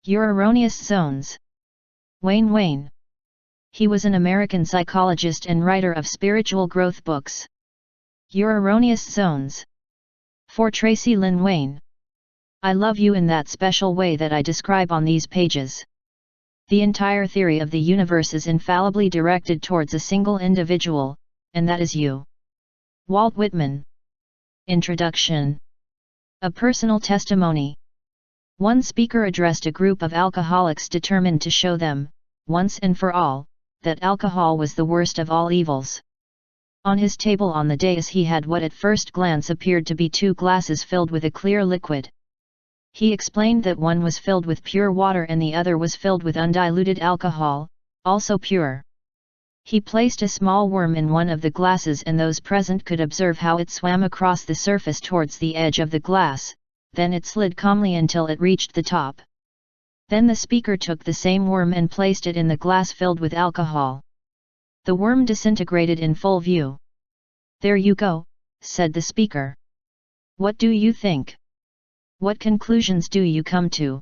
Your Erroneous Zones. Wayne. He was an American psychologist and writer of spiritual growth books. Your Erroneous Zones. For Tracy Lynn Wayne. I love you in that special way that I describe on these pages. The entire theory of the universe is infallibly directed towards a single individual, and that is you. Walt Whitman. Introduction. A personal testimony. One speaker addressed a group of alcoholics determined to show them, once and for all, that alcohol was the worst of all evils. On his table on the dais he had what at first glance appeared to be 2 glasses filled with a clear liquid. He explained that one was filled with pure water and the other was filled with undiluted alcohol, also pure. He placed a small worm in one of the glasses and those present could observe how it swam across the surface towards the edge of the glass, then it slid calmly until it reached the top. Then the speaker took the same worm and placed it in the glass filled with alcohol. The worm disintegrated in full view. "There you go," said the speaker. "What do you think? What conclusions do you come to?"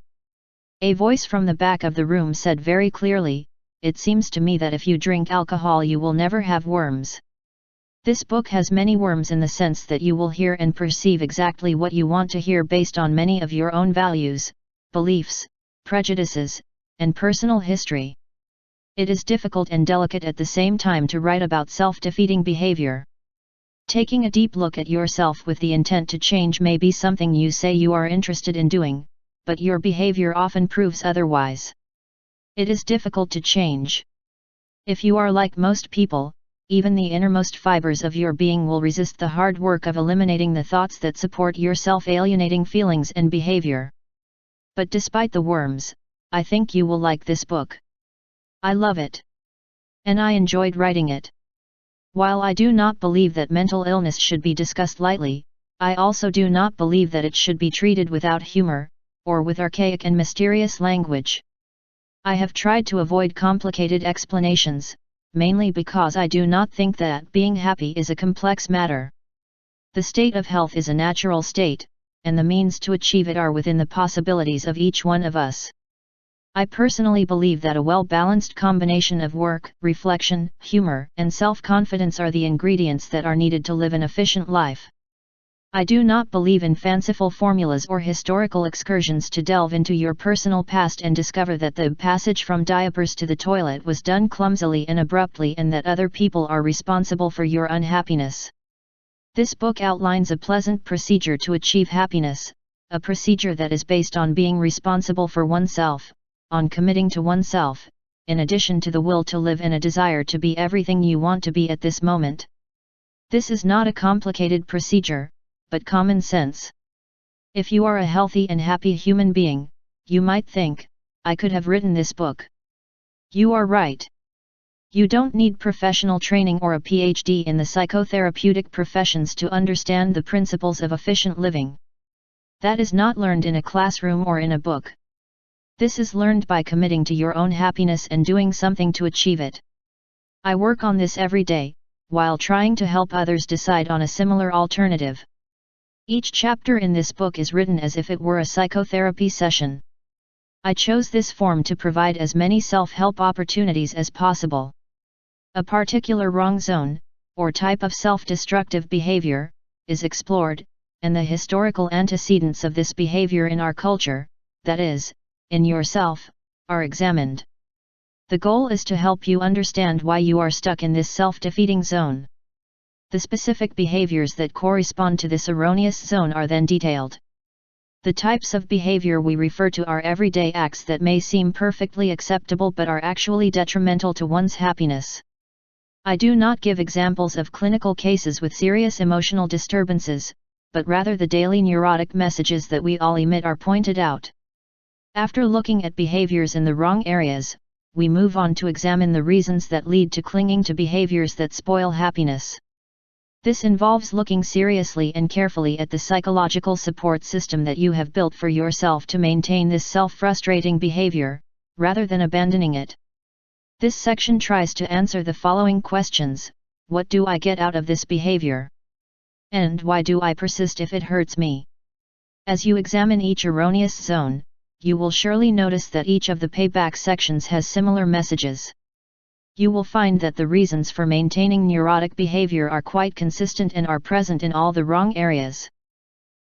A voice from the back of the room said very clearly, "It seems to me that if you drink alcohol you will never have worms." This book has many worms in the sense that you will hear and perceive exactly what you want to hear based on many of your own values, beliefs, prejudices, and personal history. It is difficult and delicate at the same time to write about self-defeating behavior. Taking a deep look at yourself with the intent to change may be something you say you are interested in doing, but your behavior often proves otherwise. It is difficult to change. If you are like most people, even the innermost fibers of your being will resist the hard work of eliminating the thoughts that support your self-alienating feelings and behavior. But despite the worms, I think you will like this book. I love it. And I enjoyed writing it. While I do not believe that mental illness should be discussed lightly, I also do not believe that it should be treated without humor, or with archaic and mysterious language. I have tried to avoid complicated explanations, mainly because I do not think that being happy is a complex matter. The state of health is a natural state, and the means to achieve it are within the possibilities of each one of us. I personally believe that a well-balanced combination of work, reflection, humor, and self-confidence are the ingredients that are needed to live an efficient life. I do not believe in fanciful formulas or historical excursions to delve into your personal past and discover that the passage from diapers to the toilet was done clumsily and abruptly and that other people are responsible for your unhappiness. This book outlines a pleasant procedure to achieve happiness, a procedure that is based on being responsible for oneself, on committing to oneself, in addition to the will to live and a desire to be everything you want to be at this moment. This is not a complicated procedure, but common sense. If you are a healthy and happy human being, you might think, I could have written this book. You are right. You don't need professional training or a PhD in the psychotherapeutic professions to understand the principles of efficient living. That is not learned in a classroom or in a book. This is learned by committing to your own happiness and doing something to achieve it. I work on this every day, while trying to help others decide on a similar alternative. Each chapter in this book is written as if it were a psychotherapy session. I chose this form to provide as many self-help opportunities as possible. A particular wrong zone, or type of self-destructive behavior, is explored, and the historical antecedents of this behavior in our culture, that is, in yourself, are examined. The goal is to help you understand why you are stuck in this self-defeating zone. The specific behaviors that correspond to this erroneous zone are then detailed. The types of behavior we refer to are everyday acts that may seem perfectly acceptable but are actually detrimental to one's happiness. I do not give examples of clinical cases with serious emotional disturbances, but rather the daily neurotic messages that we all emit are pointed out. After looking at behaviors in the wrong areas, we move on to examine the reasons that lead to clinging to behaviors that spoil happiness. This involves looking seriously and carefully at the psychological support system that you have built for yourself to maintain this self-frustrating behavior, rather than abandoning it. This section tries to answer the following questions: what do I get out of this behavior? And why do I persist if it hurts me? As you examine each erroneous zone, you will surely notice that each of the payback sections has similar messages. You will find that the reasons for maintaining neurotic behavior are quite consistent and are present in all the wrong areas.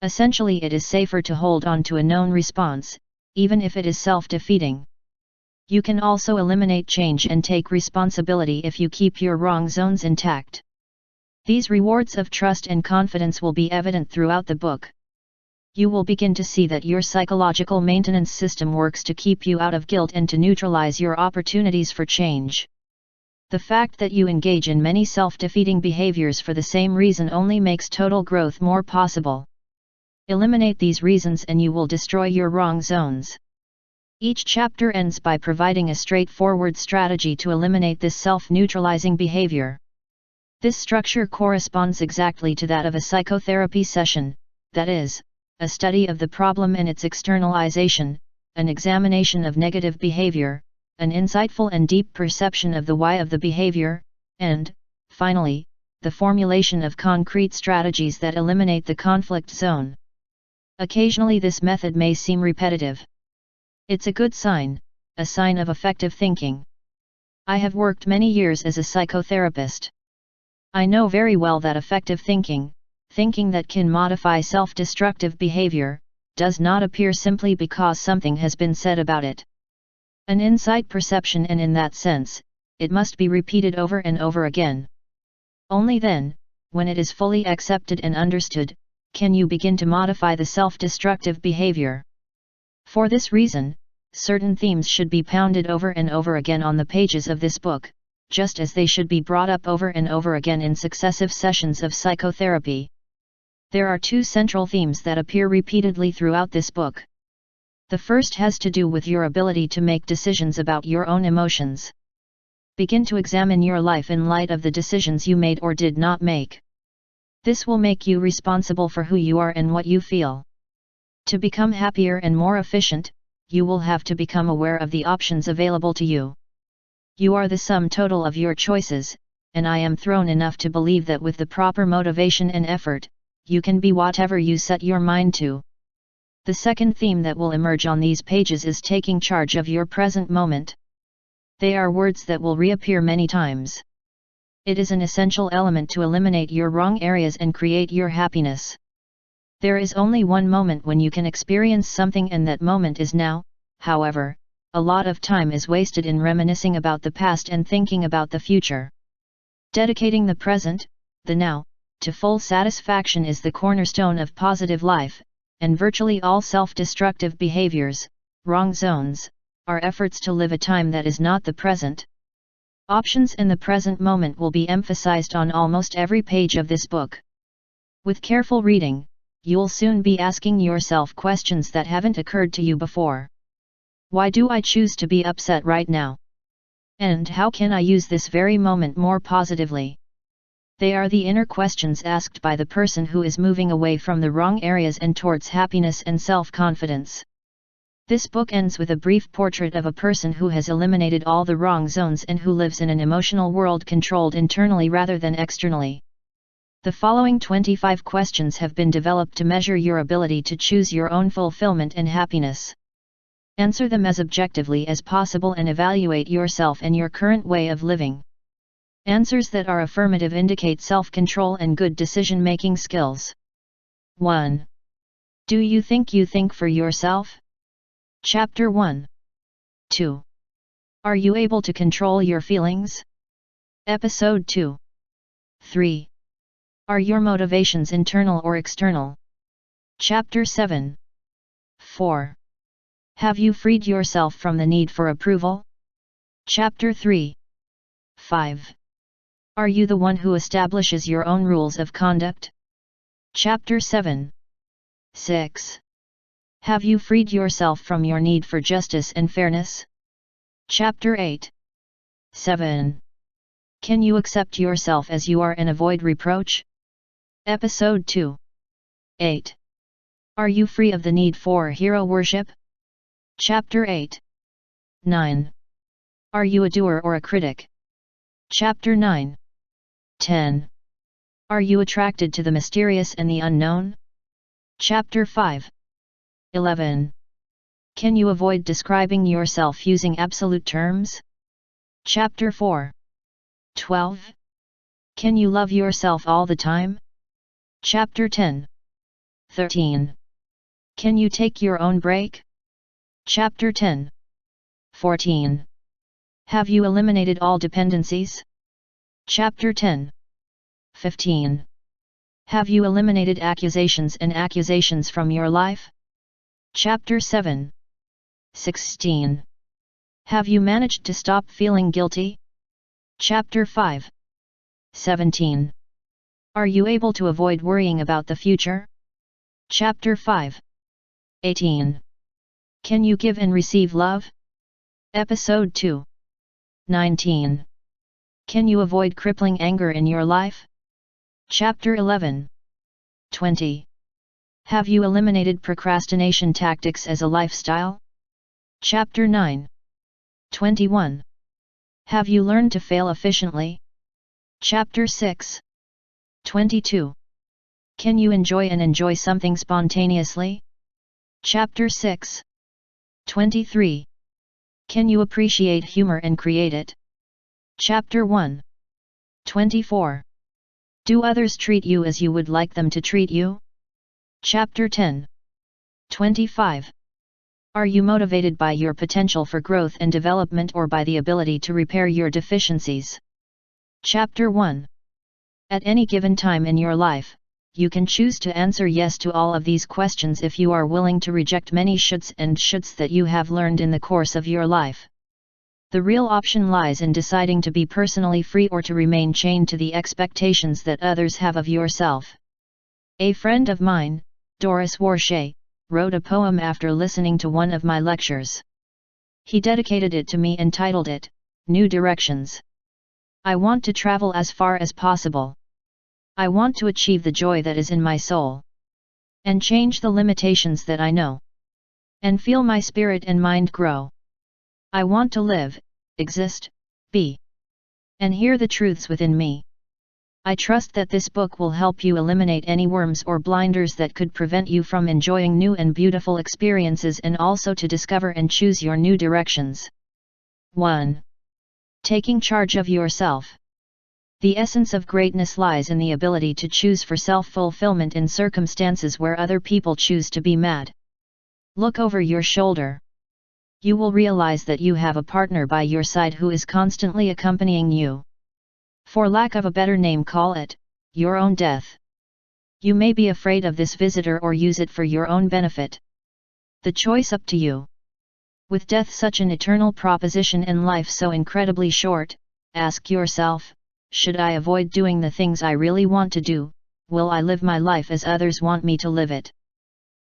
Essentially, it is safer to hold on to a known response, even if it is self-defeating. You can also eliminate change and take responsibility if you keep your wrong zones intact. These rewards of trust and confidence will be evident throughout the book. You will begin to see that your psychological maintenance system works to keep you out of guilt and to neutralize your opportunities for change. The fact that you engage in many self-defeating behaviors for the same reason only makes total growth more possible. Eliminate these reasons and you will destroy your wrong zones. Each chapter ends by providing a straightforward strategy to eliminate this self-neutralizing behavior. This structure corresponds exactly to that of a psychotherapy session, that is, a study of the problem and its externalization, an examination of negative behavior, an insightful and deep perception of the why of the behavior, and, finally, the formulation of concrete strategies that eliminate the conflict zone. Occasionally this method may seem repetitive. It's a good sign, a sign of effective thinking. I have worked many years as a psychotherapist. I know very well that effective thinking, thinking that can modify self-destructive behavior, does not appear simply because something has been said about it. An insight perception, and in that sense, it must be repeated over and over again. Only then, when it is fully accepted and understood, can you begin to modify the self-destructive behavior. For this reason, certain themes should be pounded over and over again on the pages of this book, just as they should be brought up over and over again in successive sessions of psychotherapy. There are two central themes that appear repeatedly throughout this book. The first has to do with your ability to make decisions about your own emotions. Begin to examine your life in light of the decisions you made or did not make. This will make you responsible for who you are and what you feel. To become happier and more efficient, you will have to become aware of the options available to you. You are the sum total of your choices, and I am thrown enough to believe that with the proper motivation and effort, you can be whatever you set your mind to. The second theme that will emerge on these pages is taking charge of your present moment. They are words that will reappear many times. It is an essential element to eliminate your wrong areas and create your happiness. There is only one moment when you can experience something, and that moment is now. However, a lot of time is wasted in reminiscing about the past and thinking about the future. Dedicating the present, the now, to full satisfaction is the cornerstone of positive life, and virtually all self-destructive behaviors, wrong zones, are efforts to live a time that is not the present. Options in the present moment will be emphasized on almost every page of this book. With careful reading, you'll soon be asking yourself questions that haven't occurred to you before. Why do I choose to be upset right now? And how can I use this very moment more positively? They are the inner questions asked by the person who is moving away from the wrong areas and towards happiness and self-confidence. This book ends with a brief portrait of a person who has eliminated all the wrong zones and who lives in an emotional world controlled internally rather than externally. The following 25 questions have been developed to measure your ability to choose your own fulfillment and happiness. Answer them as objectively as possible and evaluate yourself and your current way of living. Answers that are affirmative indicate self-control and good decision-making skills. 1. Do you think for yourself? Chapter 1. 2. Are you able to control your feelings? Episode 2. 3. Are your motivations internal or external? Chapter 7. 4. Have you freed yourself from the need for approval? Chapter 3. 5. Are you the one who establishes your own rules of conduct? Chapter 7. 6. Have you freed yourself from your need for justice and fairness? Chapter 8. 7. Can you accept yourself as you are and avoid reproach? Episode 2. 8. Are you free of the need for hero worship? Chapter 8. 9. Are you a doer or a critic? Chapter 9. 10. Are you attracted to the mysterious and the unknown? Chapter 5. 11. Can you avoid describing yourself using absolute terms? Chapter 4. 12. Can you love yourself all the time? Chapter 10. 13. Can you take your own break? Chapter 10. 14. Have you eliminated all dependencies? Chapter 10. 15. Have you eliminated accusations and accusations from your life? Chapter 7. 16. Have you managed to stop feeling guilty? Chapter 5. 17. Are you able to avoid worrying about the future? Chapter 5. 18. Can you give and receive love? Episode 2. 19. Can you avoid crippling anger in your life? Chapter 11. 20. Have you eliminated procrastination tactics as a lifestyle? Chapter 9. 21. Have you learned to fail efficiently? Chapter 6. 22. Can you enjoy something spontaneously? Chapter 6. 23. Can you appreciate humor and create it? Chapter 1. 24. Do others treat you as you would like them to treat you? Chapter 10. 25. Are you motivated by your potential for growth and development or by the ability to repair your deficiencies? Chapter 1. At any given time in your life, you can choose to answer yes to all of these questions if you are willing to reject many shoulds and shoulds that you have learned in the course of your life. The real option lies in deciding to be personally free or to remain chained to the expectations that others have of yourself. A friend of mine, Doris Warshay, wrote a poem after listening to one of my lectures. He dedicated it to me and titled it, New Directions. I want to travel as far as possible. I want to achieve the joy that is in my soul. And change the limitations that I know. And feel my spirit and mind grow. I want to live, exist, be. And hear the truths within me. I trust that this book will help you eliminate any worms or blinders that could prevent you from enjoying new and beautiful experiences and also to discover and choose your new directions. 1. Taking charge of yourself. The essence of greatness lies in the ability to choose for self-fulfillment in circumstances where other people choose to be mad. Look over your shoulder. You will realize that you have a partner by your side who is constantly accompanying you. For lack of a better name, call it your own death. You may be afraid of this visitor or use it for your own benefit. The choice up to you. With death such an eternal proposition and life so incredibly short, ask yourself, should I avoid doing the things I really want to do? Will I live my life as others want me to live it?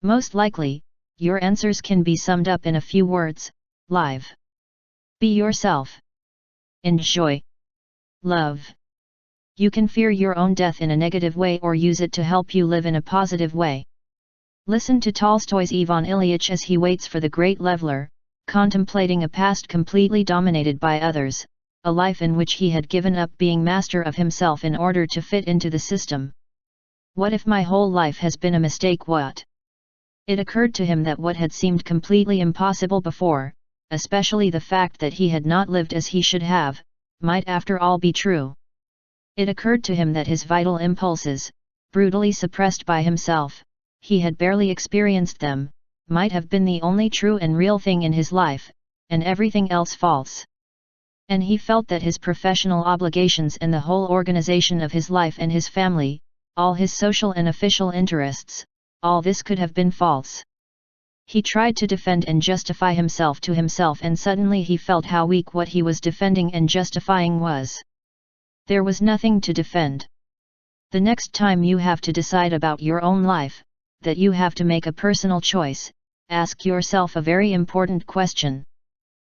Most likely, your answers can be summed up in a few words: live. Be yourself. Enjoy. Love. You can fear your own death in a negative way or use it to help you live in a positive way. Listen to Tolstoy's Ivan Ilyich as he waits for the great leveler, contemplating a past completely dominated by others, a life in which he had given up being master of himself in order to fit into the system. What if my whole life has been a mistake? What? It occurred to him that what had seemed completely impossible before, especially the fact that he had not lived as he should have, might after all be true. It occurred to him that his vital impulses, brutally suppressed by himself, he had barely experienced them, might have been the only true and real thing in his life, and everything else false. And he felt that his professional obligations and the whole organization of his life and his family, all his social and official interests, all this could have been false. He tried to defend and justify himself to himself, and suddenly he felt how weak what he was defending and justifying was. There was nothing to defend. The next time you have to decide about your own life, that you have to make a personal choice, ask yourself a very important question.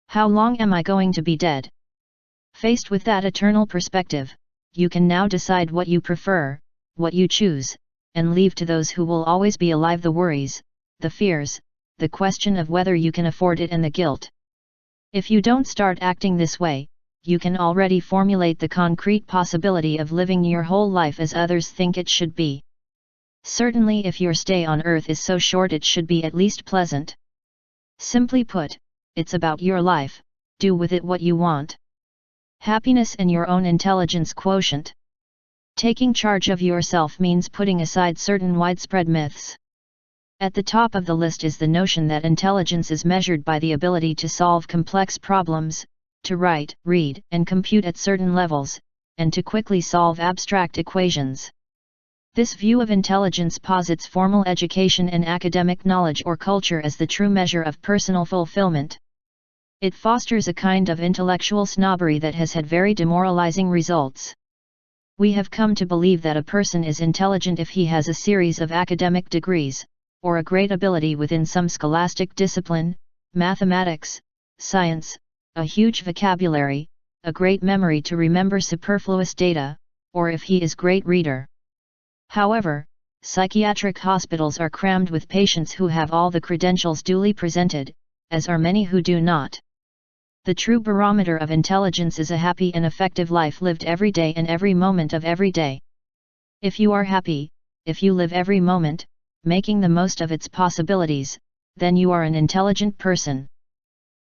How long am I going to be dead? Faced with that eternal perspective, you can now decide what you prefer, what you choose, and leave to those who will always be alive the worries, the fears, the question of whether you can afford it and the guilt. If you don't start acting this way, you can already formulate the concrete possibility of living your whole life as others think it should be. Certainly if your stay on earth is so short, it should be at least pleasant. Simply put, it's about your life, do with it what you want. Happiness and your own intelligence quotient. Taking charge of yourself means putting aside certain widespread myths. At the top of the list is the notion that intelligence is measured by the ability to solve complex problems, to write, read, and compute at certain levels, and to quickly solve abstract equations. This view of intelligence posits formal education and academic knowledge or culture as the true measure of personal fulfillment. It fosters a kind of intellectual snobbery that has had very demoralizing results. We have come to believe that a person is intelligent if he has a series of academic degrees, or a great ability within some scholastic discipline, mathematics, science, a huge vocabulary, a great memory to remember superfluous data, or if he is a great reader. However, psychiatric hospitals are crammed with patients who have all the credentials duly presented, as are many who do not. The true barometer of intelligence is a happy and effective life lived every day and every moment of every day. If you are happy, if you live every moment, making the most of its possibilities, then you are an intelligent person.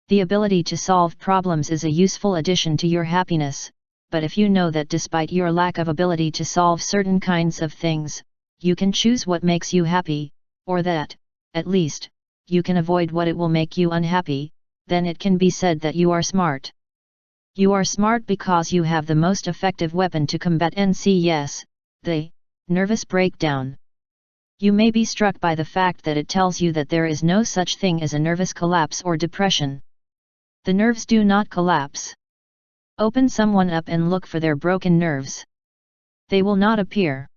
The ability to solve problems is a useful addition to your happiness, but if you know that despite your lack of ability to solve certain kinds of things, you can choose what makes you happy, or that, at least, you can avoid what it will make you unhappy, then it can be said that you are smart. You are smart because you have the most effective weapon to combat NCS, the nervous breakdown. You may be struck by the fact that it tells you that there is no such thing as a nervous collapse or depression. The nerves do not collapse. Open someone up and look for their broken nerves. They will not appear.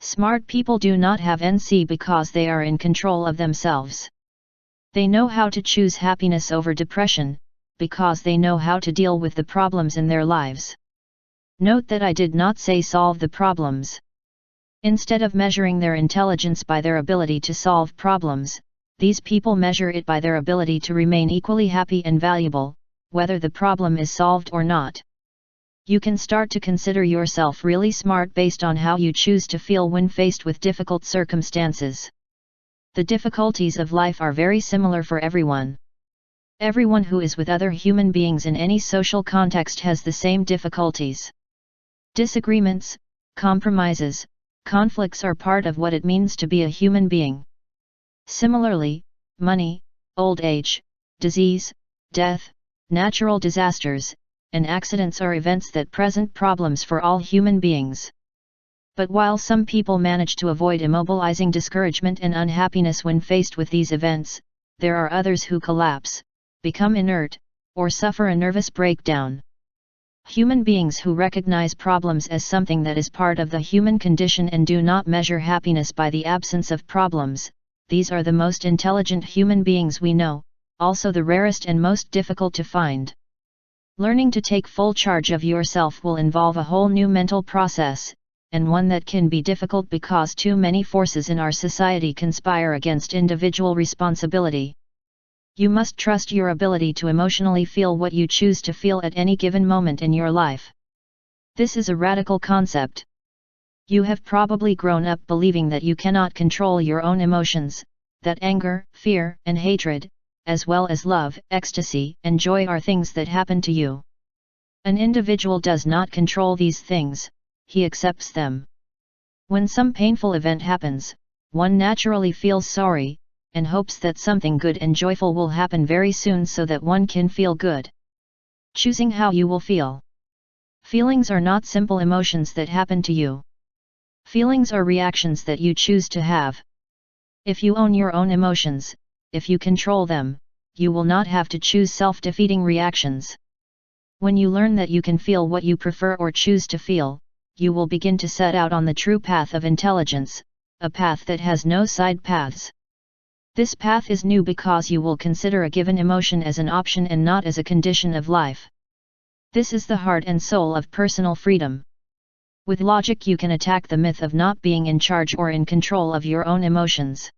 Smart people do not have NC because they are in control of themselves. They know how to choose happiness over depression, because they know how to deal with the problems in their lives. Note that I did not say solve the problems. Instead of measuring their intelligence by their ability to solve problems, these people measure it by their ability to remain equally happy and valuable, whether the problem is solved or not. You can start to consider yourself really smart based on how you choose to feel when faced with difficult circumstances. The difficulties of life are very similar for everyone. Everyone who is with other human beings in any social context has the same difficulties. Disagreements, compromises, conflicts are part of what it means to be a human being. Similarly, money, old age, disease, death, natural disasters, and accidents are events that present problems for all human beings. But while some people manage to avoid immobilizing discouragement and unhappiness when faced with these events, there are others who collapse, become inert, or suffer a nervous breakdown. Human beings who recognize problems as something that is part of the human condition and do not measure happiness by the absence of problems, these are the most intelligent human beings we know, also the rarest and most difficult to find. Learning to take full charge of yourself will involve a whole new mental process, and one that can be difficult because too many forces in our society conspire against individual responsibility. You must trust your ability to emotionally feel what you choose to feel at any given moment in your life. This is a radical concept. You have probably grown up believing that you cannot control your own emotions, that anger, fear, and hatred, as well as love, ecstasy, and joy are things that happen to you. An individual does not control these things, he accepts them. When some painful event happens, one naturally feels sorry, and hopes that something good and joyful will happen very soon so that one can feel good. Choosing how you will feel. Feelings are not simple emotions that happen to you. Feelings are reactions that you choose to have. If you own your own emotions, if you control them, you will not have to choose self-defeating reactions. When you learn that you can feel what you prefer or choose to feel, you will begin to set out on the true path of intelligence, a path that has no side paths. This path is new because you will consider a given emotion as an option and not as a condition of life. This is the heart and soul of personal freedom. With logic you can attack the myth of not being in charge or in control of your own emotions.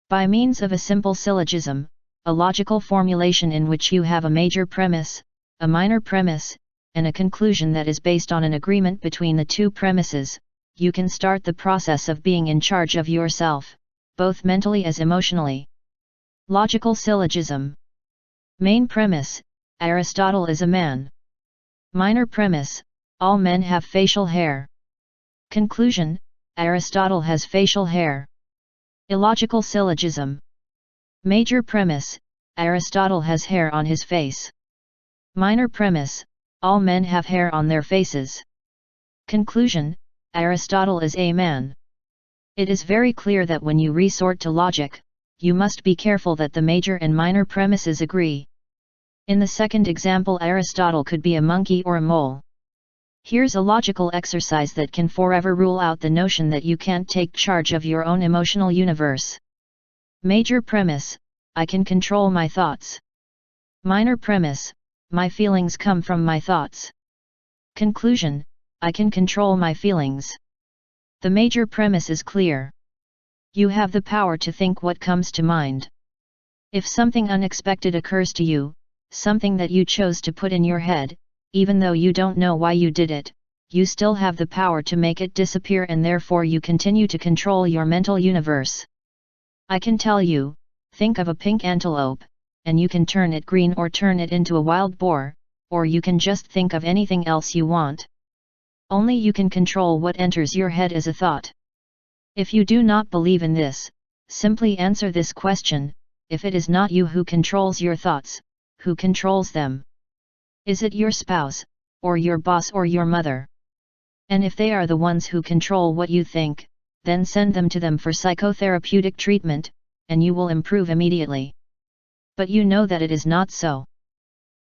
By means of a simple syllogism, a logical formulation in which you have a major premise, a minor premise, and a conclusion that is based on an agreement between the two premises, you can start the process of being in charge of yourself, both mentally as emotionally. Logical syllogism. Main premise: Aristotle is a man. Minor premise: all men have facial hair. Conclusion: Aristotle has facial hair. Illogical syllogism. Major premise: Aristotle has hair on his face. Minor premise: all men have hair on their faces. Conclusion: Aristotle is a man. It is very clear that when you resort to logic, you must be careful that the major and minor premises agree. In the second example, Aristotle could be a monkey or a mole. Here's a logical exercise that can forever rule out the notion that you can't take charge of your own emotional universe. Major premise: I can control my thoughts. Minor premise: my feelings come from my thoughts. Conclusion: I can control my feelings. The major premise is clear. You have the power to think what comes to mind. If something unexpected occurs to you, something that you chose to put in your head, even though you don't know why you did it, you still have the power to make it disappear, and therefore you continue to control your mental universe. I can tell you, think of a pink antelope, and you can turn it green or turn it into a wild boar, or you can just think of anything else you want. Only you can control what enters your head as a thought. If you do not believe in this, simply answer this question: if it is not you who controls your thoughts, who controls them? Is it your spouse, or your boss, or your mother? And if they are the ones who control what you think, then send them to them for psychotherapeutic treatment, and you will improve immediately. But you know that it is not so.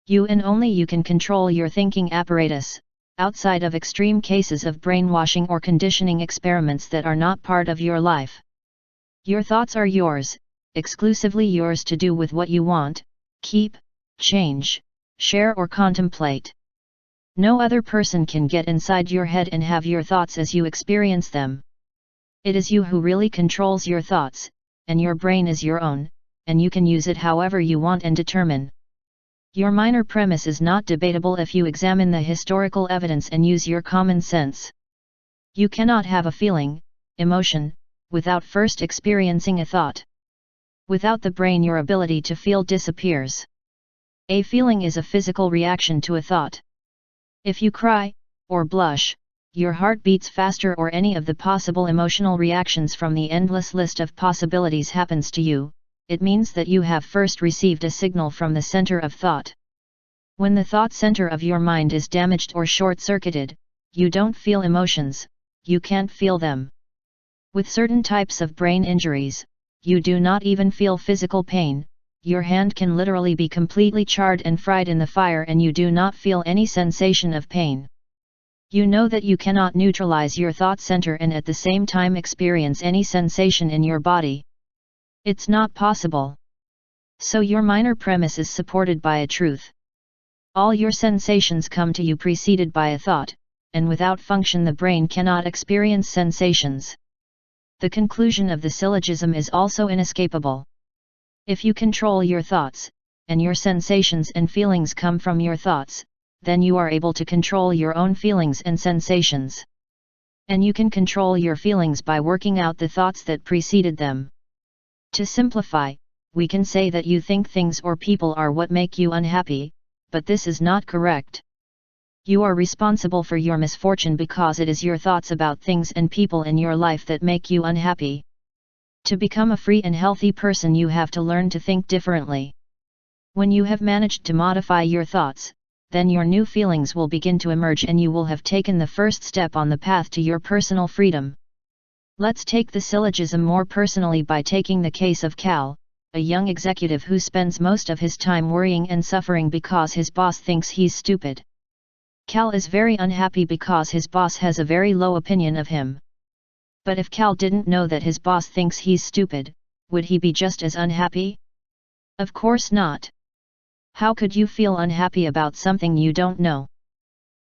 You and only you can control your thinking apparatus, outside of extreme cases of brainwashing or conditioning experiments that are not part of your life. Your thoughts are yours, exclusively yours to do with what you want, keep, change, share or contemplate. No other person can get inside your head and have your thoughts as you experience them. It is you who really controls your thoughts, and your brain is your own, and you can use it however you want and determine. Your minor premise is not debatable if you examine the historical evidence and use your common sense. You cannot have a feeling, emotion, without first experiencing a thought. Without the brain, your ability to feel disappears. A feeling is a physical reaction to a thought. If you cry, or blush, your heart beats faster, or any of the possible emotional reactions from the endless list of possibilities happens to you, it means that you have first received a signal from the center of thought. When the thought center of your mind is damaged or short-circuited, you don't feel emotions, you can't feel them. With certain types of brain injuries, you do not even feel physical pain. Your hand can literally be completely charred and fried in the fire and you do not feel any sensation of pain. You know that you cannot neutralize your thought center and at the same time experience any sensation in your body. It's not possible. So your minor premise is supported by a truth. All your sensations come to you preceded by a thought, and without function the brain cannot experience sensations. The conclusion of the syllogism is also inescapable. If you control your thoughts, and your sensations and feelings come from your thoughts, then you are able to control your own feelings and sensations. And you can control your feelings by working out the thoughts that preceded them. To simplify, we can say that you think things or people are what make you unhappy, but this is not correct. You are responsible for your misfortune because it is your thoughts about things and people in your life that make you unhappy. To become a free and healthy person, you have to learn to think differently. When you have managed to modify your thoughts, then your new feelings will begin to emerge and you will have taken the first step on the path to your personal freedom. Let's take the syllogism more personally by taking the case of Cal, a young executive who spends most of his time worrying and suffering because his boss thinks he's stupid. Cal is very unhappy because his boss has a very low opinion of him. But if Cal didn't know that his boss thinks he's stupid, would he be just as unhappy? Of course not. How could you feel unhappy about something you don't know?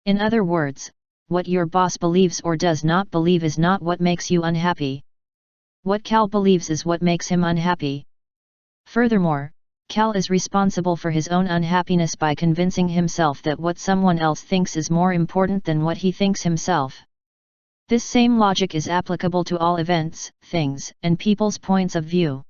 In other words, what your boss believes or does not believe is not what makes you unhappy. What Cal believes is what makes him unhappy. Furthermore, Cal is responsible for his own unhappiness by convincing himself that what someone else thinks is more important than what he thinks himself. This same logic is applicable to all events, things, and people's points of view.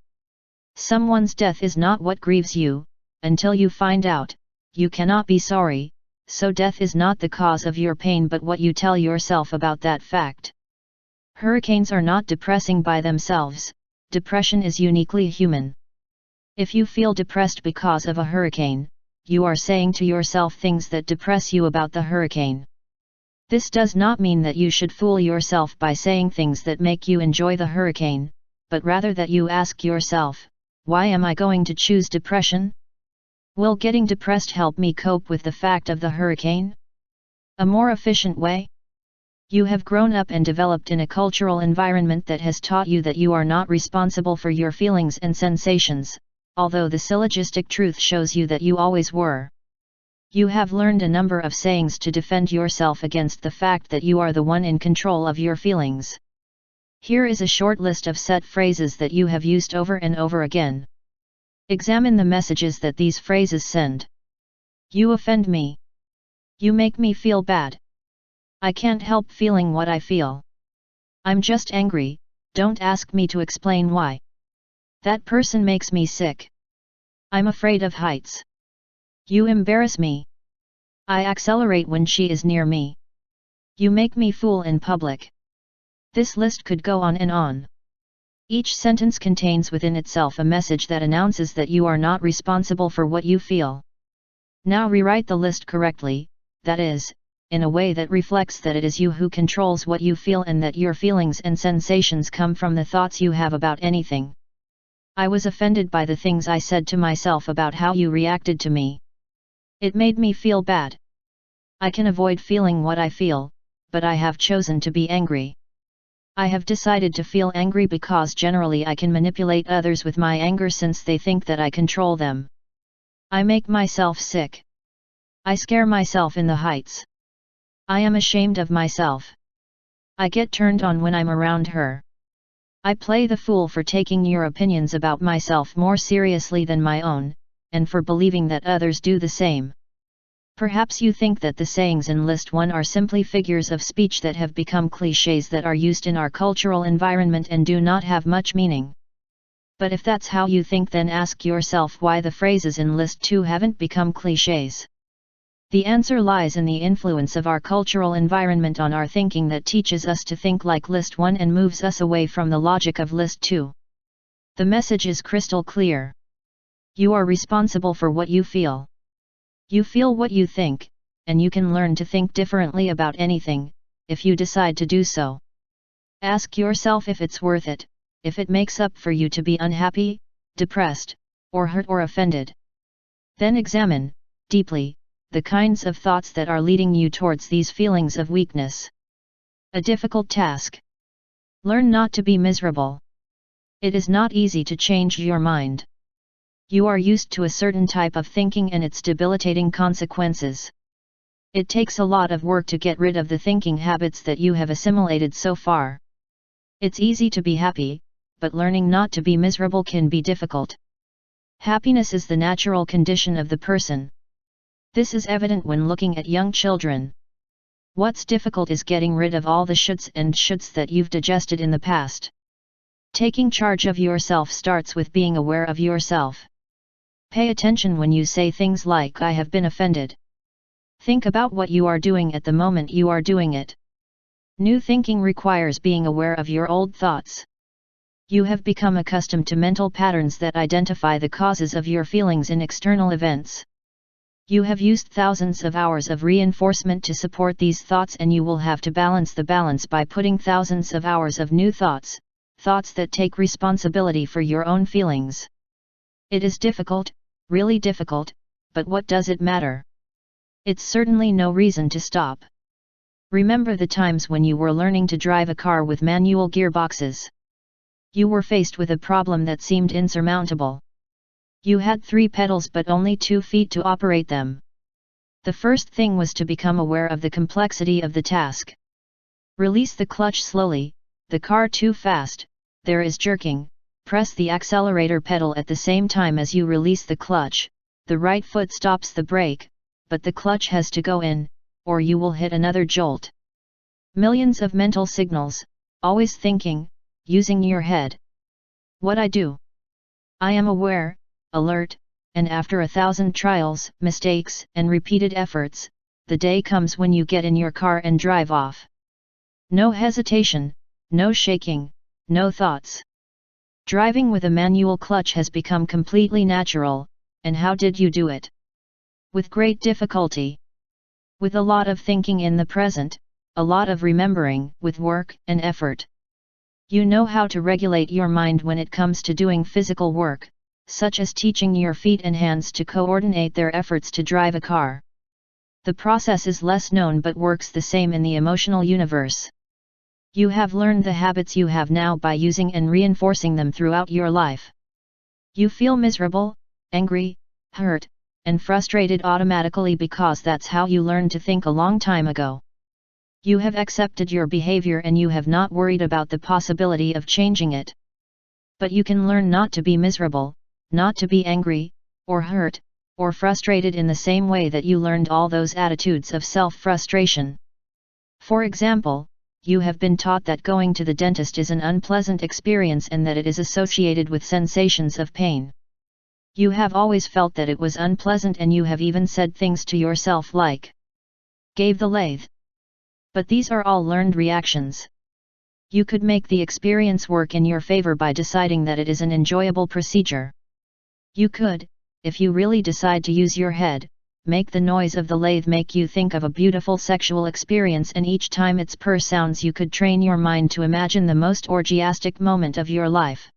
Someone's death is not what grieves you, until you find out, you cannot be sorry, so death is not the cause of your pain but what you tell yourself about that fact. Hurricanes are not depressing by themselves, depression is uniquely human. If you feel depressed because of a hurricane, you are saying to yourself things that depress you about the hurricane. This does not mean that you should fool yourself by saying things that make you enjoy the hurricane, but rather that you ask yourself, why am I going to choose depression? Will getting depressed help me cope with the fact of the hurricane? A more efficient way? You have grown up and developed in a cultural environment that has taught you that you are not responsible for your feelings and sensations, although the syllogistic truth shows you that you always were. You have learned a number of sayings to defend yourself against the fact that you are the one in control of your feelings. Here is a short list of set phrases that you have used over and over again. Examine the messages that these phrases send. You offend me. You make me feel bad. I can't help feeling what I feel. I'm just angry, don't ask me to explain why. That person makes me sick. I'm afraid of heights. You embarrass me. I accelerate when she is near me. You make me fool in public. This list could go on and on. Each sentence contains within itself a message that announces that you are not responsible for what you feel. Now rewrite the list correctly, that is, in a way that reflects that it is you who controls what you feel and that your feelings and sensations come from the thoughts you have about anything. I was offended by the things I said to myself about how you reacted to me. It made me feel bad. I can avoid feeling what I feel, but I have chosen to be angry. I have decided to feel angry because generally I can manipulate others with my anger since they think that I control them. I make myself sick. I scare myself in the heights. I am ashamed of myself. I get turned on when I'm around her. I play the fool for taking your opinions about myself more seriously than my own, and for believing that others do the same. Perhaps you think that the sayings in List 1 are simply figures of speech that have become clichés that are used in our cultural environment and do not have much meaning. But if that's how you think, then ask yourself why the phrases in List 2 haven't become clichés. The answer lies in the influence of our cultural environment on our thinking that teaches us to think like List 1 and moves us away from the logic of List 2. The message is crystal clear. You are responsible for what you feel. You feel what you think, and you can learn to think differently about anything, if you decide to do so. Ask yourself if it's worth it, if it makes up for you to be unhappy, depressed, or hurt or offended. Then examine, deeply, the kinds of thoughts that are leading you towards these feelings of weakness. A difficult task. Learn not to be miserable. It is not easy to change your mind. You are used to a certain type of thinking and its debilitating consequences. It takes a lot of work to get rid of the thinking habits that you have assimilated so far. It's easy to be happy, but learning not to be miserable can be difficult. Happiness is the natural condition of the person. This is evident when looking at young children. What's difficult is getting rid of all the shoulds and shoulds that you've digested in the past. Taking charge of yourself starts with being aware of yourself. Pay attention when you say things like "I have been offended." Think about what you are doing at the moment you are doing it. New thinking requires being aware of your old thoughts. You have become accustomed to mental patterns that identify the causes of your feelings in external events. You have used thousands of hours of reinforcement to support these thoughts, and you will have to balance the balance by putting thousands of hours of new thoughts, thoughts that take responsibility for your own feelings. It is difficult, really difficult, but what does it matter? It's certainly no reason to stop. Remember the times when you were learning to drive a car with manual gearboxes. You were faced with a problem that seemed insurmountable. You had 3 pedals but only 2 feet to operate them. The first thing was to become aware of the complexity of the task. Release the clutch slowly, the car too fast, there is jerking, press the accelerator pedal at the same time as you release the clutch, the right foot stops the brake, but the clutch has to go in, or you will hit another jolt. Millions of mental signals, always thinking, using your head. What I do? I am aware, alert, and after 1,000 trials, mistakes, and repeated efforts, the day comes when you get in your car and drive off. No hesitation, no shaking, no thoughts. Driving with a manual clutch has become completely natural, and how did you do it? With great difficulty. With a lot of thinking in the present, a lot of remembering, with work and effort. You know how to regulate your mind when it comes to doing physical work, such as teaching your feet and hands to coordinate their efforts to drive a car. The process is less known but works the same in the emotional universe. You have learned the habits you have now by using and reinforcing them throughout your life. You feel miserable, angry, hurt, and frustrated automatically because that's how you learned to think a long time ago. You have accepted your behavior and you have not worried about the possibility of changing it. But you can learn not to be miserable, not to be angry, or hurt, or frustrated in the same way that you learned all those attitudes of self-frustration. For example, you have been taught that going to the dentist is an unpleasant experience and that it is associated with sensations of pain. You have always felt that it was unpleasant and you have even said things to yourself like, "Gave the lathe." But these are all learned reactions. You could make the experience work in your favor by deciding that it is an enjoyable procedure. You could, if you really decide to use your head, make the noise of the lathe make you think of a beautiful sexual experience, and each time its purr sounds you could train your mind to imagine the most orgiastic moment of your life.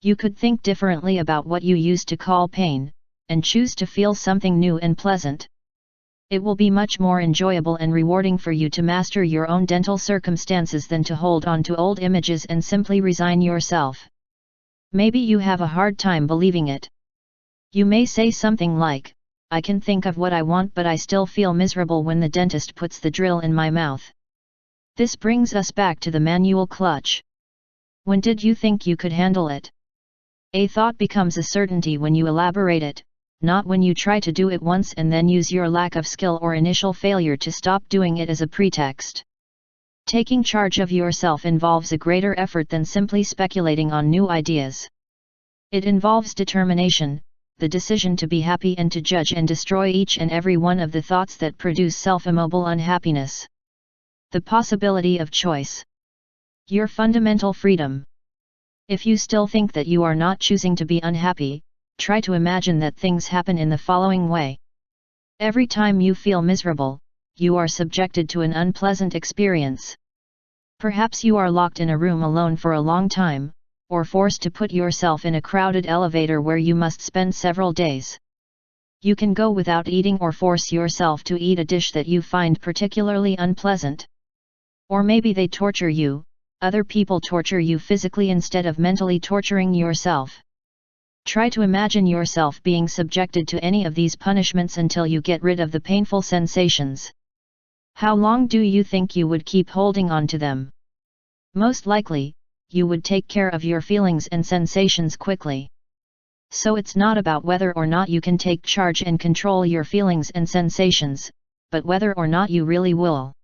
You could think differently about what you used to call pain, and choose to feel something new and pleasant. It will be much more enjoyable and rewarding for you to master your own dental circumstances than to hold on to old images and simply resign yourself. Maybe you have a hard time believing it. You may say something like, "I can think of what I want but I still feel miserable when the dentist puts the drill in my mouth." This brings us back to the manual clutch. When did you think you could handle it? A thought becomes a certainty when you elaborate it, not when you try to do it once and then use your lack of skill or initial failure to stop doing it as a pretext. Taking charge of yourself involves a greater effort than simply speculating on new ideas. It involves determination, the decision to be happy and to judge and destroy each and every one of the thoughts that produce self-immobile unhappiness. The possibility of choice. Your fundamental freedom. If you still think that you are not choosing to be unhappy, try to imagine that things happen in the following way. Every time you feel miserable, you are subjected to an unpleasant experience. Perhaps you are locked in a room alone for a long time, or forced to put yourself in a crowded elevator where you must spend several days. You can go without eating or force yourself to eat a dish that you find particularly unpleasant. Or maybe they torture you. Other people torture you physically instead of mentally torturing yourself. Try to imagine yourself being subjected to any of these punishments until you get rid of the painful sensations. How long do you think you would keep holding on to them? Most likely, you would take care of your feelings and sensations quickly. So it's not about whether or not you can take charge and control your feelings and sensations, but whether or not you really will.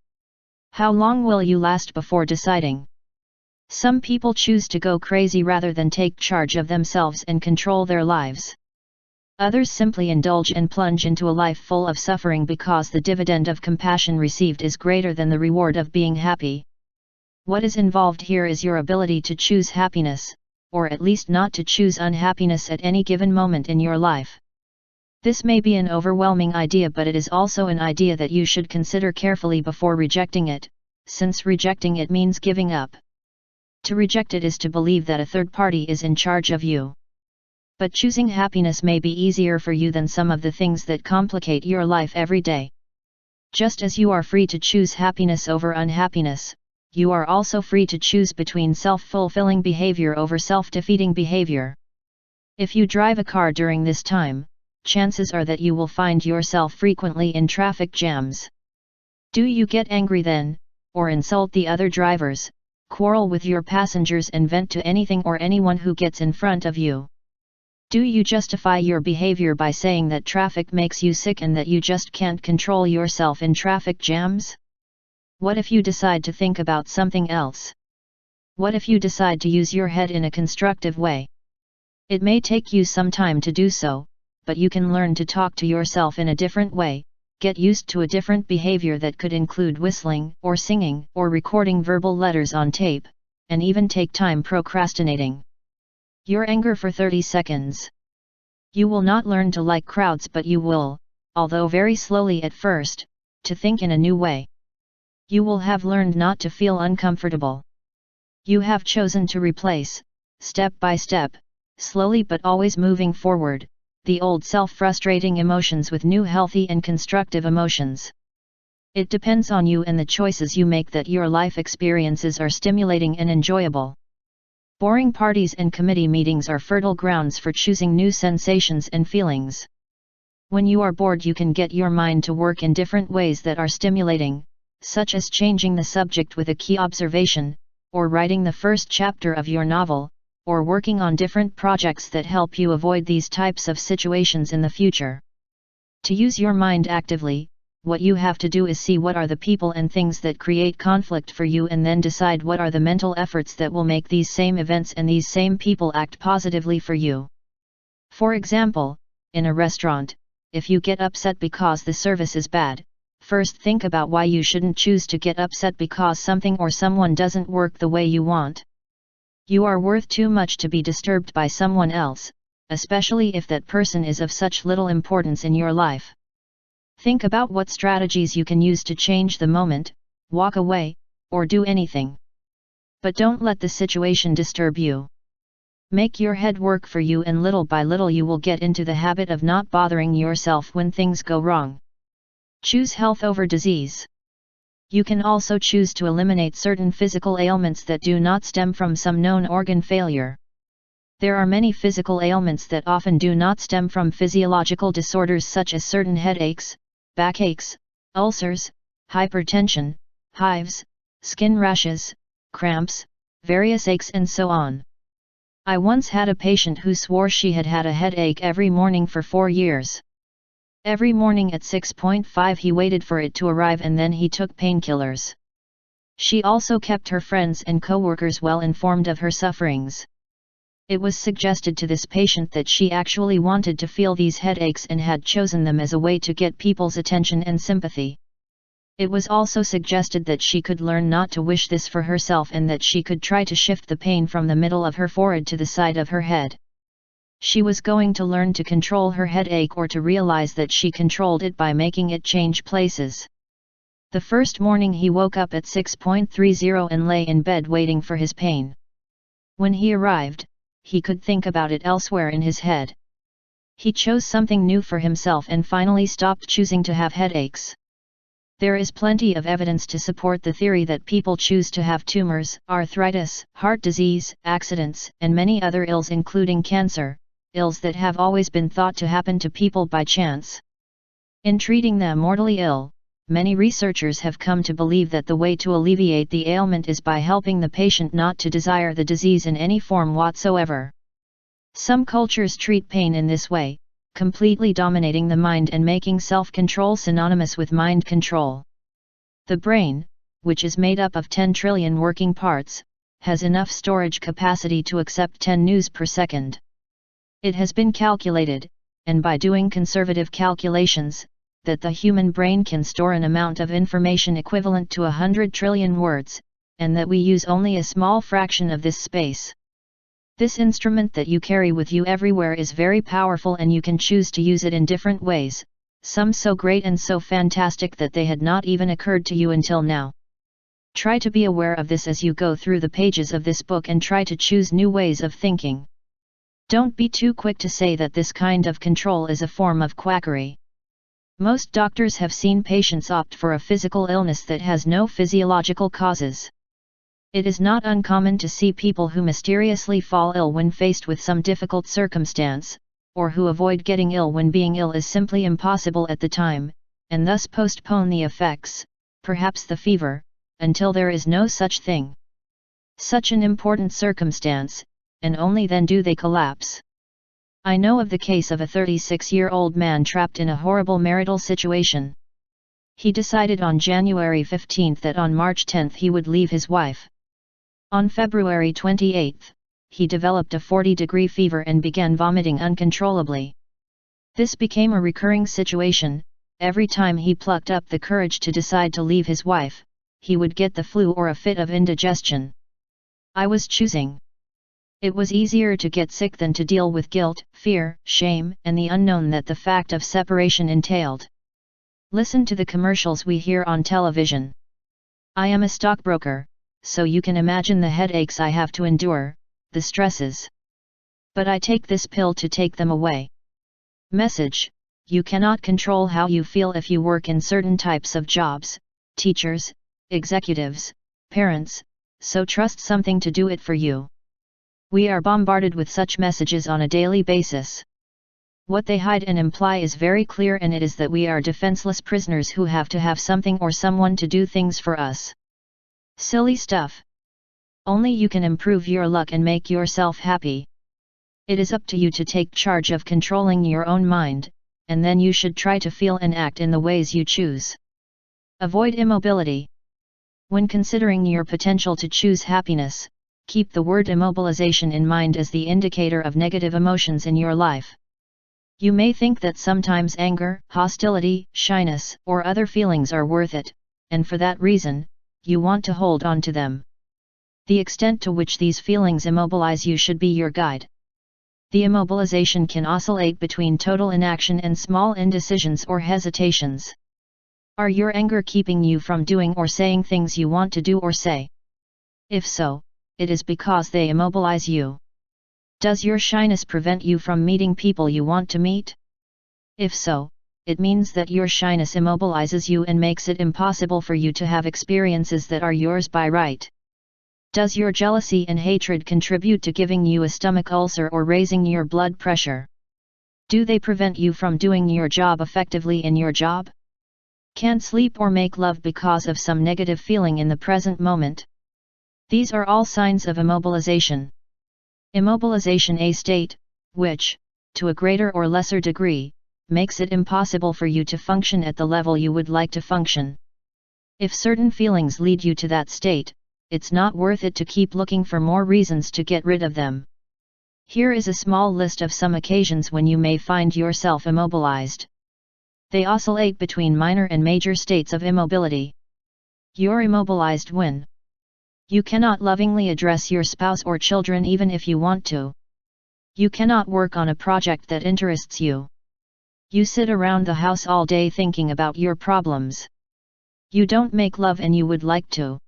How long will you last before deciding? Some people choose to go crazy rather than take charge of themselves and control their lives. Others simply indulge and plunge into a life full of suffering because the dividend of compassion received is greater than the reward of being happy. What is involved here is your ability to choose happiness, or at least not to choose unhappiness at any given moment in your life. This may be an overwhelming idea, but it is also an idea that you should consider carefully before rejecting it, since rejecting it means giving up. To reject it is to believe that a third party is in charge of you. But choosing happiness may be easier for you than some of the things that complicate your life every day. Just as you are free to choose happiness over unhappiness, you are also free to choose between self-fulfilling behavior over self-defeating behavior. If you drive a car during this time, chances are that you will find yourself frequently in traffic jams. Do you get angry then, or insult the other drivers, quarrel with your passengers and vent to anything or anyone who gets in front of you? Do you justify your behavior by saying that traffic makes you sick and that you just can't control yourself in traffic jams? What if you decide to think about something else? What if you decide to use your head in a constructive way? It may take you some time to do so, but you can learn to talk to yourself in a different way, get used to a different behavior that could include whistling, or singing, or recording verbal letters on tape, and even take time procrastinating your anger for 30 seconds. You will not learn to like crowds, but you will, although very slowly at first, to think in a new way. You will have learned not to feel uncomfortable. You have chosen to replace, step by step, slowly but always moving forward, the old self-frustrating emotions with new healthy and constructive emotions. It depends on you and the choices you make that your life experiences are stimulating and enjoyable. Boring parties and committee meetings are fertile grounds for choosing new sensations and feelings. When you are bored, you can get your mind to work in different ways that are stimulating, such as changing the subject with a key observation, or writing the first chapter of your novel, or working on different projects that help you avoid these types of situations in the future. To use your mind actively, what you have to do is see what are the people and things that create conflict for you, and then decide what are the mental efforts that will make these same events and these same people act positively for you. For example, in a restaurant, if you get upset because the service is bad, first think about why you shouldn't choose to get upset because something or someone doesn't work the way you want. You are worth too much to be disturbed by someone else, especially if that person is of such little importance in your life. Think about what strategies you can use to change the moment, walk away, or do anything. But don't let the situation disturb you. Make your head work for you, and little by little you will get into the habit of not bothering yourself when things go wrong. Choose health over disease. You can also choose to eliminate certain physical ailments that do not stem from some known organ failure. There are many physical ailments that often do not stem from physiological disorders such as certain headaches, backaches, ulcers, hypertension, hives, skin rashes, cramps, various aches, and so on. I once had a patient who swore she had had a headache every morning for 4 years. Every morning at 6:5 he waited for it to arrive, and then he took painkillers. She also kept her friends and coworkers well informed of her sufferings. It was suggested to this patient that she actually wanted to feel these headaches and had chosen them as a way to get people's attention and sympathy. It was also suggested that she could learn not to wish this for herself, and that she could try to shift the pain from the middle of her forehead to the side of her head. She was going to learn to control her headache, or to realize that she controlled it by making it change places. The first morning he woke up at 6:30 and lay in bed waiting for his pain. When he arrived, he could think about it elsewhere in his head. He chose something new for himself and finally stopped choosing to have headaches. There is plenty of evidence to support the theory that people choose to have tumors, arthritis, heart disease, accidents, and many other ills including cancer, ills that have always been thought to happen to people by chance. In treating the mortally ill, many researchers have come to believe that the way to alleviate the ailment is by helping the patient not to desire the disease in any form whatsoever. Some cultures treat pain in this way, completely dominating the mind and making self-control synonymous with mind control. The brain, which is made up of 10 trillion working parts, has enough storage capacity to accept 10 news per second. It has been calculated, and by doing conservative calculations, that the human brain can store an amount of information equivalent to 100 trillion words, and that we use only a small fraction of this space. This instrument that you carry with you everywhere is very powerful, and you can choose to use it in different ways, some so great and so fantastic that they had not even occurred to you until now. Try to be aware of this as you go through the pages of this book and try to choose new ways of thinking. Don't be too quick to say that this kind of control is a form of quackery. Most doctors have seen patients opt for a physical illness that has no physiological causes. It is not uncommon to see people who mysteriously fall ill when faced with some difficult circumstance, or who avoid getting ill when being ill is simply impossible at the time, and thus postpone the effects, perhaps the fever, until there is no such thing. Such an important circumstance, and only then do they collapse. I know of the case of a 36-year-old man trapped in a horrible marital situation. He decided on January 15 that on March 10 he would leave his wife. On February 28, he developed a 40-degree fever and began vomiting uncontrollably. This became a recurring situation. Every time he plucked up the courage to decide to leave his wife, he would get the flu or a fit of indigestion. I was choosing. It was easier to get sick than to deal with guilt, fear, shame, and the unknown that the fact of separation entailed. Listen to the commercials we hear on television. I am a stockbroker, so you can imagine the headaches I have to endure, the stresses. But I take this pill to take them away. Message: you cannot control how you feel if you work in certain types of jobs, teachers, executives, parents, so trust something to do it for you. We are bombarded with such messages on a daily basis. What they hide and imply is very clear, and it is that we are defenseless prisoners who have to have something or someone to do things for us. Silly stuff. Only you can improve your luck and make yourself happy. It is up to you to take charge of controlling your own mind, and then you should try to feel and act in the ways you choose. Avoid immobility. When considering your potential to choose happiness, keep the word immobilization in mind as the indicator of negative emotions in your life. You may think that sometimes anger, hostility, shyness, or other feelings are worth it, and for that reason, you want to hold on to them. The extent to which these feelings immobilize you should be your guide. The immobilization can oscillate between total inaction and small indecisions or hesitations. Are your anger keeping you from doing or saying things you want to do or say? If so, it is because they immobilize you. Does your shyness prevent you from meeting people you want to meet? If so, it means that your shyness immobilizes you and makes it impossible for you to have experiences that are yours by right. Does your jealousy and hatred contribute to giving you a stomach ulcer or raising your blood pressure? Do they prevent you from doing your job effectively in your job? Can't sleep or make love because of some negative feeling in the present moment? These are all signs of immobilization. Immobilization, a state, which, to a greater or lesser degree, makes it impossible for you to function at the level you would like to function. If certain feelings lead you to that state, it's not worth it to keep looking for more reasons to get rid of them. Here is a small list of some occasions when you may find yourself immobilized. They oscillate between minor and major states of immobility. You're immobilized when you cannot lovingly address your spouse or children even if you want to. You cannot work on a project that interests you. You sit around the house all day thinking about your problems. You don't make love and you would like to.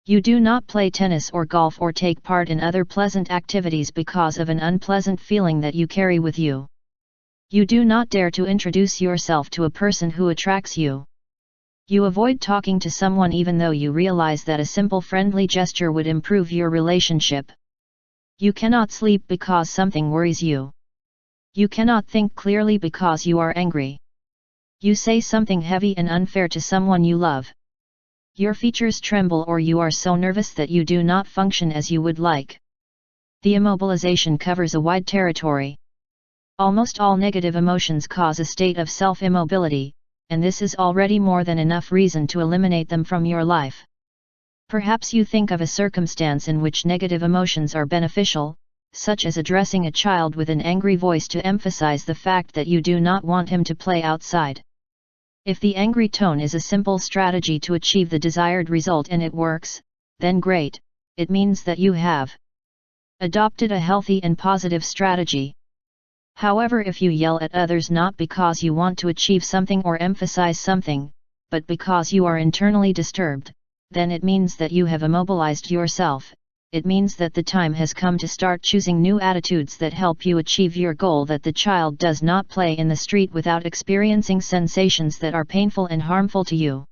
You do not play tennis or golf or take part in other pleasant activities because of an unpleasant feeling that you carry with you. You do not dare to introduce yourself to a person who attracts you. You avoid talking to someone even though you realize that a simple friendly gesture would improve your relationship. You cannot sleep because something worries you. You cannot think clearly because you are angry. You say something heavy and unfair to someone you love. Your features tremble or you are so nervous that you do not function as you would like. The immobilization covers a wide territory. Almost all negative emotions cause a state of self-immobility, and this is already more than enough reason to eliminate them from your life. Perhaps you think of a circumstance in which negative emotions are beneficial, such as addressing a child with an angry voice to emphasize the fact that you do not want him to play outside. If the angry tone is a simple strategy to achieve the desired result and it works, then great, it means that you have adopted a healthy and positive strategy. However, if you yell at others not because you want to achieve something or emphasize something, but because you are internally disturbed, then it means that you have immobilized yourself. It means that the time has come to start choosing new attitudes that help you achieve your goal, that the child does not play in the street without experiencing sensations that are painful and harmful to you.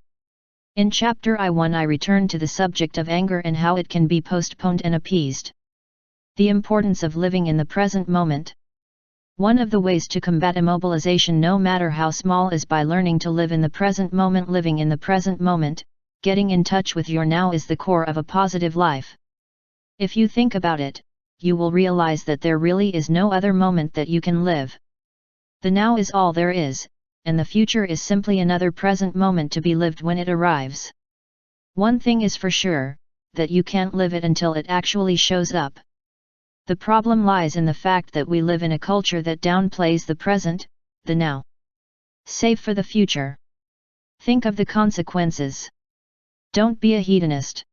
In Chapter I return to the subject of anger and how it can be postponed and appeased. The importance of living in the present moment. One of the ways to combat immobilization, no matter how small, is by learning to live in the present moment. Living in the present moment, getting in touch with your now, is the core of a positive life. If you think about it, you will realize that there really is no other moment that you can live. The now is all there is, and the future is simply another present moment to be lived when it arrives. One thing is for sure, that you can't live it until it actually shows up. The problem lies in the fact that we live in a culture that downplays the present, the now. Save for the future. Think of the consequences. Don't be a hedonist.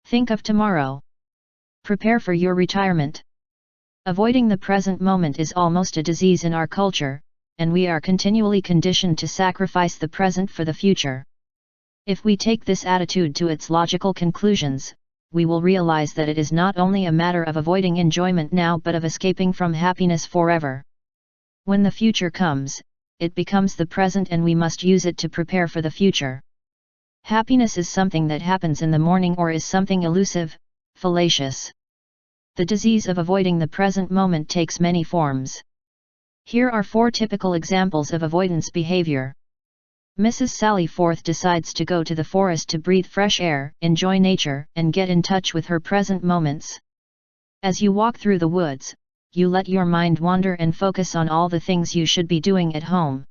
Think of tomorrow. Prepare for your retirement. Avoiding the present moment is almost a disease in our culture, and we are continually conditioned to sacrifice the present for the future. If we take this attitude to its logical conclusions, we will realize that it is not only a matter of avoiding enjoyment now but of escaping from happiness forever. When the future comes, it becomes the present and we must use it to prepare for the future. Happiness is something that happens in the morning or is something elusive, fallacious. The disease of avoiding the present moment takes many forms. Here are 4 typical examples of avoidance behavior. Mrs. Sally Forth decides to go to the forest to breathe fresh air, enjoy nature, and get in touch with her present moments. As you walk through the woods, you let your mind wander and focus on all the things you should be doing at home.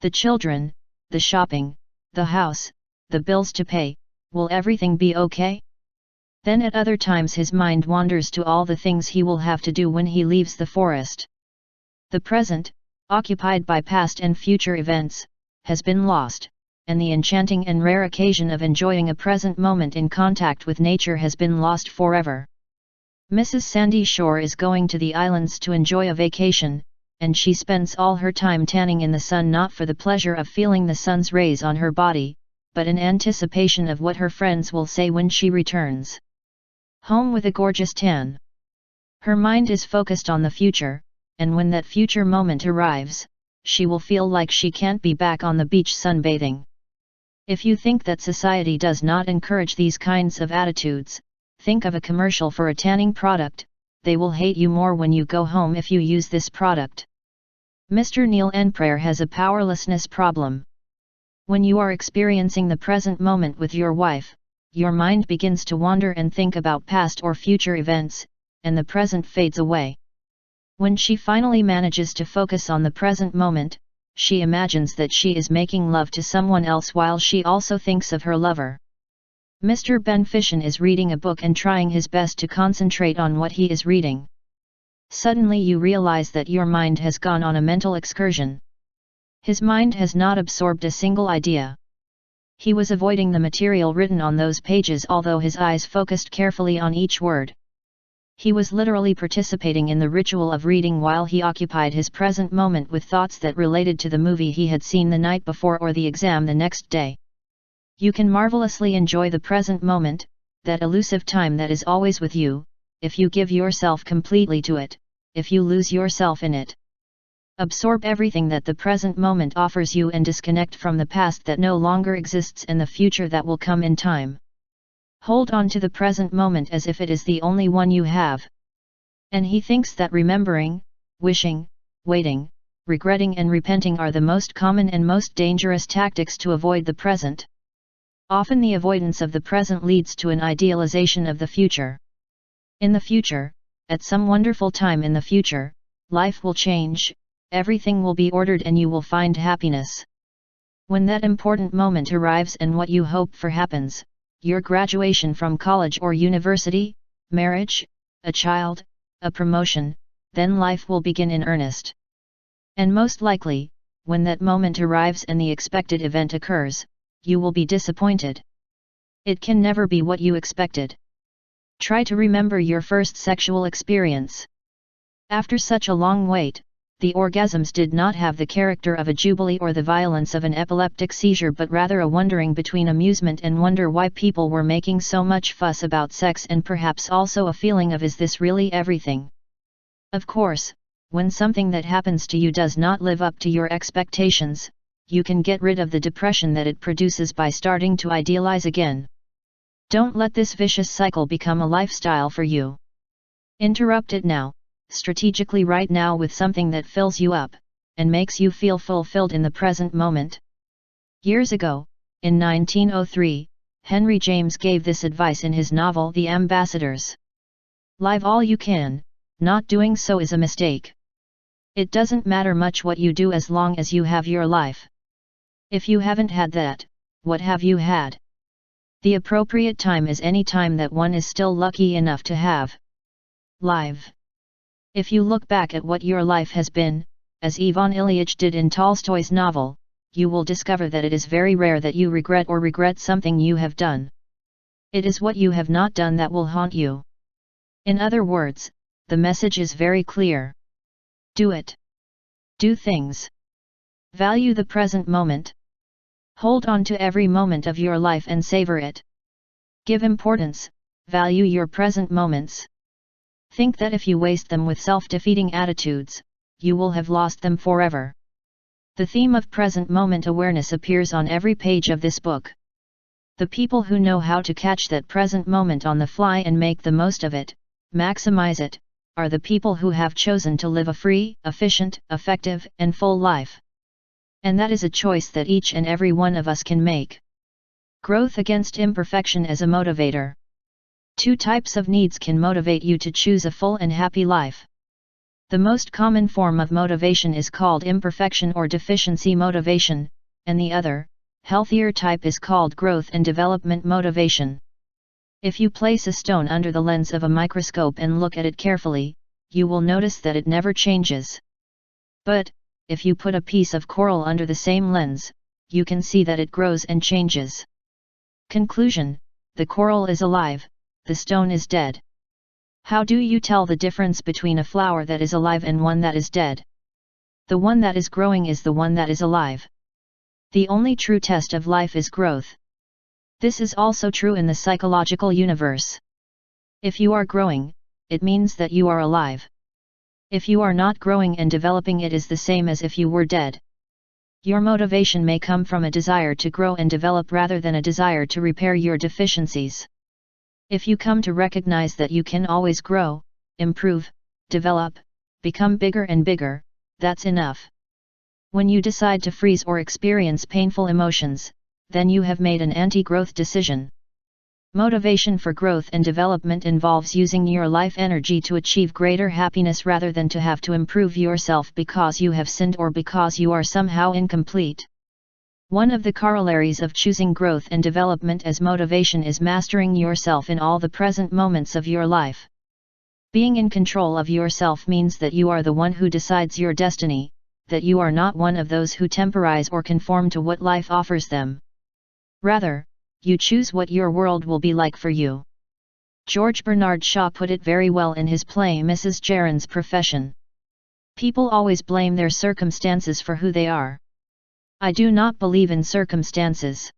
The children, the shopping, the house, the bills to pay, will everything be okay? Then at other times his mind wanders to all the things he will have to do when he leaves the forest. The present, occupied by past and future events, has been lost, and the enchanting and rare occasion of enjoying a present moment in contact with nature has been lost forever. Mrs. Sandy Shore is going to the islands to enjoy a vacation, and she spends all her time tanning in the sun not for the pleasure of feeling the sun's rays on her body, but in anticipation of what her friends will say when she returns home with a gorgeous tan. Her mind is focused on the future, and when that future moment arrives, she will feel like she can't be back on the beach sunbathing. If you think that society does not encourage these kinds of attitudes, think of a commercial for a tanning product. They will hate you more when you go home if you use this product. Mr. Neil Enprayer has a powerlessness problem. When you are experiencing the present moment with your wife, your mind begins to wander and think about past or future events, and the present fades away. When she finally manages to focus on the present moment, she imagines that she is making love to someone else while she also thinks of her lover. Mr. Ben Fishin is reading a book and trying his best to concentrate on what he is reading. Suddenly you realize that your mind has gone on a mental excursion. His mind has not absorbed a single idea. He was avoiding the material written on those pages although his eyes focused carefully on each word. He was literally participating in the ritual of reading while he occupied his present moment with thoughts that related to the movie he had seen the night before or the exam the next day. You can marvelously enjoy the present moment, that elusive time that is always with you, if you give yourself completely to it, if you lose yourself in it. Absorb everything that the present moment offers you and disconnect from the past that no longer exists and the future that will come in time. Hold on to the present moment as if it is the only one you have. And he thinks that remembering, wishing, waiting, regretting and repenting are the most common and most dangerous tactics to avoid the present. Often the avoidance of the present leads to an idealization of the future. In the future, at some wonderful time in the future, life will change, everything will be ordered and you will find happiness. When that important moment arrives and what you hope for happens, your graduation from college or university, marriage, a child, a promotion, then life will begin in earnest. And most likely, when that moment arrives and the expected event occurs, you will be disappointed. It can never be what you expected. Try to remember your first sexual experience. After such a long wait, the orgasms did not have the character of a jubilee or the violence of an epileptic seizure but rather a wondering between amusement and wonder why people were making so much fuss about sex and perhaps also a feeling of is this really everything? Of course, when something that happens to you does not live up to your expectations, you can get rid of the depression that it produces by starting to idealize again. Don't let this vicious cycle become a lifestyle for you. Interrupt it now. Strategically right now with something that fills you up, and makes you feel fulfilled in the present moment. Years ago, in 1903, Henry James gave this advice in his novel The Ambassadors. Live all you can, not doing so is a mistake. It doesn't matter much what you do as long as you have your life. If you haven't had that, what have you had? The appropriate time is any time that one is still lucky enough to have. Live. If you look back at what your life has been, as Ivan Ilyich did in Tolstoy's novel, you will discover that it is very rare that you regret something you have done. It is what you have not done that will haunt you. In other words, the message is very clear. Do it. Do things. Value the present moment. Hold on to every moment of your life and savor it. Give importance, value your present moments. Think that if you waste them with self-defeating attitudes, you will have lost them forever. The theme of present moment awareness appears on every page of this book. The people who know how to catch that present moment on the fly and make the most of it, maximize it, are the people who have chosen to live a free, efficient, effective, and full life. And that is a choice that each and every one of us can make. Growth against imperfection as a motivator. Two types of needs can motivate you to choose a full and happy life. The most common form of motivation is called imperfection or deficiency motivation, and the other, healthier type is called growth and development motivation. If you place a stone under the lens of a microscope and look at it carefully, you will notice that it never changes. But, if you put a piece of coral under the same lens, you can see that it grows and changes. Conclusion: the coral is alive, the stone is dead. How do you tell the difference between a flower that is alive and one that is dead? The one that is growing is the one that is alive. The only true test of life is growth. This is also true in the psychological universe. If you are growing, it means that you are alive. If you are not growing and developing, it is the same as if you were dead. Your motivation may come from a desire to grow and develop rather than a desire to repair your deficiencies. If you come to recognize that you can always grow, improve, develop, become bigger and bigger, that's enough. When you decide to freeze or experience painful emotions, then you have made an anti-growth decision. Motivation for growth and development involves using your life energy to achieve greater happiness rather than to have to improve yourself because you have sinned or because you are somehow incomplete. One of the corollaries of choosing growth and development as motivation is mastering yourself in all the present moments of your life. Being in control of yourself means that you are the one who decides your destiny, that you are not one of those who temporize or conform to what life offers them. Rather, you choose what your world will be like for you. George Bernard Shaw put it very well in his play Mrs. Gerrard's Profession. People always blame their circumstances for who they are. I do not believe in circumstances.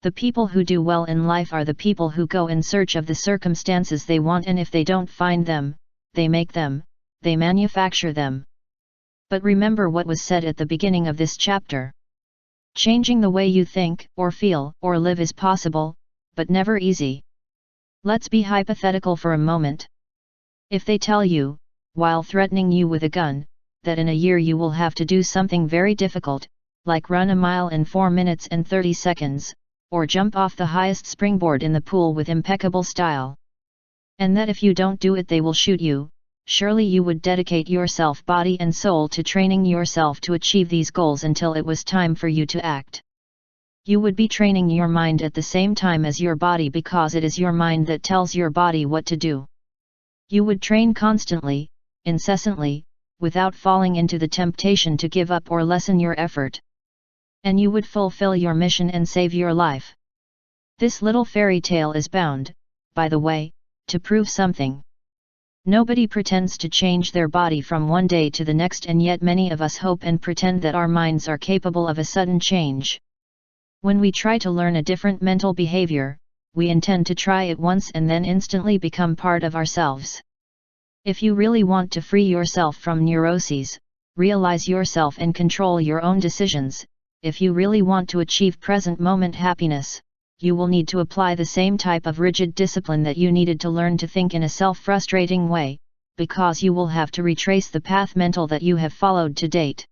The people who do well in life are the people who go in search of the circumstances they want, and if they don't find them, they make them, they manufacture them. But remember what was said at the beginning of this chapter. Changing the way you think, or feel, or live is possible, but never easy. Let's be hypothetical for a moment. If they tell you, while threatening you with a gun, that in a year you will have to do something very difficult, like run a mile in 4 minutes and 30 seconds, or jump off the highest springboard in the pool with impeccable style. And that if you don't do it they will shoot you, surely you would dedicate yourself body and soul to training yourself to achieve these goals until it was time for you to act. You would be training your mind at the same time as your body because it is your mind that tells your body what to do. You would train constantly, incessantly, without falling into the temptation to give up or lessen your effort. And you would fulfill your mission and save your life. This little fairy tale is bound, by the way, to prove something. Nobody pretends to change their body from one day to the next, and yet many of us hope and pretend that our minds are capable of a sudden change. When we try to learn a different mental behavior, we intend to try it once and then instantly become part of ourselves. If you really want to free yourself from neuroses, realize yourself and control your own decisions, if you really want to achieve present moment happiness, you will need to apply the same type of rigid discipline that you needed to learn to think in a self-frustrating way, because you will have to retrace the path mental that you have followed to date.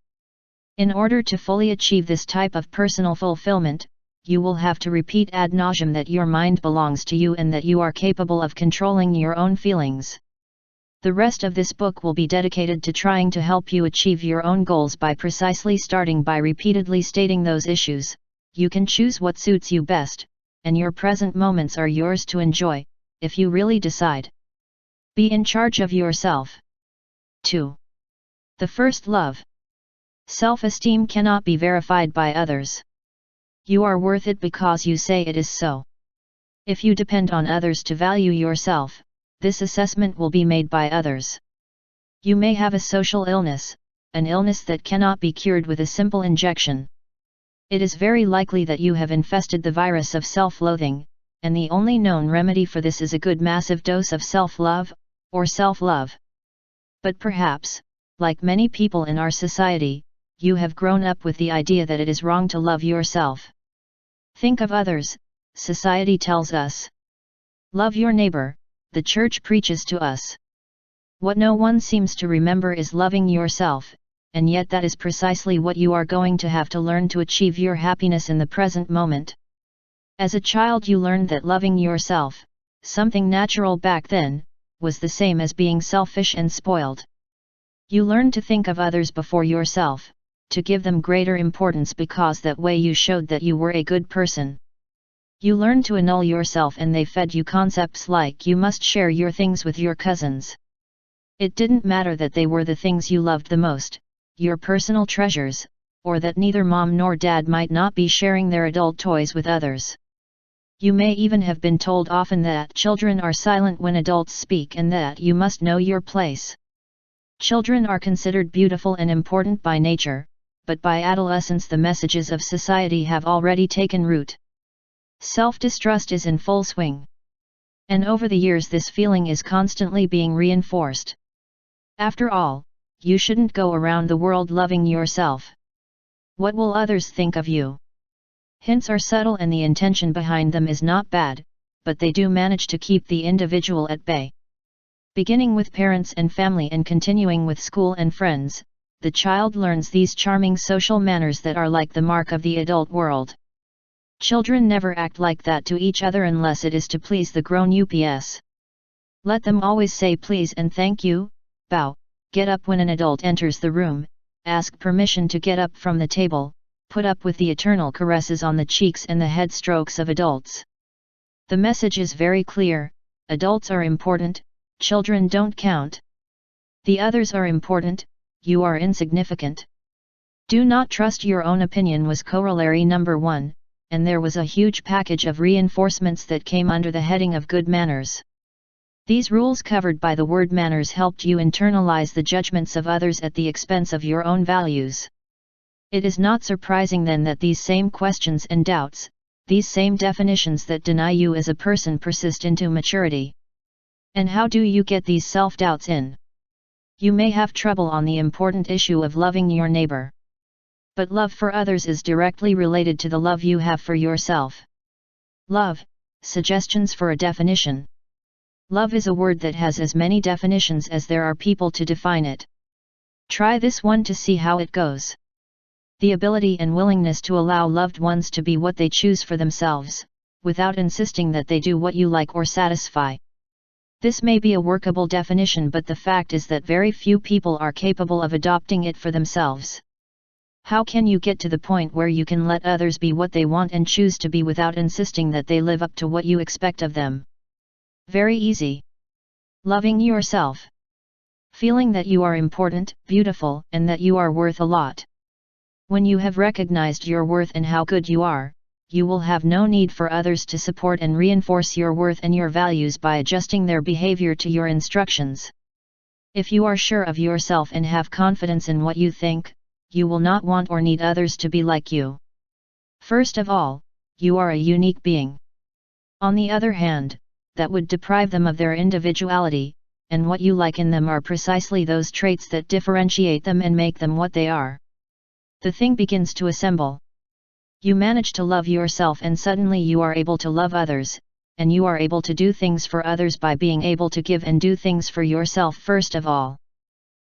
In order to fully achieve this type of personal fulfillment, you will have to repeat ad nauseum that your mind belongs to you and that you are capable of controlling your own feelings. The rest of this book will be dedicated to trying to help you achieve your own goals by precisely starting by repeatedly stating those issues. You can choose what suits you best, and your present moments are yours to enjoy, if you really decide. Be in charge of yourself. 2. The first love. Self-esteem cannot be verified by others. You are worth it because you say it is so. If you depend on others to value yourself, this assessment will be made by others. You may have a social illness, an illness that cannot be cured with a simple injection. It is very likely that you have infested the virus of self-loathing, and the only known remedy for this is a good massive dose of self-love, or self-love. But perhaps, like many people in our society, you have grown up with the idea that it is wrong to love yourself. Think of others, society tells us. Love your neighbor, the church preaches to us. What no one seems to remember is loving yourself, and yet that is precisely what you are going to have to learn to achieve your happiness in the present moment. As a child you learned that loving yourself, something natural back then, was the same as being selfish and spoiled. You learned to think of others before yourself, to give them greater importance because that way you showed that you were a good person. You learned to annul yourself and they fed you concepts like you must share your things with your cousins. It didn't matter that they were the things you loved the most, your personal treasures, or that neither mom nor dad might not be sharing their adult toys with others. You may even have been told often that children are silent when adults speak and that you must know your place. Children are considered beautiful and important by nature, but by adolescence the messages of society have already taken root. Self-distrust is in full swing. And over the years this feeling is constantly being reinforced. After all, you shouldn't go around the world loving yourself. What will others think of you? Hints are subtle and the intention behind them is not bad, but they do manage to keep the individual at bay. Beginning with parents and family and continuing with school and friends, the child learns these charming social manners that are like the mark of the adult world. Children never act like that to each other unless it is to please the grown-ups. Let them always say please and thank you, bow, get up when an adult enters the room, ask permission to get up from the table, put up with the eternal caresses on the cheeks and the head strokes of adults. The message is very clear: adults are important, children don't count. The others are important, you are insignificant. Do not trust your own opinion was corollary number 1, and there was a huge package of reinforcements that came under the heading of good manners. These rules covered by the word manners helped you internalize the judgments of others at the expense of your own values. It is not surprising then that these same questions and doubts, these same definitions that deny you as a person persist into maturity. And how do you get these self-doubts in? You may have trouble on the important issue of loving your neighbor. But love for others is directly related to the love you have for yourself. Love, suggestions for a definition. Love is a word that has as many definitions as there are people to define it. Try this one to see how it goes. The ability and willingness to allow loved ones to be what they choose for themselves, without insisting that they do what you like or satisfy. This may be a workable definition, but the fact is that very few people are capable of adopting it for themselves. How can you get to the point where you can let others be what they want and choose to be without insisting that they live up to what you expect of them? Very easy. Loving yourself. Feeling that you are important, beautiful, and that you are worth a lot. When you have recognized your worth and how good you are, you will have no need for others to support and reinforce your worth and your values by adjusting their behavior to your instructions. If you are sure of yourself and have confidence in what you think, you will not want or need others to be like you. First of all, you are a unique being. On the other hand, that would deprive them of their individuality, and what you like in them are precisely those traits that differentiate them and make them what they are. The thing begins to assemble. You manage to love yourself and suddenly you are able to love others, and you are able to do things for others by being able to give and do things for yourself first of all.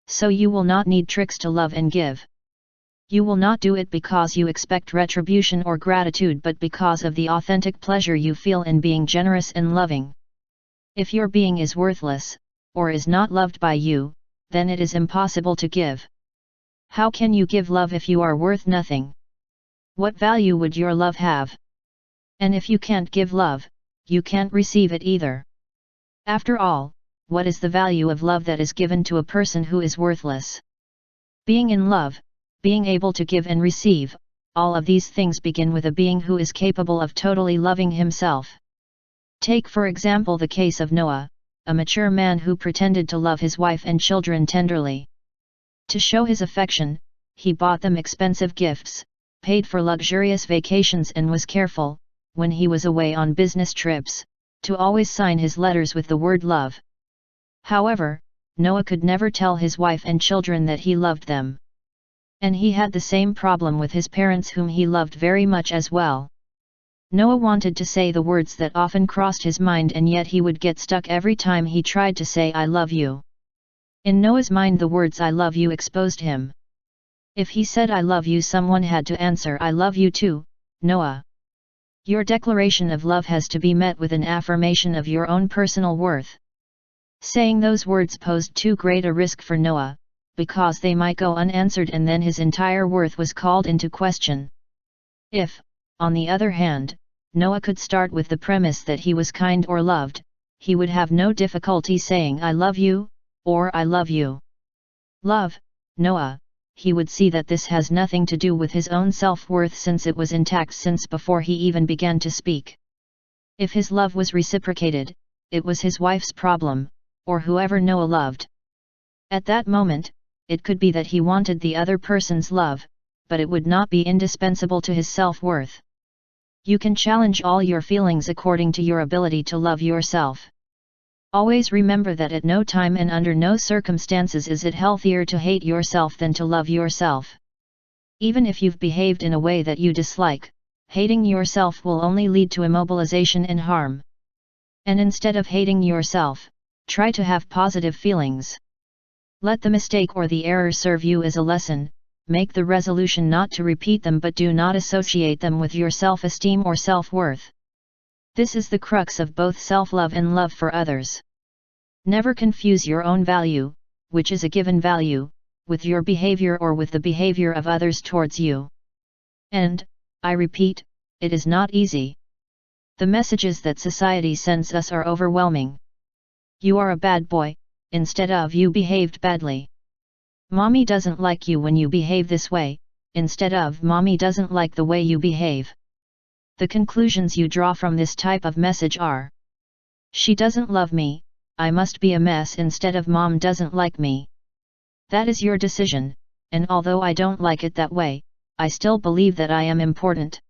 So you will not need tricks to love and give. You will not do it because you expect retribution or gratitude, but because of the authentic pleasure you feel in being generous and loving. If your being is worthless, or is not loved by you, then it is impossible to give. How can you give love if you are worth nothing? What value would your love have? And if you can't give love, you can't receive it either. After all, what is the value of love that is given to a person who is worthless? Being in love, being able to give and receive, all of these things begin with a being who is capable of totally loving himself. Take for example the case of Noah, a mature man who pretended to love his wife and children tenderly. To show his affection, he bought them expensive gifts, paid for luxurious vacations and was careful, when he was away on business trips, to always sign his letters with the word love. However, Noah could never tell his wife and children that he loved them. And he had the same problem with his parents, whom he loved very much as well. Noah wanted to say the words that often crossed his mind, and yet he would get stuck every time he tried to say I love you. In Noah's mind, the words I love you exposed him. If he said I love you, someone had to answer I love you too, Noah. Your declaration of love has to be met with an affirmation of your own personal worth. Saying those words posed too great a risk for Noah, because they might go unanswered and then his entire worth was called into question. If, on the other hand, Noah could start with the premise that he was kind or loved, he would have no difficulty saying I love you, or I love you. Love, Noah, he would see that this has nothing to do with his own self-worth, since it was intact since before he even began to speak. If his love was reciprocated, it was his wife's problem, or whoever Noah loved. At that moment, it could be that he wanted the other person's love, but it would not be indispensable to his self-worth. You can challenge all your feelings according to your ability to love yourself. Always remember that at no time and under no circumstances is it healthier to hate yourself than to love yourself. Even if you've behaved in a way that you dislike, hating yourself will only lead to immobilization and harm. And instead of hating yourself, try to have positive feelings. Let the mistake or the error serve you as a lesson, make the resolution not to repeat them, but do not associate them with your self-esteem or self-worth. This is the crux of both self-love and love for others. Never confuse your own value, which is a given value, with your behavior or with the behavior of others towards you. And, I repeat, it is not easy. The messages that society sends us are overwhelming. You are a bad boy, instead of you behaved badly. Mommy doesn't like you when you behave this way, instead of Mommy doesn't like the way you behave. The conclusions you draw from this type of message are: she doesn't love me, I must be a mess, instead of Mom doesn't like me. That is your decision, and although I don't like it that way, I still believe that I am important.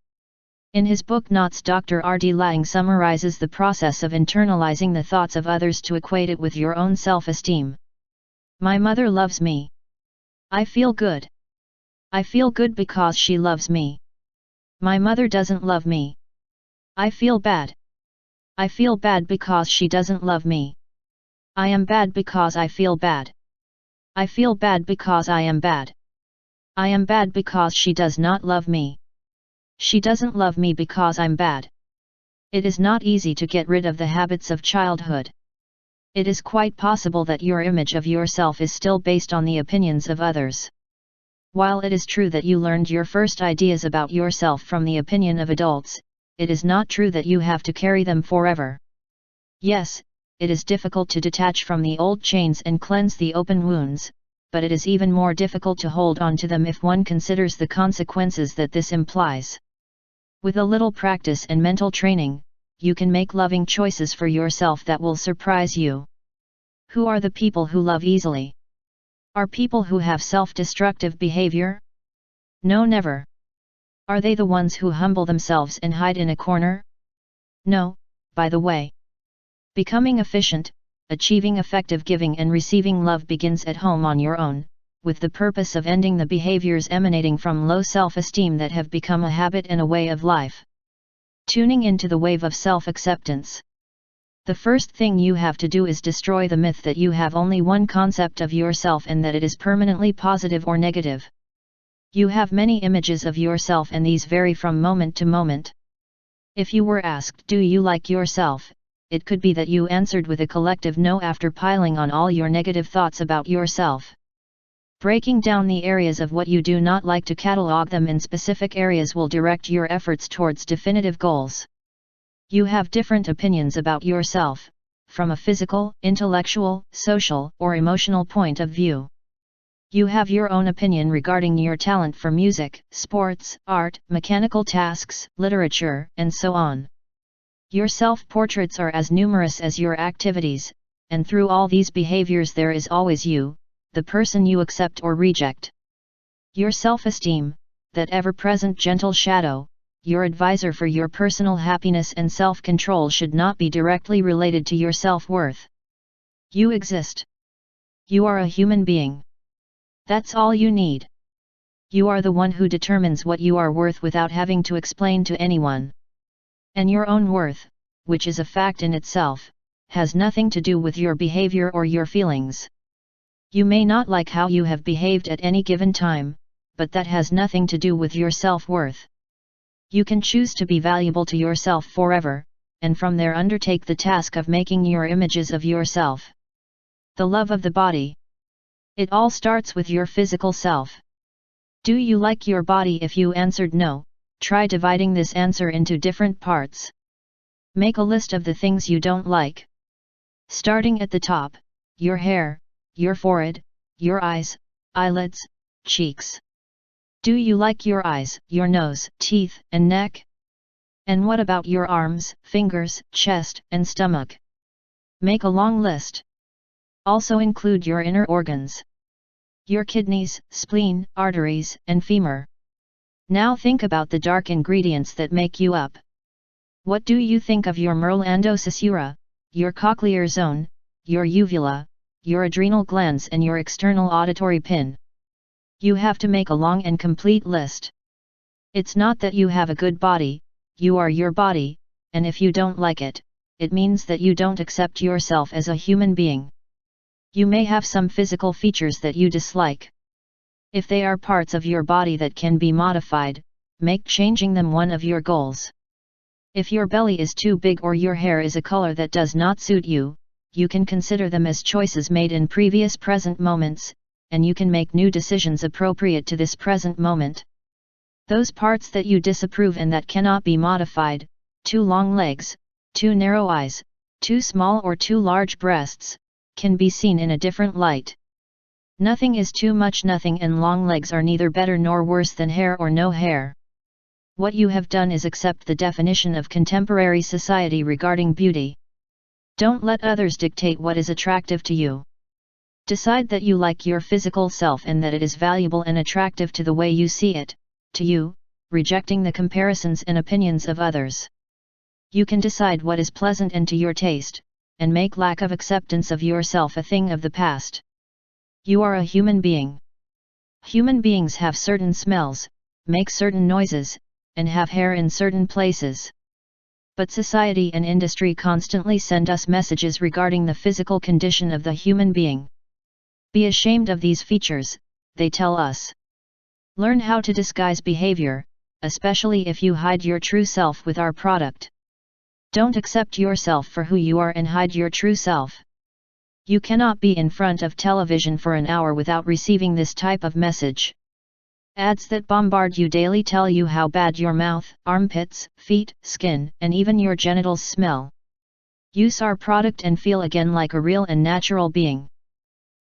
In his book Knots, Dr. R.D. Laing summarizes the process of internalizing the thoughts of others to equate it with your own self-esteem. My mother loves me. I feel good. I feel good because she loves me. My mother doesn't love me. I feel bad. I feel bad because she doesn't love me. I am bad because I feel bad. I feel bad because I am bad. I am bad because she does not love me. She doesn't love me because I'm bad. It is not easy to get rid of the habits of childhood. It is quite possible that your image of yourself is still based on the opinions of others. While it is true that you learned your first ideas about yourself from the opinion of adults, it is not true that you have to carry them forever. Yes, it is difficult to detach from the old chains and cleanse the open wounds, but it is even more difficult to hold on to them if one considers the consequences that this implies. With a little practice and mental training, you can make loving choices for yourself that will surprise you. Who are the people who love easily? Are people who have self-destructive behavior? No, never. Are they the ones who humble themselves and hide in a corner? No, by the way. Becoming efficient, achieving effective giving and receiving love begins at home on your own, with the purpose of ending the behaviors emanating from low self-esteem that have become a habit and a way of life. Tuning into the wave of self-acceptance. The first thing you have to do is destroy the myth that you have only one concept of yourself and that it is permanently positive or negative. You have many images of yourself and these vary from moment to moment. If you were asked, do you like yourself? It could be that you answered with a collective no after piling on all your negative thoughts about yourself. Breaking down the areas of what you do not like to catalog them in specific areas will direct your efforts towards definitive goals. You have different opinions about yourself, from a physical, intellectual, social, or emotional point of view. You have your own opinion regarding your talent for music, sports, art, mechanical tasks, literature, and so on. Your self-portraits are as numerous as your activities, and through all these behaviors there is always you, the person you accept or reject. Your self-esteem, that ever-present gentle shadow, your advisor for your personal happiness and self-control, should not be directly related to your self-worth. You exist. You are a human being. That's all you need. You are the one who determines what you are worth without having to explain to anyone. And your own worth, which is a fact in itself, has nothing to do with your behavior or your feelings. You may not like how you have behaved at any given time, but that has nothing to do with your self-worth. You can choose to be valuable to yourself forever, and from there undertake the task of making your images of yourself. The love of the body. It all starts with your physical self. Do you like your body? If you answered no, try dividing this answer into different parts. Make a list of the things you don't like. Starting at the top, your hair, your forehead, your eyes, eyelids, cheeks. Do you like your eyes, your nose, teeth, and neck? And what about your arms, fingers, chest, and stomach? Make a long list. Also include your inner organs. Your kidneys, spleen, arteries, and femur. Now think about the dark ingredients that make you up. What do you think of your merlandocissura, your cochlear zone, your uvula, your adrenal glands, and your external auditory pin? You have to make a long and complete list. It's not that you have a good body, you are your body, and if you don't like it, it means that you don't accept yourself as a human being. You may have some physical features that you dislike. If they are parts of your body that can be modified, make changing them one of your goals. If your belly is too big or your hair is a color that does not suit you, you can consider them as choices made in previous present moments, and you can make new decisions appropriate to this present moment. Those parts that you disapprove and that cannot be modified, too long legs, too narrow eyes, too small or too large breasts, can be seen in a different light. Nothing is too much nothing, and long legs are neither better nor worse than hair or no hair. What you have done is accept the definition of contemporary society regarding beauty. Don't let others dictate what is attractive to you. Decide that you like your physical self and that it is valuable and attractive to the way you see it, to you, rejecting the comparisons and opinions of others. You can decide what is pleasant and to your taste, and make lack of acceptance of yourself a thing of the past. You are a human being. Human beings have certain smells, make certain noises, and have hair in certain places. But society and industry constantly send us messages regarding the physical condition of the human being. Be ashamed of these features, they tell us. Learn how to disguise behavior, especially if you hide your true self with our product. Don't accept yourself for who you are and hide your true self. You cannot be in front of television for an hour without receiving this type of message. Ads that bombard you daily tell you how bad your mouth, armpits, feet, skin, and even your genitals smell. Use our product and feel again like a real and natural being.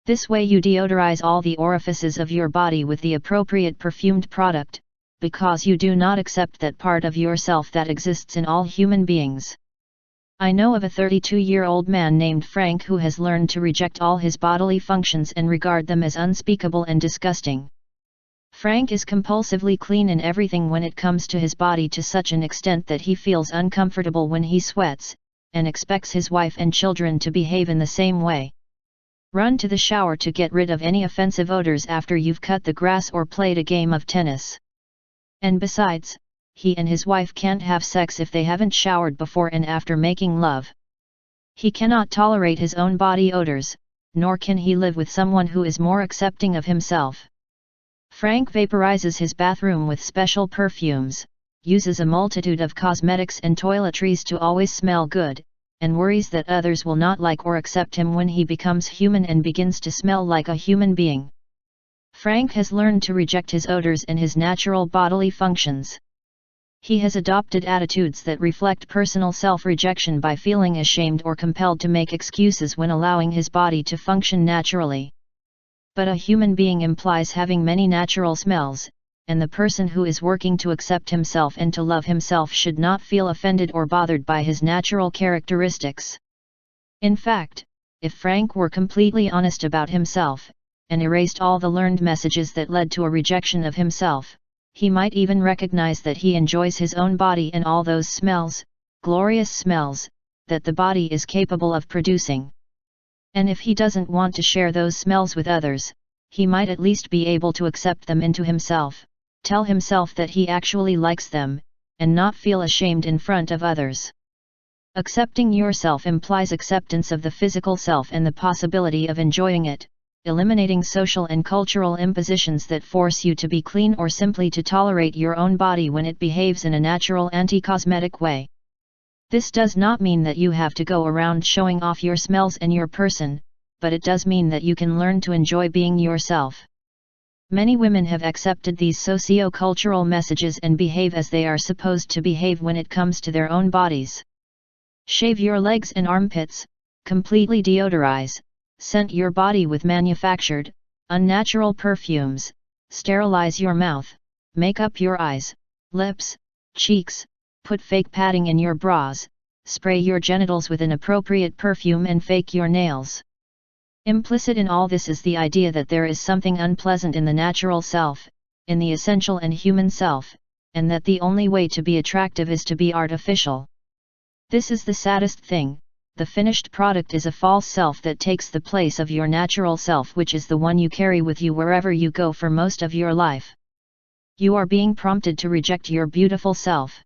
This way you deodorize all the orifices of your body with the appropriate perfumed product, because you do not accept that part of yourself that exists in all human beings. I know of a 32-year-old man named Frank who has learned to reject all his bodily functions and regard them as unspeakable and disgusting. Frank is compulsively clean in everything when it comes to his body, to such an extent that he feels uncomfortable when he sweats, and expects his wife and children to behave in the same way. Run to the shower to get rid of any offensive odors after you've cut the grass or played a game of tennis. And besides, he and his wife can't have sex if they haven't showered before and after making love. He cannot tolerate his own body odors, nor can he live with someone who is more accepting of himself. Frank vaporizes his bathroom with special perfumes, uses a multitude of cosmetics and toiletries to always smell good, and worries that others will not like or accept him when he becomes human and begins to smell like a human being. Frank has learned to reject his odors and his natural bodily functions. He has adopted attitudes that reflect personal self-rejection by feeling ashamed or compelled to make excuses when allowing his body to function naturally. But a human being implies having many natural smells, and the person who is working to accept himself and to love himself should not feel offended or bothered by his natural characteristics. In fact, if Frank were completely honest about himself, and erased all the learned messages that led to a rejection of himself, he might even recognize that he enjoys his own body and all those smells, glorious smells, that the body is capable of producing. And if he doesn't want to share those smells with others, he might at least be able to accept them into himself, tell himself that he actually likes them, and not feel ashamed in front of others. Accepting yourself implies acceptance of the physical self and the possibility of enjoying it, eliminating social and cultural impositions that force you to be clean or simply to tolerate your own body when it behaves in a natural anti-cosmetic way. This does not mean that you have to go around showing off your smells and your person, but it does mean that you can learn to enjoy being yourself. Many women have accepted these socio-cultural messages and behave as they are supposed to behave when it comes to their own bodies. Shave your legs and armpits, completely deodorize, scent your body with manufactured, unnatural perfumes, sterilize your mouth, make up your eyes, lips, cheeks, put fake padding in your bras, spray your genitals with inappropriate perfume and fake your nails. Implicit in all this is the idea that there is something unpleasant in the natural self, in the essential and human self, and that the only way to be attractive is to be artificial. This is the saddest thing. The finished product is a false self that takes the place of your natural self, which is the one you carry with you wherever you go for most of your life. You are being prompted to reject your beautiful self.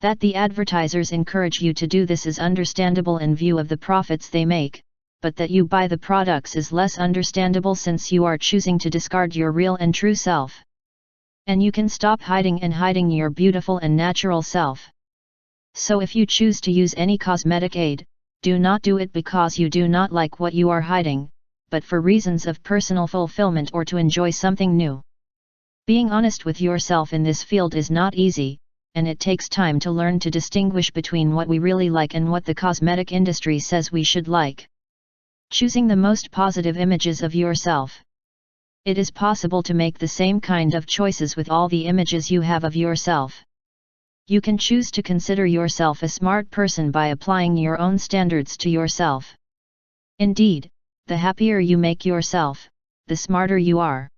That the advertisers encourage you to do this is understandable in view of the profits they make, but that you buy the products is less understandable since you are choosing to discard your real and true self. And you can stop hiding your beautiful and natural self. So if you choose to use any cosmetic aid, do not do it because you do not like what you are hiding, but for reasons of personal fulfillment or to enjoy something new. Being honest with yourself in this field is not easy, and it takes time to learn to distinguish between what we really like and what the cosmetic industry says we should like. Choosing the most positive images of yourself. It is possible to make the same kind of choices with all the images you have of yourself. You can choose to consider yourself a smart person by applying your own standards to yourself. Indeed, the happier you make yourself, the smarter you are.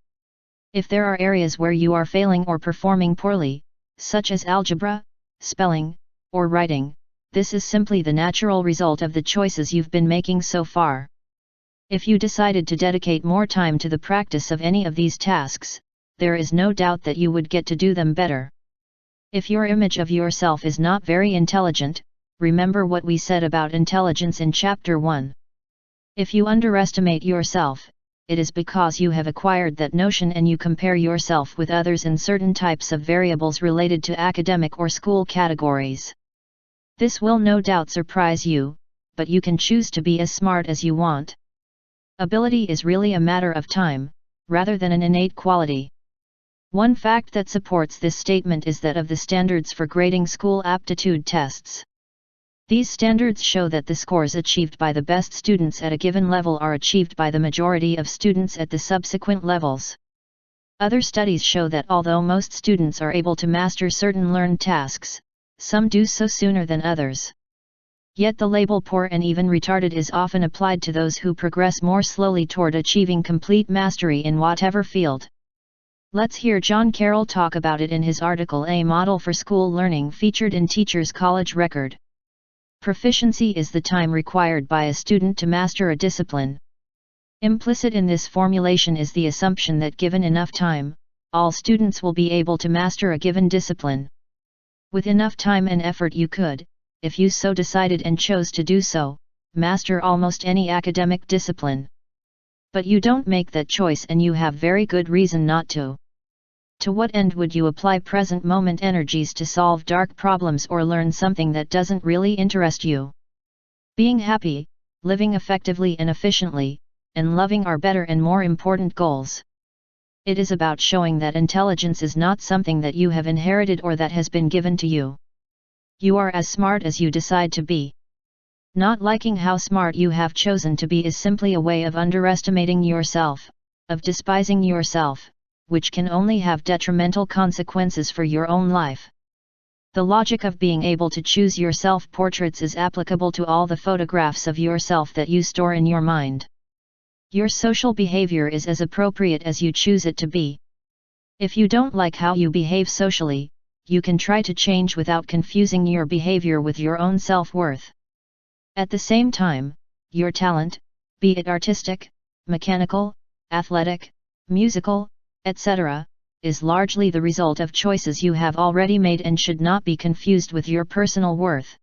If there are areas where you are failing or performing poorly, such as algebra, spelling, or writing, this is simply the natural result of the choices you've been making so far. If you decided to dedicate more time to the practice of any of these tasks, there is no doubt that you would get to do them better. If your image of yourself is not very intelligent, remember what we said about intelligence in Chapter 1. If you underestimate yourself, it is because you have acquired that notion and you compare yourself with others in certain types of variables related to academic or school categories. This will no doubt surprise you, but you can choose to be as smart as you want. Ability is really a matter of time, rather than an innate quality. One fact that supports this statement is that of the standards for grading school aptitude tests. These standards show that the scores achieved by the best students at a given level are achieved by the majority of students at the subsequent levels. Other studies show that although most students are able to master certain learned tasks, some do so sooner than others. Yet the label poor and even retarded is often applied to those who progress more slowly toward achieving complete mastery in whatever field. Let's hear John Carroll talk about it in his article A Model for School Learning featured in Teacher's College Record. Proficiency is the time required by a student to master a discipline. Implicit in this formulation is the assumption that given enough time, all students will be able to master a given discipline. With enough time and effort you could, if you so decided and chose to do so, master almost any academic discipline. But you don't make that choice and you have very good reason not to. To what end would you apply present moment energies to solve dark problems or learn something that doesn't really interest you? Being happy, living effectively and efficiently, and loving are better and more important goals. It is about showing that intelligence is not something that you have inherited or that has been given to you. You are as smart as you decide to be. Not liking how smart you have chosen to be is simply a way of underestimating yourself, of despising yourself, which can only have detrimental consequences for your own life. The logic of being able to choose your self-portraits is applicable to all the photographs of yourself that you store in your mind. Your social behavior is as appropriate as you choose it to be. If you don't like how you behave socially, you can try to change without confusing your behavior with your own self-worth. At the same time, your talent, be it artistic, mechanical, athletic, musical, etc., is largely the result of choices you have already made and should not be confused with your personal worth.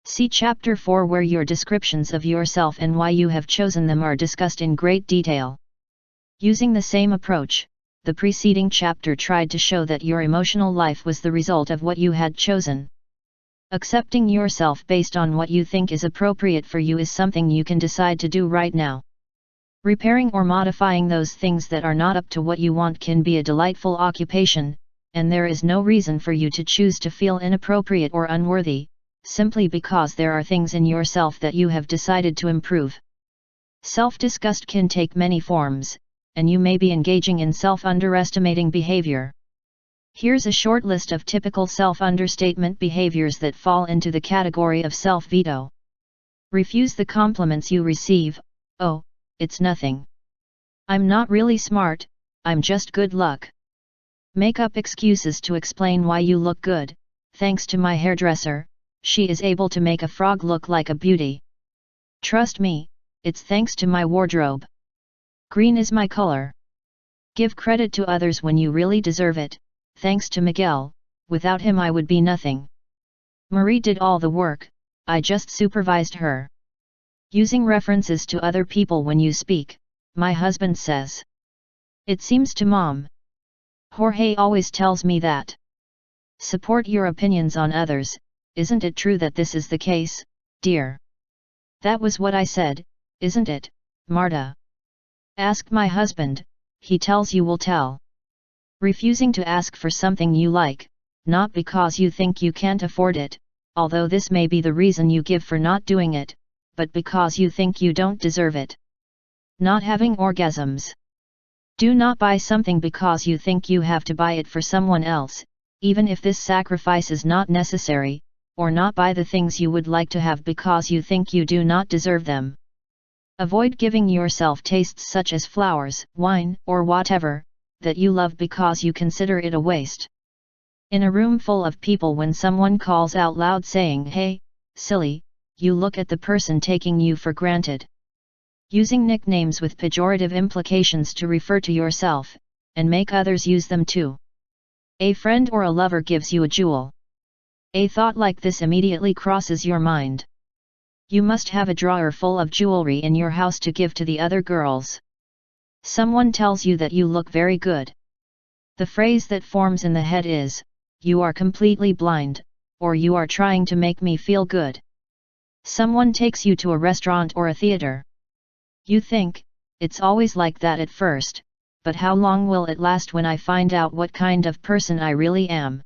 See Chapter 4 where your descriptions of yourself and why you have chosen them are discussed in great detail. Using the same approach, the preceding chapter tried to show that your emotional life was the result of what you had chosen. Accepting yourself based on what you think is appropriate for you is something you can decide to do right now. Repairing or modifying those things that are not up to what you want can be a delightful occupation, and there is no reason for you to choose to feel inappropriate or unworthy, simply because there are things in yourself that you have decided to improve. Self-disgust can take many forms, and you may be engaging in self-underestimating behavior. Here's a short list of typical self-understatement behaviors that fall into the category of self-veto. Refuse the compliments you receive. Oh, it's nothing. I'm not really smart, I'm just good luck. Make up excuses to explain why you look good. Thanks to my hairdresser, she is able to make a frog look like a beauty. Trust me, it's thanks to my wardrobe. Green is my color. Give credit to others when you really deserve it. Thanks to Miguel, without him I would be nothing. Marie did all the work, I just supervised her. Using references to other people when you speak. My husband says. It seems to Mom. Jorge always tells me that. Support your opinions on others. Isn't it true that this is the case, dear? That was what I said, isn't it, Marta? Ask my husband, he tells you will tell. Refusing to ask for something you like, not because you think you can't afford it, although this may be the reason you give for not doing it, but because you think you don't deserve it. Not having orgasms. Do not buy something because you think you have to buy it for someone else, even if this sacrifice is not necessary, or not buy the things you would like to have because you think you do not deserve them. Avoid giving yourself tastes such as flowers, wine, or whatever, that you love because you consider it a waste. In a room full of people, when someone calls out loud saying, "Hey, silly," you look at the person taking you for granted. Using nicknames with pejorative implications to refer to yourself, and make others use them too. A friend or a lover gives you a jewel. A thought like this immediately crosses your mind. You must have a drawer full of jewelry in your house to give to the other girls. Someone tells you that you look very good. The phrase that forms in the head is, "You are completely blind," or "You are trying to make me feel good." Someone takes you to a restaurant or a theater. You think, it's always like that at first, but how long will it last when I find out what kind of person I really am?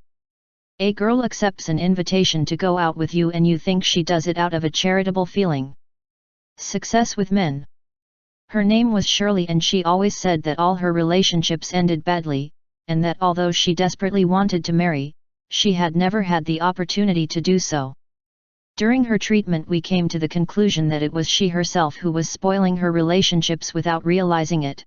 A girl accepts an invitation to go out with you and you think she does it out of a charitable feeling. Success with men. Her name was Shirley and she always said that all her relationships ended badly, and that although she desperately wanted to marry, she had never had the opportunity to do so. During her treatment we came to the conclusion that it was she herself who was spoiling her relationships without realizing it.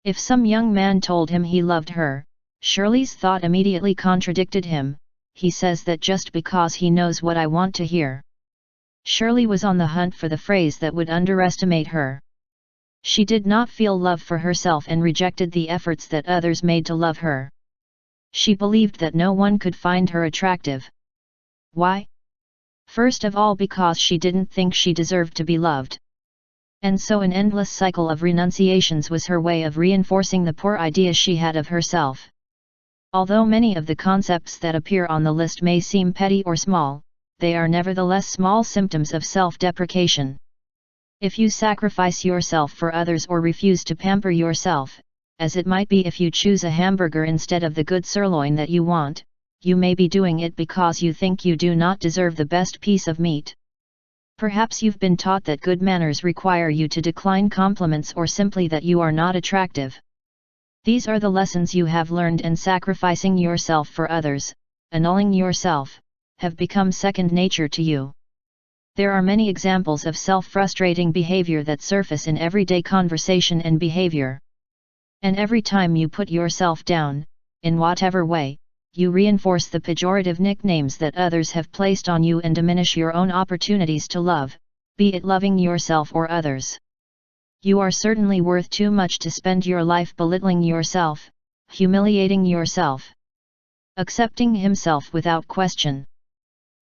If some young man told him he loved her, Shirley's thought immediately contradicted him. He says that just because he knows what I want to hear. Shirley was on the hunt for the phrase that would underestimate her. She did not feel love for herself and rejected the efforts that others made to love her. She believed that no one could find her attractive. Why? First of all because she didn't think she deserved to be loved. And so an endless cycle of renunciations was her way of reinforcing the poor idea she had of herself. Although many of the concepts that appear on the list may seem petty or small, they are nevertheless small symptoms of self-deprecation. If you sacrifice yourself for others or refuse to pamper yourself, as it might be if you choose a hamburger instead of the good sirloin that you want. You may be doing it because you think you do not deserve the best piece of meat. Perhaps you've been taught that good manners require you to decline compliments or simply that you are not attractive. These are the lessons you have learned, and sacrificing yourself for others, annulling yourself, have become second nature to you. There are many examples of self-frustrating behavior that surface in everyday conversation and behavior. And every time you put yourself down, in whatever way, you reinforce the pejorative nicknames that others have placed on you and diminish your own opportunities to love, be it loving yourself or others. You are certainly worth too much to spend your life belittling yourself, humiliating yourself. Accepting himself without question.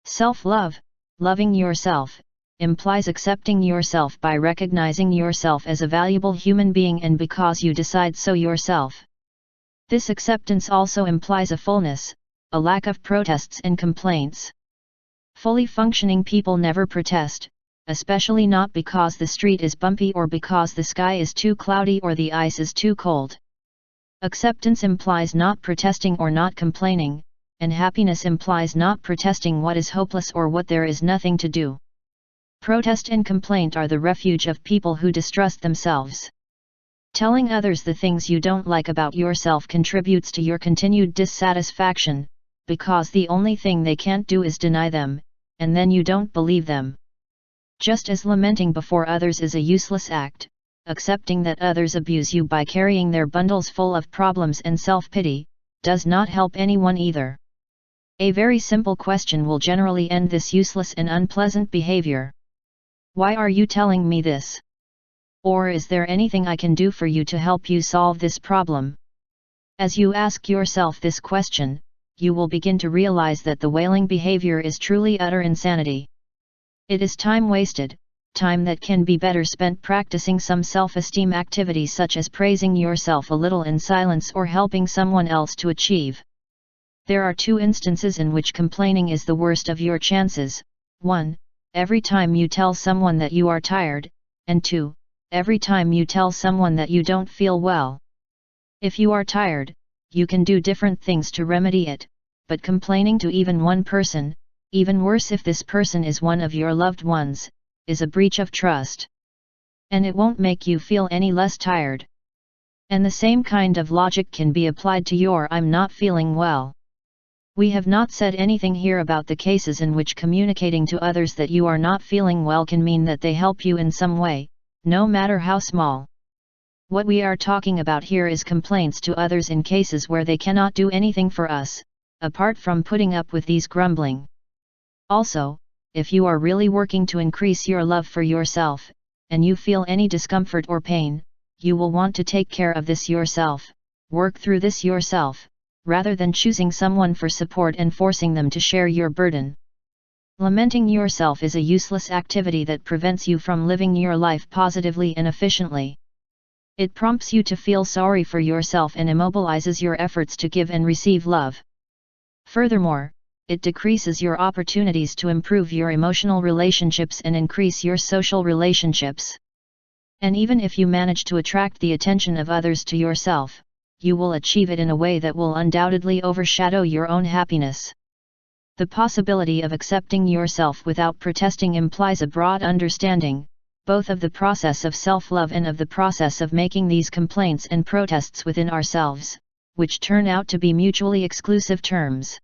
Self-love, loving yourself, implies accepting yourself by recognizing yourself as a valuable human being and because you decide so yourself. This acceptance also implies a fullness, a lack of protests and complaints. Fully functioning people never protest, especially not because the street is bumpy or because the sky is too cloudy or the ice is too cold. Acceptance implies not protesting or not complaining, and happiness implies not protesting what is hopeless or what there is nothing to do. Protest and complaint are the refuge of people who distrust themselves. Telling others the things you don't like about yourself contributes to your continued dissatisfaction, because the only thing they can't do is deny them, and then you don't believe them. Just as lamenting before others is a useless act, accepting that others abuse you by carrying their bundles full of problems and self-pity, does not help anyone either. A very simple question will generally end this useless and unpleasant behavior. Why are you telling me this? Or is there anything I can do for you to help you solve this problem? As you ask yourself this question, you will begin to realize that the wailing behavior is truly utter insanity. It is time wasted, time that can be better spent practicing some self-esteem activity such as praising yourself a little in silence or helping someone else to achieve. There are two instances in which complaining is the worst of your chances: 1. Every time you tell someone that you are tired, and 2. Every time you tell someone that you don't feel well. If you are tired, you can do different things to remedy it, but complaining to even one person, even worse if this person is one of your loved ones, is a breach of trust. And it won't make you feel any less tired. And the same kind of logic can be applied to your "I'm not feeling well." We have not said anything here about the cases in which communicating to others that you are not feeling well can mean that they help you in some way, no matter how small. What we are talking about here is complaints to others in cases where they cannot do anything for us, apart from putting up with these grumbling. Also, if you are really working to increase your love for yourself, and you feel any discomfort or pain, you will want to take care of this yourself, work through this yourself, rather than choosing someone for support and forcing them to share your burden. Lamenting yourself is a useless activity that prevents you from living your life positively and efficiently. It prompts you to feel sorry for yourself and immobilizes your efforts to give and receive love. Furthermore, it decreases your opportunities to improve your emotional relationships and increase your social relationships. And even if you manage to attract the attention of others to yourself, you will achieve it in a way that will undoubtedly overshadow your own happiness. The possibility of accepting yourself without protesting implies a broad understanding, both of the process of self-love and of the process of making these complaints and protests within ourselves, which turn out to be mutually exclusive terms.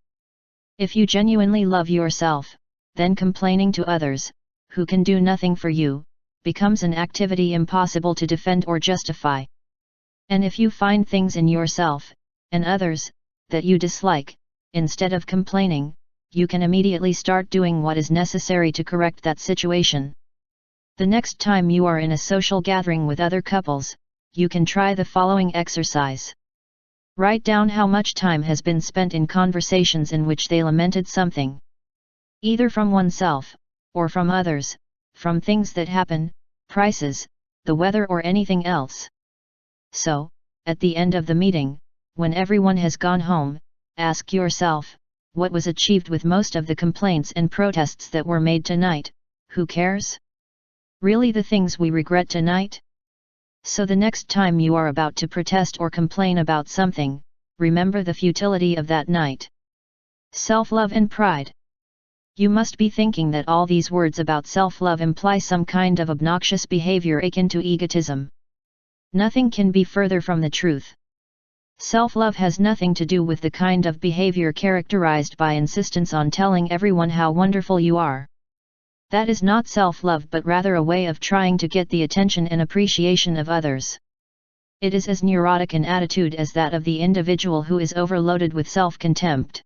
If you genuinely love yourself, then complaining to others, who can do nothing for you, becomes an activity impossible to defend or justify. And if you find things in yourself, and others, that you dislike, instead of complaining, you can immediately start doing what is necessary to correct that situation. The next time you are in a social gathering with other couples, you can try the following exercise. Write down how much time has been spent in conversations in which they lamented something. Either from oneself, or from others, from things that happen, prices, the weather or anything else. So, at the end of the meeting, when everyone has gone home, ask yourself, what was achieved with most of the complaints and protests that were made tonight? Who cares? Really the things we regret tonight? So the next time you are about to protest or complain about something, remember the futility of that night. Self-love and pride. You must be thinking that all these words about self-love imply some kind of obnoxious behavior akin to egotism. Nothing can be further from the truth. Self-love has nothing to do with the kind of behavior characterized by insistence on telling everyone how wonderful you are. That is not self-love but rather a way of trying to get the attention and appreciation of others. It is as neurotic an attitude as that of the individual who is overloaded with self-contempt.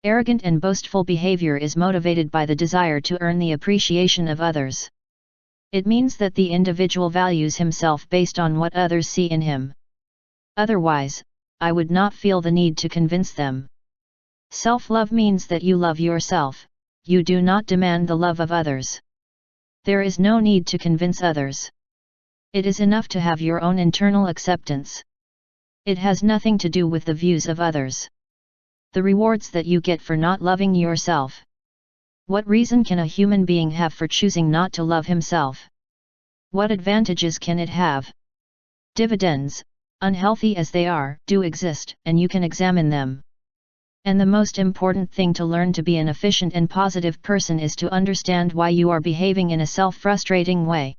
Arrogant and boastful behavior is motivated by the desire to earn the appreciation of others. It means that the individual values himself based on what others see in him. Otherwise, I would not feel the need to convince them. Self-love means that you love yourself, you do not demand the love of others. There is no need to convince others. It is enough to have your own internal acceptance. It has nothing to do with the views of others. The rewards that you get for not loving yourself. What reason can a human being have for choosing not to love himself? What advantages can it have? Dividends, unhealthy as they are, do exist, and you can examine them. And the most important thing to learn to be an efficient and positive person is to understand why you are behaving in a self-frustrating way.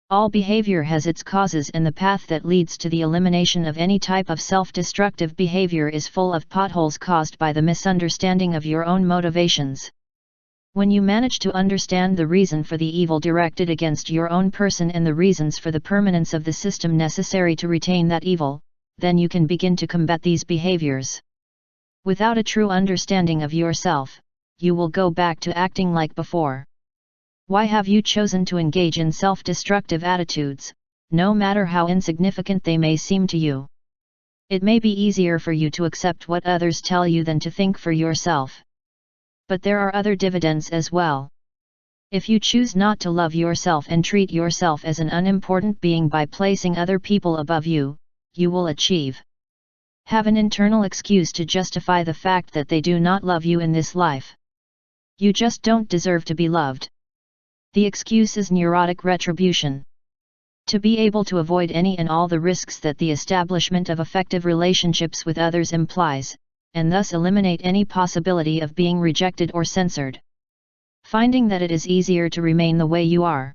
All behavior has its causes, and the path that leads to the elimination of any type of self-destructive behavior is full of potholes caused by the misunderstanding of your own motivations. When you manage to understand the reason for the evil directed against your own person and the reasons for the permanence of the system necessary to retain that evil, then you can begin to combat these behaviors. Without a true understanding of yourself, you will go back to acting like before. Why have you chosen to engage in self-destructive attitudes, no matter how insignificant they may seem to you? It may be easier for you to accept what others tell you than to think for yourself. But there are other dividends as well. If you choose not to love yourself and treat yourself as an unimportant being by placing other people above you, you will have an internal excuse to justify the fact that they do not love you in this life. You just don't deserve to be loved. The excuse is neurotic retribution. To be able to avoid any and all the risks that the establishment of effective relationships with others implies, and thus eliminate any possibility of being rejected or censored. Finding that it is easier to remain the way you are.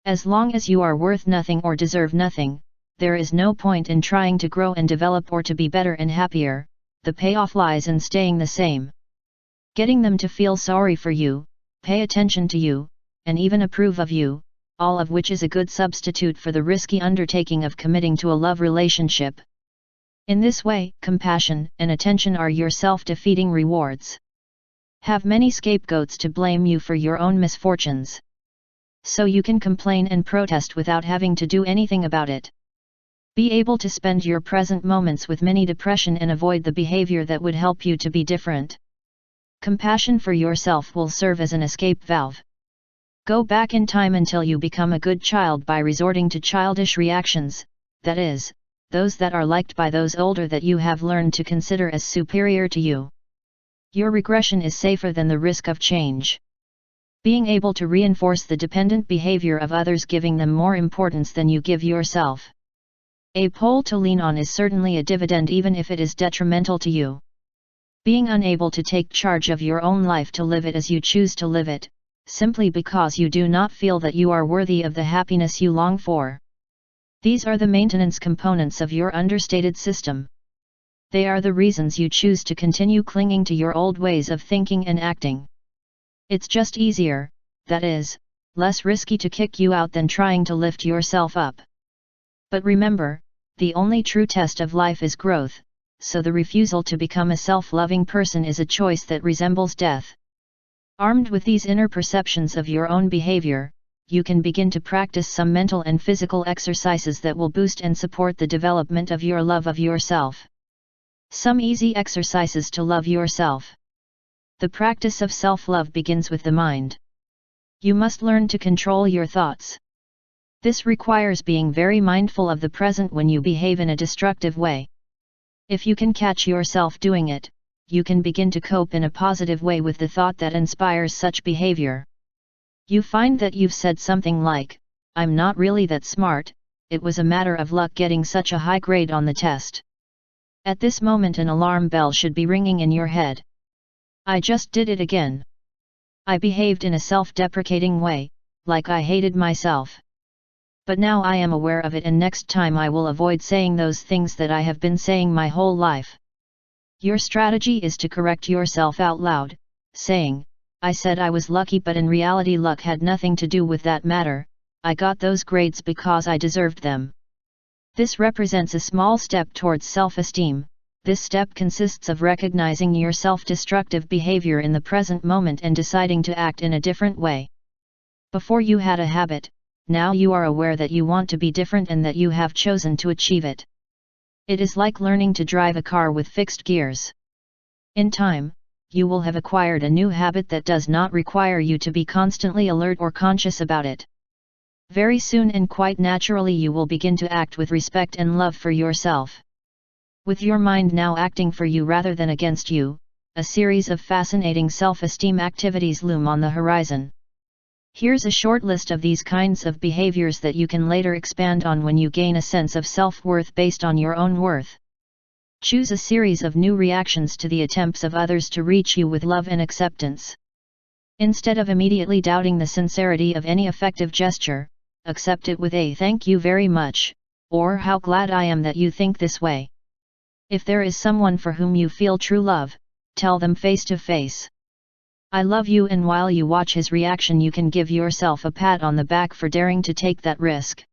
As long as you are worth nothing or deserve nothing, there is no point in trying to grow and develop or to be better and happier, the payoff lies in staying the same. Getting them to feel sorry for you, pay attention to you, and even approve of you, all of which is a good substitute for the risky undertaking of committing to a love relationship. In this way, compassion and attention are your self-defeating rewards. Have many scapegoats to blame you for your own misfortunes. So you can complain and protest without having to do anything about it. Be able to spend your present moments with mini depression and avoid the behavior that would help you to be different. Compassion for yourself will serve as an escape valve. Go back in time until you become a good child by resorting to childish reactions, that is, those that are liked by those older that you have learned to consider as superior to you. Your regression is safer than the risk of change. Being able to reinforce the dependent behavior of others, giving them more importance than you give yourself. A pole to lean on is certainly a dividend even if it is detrimental to you. Being unable to take charge of your own life to live it as you choose to live it, simply because you do not feel that you are worthy of the happiness you long for. These are the maintenance components of your understated system. They are the reasons you choose to continue clinging to your old ways of thinking and acting. It's just easier, that is, less risky to kick you out than trying to lift yourself up. But remember, the only true test of life is growth, so the refusal to become a self-loving person is a choice that resembles death. Armed with these inner perceptions of your own behavior, you can begin to practice some mental and physical exercises that will boost and support the development of your love of yourself. Some easy exercises to love yourself. The practice of self-love begins with the mind. You must learn to control your thoughts. This requires being very mindful of the present when you behave in a destructive way. If you can catch yourself doing it, you can begin to cope in a positive way with the thought that inspires such behavior. You find that you've said something like, "I'm not really that smart," it was a matter of luck getting such a high grade on the test. At this moment an alarm bell should be ringing in your head. I just did it again. I behaved in a self-deprecating way, like I hated myself. But now I am aware of it, and next time I will avoid saying those things that I have been saying my whole life. Your strategy is to correct yourself out loud, saying, I said I was lucky, but in reality luck had nothing to do with that matter. I got those grades because I deserved them. This represents a small step towards self-esteem. This step consists of recognizing your self-destructive behavior in the present moment and deciding to act in a different way. Before you had a habit, now you are aware that you want to be different and that you have chosen to achieve it. It is like learning to drive a car with fixed gears. In time, you will have acquired a new habit that does not require you to be constantly alert or conscious about it. Very soon and quite naturally you will begin to act with respect and love for yourself. With your mind now acting for you rather than against you, a series of fascinating self-esteem activities loom on the horizon. Here's a short list of these kinds of behaviors that you can later expand on when you gain a sense of self-worth based on your own worth. Choose a series of new reactions to the attempts of others to reach you with love and acceptance. Instead of immediately doubting the sincerity of any effective gesture, accept it with a "thank you very much," or "how glad I am that you think this way." If there is someone for whom you feel true love, tell them face to face, "I love you," and while you watch his reaction you can give yourself a pat on the back for daring to take that risk.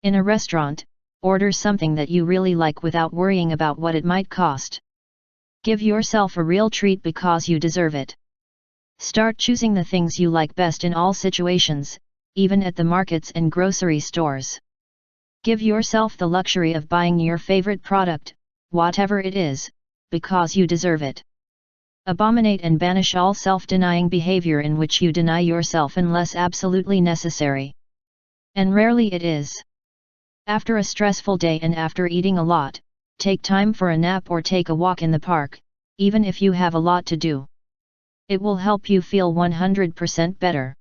In a restaurant, order something that you really like without worrying about what it might cost. Give yourself a real treat because you deserve it. Start choosing the things you like best in all situations, even at the markets and grocery stores. Give yourself the luxury of buying your favorite product, whatever it is, because you deserve it. Abominate and banish all self-denying behavior in which you deny yourself unless absolutely necessary. And rarely it is. After a stressful day and after eating a lot, take time for a nap or take a walk in the park, even if you have a lot to do. It will help you feel 100% better.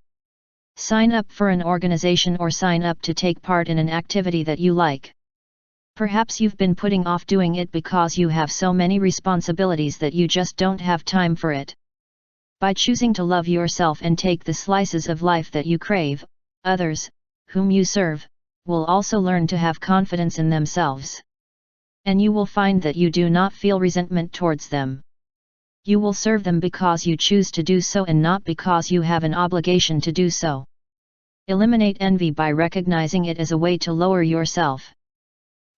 Sign up for an organization or sign up to take part in an activity that you like. Perhaps you've been putting off doing it because you have so many responsibilities that you just don't have time for it. By choosing to love yourself and take the slices of life that you crave, others, whom you serve, will also learn to have confidence in themselves. And you will find that you do not feel resentment towards them. You will serve them because you choose to do so and not because you have an obligation to do so. Eliminate envy by recognizing it as a way to lower yourself.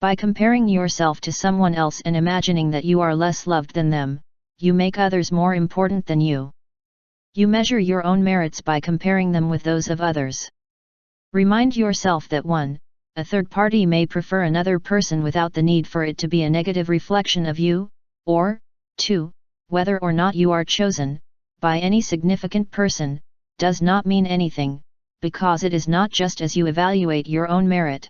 By comparing yourself to someone else and imagining that you are less loved than them, you make others more important than you. You measure your own merits by comparing them with those of others. Remind yourself that 1. A third party may prefer another person without the need for it to be a negative reflection of you, or 2. Whether or not you are chosen by any significant person does not mean anything, because it is not just as you evaluate your own merit.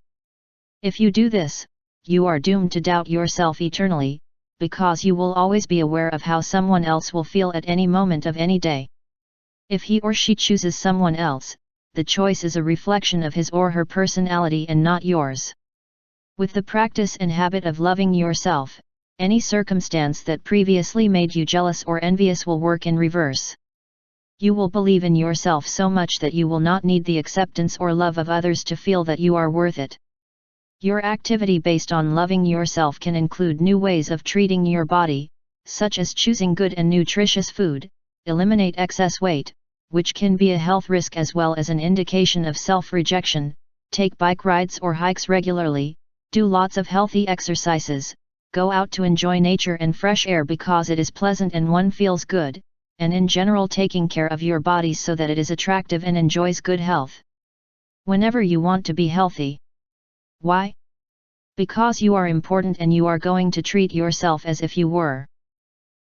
If you do this, you are doomed to doubt yourself eternally, because you will always be aware of how someone else will feel at any moment of any day. If he or she chooses someone else, the choice is a reflection of his or her personality and not yours. With the practice and habit of loving yourself, any circumstance that previously made you jealous or envious will work in reverse. You will believe in yourself so much that you will not need the acceptance or love of others to feel that you are worth it. Your activity based on loving yourself can include new ways of treating your body, such as choosing good and nutritious food, eliminate excess weight, which can be a health risk as well as an indication of self-rejection, take bike rides or hikes regularly, do lots of healthy exercises, go out to enjoy nature and fresh air because it is pleasant and one feels good, and in general taking care of your body so that it is attractive and enjoys good health. Whenever you want to be healthy. Why? Because you are important and you are going to treat yourself as if you were.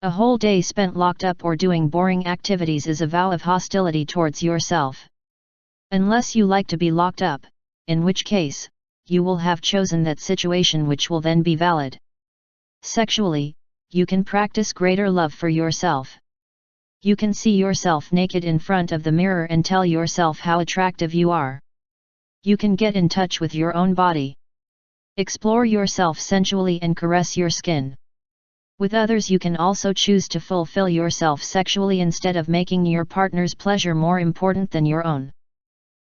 A whole day spent locked up or doing boring activities is a vow of hostility towards yourself. Unless you like to be locked up, in which case, you will have chosen that situation which will then be valid. Sexually, you can practice greater love for yourself. You can see yourself naked in front of the mirror and tell yourself how attractive you are. You can get in touch with your own body. Explore yourself sensually and caress your skin. With others you can also choose to fulfill yourself sexually instead of making your partner's pleasure more important than your own.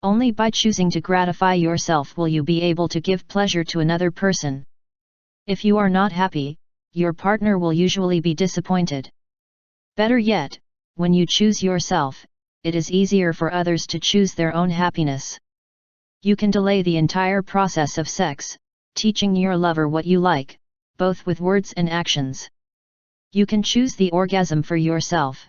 Only by choosing to gratify yourself will you be able to give pleasure to another person. If you are not happy, your partner will usually be disappointed. Better yet, when you choose yourself, it is easier for others to choose their own happiness. You can delay the entire process of sex, teaching your lover what you like, both with words and actions. You can choose the orgasm for yourself.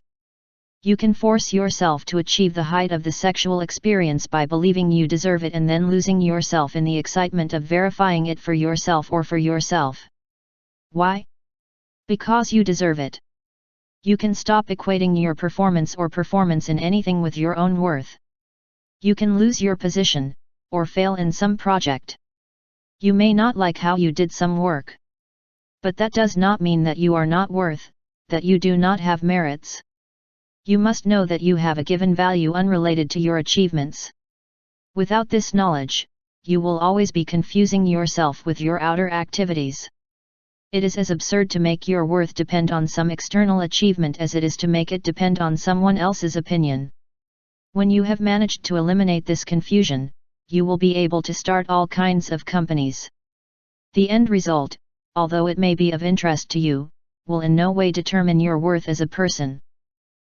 You can force yourself to achieve the height of the sexual experience by believing you deserve it and then losing yourself in the excitement of verifying it for yourself or for yourself. Why? Because you deserve it. You can stop equating your performance or performance in anything with your own worth. You can lose your position, or fail in some project. You may not like how you did some work. But that does not mean that you are not worth, that you do not have merits. You must know that you have a given value unrelated to your achievements. Without this knowledge, you will always be confusing yourself with your outer activities. It is as absurd to make your worth depend on some external achievement as it is to make it depend on someone else's opinion. When you have managed to eliminate this confusion, you will be able to start all kinds of companies. The end result, although it may be of interest to you, will in no way determine your worth as a person.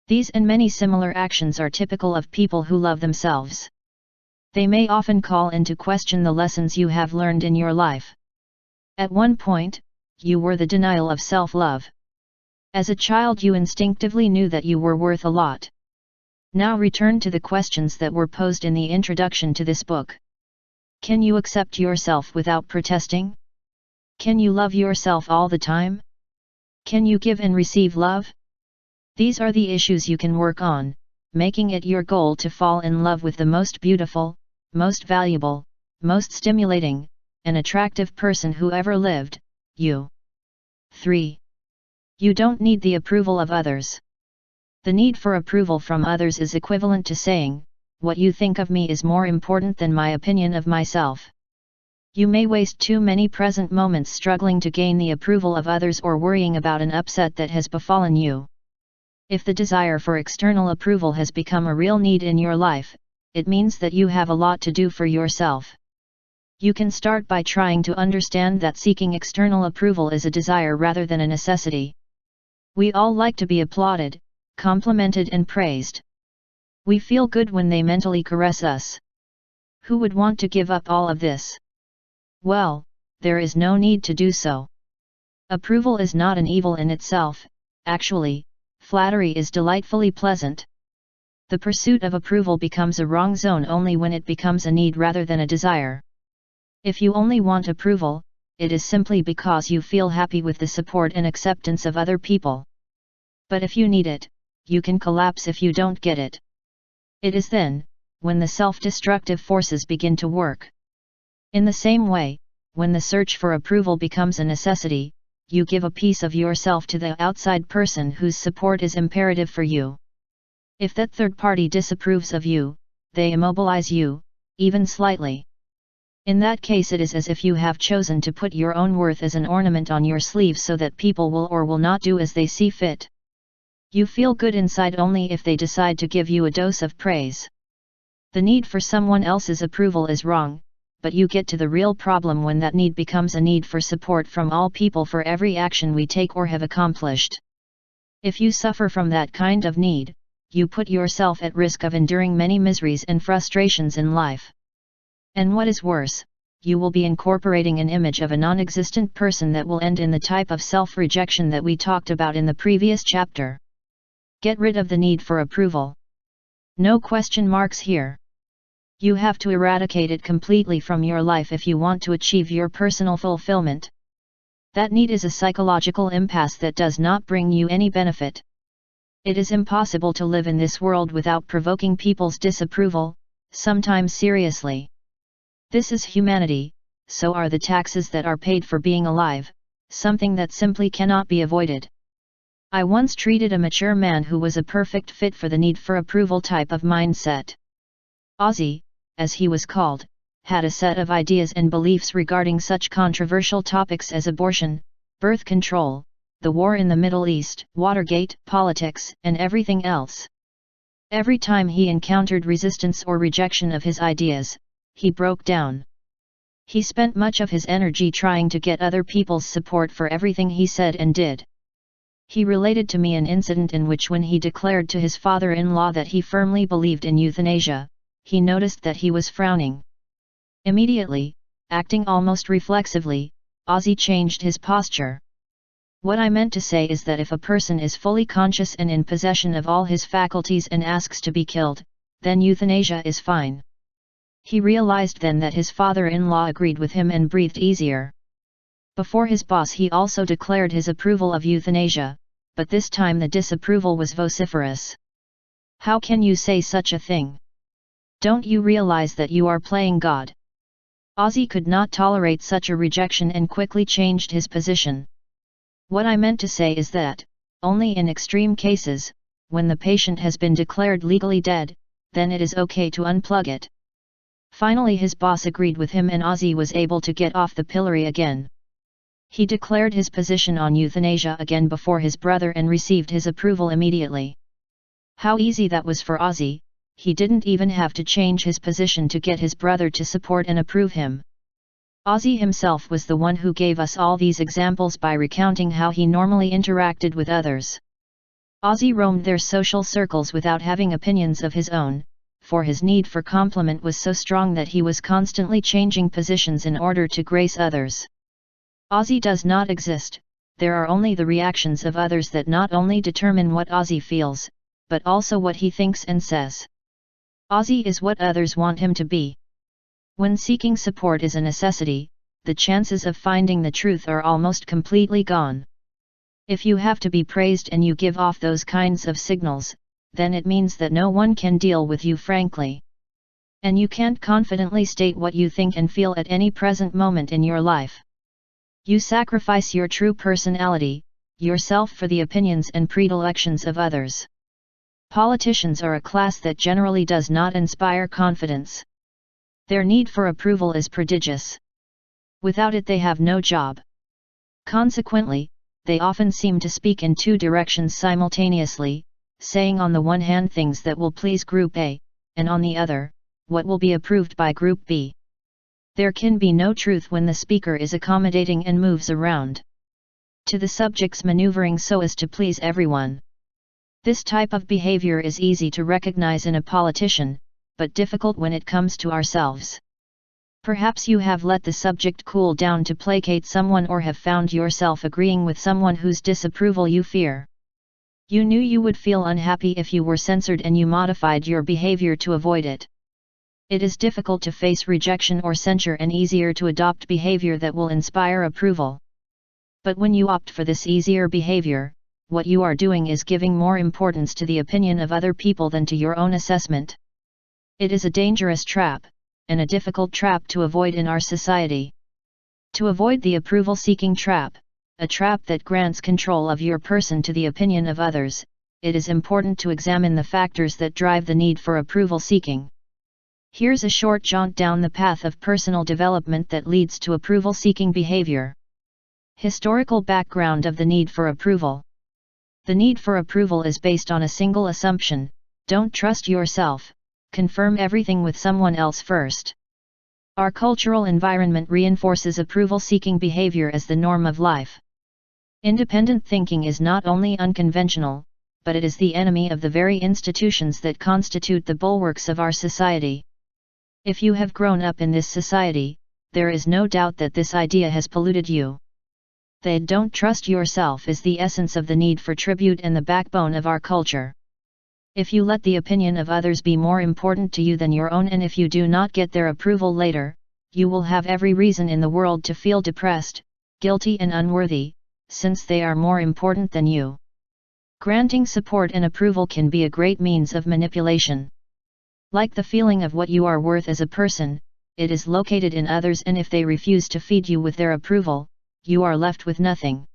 These and many similar actions are typical of people who love themselves. They may often call into question the lessons you have learned in your life. At one point, you were the denial of self-love. As a child you instinctively knew that you were worth a lot. Now return to the questions that were posed in the introduction to this book. Can you accept yourself without protesting? Can you love yourself all the time? Can you give and receive love? These are the issues you can work on, making it your goal to fall in love with the most beautiful, most valuable, most stimulating, and attractive person who ever lived, you. 3. You don't need the approval of others. The need for approval from others is equivalent to saying, what you think of me is more important than my opinion of myself. You may waste too many present moments struggling to gain the approval of others or worrying about an upset that has befallen you. If the desire for external approval has become a real need in your life, it means that you have a lot to do for yourself. You can start by trying to understand that seeking external approval is a desire rather than a necessity. We all like to be applauded, complimented and praised. We feel good when they mentally caress us. Who would want to give up all of this? Well, there is no need to do so. Approval is not an evil in itself, actually, flattery is delightfully pleasant. The pursuit of approval becomes a wrong zone only when it becomes a need rather than a desire. If you only want approval, it is simply because you feel happy with the support and acceptance of other people. But if you need it, you can collapse if you don't get it. It is then, when the self-destructive forces begin to work. In the same way, when the search for approval becomes a necessity, you give a piece of yourself to the outside person whose support is imperative for you. If that third party disapproves of you, they immobilize you, even slightly. In that case it is as if you have chosen to put your own worth as an ornament on your sleeve so that people will or will not do as they see fit. You feel good inside only if they decide to give you a dose of praise. The need for someone else's approval is wrong, but you get to the real problem when that need becomes a need for support from all people for every action we take or have accomplished. If you suffer from that kind of need, you put yourself at risk of enduring many miseries and frustrations in life. And what is worse, you will be incorporating an image of a non-existent person that will end in the type of self-rejection that we talked about in the previous chapter. Get rid of the need for approval. No question marks here. You have to eradicate it completely from your life if you want to achieve your personal fulfillment. That need is a psychological impasse that does not bring you any benefit. It is impossible to live in this world without provoking people's disapproval, sometimes seriously. This is humanity, so are the taxes that are paid for being alive, something that simply cannot be avoided. I once treated a mature man who was a perfect fit for the need for approval type of mindset. Ozzy, as he was called, had a set of ideas and beliefs regarding such controversial topics as abortion, birth control, the war in the Middle East, Watergate, politics, and everything else. Every time he encountered resistance or rejection of his ideas, he broke down. He spent much of his energy trying to get other people's support for everything he said and did. He related to me an incident in which, when he declared to his father-in-law that he firmly believed in euthanasia, he noticed that he was frowning. Immediately, acting almost reflexively, Ozzy changed his posture. What I meant to say is that if a person is fully conscious and in possession of all his faculties and asks to be killed, then euthanasia is fine. He realized then that his father-in-law agreed with him and breathed easier. Before his boss he also declared his approval of euthanasia, but this time the disapproval was vociferous. "How can you say such a thing? Don't you realize that you are playing God?" Ozzy could not tolerate such a rejection and quickly changed his position. "What I meant to say is that, only in extreme cases, when the patient has been declared legally dead, then it is okay to unplug it." Finally his boss agreed with him and Ozzy was able to get off the pillory again. He declared his position on euthanasia again before his brother and received his approval immediately. How easy that was for Ozzy, he didn't even have to change his position to get his brother to support and approve him. Ozzy himself was the one who gave us all these examples by recounting how he normally interacted with others. Ozzy roamed their social circles without having opinions of his own, for his need for compliment was so strong that he was constantly changing positions in order to grace others. Ozzy does not exist, there are only the reactions of others that not only determine what Ozzy feels, but also what he thinks and says. Ozzy is what others want him to be. When seeking support is a necessity, the chances of finding the truth are almost completely gone. If you have to be praised and you give off those kinds of signals, then it means that no one can deal with you frankly. And you can't confidently state what you think and feel at any present moment in your life. You sacrifice your true personality, yourself, for the opinions and predilections of others. Politicians are a class that generally does not inspire confidence. Their need for approval is prodigious. Without it they have no job. Consequently, they often seem to speak in two directions simultaneously, saying on the one hand things that will please Group A, and on the other, what will be approved by Group B. There can be no truth when the speaker is accommodating and moves around to the subjects, maneuvering so as to please everyone. This type of behavior is easy to recognize in a politician, but difficult when it comes to ourselves. Perhaps you have let the subject cool down to placate someone, or have found yourself agreeing with someone whose disapproval you fear. You knew you would feel unhappy if you were censored and you modified your behavior to avoid it. It is difficult to face rejection or censure and easier to adopt behavior that will inspire approval. But when you opt for this easier behavior, what you are doing is giving more importance to the opinion of other people than to your own assessment. It is a dangerous trap, and a difficult trap to avoid in our society. To avoid the approval-seeking trap, a trap that grants control of your person to the opinion of others, it is important to examine the factors that drive the need for approval-seeking. Here's a short jaunt down the path of personal development that leads to approval-seeking behavior. Historical background of the need for approval. The need for approval is based on a single assumption: don't trust yourself, confirm everything with someone else first. Our cultural environment reinforces approval-seeking behavior as the norm of life. Independent thinking is not only unconventional, but it is the enemy of the very institutions that constitute the bulwarks of our society. If you have grown up in this society, there is no doubt that this idea has polluted you. The "don't trust yourself" is the essence of the need for tribute and the backbone of our culture. If you let the opinion of others be more important to you than your own, and if you do not get their approval later, you will have every reason in the world to feel depressed, guilty and unworthy, since they are more important than you. Granting support and approval can be a great means of manipulation. Like the feeling of what you are worth as a person, it is located in others, and if they refuse to feed you with their approval, you are left with nothing.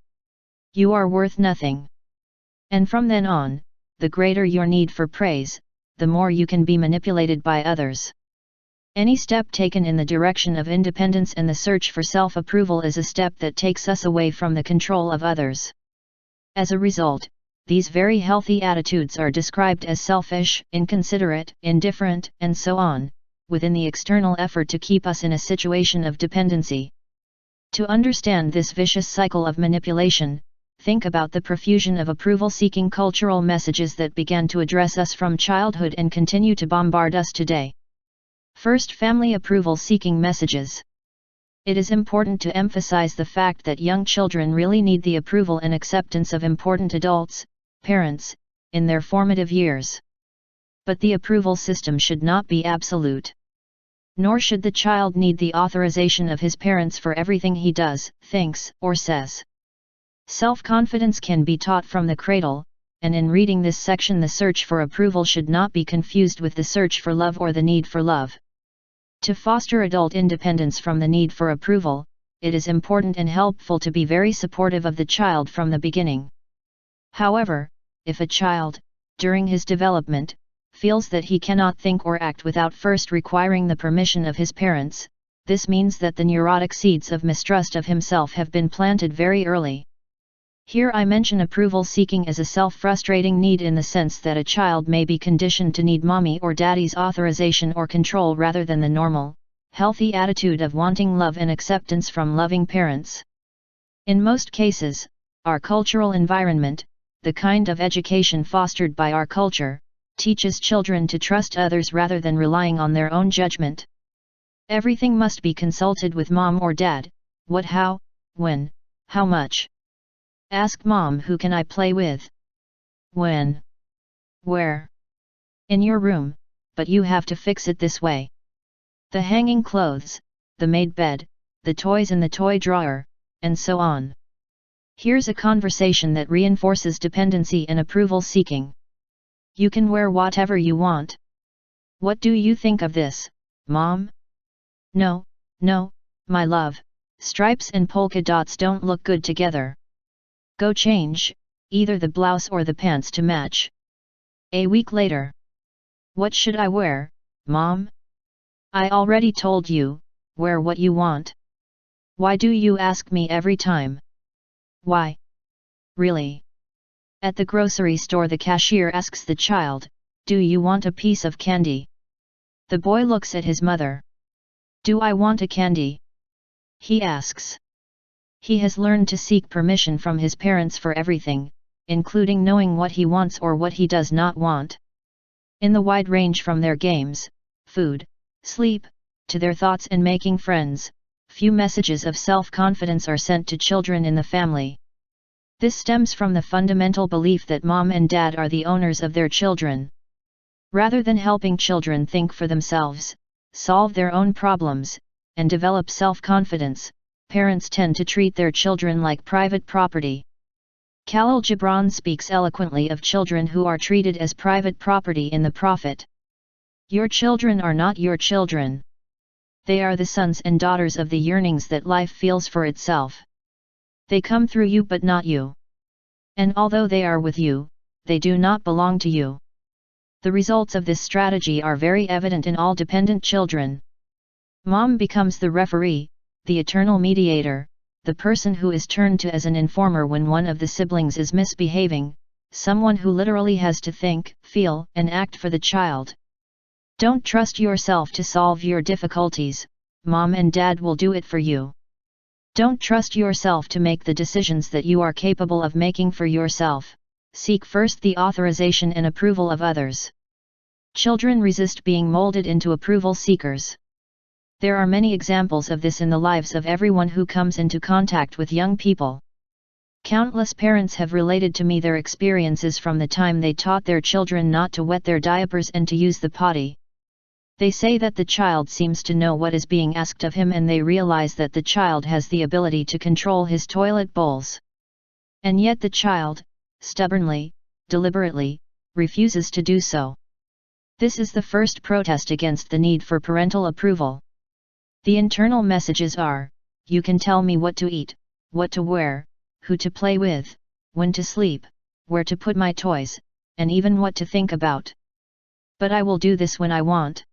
You are worth nothing. And from then on, the greater your need for praise, the more you can be manipulated by others. Any step taken in the direction of independence and the search for self-approval is a step that takes us away from the control of others. As a result, these very healthy attitudes are described as selfish, inconsiderate, indifferent, and so on, within the external effort to keep us in a situation of dependency. To understand this vicious cycle of manipulation, think about the profusion of approval-seeking cultural messages that began to address us from childhood and continue to bombard us today. First, family approval-seeking messages. It is important to emphasize the fact that young children really need the approval and acceptance of important adults, parents, in their formative years. But the approval system should not be absolute. Nor should the child need the authorization of his parents for everything he does, thinks, or says. Self-confidence can be taught from the cradle, and in reading this section, the search for approval should not be confused with the search for love or the need for love. To foster adult independence from the need for approval, it is important and helpful to be very supportive of the child from the beginning. However, if a child, during his development, feels that he cannot think or act without first requiring the permission of his parents, this means that the neurotic seeds of mistrust of himself have been planted very early. Here I mention approval seeking as a self-frustrating need in the sense that a child may be conditioned to need mommy or daddy's authorization or control rather than the normal, healthy attitude of wanting love and acceptance from loving parents. In most cases, our cultural environment, the kind of education fostered by our culture, teaches children to trust others rather than relying on their own judgment. Everything must be consulted with mom or dad: what, how, when, how much. Ask mom, who can I play with? When? Where? In your room, but you have to fix it this way. The hanging clothes, the made bed, the toys in the toy drawer, and so on. Here's a conversation that reinforces dependency and approval seeking. You can wear whatever you want. What do you think of this, Mom? No, my love, stripes and polka dots don't look good together. Go change, either the blouse or the pants to match. A week later. What should I wear, Mom? I already told you, wear what you want. Why do you ask me every time? Why? Really? At the grocery store, the cashier asks the child, do you want a piece of candy? The boy looks at his mother. Do I want a candy? He asks. He has learned to seek permission from his parents for everything, including knowing what he wants or what he does not want. In the wide range from their games, food, sleep, to their thoughts and making friends, few messages of self-confidence are sent to children in the family. This stems from the fundamental belief that mom and dad are the owners of their children. Rather than helping children think for themselves, solve their own problems, and develop self-confidence, parents tend to treat their children like private property. Khalil Gibran speaks eloquently of children who are treated as private property in The Prophet. Your children are not your children. They are the sons and daughters of the yearnings that life feels for itself. They come through you but not you. And although they are with you, they do not belong to you. The results of this strategy are very evident in all dependent children. Mom becomes the referee, the eternal mediator, the person who is turned to as an informer when one of the siblings is misbehaving, someone who literally has to think, feel, and act for the child. Don't trust yourself to solve your difficulties, mom and dad will do it for you. Don't trust yourself to make the decisions that you are capable of making for yourself. Seek first the authorization and approval of others. Children resist being molded into approval seekers. There are many examples of this in the lives of everyone who comes into contact with young people. Countless parents have related to me their experiences from the time they taught their children not to wet their diapers and to use the potty. They say that the child seems to know what is being asked of him, and they realize that the child has the ability to control his toilet bowls. And yet the child, stubbornly, deliberately, refuses to do so. This is the first protest against the need for parental approval. The internal messages are, you can tell me what to eat, what to wear, who to play with, when to sleep, where to put my toys, and even what to think about. But I will do this when I want.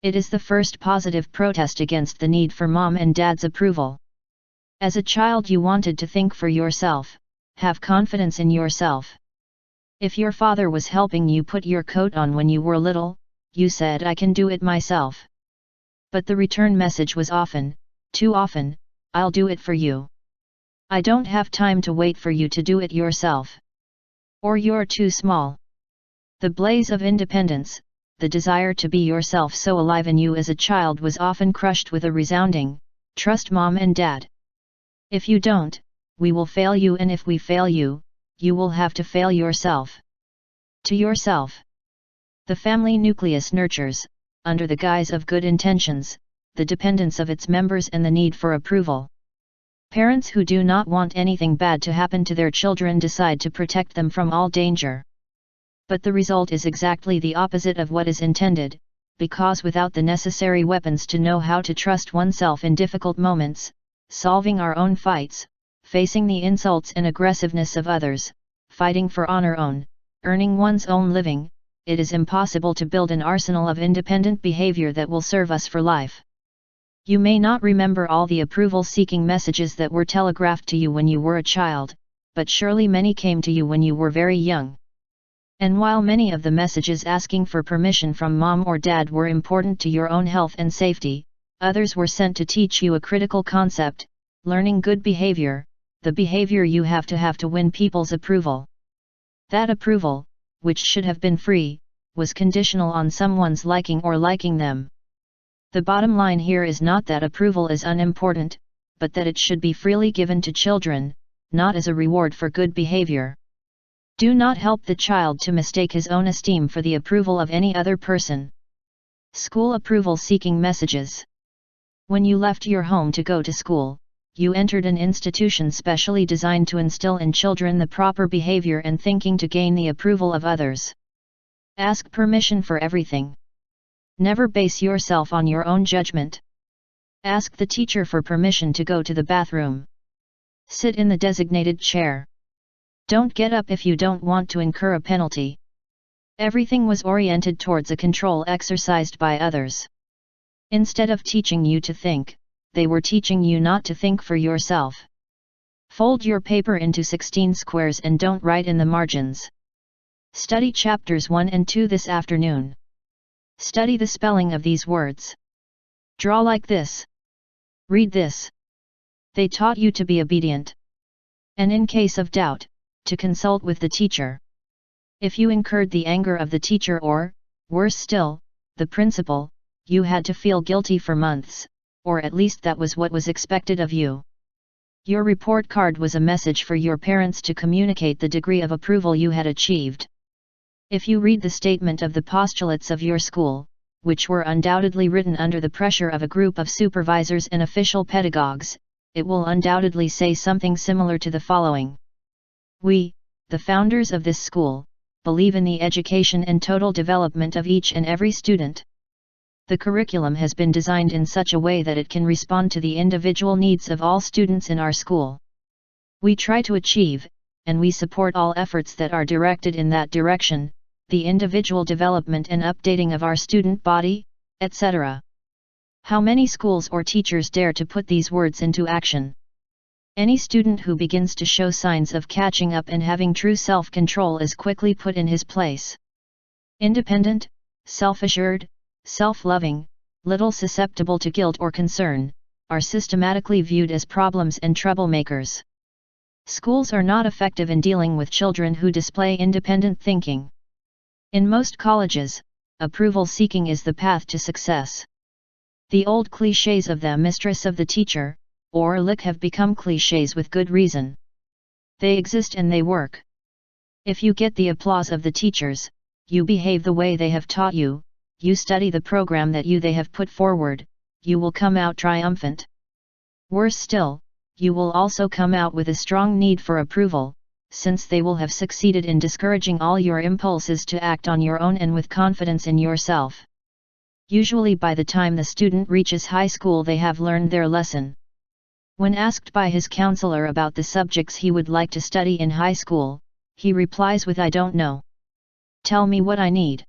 It is the first positive protest against the need for mom and dad's approval. As a child you wanted to think for yourself, have confidence in yourself. If your father was helping you put your coat on when you were little, you said I can do it myself. But the return message was often, too often, I'll do it for you. I don't have time to wait for you to do it yourself. Or you're too small. The blaze of independence, the desire to be yourself so alive in you as a child was often crushed with a resounding, trust mom and dad. If you don't, we will fail you, and if we fail you, you will have to fail yourself. To yourself. The family nucleus nurtures, under the guise of good intentions, the dependence of its members and the need for approval. Parents who do not want anything bad to happen to their children decide to protect them from all danger. But the result is exactly the opposite of what is intended, because without the necessary weapons to know how to trust oneself in difficult moments, solving our own fights, facing the insults and aggressiveness of others, fighting for earning one's own living, it is impossible to build an arsenal of independent behavior that will serve us for life. You may not remember all the approval-seeking messages that were telegraphed to you when you were a child, but surely many came to you when you were very young. And while many of the messages asking for permission from mom or dad were important to your own health and safety, others were sent to teach you a critical concept, learning good behavior, the behavior you have to win people's approval. That approval, which should have been free, was conditional on someone's liking or liking them. The bottom line here is not that approval is unimportant, but that it should be freely given to children, not as a reward for good behavior. Do not help the child to mistake his own esteem for the approval of any other person. School approval-seeking messages. When you left your home to go to school, you entered an institution specially designed to instill in children the proper behavior and thinking to gain the approval of others. Ask permission for everything. Never base yourself on your own judgment. Ask the teacher for permission to go to the bathroom. Sit in the designated chair. Don't get up if you don't want to incur a penalty. Everything was oriented towards a control exercised by others. Instead of teaching you to think, they were teaching you not to think for yourself. Fold your paper into 16 squares and don't write in the margins. Study chapters 1 and 2 this afternoon. Study the spelling of these words. Draw like this. Read this. They taught you to be obedient. And in case of doubt, to consult with the teacher. If you incurred the anger of the teacher or, worse still, the principal, you had to feel guilty for months, or at least that was what was expected of you. Your report card was a message for your parents to communicate the degree of approval you had achieved. If you read the statement of the postulates of your school, which were undoubtedly written under the pressure of a group of supervisors and official pedagogues, it will undoubtedly say something similar to the following. We, the founders of this school, believe in the education and total development of each and every student. The curriculum has been designed in such a way that it can respond to the individual needs of all students in our school. We try to achieve, and we support all efforts that are directed in that direction, the individual development and updating of our student body, etc. How many schools or teachers dare to put these words into action? Any student who begins to show signs of catching up and having true self-control is quickly put in his place. Independent, self-assured, self-loving, little susceptible to guilt or concern, are systematically viewed as problems and troublemakers. Schools are not effective in dealing with children who display independent thinking. In most colleges, approval seeking is the path to success. The old clichés of the mistress of the teacher, or lick have become clichés with good reason. They exist and they work. If you get the applause of the teachers, you behave the way they have taught you, you study the program that they have put forward, you will come out triumphant. Worse still, you will also come out with a strong need for approval, since they will have succeeded in discouraging all your impulses to act on your own and with confidence in yourself. Usually by the time the student reaches high school they have learned their lesson. When asked by his counselor about the subjects he would like to study in high school, he replies with I don't know. Tell me what I need.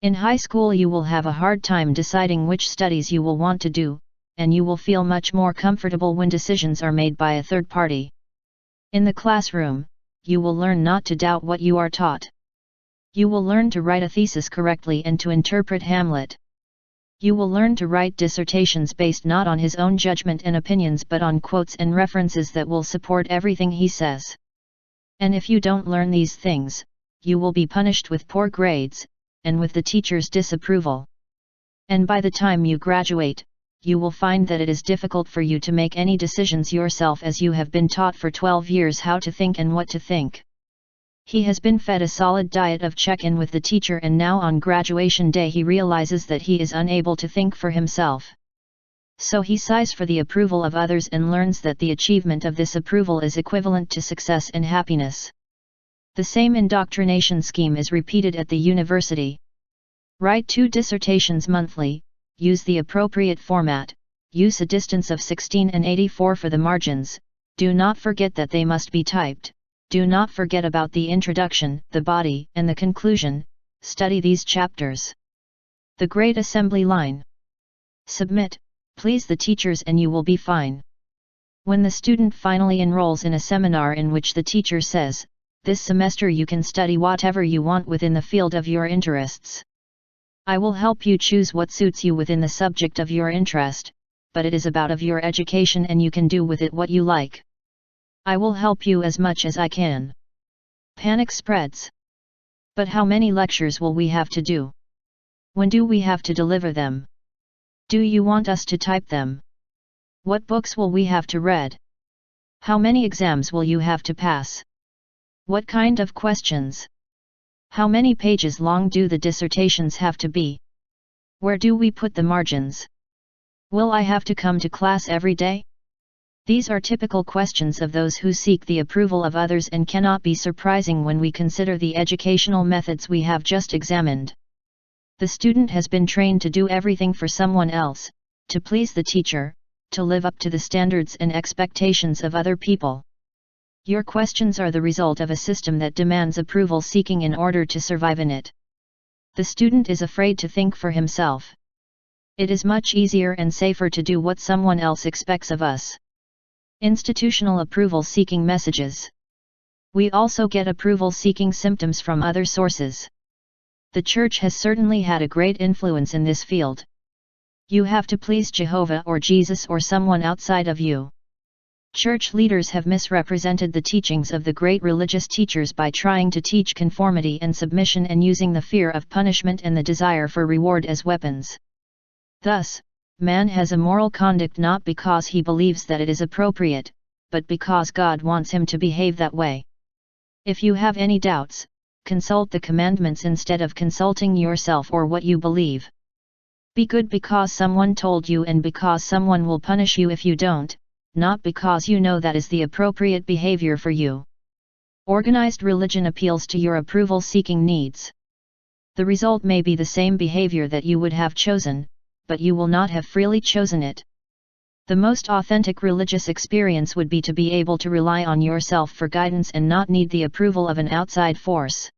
In high school you will have a hard time deciding which studies you will want to do, and you will feel much more comfortable when decisions are made by a third party. In the classroom, you will learn not to doubt what you are taught. You will learn to write a thesis correctly and to interpret Hamlet. You will learn to write dissertations based not on his own judgment and opinions but on quotes and references that will support everything he says. And if you don't learn these things, you will be punished with poor grades, and with the teacher's disapproval. And by the time you graduate, you will find that it is difficult for you to make any decisions yourself as you have been taught for 12 years how to think and what to think. He has been fed a solid diet of check-in with the teacher, and now on graduation day he realizes that he is unable to think for himself. So he sighs for the approval of others and learns that the achievement of this approval is equivalent to success and happiness. The same indoctrination scheme is repeated at the university. Write 2 dissertations monthly, use the appropriate format, use a distance of 16 and 84 for the margins, do not forget that they must be typed, do not forget about the introduction, the body, and the conclusion, study these chapters. The Great Assembly Line. Submit, please the teachers and you will be fine. When the student finally enrolls in a seminar in which the teacher says, "This semester you can study whatever you want within the field of your interests. I will help you choose what suits you within the subject of your interest, but it is about of your education and you can do with it what you like. I will help you as much as I can." Panic spreads. But how many lectures will we have to do? When do we have to deliver them? Do you want us to type them? What books will we have to read? How many exams will you have to pass? What kind of questions? How many pages long do the dissertations have to be? Where do we put the margins? Will I have to come to class every day? These are typical questions of those who seek the approval of others and cannot be surprising when we consider the educational methods we have just examined. The student has been trained to do everything for someone else, to please the teacher, to live up to the standards and expectations of other people. Your questions are the result of a system that demands approval seeking in order to survive in it. The student is afraid to think for himself. It is much easier and safer to do what someone else expects of us. Institutional approval seeking messages. We also get approval seeking symptoms from other sources. The Church has certainly had a great influence in this field. You have to please Jehovah or Jesus or someone outside of you. Church leaders have misrepresented the teachings of the great religious teachers by trying to teach conformity and submission and using the fear of punishment and the desire for reward as weapons. Thus, man has a moral conduct not because he believes that it is appropriate, but because God wants him to behave that way. If you have any doubts, consult the commandments instead of consulting yourself or what you believe. Be good because someone told you and because someone will punish you if you don't, not because you know that is the appropriate behavior for you. Organized religion appeals to your approval-seeking needs. The result may be the same behavior that you would have chosen, but you will not have freely chosen it. The most authentic religious experience would be to be able to rely on yourself for guidance and not need the approval of an outside force.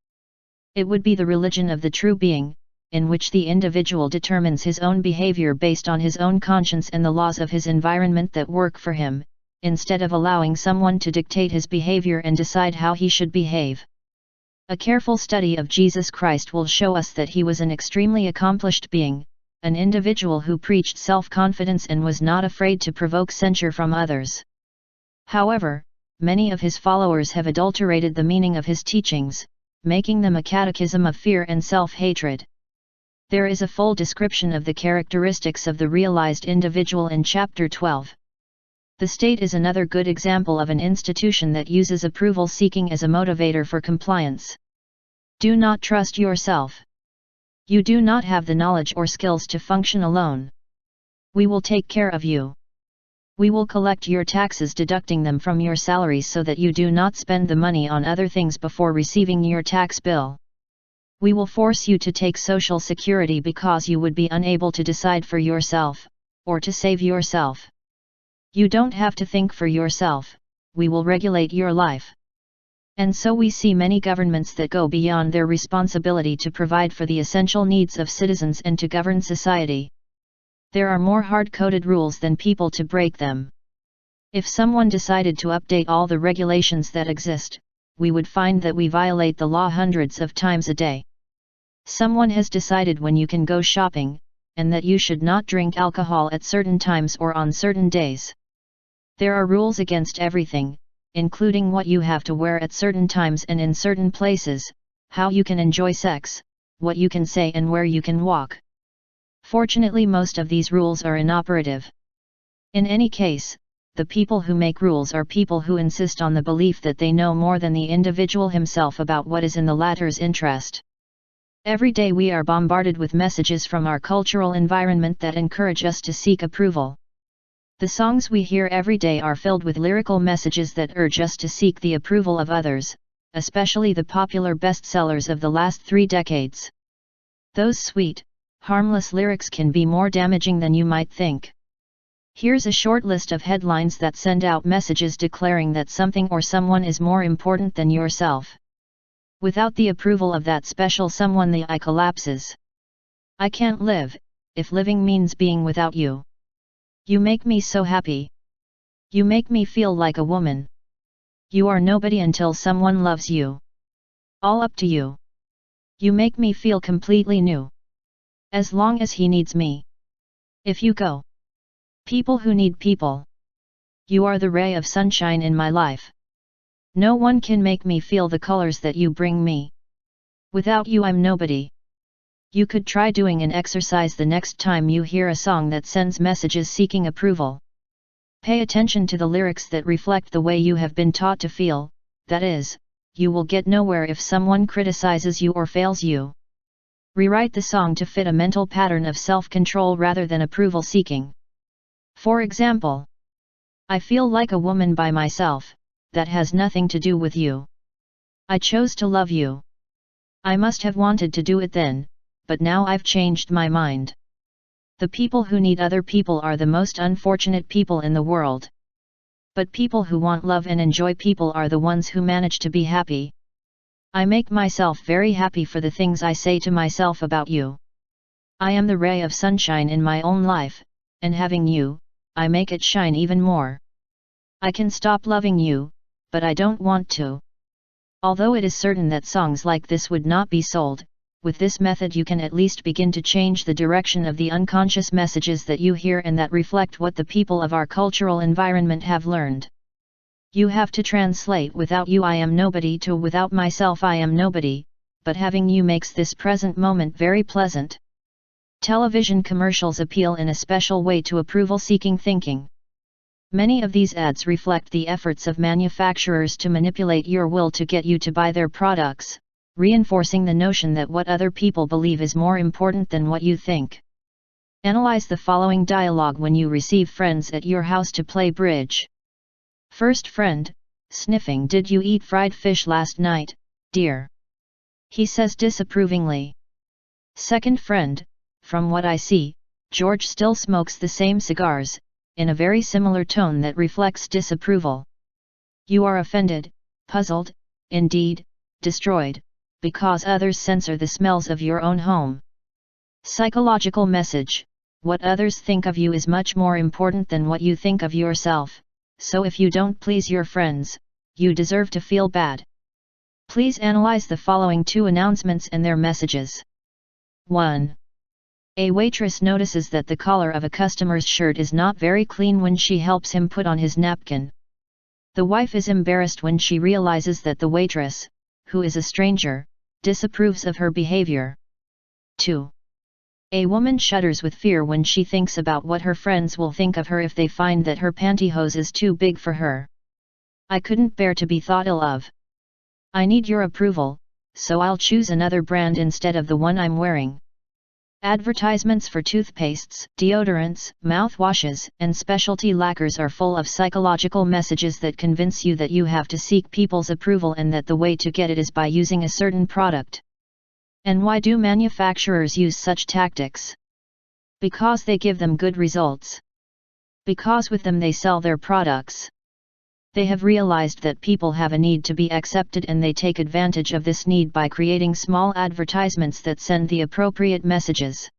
It would be the religion of the true being, in which the individual determines his own behavior based on his own conscience and the laws of his environment that work for him, instead of allowing someone to dictate his behavior and decide how he should behave. A careful study of Jesus Christ will show us that he was an extremely accomplished being, an individual who preached self-confidence and was not afraid to provoke censure from others. However, many of his followers have adulterated the meaning of his teachings, making them a catechism of fear and self-hatred. There is a full description of the characteristics of the realized individual in Chapter 12. The state is another good example of an institution that uses approval seeking as a motivator for compliance. Do not trust yourself. You do not have the knowledge or skills to function alone. We will take care of you. We will collect your taxes, deducting them from your salaries so that you do not spend the money on other things before receiving your tax bill. We will force you to take Social Security because you would be unable to decide for yourself, or to save yourself. You don't have to think for yourself, we will regulate your life. And so we see many governments that go beyond their responsibility to provide for the essential needs of citizens and to govern society. There are more hard-coded rules than people to break them. If someone decided to update all the regulations that exist, we would find that we violate the law hundreds of times a day. Someone has decided when you can go shopping, and that you should not drink alcohol at certain times or on certain days. There are rules against everything, including what you have to wear at certain times and in certain places, how you can enjoy sex, what you can say and where you can walk. Fortunately, most of these rules are inoperative. In any case, the people who make rules are people who insist on the belief that they know more than the individual himself about what is in the latter's interest. Every day we are bombarded with messages from our cultural environment that encourage us to seek approval. The songs we hear every day are filled with lyrical messages that urge us to seek the approval of others, especially the popular bestsellers of the last 3 decades. Those sweet, harmless lyrics can be more damaging than you might think. Here's a short list of headlines that send out messages declaring that something or someone is more important than yourself. Without the approval of that special someone, the I collapses. I can't live, if living means being without you. You make me so happy. You make me feel like a woman. You are nobody until someone loves you. All up to you. You make me feel completely new. As long as he needs me. If you go. People who need people. You are the ray of sunshine in my life. No one can make me feel the colors that you bring me. Without you I'm nobody. You could try doing an exercise the next time you hear a song that sends messages seeking approval. Pay attention to the lyrics that reflect the way you have been taught to feel, that is, you will get nowhere if someone criticizes you or fails you. Rewrite the song to fit a mental pattern of self-control rather than approval seeking. For example, I feel like a woman by myself, that has nothing to do with you. I chose to love you. I must have wanted to do it then, but now I've changed my mind. The people who need other people are the most unfortunate people in the world. But people who want love and enjoy people are the ones who manage to be happy. I make myself very happy for the things I say to myself about you. I am the ray of sunshine in my own life, and having you, I make it shine even more. I can stop loving you, but I don't want to. Although it is certain that songs like this would not be sold, with this method you can at least begin to change the direction of the unconscious messages that you hear and that reflect what the people of our cultural environment have learned. You have to translate without you I am nobody to without myself I am nobody, but having you makes this present moment very pleasant. Television commercials appeal in a special way to approval-seeking thinking. Many of these ads reflect the efforts of manufacturers to manipulate your will to get you to buy their products, reinforcing the notion that what other people believe is more important than what you think. Analyze the following dialogue when you receive friends at your house to play bridge. First friend, sniffing. Did you eat fried fish last night, dear? He says disapprovingly. Second friend, from what I see, George still smokes the same cigars, in a very similar tone that reflects disapproval. You are offended, puzzled, indeed, destroyed, because others censor the smells of your own home. Psychological message: what others think of you is much more important than what you think of yourself, so if you don't please your friends, you deserve to feel bad. Please analyze the following 2 announcements and their messages. 1. A waitress notices that the collar of a customer's shirt is not very clean when she helps him put on his napkin. The wife is embarrassed when she realizes that the waitress, who is a stranger, disapproves of her behavior. 2. A woman shudders with fear when she thinks about what her friends will think of her if they find that her pantyhose is too big for her. I couldn't bear to be thought ill of. I need your approval, so I'll choose another brand instead of the one I'm wearing. Advertisements for toothpastes, deodorants, mouthwashes, and specialty lacquers are full of psychological messages that convince you that you have to seek people's approval and that the way to get it is by using a certain product. And why do manufacturers use such tactics? Because they give them good results. Because with them they sell their products. They have realized that people have a need to be accepted, and they take advantage of this need by creating small advertisements that send the appropriate messages.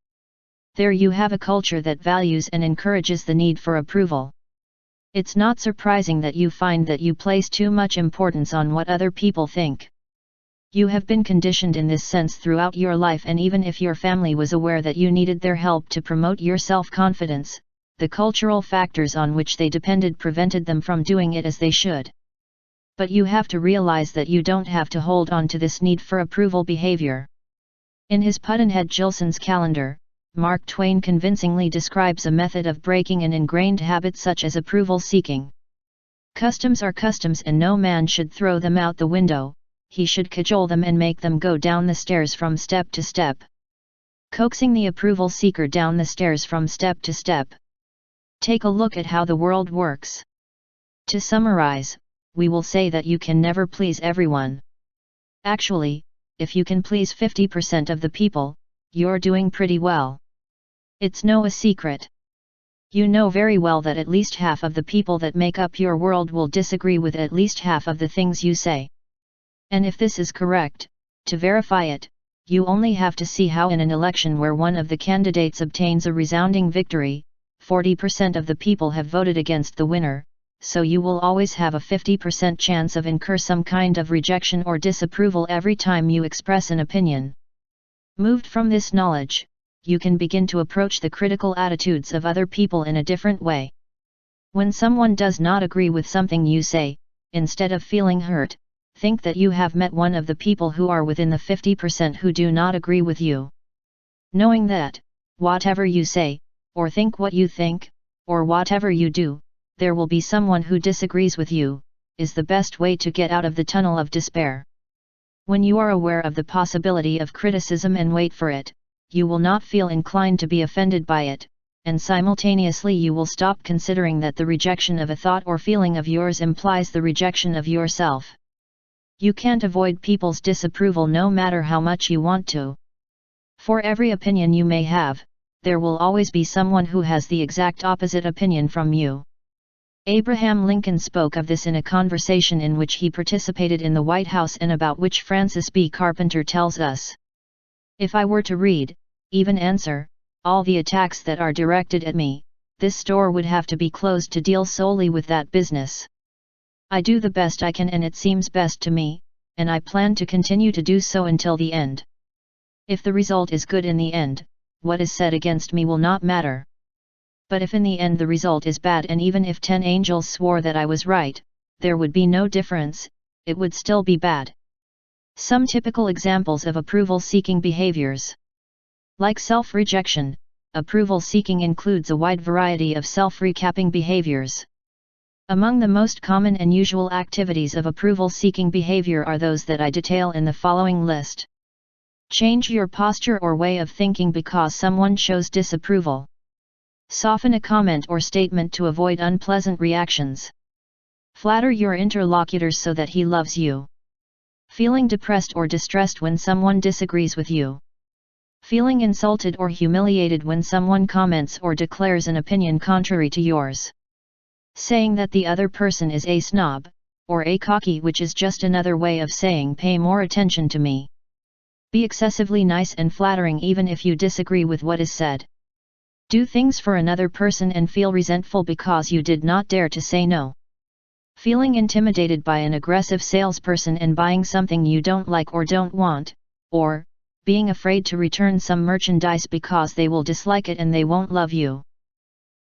There you have a culture that values and encourages the need for approval. It's not surprising that you find that you place too much importance on what other people think. You have been conditioned in this sense throughout your life, and even if your family was aware that you needed their help to promote your self-confidence, the cultural factors on which they depended prevented them from doing it as they should. But you have to realize that you don't have to hold on to this need for approval behavior. In his Pudd'nhead Gilson's Calendar, Mark Twain convincingly describes a method of breaking an ingrained habit such as approval seeking. Customs are customs, and no man should throw them out the window, he should cajole them and make them go down the stairs from step to step. Coaxing the approval seeker down the stairs from step to step. Take a look at how the world works. To summarize, we will say that you can never please everyone. Actually, if you can please 50% of the people, you're doing pretty well. It's no a secret. You know very well that at least half of the people that make up your world will disagree with at least half of the things you say. And if this is correct, to verify it, you only have to see how in an election where one of the candidates obtains a resounding victory, 40% of the people have voted against the winner, so you will always have a 50% chance of incur some kind of rejection or disapproval every time you express an opinion. Moved from this knowledge, you can begin to approach the critical attitudes of other people in a different way. When someone does not agree with something you say, instead of feeling hurt, think that you have met one of the people who are within the 50% who do not agree with you. Knowing that, whatever you say, or think what you think, or whatever you do, there will be someone who disagrees with you, is the best way to get out of the tunnel of despair. When you are aware of the possibility of criticism and wait for it, you will not feel inclined to be offended by it, and simultaneously you will stop considering that the rejection of a thought or feeling of yours implies the rejection of yourself. You can't avoid people's disapproval no matter how much you want to. For every opinion you may have, there will always be someone who has the exact opposite opinion from you. Abraham Lincoln spoke of this in a conversation in which he participated in the White House and about which Francis B. Carpenter tells us, "If I were to read, even answer, all the attacks that are directed at me, this store would have to be closed to deal solely with that business. I do the best I can and it seems best to me, and I plan to continue to do so until the end. If the result is good in the end, what is said against me will not matter. But if in the end the result is bad, and even if 10 angels swore that I was right, there would be no difference, it would still be bad." Some typical examples of approval-seeking behaviors. Like self-rejection, approval-seeking includes a wide variety of self-recapping behaviors. Among the most common and usual activities of approval-seeking behavior are those that I detail in the following list. Change your posture or way of thinking because someone shows disapproval. Soften a comment or statement to avoid unpleasant reactions. Flatter your interlocutor so that he loves you. Feeling depressed or distressed when someone disagrees with you. Feeling insulted or humiliated when someone comments or declares an opinion contrary to yours. Saying that the other person is a snob, or a cocky, which is just another way of saying pay more attention to me. Be excessively nice and flattering even if you disagree with what is said. Do things for another person and feel resentful because you did not dare to say no. Feeling intimidated by an aggressive salesperson and buying something you don't like or don't want, or being afraid to return some merchandise because they will dislike it and they won't love you.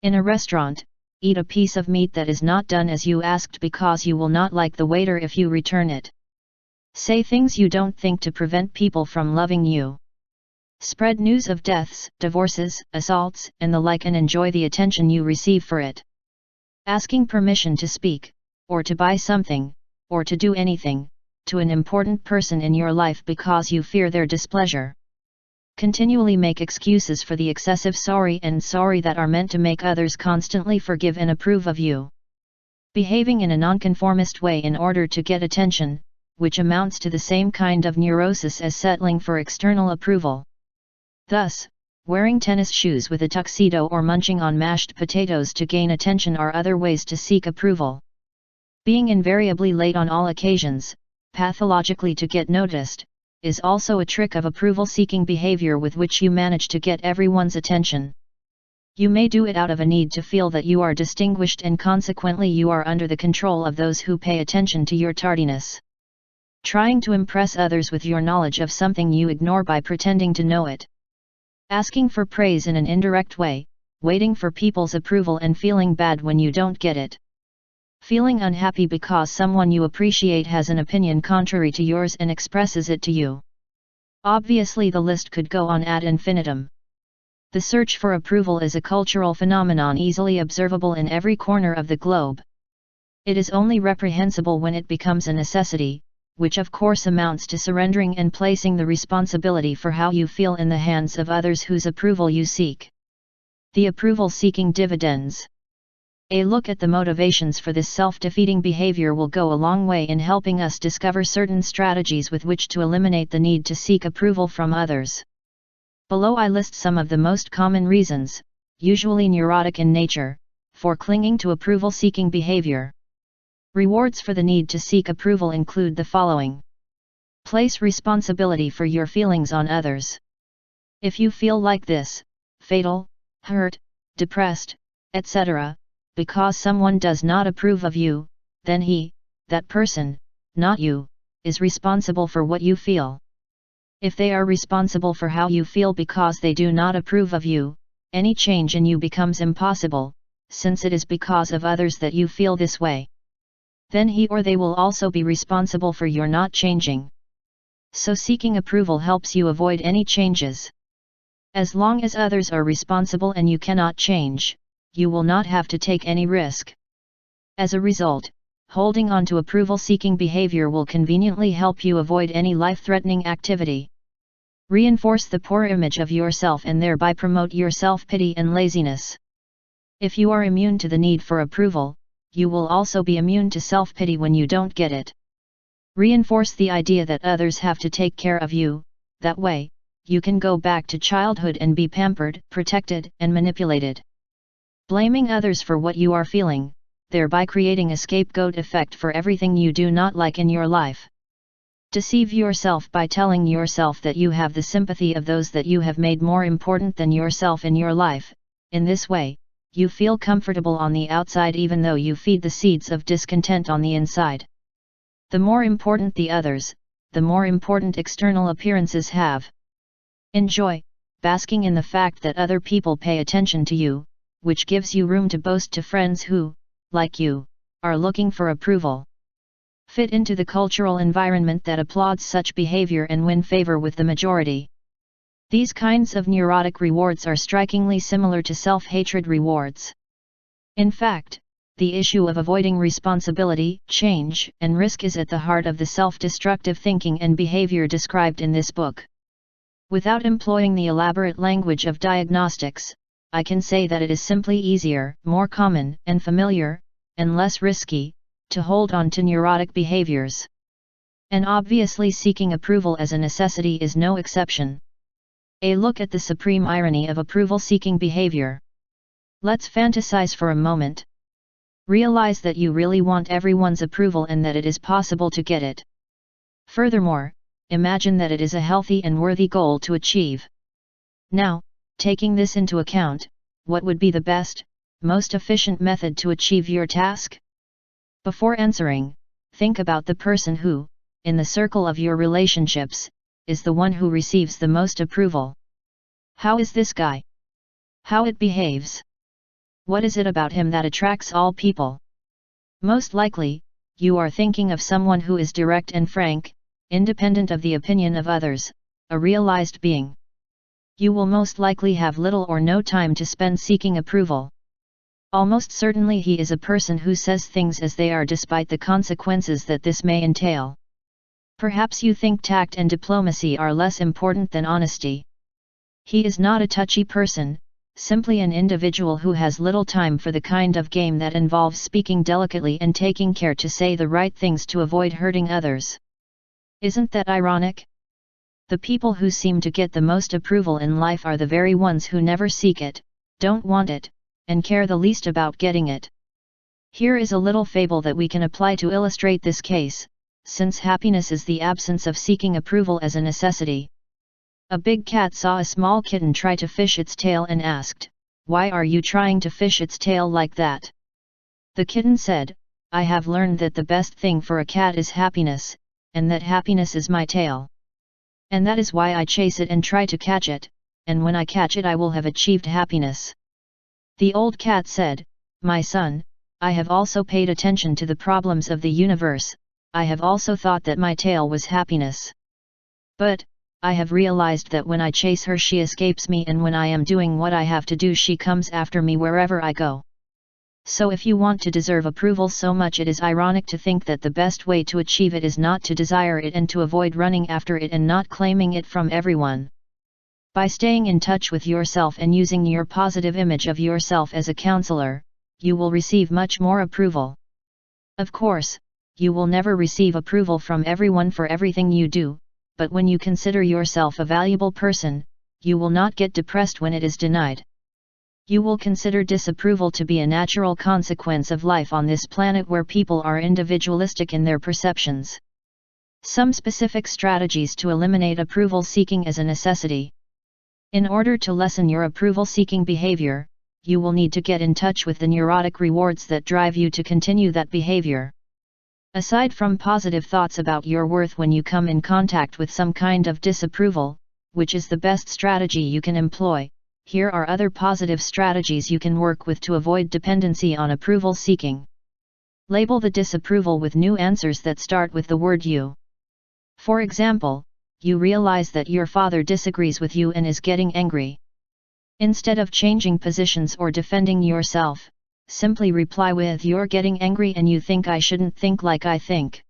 In a restaurant, eat a piece of meat that is not done as you asked because you will not like the waiter if you return it. Say things you don't think to prevent people from loving you. Spread news of deaths, divorces, assaults, and the like and enjoy the attention you receive for it. Asking permission to speak, or to buy something, or to do anything, to an important person in your life because you fear their displeasure. Continually make excuses for the excessive sorry and sorry that are meant to make others constantly forgive and approve of you. Behaving in a nonconformist way in order to get attention, which amounts to the same kind of neurosis as settling for external approval. Thus, wearing tennis shoes with a tuxedo or munching on mashed potatoes to gain attention are other ways to seek approval. Being invariably late on all occasions, pathologically to get noticed, is also a trick of approval-seeking behavior with which you manage to get everyone's attention. You may do it out of a need to feel that you are distinguished and consequently you are under the control of those who pay attention to your tardiness. Trying to impress others with your knowledge of something you ignore by pretending to know it. Asking for praise in an indirect way, waiting for people's approval and feeling bad when you don't get it. Feeling unhappy because someone you appreciate has an opinion contrary to yours and expresses it to you. Obviously the list could go on ad infinitum. The search for approval is a cultural phenomenon easily observable in every corner of the globe. It is only reprehensible when it becomes a necessity, which of course amounts to surrendering and placing the responsibility for how you feel in the hands of others whose approval you seek. The approval-seeking dividends. A look at the motivations for this self-defeating behavior will go a long way in helping us discover certain strategies with which to eliminate the need to seek approval from others. Below I list some of the most common reasons, usually neurotic in nature, for clinging to approval-seeking behavior. Rewards for the need to seek approval include the following. Place responsibility for your feelings on others. If you feel like this, fatal, hurt, depressed, etc., because someone does not approve of you, then he, that person, not you, is responsible for what you feel. If they are responsible for how you feel because they do not approve of you, any change in you becomes impossible, since it is because of others that you feel this way. Then he or they will also be responsible for your not changing. So seeking approval helps you avoid any changes. As long as others are responsible and you cannot change, you will not have to take any risk. As a result, holding on to approval-seeking behavior will conveniently help you avoid any life-threatening activity. Reinforce the poor image of yourself and thereby promote your self-pity and laziness. If you are immune to the need for approval, you will also be immune to self-pity when you don't get it. Reinforce the idea that others have to take care of you, that way, you can go back to childhood and be pampered, protected, and manipulated. Blaming others for what you are feeling, thereby creating a scapegoat effect for everything you do not like in your life. Deceive yourself by telling yourself that you have the sympathy of those that you have made more important than yourself in your life. In this way, you feel comfortable on the outside even though you feed the seeds of discontent on the inside. The more important the others, the more important external appearances have. Enjoy, basking in the fact that other people pay attention to you, which gives you room to boast to friends who, like you, are looking for approval. Fit into the cultural environment that applauds such behavior and win favor with the majority. These kinds of neurotic rewards are strikingly similar to self-hatred rewards. In fact, the issue of avoiding responsibility, change, and risk is at the heart of the self-destructive thinking and behavior described in this book. Without employing the elaborate language of diagnostics, I can say that it is simply easier, more common and familiar, and less risky, to hold on to neurotic behaviors. And obviously seeking approval as a necessity is no exception. A look at the supreme irony of approval-seeking behavior. Let's fantasize for a moment. Realize that you really want everyone's approval and that it is possible to get it. Furthermore, imagine that it is a healthy and worthy goal to achieve. Now, taking this into account, what would be the best, most efficient method to achieve your task? Before answering, think about the person who, in the circle of your relationships, is the one who receives the most approval. How is this guy? How it behaves? What is it about him that attracts all people? Most likely, you are thinking of someone who is direct and frank, independent of the opinion of others, a realized being. You will most likely have little or no time to spend seeking approval. Almost certainly he is a person who says things as they are despite the consequences that this may entail. Perhaps you think tact and diplomacy are less important than honesty. He is not a touchy person, simply an individual who has little time for the kind of game that involves speaking delicately and taking care to say the right things to avoid hurting others. Isn't that ironic? The people who seem to get the most approval in life are the very ones who never seek it, don't want it, and care the least about getting it. Here is a little fable that we can apply to illustrate this case, since happiness is the absence of seeking approval as a necessity. A big cat saw a small kitten try to fish its tail and asked, "Why are you trying to fish its tail like that?" The kitten said, "I have learned that the best thing for a cat is happiness, and that happiness is my tail. And that is why I chase it and try to catch it, and when I catch it I will have achieved happiness." The old cat said, "My son, I have also paid attention to the problems of the universe, I have also thought that my tail was happiness. But, I have realized that when I chase her she escapes me, and when I am doing what I have to do she comes after me wherever I go. So if you want to deserve approval so much, it is ironic to think that the best way to achieve it is not to desire it and to avoid running after it and not claiming it from everyone. By staying in touch with yourself and using your positive image of yourself as a counselor, you will receive much more approval. Of course, you will never receive approval from everyone for everything you do, but when you consider yourself a valuable person, you will not get depressed when it is denied. You will consider disapproval to be a natural consequence of life on this planet where people are individualistic in their perceptions. Some specific strategies to eliminate approval seeking as a necessity. In order to lessen your approval-seeking behavior, you will need to get in touch with the neurotic rewards that drive you to continue that behavior. Aside from positive thoughts about your worth when you come in contact with some kind of disapproval, which is the best strategy you can employ, here are other positive strategies you can work with to avoid dependency on approval seeking. Label the disapproval with new answers that start with the word you. For example, you realize that your father disagrees with you and is getting angry. Instead of changing positions or defending yourself, simply reply with, "You're getting angry and you think I shouldn't think like I think."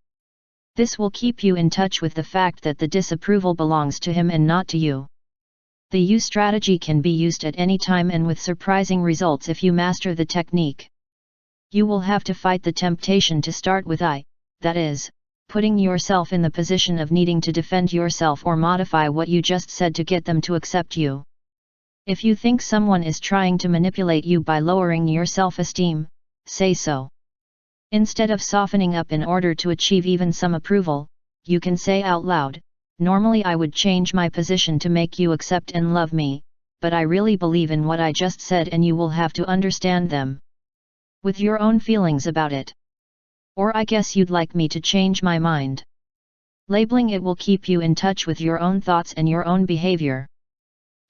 This will keep you in touch with the fact that the disapproval belongs to him and not to you. The you strategy can be used at any time and with surprising results if you master the technique. You will have to fight the temptation to start with I, that is, putting yourself in the position of needing to defend yourself or modify what you just said to get them to accept you. If you think someone is trying to manipulate you by lowering your self-esteem, say so. Instead of softening up in order to achieve even some approval, you can say out loud, "Normally I would change my position to make you accept and love me, but I really believe in what I just said and you will have to understand them." With your own feelings about it. Or I guess you'd like me to change my mind. Labeling it will keep you in touch with your own thoughts and your own behavior.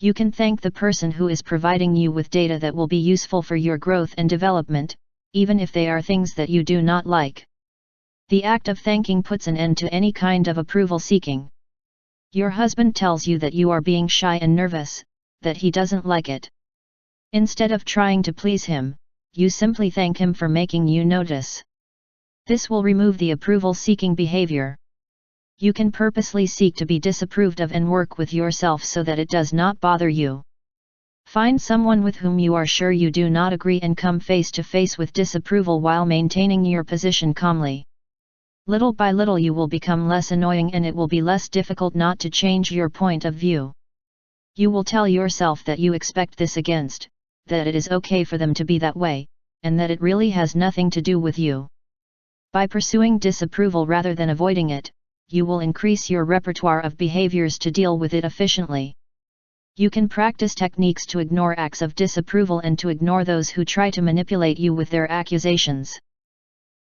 You can thank the person who is providing you with data that will be useful for your growth and development, even if they are things that you do not like. The act of thanking puts an end to any kind of approval seeking. Your husband tells you that you are being shy and nervous, that he doesn't like it. Instead of trying to please him, you simply thank him for making you notice. This will remove the approval-seeking behavior. You can purposely seek to be disapproved of and work with yourself so that it does not bother you. Find someone with whom you are sure you do not agree and come face to face with disapproval while maintaining your position calmly. Little by little you will become less annoying and it will be less difficult not to change your point of view. You will tell yourself that you expect this against, that it is okay for them to be that way, and that it really has nothing to do with you. By pursuing disapproval rather than avoiding it, you will increase your repertoire of behaviors to deal with it efficiently. You can practice techniques to ignore acts of disapproval and to ignore those who try to manipulate you with their accusations.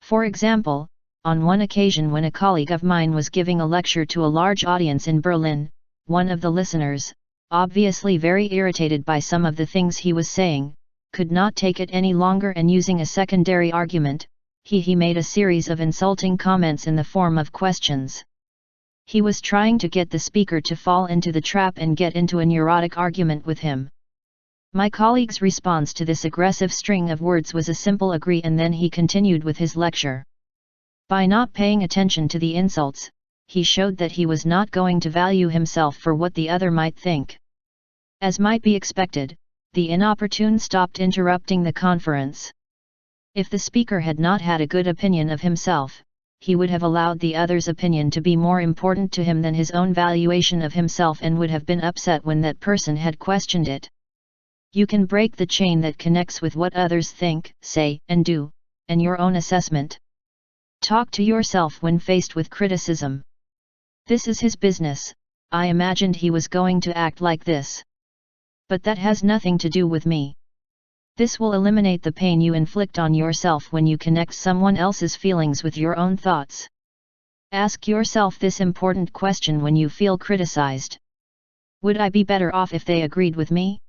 For example, on one occasion when a colleague of mine was giving a lecture to a large audience in Berlin, one of the listeners, obviously very irritated by some of the things he was saying, could not take it any longer and using a secondary argument, he made a series of insulting comments in the form of questions. He was trying to get the speaker to fall into the trap and get into a neurotic argument with him. My colleague's response to this aggressive string of words was a simple agree, and then he continued with his lecture. By not paying attention to the insults, he showed that he was not going to value himself for what the other might think. As might be expected, the inopportune stopped interrupting the conference. If the speaker had not had a good opinion of himself, he would have allowed the other's opinion to be more important to him than his own valuation of himself and would have been upset when that person had questioned it. You can break the chain that connects with what others think, say, and do, and your own assessment. Talk to yourself when faced with criticism. This is his business, I imagined he was going to act like this. But that has nothing to do with me. This will eliminate the pain you inflict on yourself when you connect someone else's feelings with your own thoughts. Ask yourself this important question when you feel criticized. Would I be better off if they agreed with me?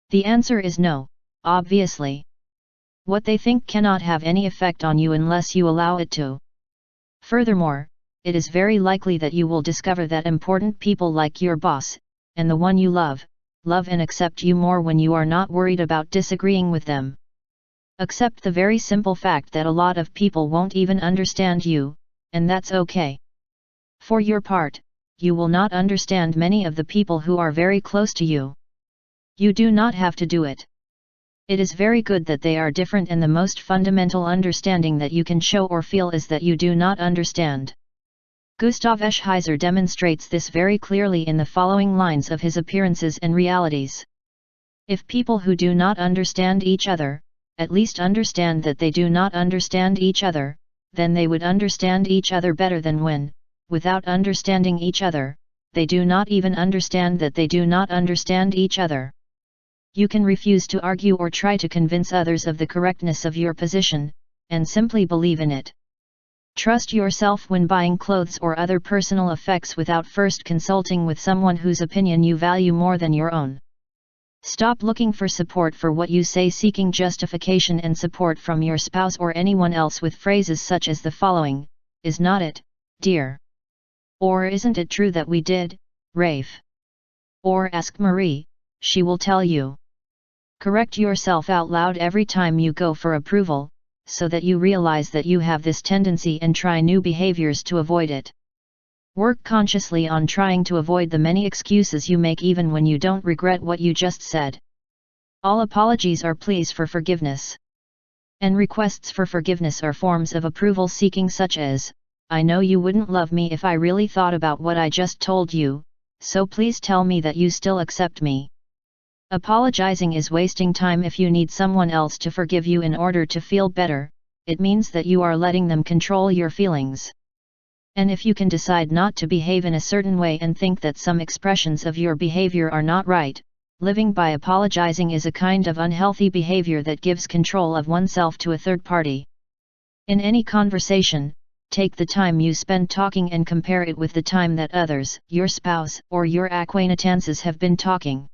The answer is no, obviously. What they think cannot have any effect on you unless you allow it to. Furthermore, it is very likely that you will discover that important people like your boss, and the one you love and accept you more when you are not worried about disagreeing with them. Accept the very simple fact that a lot of people won't even understand you, and that's okay. For your part, you will not understand many of the people who are very close to you. You do not have to do it. It is very good that they are different, and the most fundamental understanding that you can show or feel is that you do not understand. Gustav Eschheiser demonstrates this very clearly in the following lines of his Appearances and Realities. If people who do not understand each other, at least understand that they do not understand each other, then they would understand each other better than when, without understanding each other, they do not even understand that they do not understand each other. You can refuse to argue or try to convince others of the correctness of your position, and simply believe in it. Trust yourself when buying clothes or other personal effects without first consulting with someone whose opinion you value more than your own. Stop looking for support for what you say, seeking justification and support from your spouse or anyone else with phrases such as the following: "Is not it, dear?" Or "Isn't it true that we did, Rafe?" Or "Ask Marie, she will tell you." Correct yourself out loud every time you go for approval, so that you realize that you have this tendency and try new behaviors to avoid it. Work consciously on trying to avoid the many excuses you make even when you don't regret what you just said. All apologies are pleas for forgiveness. And requests for forgiveness are forms of approval seeking, such as, "I know you wouldn't love me if I really thought about what I just told you, so please tell me that you still accept me." Apologizing is wasting time. If you need someone else to forgive you in order to feel better, it means that you are letting them control your feelings. And if you can decide not to behave in a certain way and think that some expressions of your behavior are not right, living by apologizing is a kind of unhealthy behavior that gives control of oneself to a third party. In any conversation, take the time you spend talking and compare it with the time that others, your spouse or your acquaintances, have been talking.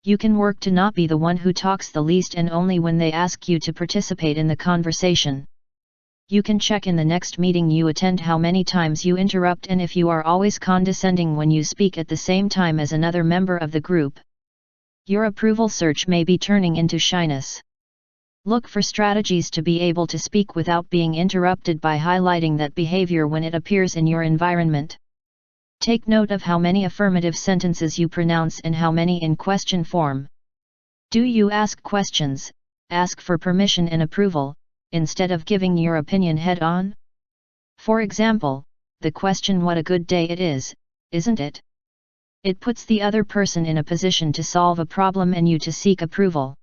You can work to not be the one who talks the least and only when they ask you to participate in the conversation. You can check in the next meeting you attend how many times you interrupt and if you are always condescending when you speak at the same time as another member of the group. Your approval search may be turning into shyness. Look for strategies to be able to speak without being interrupted by highlighting that behavior when it appears in your environment. Take note of how many affirmative sentences you pronounce and how many in question form. Do you ask questions, ask for permission and approval, instead of giving your opinion head-on? For example, the question "What a good day it is, isn't it?" It puts the other person in a position to solve a problem and you to seek approval.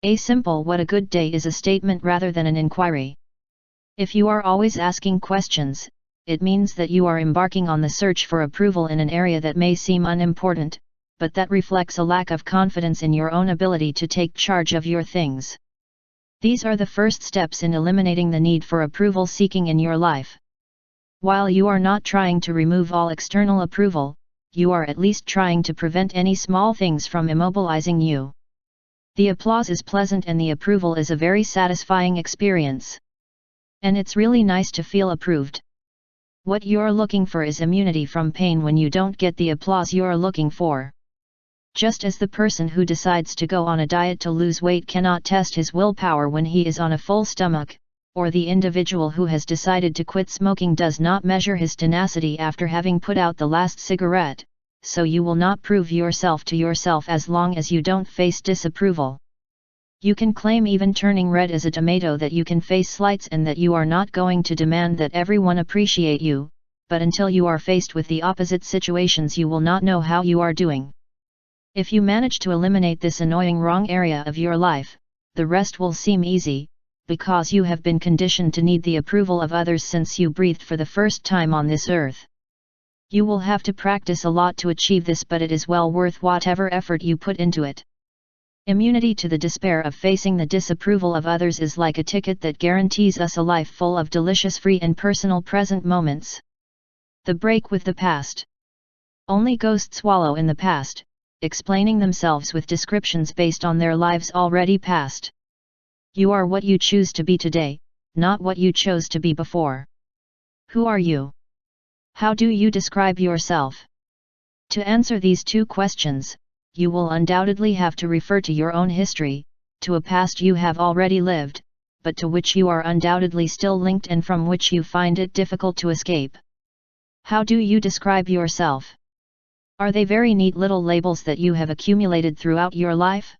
A simple "What a good day" is a statement rather than an inquiry. If you are always asking questions, it means that you are embarking on the search for approval in an area that may seem unimportant, but that reflects a lack of confidence in your own ability to take charge of your things. These are the first steps in eliminating the need for approval seeking in your life. While you are not trying to remove all external approval, you are at least trying to prevent any small things from immobilizing you. The applause is pleasant and the approval is a very satisfying experience. And it's really nice to feel approved. What you're looking for is immunity from pain when you don't get the applause you're looking for. Just as the person who decides to go on a diet to lose weight cannot test his willpower when he is on a full stomach, or the individual who has decided to quit smoking does not measure his tenacity after having put out the last cigarette, so you will not prove yourself to yourself as long as you don't face disapproval. You can claim even turning red as a tomato that you can face slights and that you are not going to demand that everyone appreciate you, but until you are faced with the opposite situations you will not know how you are doing. If you manage to eliminate this annoying wrong area of your life, the rest will seem easy, because you have been conditioned to need the approval of others since you breathed for the first time on this earth. You will have to practice a lot to achieve this, but it is well worth whatever effort you put into it. Immunity to the despair of facing the disapproval of others is like a ticket that guarantees us a life full of delicious free and personal present moments. The break with the past. Only ghosts wallow in the past, explaining themselves with descriptions based on their lives already past. You are what you choose to be today, not what you chose to be before. Who are you? How do you describe yourself? To answer these two questions, you will undoubtedly have to refer to your own history, to a past you have already lived, but to which you are undoubtedly still linked and from which you find it difficult to escape. How do you describe yourself? Are they very neat little labels that you have accumulated throughout your life?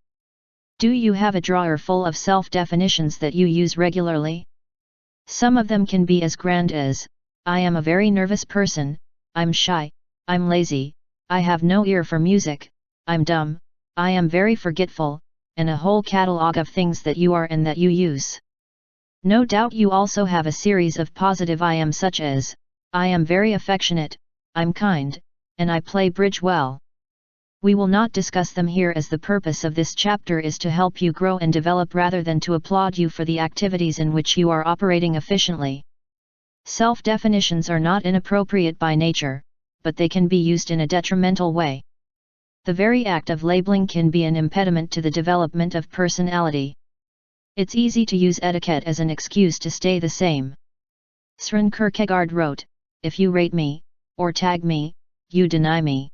Do you have a drawer full of self-definitions that you use regularly? Some of them can be as grand as, I am a very nervous person, I'm shy, I'm lazy, I have no ear for music, I'm dumb, I am very forgetful, and a whole catalog of things that you are and that you use. No doubt you also have a series of positive I am, such as, I am very affectionate, I'm kind, and I play bridge well. We will not discuss them here, as the purpose of this chapter is to help you grow and develop rather than to applaud you for the activities in which you are operating efficiently. Self-definitions are not inappropriate by nature, but they can be used in a detrimental way. The very act of labeling can be an impediment to the development of personality. It's easy to use etiquette as an excuse to stay the same. Søren Kierkegaard wrote, "If you rate me, or tag me, you deny me."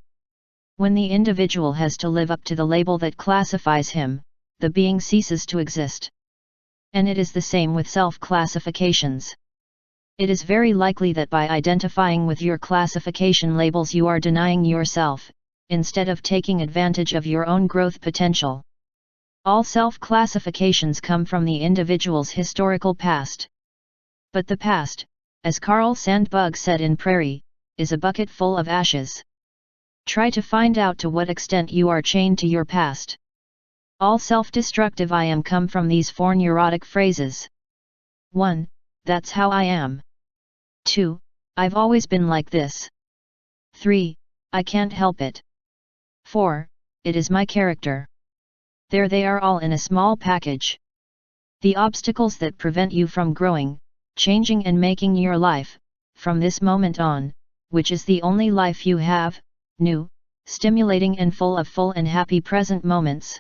When the individual has to live up to the label that classifies him, the being ceases to exist. And it is the same with self-classifications. It is very likely that by identifying with your classification labels you are denying yourself, instead of taking advantage of your own growth potential. All self-classifications come from the individual's historical past. But the past, as Carl Sandburg said in Prairie, is a bucket full of ashes. Try to find out to what extent you are chained to your past. All self-destructive I am come from these four neurotic phrases. 1. That's how I am. 2. I've always been like this. 3. I can't help it. 4. It is my character. There they are, all in a small package. The obstacles that prevent you from growing, changing and making your life, from this moment on, which is the only life you have, new, stimulating and full of full and happy present moments.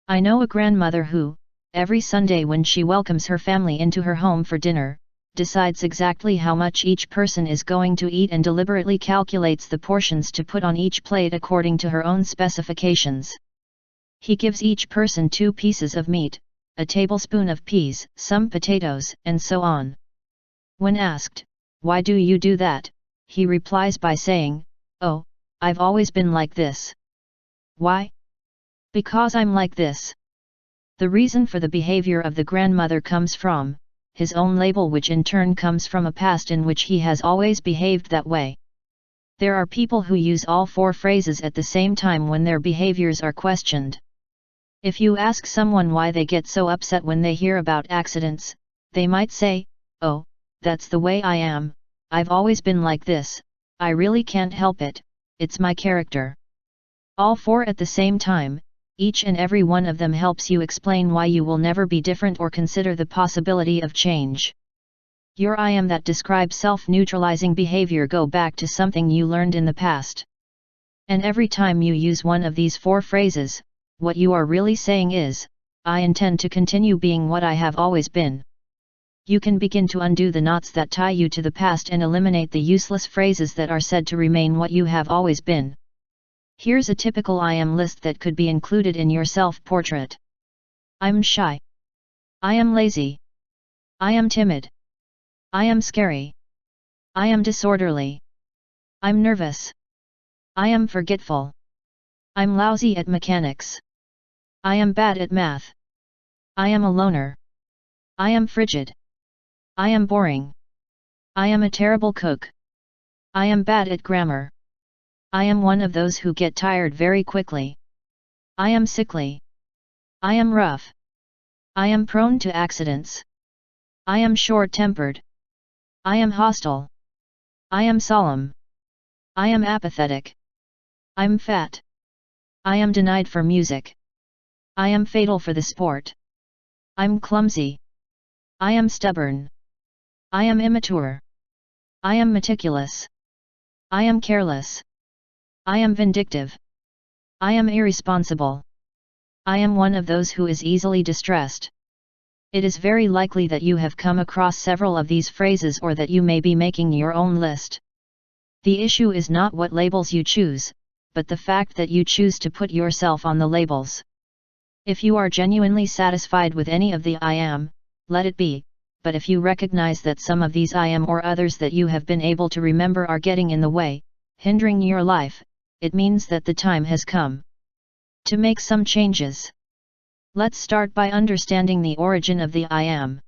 I know a grandmother who, every Sunday when she welcomes her family into her home for dinner, decides exactly how much each person is going to eat and deliberately calculates the portions to put on each plate according to her own specifications. He gives each person 2 pieces of meat, a tablespoon of peas, some potatoes, and so on. When asked, "Why do you do that?" he replies by saying, "Oh, I've always been like this." Why? Because I'm like this. The reason for the behavior of the grandmother comes from his own label, which in turn comes from a past in which he has always behaved that way. There are people who use all 4 phrases at the same time when their behaviors are questioned. If you ask someone why they get so upset when they hear about accidents, they might say, "Oh, that's the way I am, I've always been like this, I really can't help it, it's my character." All 4 at the same time, each and every one of them helps you explain why you will never be different or consider the possibility of change. Your I am that describes self-neutralizing behavior go back to something you learned in the past. And every time you use one of these 4 phrases, what you are really saying is, I intend to continue being what I have always been. You can begin to undo the knots that tie you to the past and eliminate the useless phrases that are said to remain what you have always been. Here's a typical I am list that could be included in your self-portrait. I'm shy. I am lazy. I am timid. I am scary. I am disorderly. I'm nervous. I am forgetful. I'm lousy at mechanics. I am bad at math. I am a loner. I am frigid. I am boring. I am a terrible cook. I am bad at grammar. I am one of those who get tired very quickly. I am sickly. I am rough. I am prone to accidents. I am short-tempered. I am hostile. I am solemn. I am apathetic. I'm fat. I am denied for music. I am fatal for the sport. I'm clumsy. I am stubborn. I am immature. I am meticulous. I am careless. I am vindictive. I am irresponsible. I am one of those who is easily distressed. It is very likely that you have come across several of these phrases or that you may be making your own list. The issue is not what labels you choose, but the fact that you choose to put yourself on the labels. If you are genuinely satisfied with any of the I am, let it be, but if you recognize that some of these I am or others that you have been able to remember are getting in the way, hindering your life, it means that the time has come to make some changes. Let's start by understanding the origin of the I am.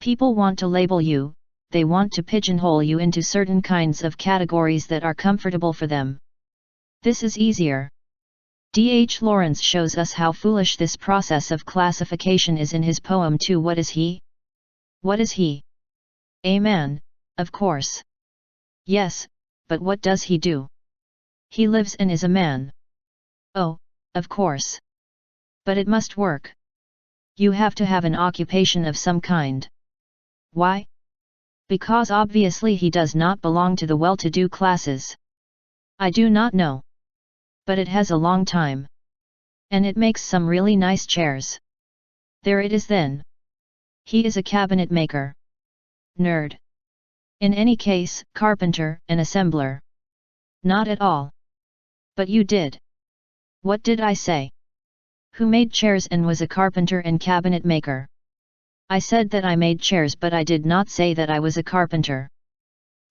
People want to label you, they want to pigeonhole you into certain kinds of categories that are comfortable for them. This is easier. D.H. Lawrence shows us how foolish this process of classification is in his poem To What Is He? What is he? A man, of course. Yes, but what does he do? He lives and is a man. Oh, of course. But it must work. You have to have an occupation of some kind. Why? Because obviously he does not belong to the well-to-do classes. I do not know. But it has a long time. And it makes some really nice chairs. There it is then. He is a cabinet maker. Nerd. In any case, carpenter, an assembler. Not at all. But you did. What did I say? Who made chairs and was a carpenter and cabinet maker? I said that I made chairs, but I did not say that I was a carpenter.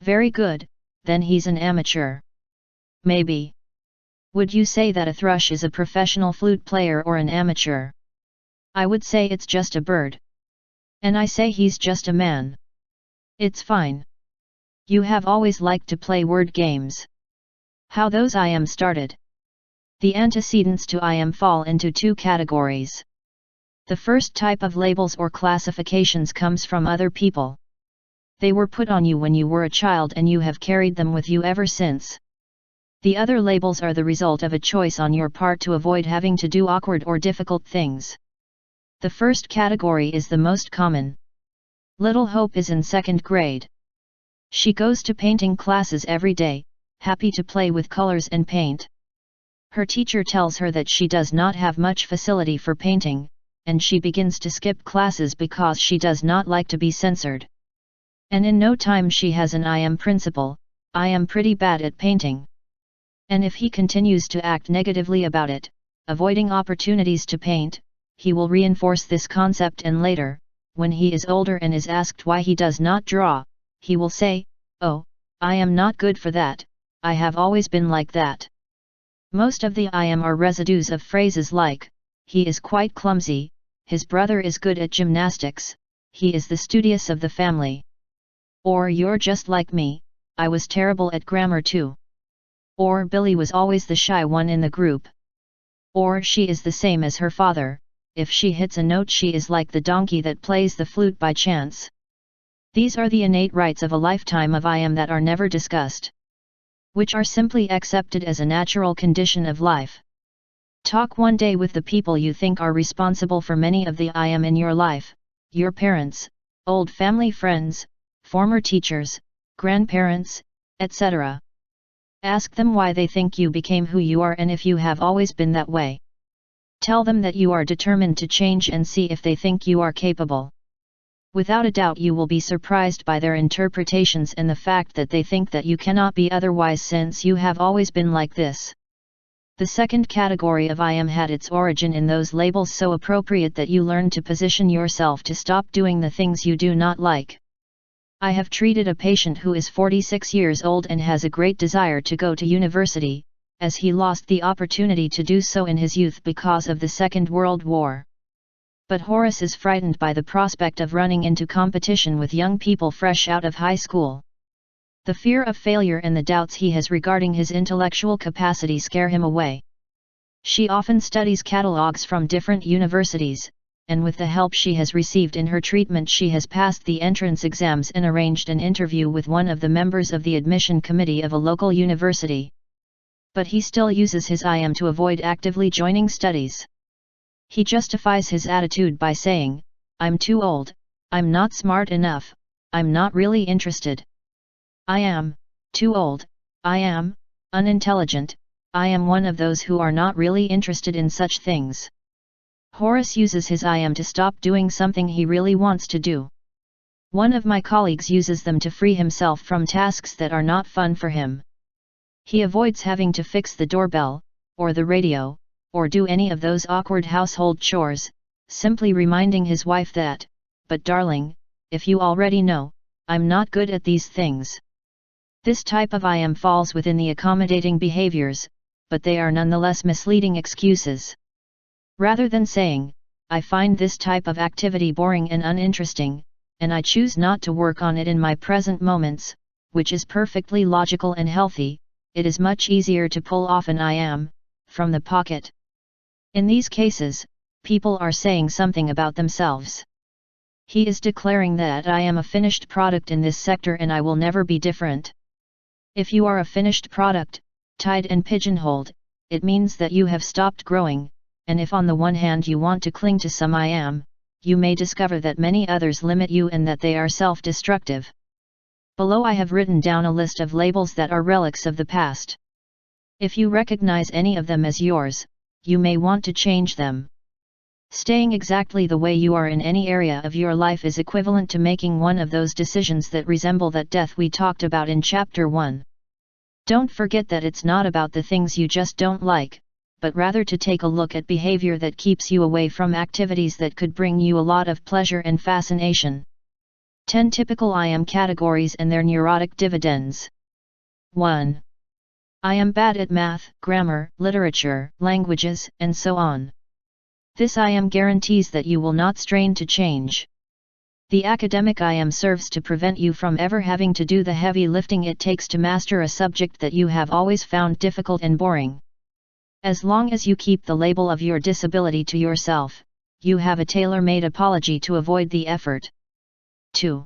Very good, then he's an amateur. Maybe. Would you say that a thrush is a professional flute player or an amateur? I would say it's just a bird. And I say he's just a man. It's fine. You have always liked to play word games. How those I am started. The antecedents to I am fall into two categories. The first type of labels or classifications comes from other people. They were put on you when you were a child and you have carried them with you ever since. The other labels are the result of a choice on your part to avoid having to do awkward or difficult things. The first category is the most common. Little Hope is in 2nd grade. She goes to painting classes every day, happy to play with colors and paint. Her teacher tells her that she does not have much facility for painting, and she begins to skip classes because she does not like to be censored. And in no time she has an I am principal, I am pretty bad at painting. And if he continues to act negatively about it, avoiding opportunities to paint, he will reinforce this concept, and later, when he is older and is asked why he does not draw, he will say, "Oh, I am not good for that, I have always been like that." Most of the I am are residues of phrases like, he is quite clumsy, his brother is good at gymnastics, he is the studious of the family. Or you're just like me, I was terrible at grammar too. Or Billy was always the shy one in the group. Or she is the same as her father, if she hits a note she is like the donkey that plays the flute by chance. These are the innate rights of a lifetime of I am that are never discussed. Which are simply accepted as a natural condition of life. Talk one day with the people you think are responsible for many of the I am in your life, your parents, old family friends, former teachers, grandparents, etc. Ask them why they think you became who you are and if you have always been that way. Tell them that you are determined to change and see if they think you are capable. Without a doubt you will be surprised by their interpretations and the fact that they think that you cannot be otherwise since you have always been like this. The second category of I am had its origin in those labels so appropriate that you learn to position yourself to stop doing the things you do not like. I have treated a patient who is 46 years old and has a great desire to go to university, as he lost the opportunity to do so in his youth because of the Second World War. But Horace is frightened by the prospect of running into competition with young people fresh out of high school. The fear of failure and the doubts he has regarding his intellectual capacity scare him away. She often studies catalogs from different universities, and with the help she has received in her treatment she has passed the entrance exams and arranged an interview with one of the members of the admission committee of a local university. But he still uses his I am to avoid actively joining studies. He justifies his attitude by saying, "I'm too old, I'm not smart enough, I'm not really interested. I am too old, I am unintelligent, I am one of those who are not really interested in such things." Horace uses his I am to stop doing something he really wants to do. One of my colleagues uses them to free himself from tasks that are not fun for him. He avoids having to fix the doorbell, or the radio, or do any of those awkward household chores, simply reminding his wife that, "But darling, if you already know, I'm not good at these things." This type of I am falls within the accommodating behaviors, but they are nonetheless misleading excuses. Rather than saying, "I find this type of activity boring and uninteresting, and I choose not to work on it in my present moments," which is perfectly logical and healthy, it is much easier to pull off an "I am" from the pocket. In these cases, people are saying something about themselves. He is declaring that "I am a finished product in this sector and I will never be different." If you are a finished product, tied and pigeonholed, it means that you have stopped growing, and if on the one hand you want to cling to some I am, you may discover that many others limit you and that they are self-destructive. Below I have written down a list of labels that are relics of the past. If you recognize any of them as yours, you may want to change them. Staying exactly the way you are in any area of your life is equivalent to making one of those decisions that resemble that death we talked about in Chapter 1. Don't forget that it's not about the things you just don't like, but rather to take a look at behavior that keeps you away from activities that could bring you a lot of pleasure and fascination. 10 typical I am categories and their neurotic dividends. 1. I am bad at math, grammar, literature, languages, and so on. This I am guarantees that you will not strain to change. The academic I am serves to prevent you from ever having to do the heavy lifting it takes to master a subject that you have always found difficult and boring. As long as you keep the label of your disability to yourself, you have a tailor-made apology to avoid the effort. 2.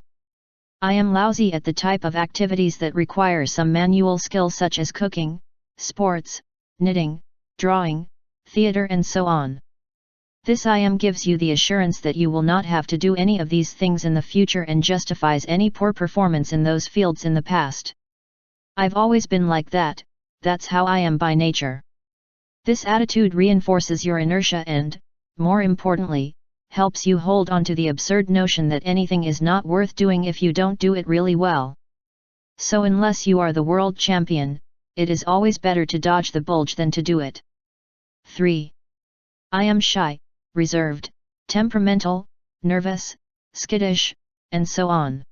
I am lousy at the type of activities that require some manual skill such as cooking, sports, knitting, drawing, theater and so on. This I am gives you the assurance that you will not have to do any of these things in the future and justifies any poor performance in those fields in the past. I've always been like that, that's how I am by nature. This attitude reinforces your inertia and, more importantly, helps you hold on to the absurd notion that anything is not worth doing if you don't do it really well. So unless you are the world champion, it is always better to dodge the bulge than to do it. 3. I am shy, reserved, temperamental, nervous, skittish, and so on.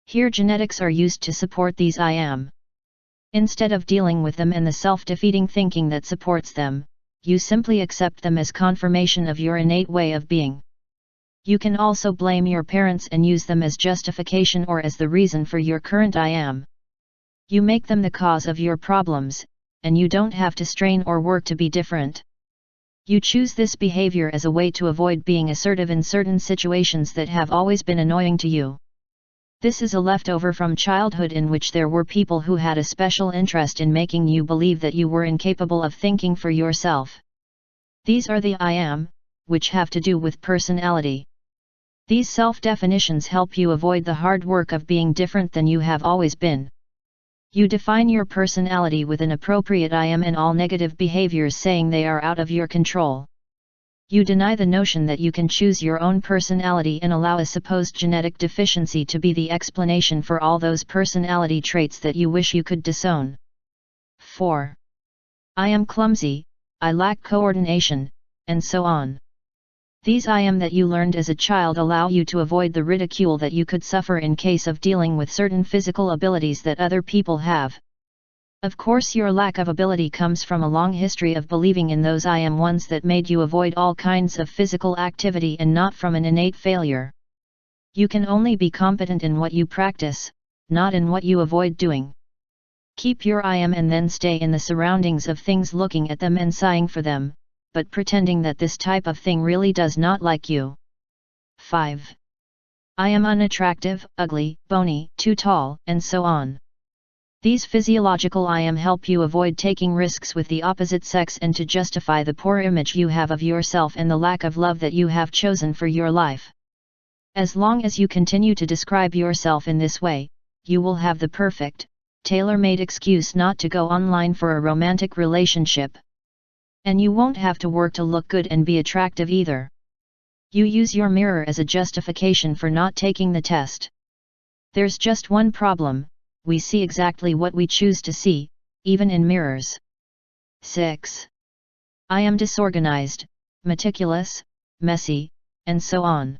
Here genetics are used to support these I am. Instead of dealing with them and the self-defeating thinking that supports them, you simply accept them as confirmation of your innate way of being. You can also blame your parents and use them as justification or as the reason for your current I am. You make them the cause of your problems, and you don't have to strain or work to be different. You choose this behavior as a way to avoid being assertive in certain situations that have always been annoying to you. This is a leftover from childhood in which there were people who had a special interest in making you believe that you were incapable of thinking for yourself. These are the I am, which have to do with personality. These self-definitions help you avoid the hard work of being different than you have always been. You define your personality with an appropriate I am and all negative behaviors saying they are out of your control. You deny the notion that you can choose your own personality and allow a supposed genetic deficiency to be the explanation for all those personality traits that you wish you could disown. 4. I am clumsy, I lack coordination, and so on. These I am that you learned as a child allow you to avoid the ridicule that you could suffer in case of dealing with certain physical abilities that other people have. Of course, your lack of ability comes from a long history of believing in those I am ones that made you avoid all kinds of physical activity and not from an innate failure. You can only be competent in what you practice, not in what you avoid doing. Keep your I am and then stay in the surroundings of things looking at them and sighing for them, but pretending that this type of thing really does not like you. 5. I am unattractive, ugly, bony, too tall, and so on. These physiological I am help you avoid taking risks with the opposite sex and to justify the poor image you have of yourself and the lack of love that you have chosen for your life. As long as you continue to describe yourself in this way, you will have the perfect, tailor-made excuse not to go online for a romantic relationship. And you won't have to work to look good and be attractive either. You use your mirror as a justification for not taking the test. There's just one problem: we see exactly what we choose to see, even in mirrors. 6. I am disorganized, meticulous, messy, and so on.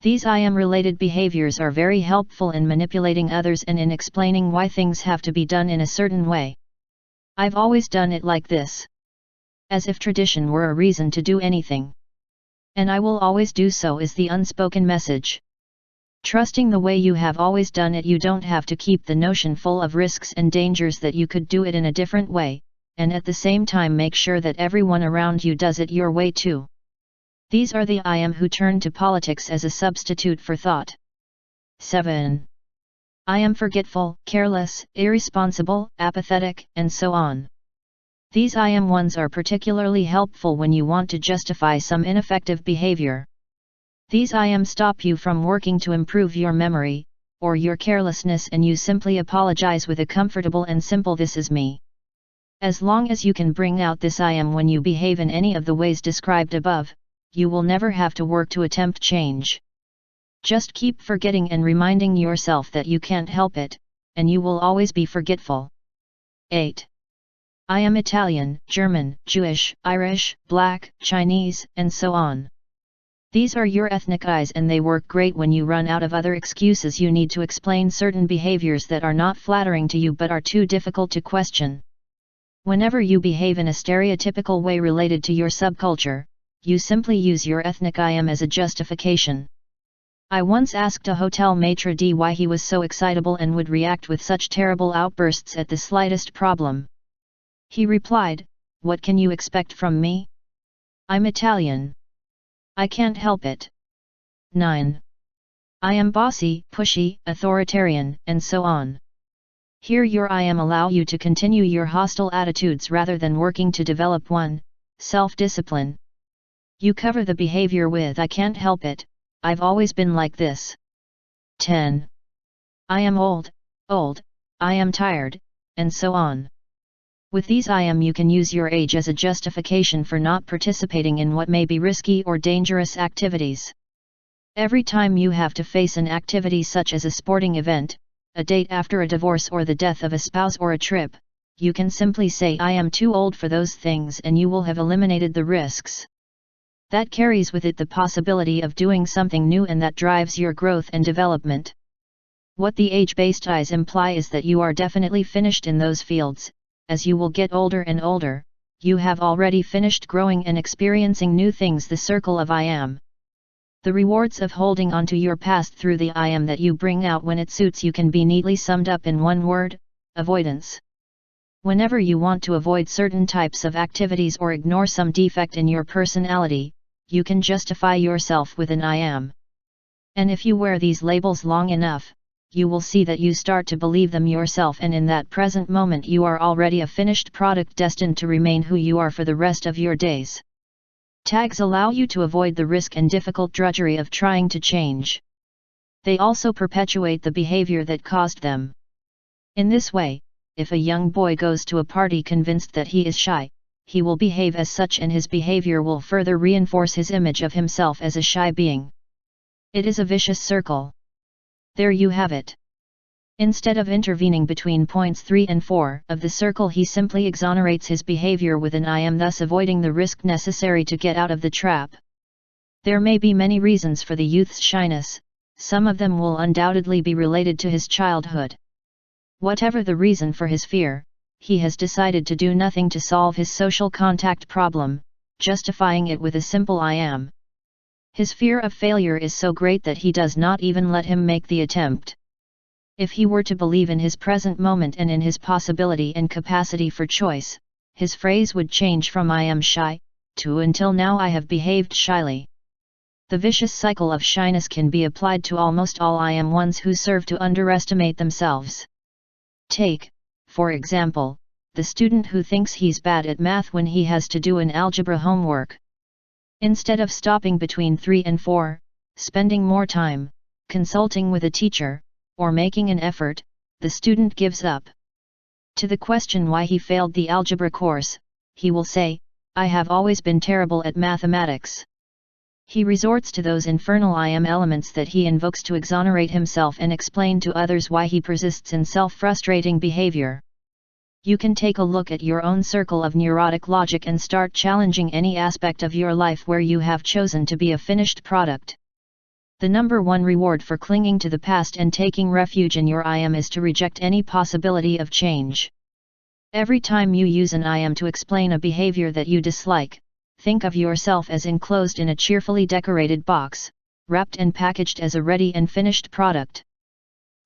These I am related behaviors are very helpful in manipulating others and in explaining why things have to be done in a certain way. I've always done it like this. As if tradition were a reason to do anything. And I will always do so is the unspoken message. Trusting the way you have always done it, you don't have to keep the notion full of risks and dangers that you could do it in a different way, and at the same time make sure that everyone around you does it your way too. These are the I am who turn to politics as a substitute for thought. 7. I am forgetful, careless, irresponsible, apathetic, and so on. These I am ones are particularly helpful when you want to justify some ineffective behavior. These I am stop you from working to improve your memory, or your carelessness, and you simply apologize with a comfortable and simple "this is me." As long as you can bring out this I am when you behave in any of the ways described above, you will never have to work to attempt change. Just keep forgetting and reminding yourself that you can't help it, and you will always be forgetful. 8. I am Italian, German, Jewish, Irish, Black, Chinese, and so on. These are your ethnic I's, and they work great when you run out of other excuses you need to explain certain behaviors that are not flattering to you but are too difficult to question. Whenever you behave in a stereotypical way related to your subculture, you simply use your ethnic I am as a justification. I once asked a hotel maitre d' why he was so excitable and would react with such terrible outbursts at the slightest problem. He replied, "What can you expect from me? I'm Italian. I can't help it." 9. I am bossy, pushy, authoritarian, and so on. Here your I am allow you to continue your hostile attitudes rather than working to develop one, self-discipline. You cover the behavior with "I can't help it, I've always been like this." 10. I am old, I am tired, and so on. With these I am you can use your age as a justification for not participating in what may be risky or dangerous activities. Every time you have to face an activity such as a sporting event, a date after a divorce, or the death of a spouse, or a trip, you can simply say "I am too old for those things," and you will have eliminated the risks. That carries with it the possibility of doing something new, and that drives your growth and development. What the age-based I's imply is that you are definitely finished in those fields. As you will get older and older, you have already finished growing and experiencing new things. The circle of I am. The rewards of holding on to your past through the I am that you bring out when it suits you can be neatly summed up in one word: avoidance. Whenever you want to avoid certain types of activities or ignore some defect in your personality, you can justify yourself with an I am. And if you wear these labels long enough, you will see that you start to believe them yourself, and in that present moment you are already a finished product destined to remain who you are for the rest of your days. Tags allow you to avoid the risk and difficult drudgery of trying to change. They also perpetuate the behavior that caused them. In this way, if a young boy goes to a party convinced that he is shy, he will behave as such, and his behavior will further reinforce his image of himself as a shy being. It is a vicious circle. There you have it. Instead of intervening between points 3 and 4 of the circle, he simply exonerates his behavior with an I am, thus avoiding the risk necessary to get out of the trap. There may be many reasons for the youth's shyness, some of them will undoubtedly be related to his childhood. Whatever the reason for his fear, he has decided to do nothing to solve his social contact problem, justifying it with a simple I am. His fear of failure is so great that he does not even let him make the attempt. If he were to believe in his present moment and in his possibility and capacity for choice, his phrase would change from "I am shy" 2 Until now I have behaved shyly. The vicious cycle of shyness can be applied to almost all I am ones who serve to underestimate themselves. Take, for example, the student who thinks he's bad at math when he has to do an algebra homework. Instead of stopping between 3 and 4, spending more time, consulting with a teacher, or making an effort, the student gives up. To the question why he failed the algebra course, he will say, "I have always been terrible at mathematics." He resorts to those infernal I am elements that he invokes to exonerate himself and explain to others why he persists in self-frustrating behavior. You can take a look at your own circle of neurotic logic and start challenging any aspect of your life where you have chosen to be a finished product. The number one reward for clinging to the past and taking refuge in your I am is to reject any possibility of change. Every time you use an I am to explain a behavior that you dislike, think of yourself as enclosed in a cheerfully decorated box, wrapped and packaged as a ready and finished product.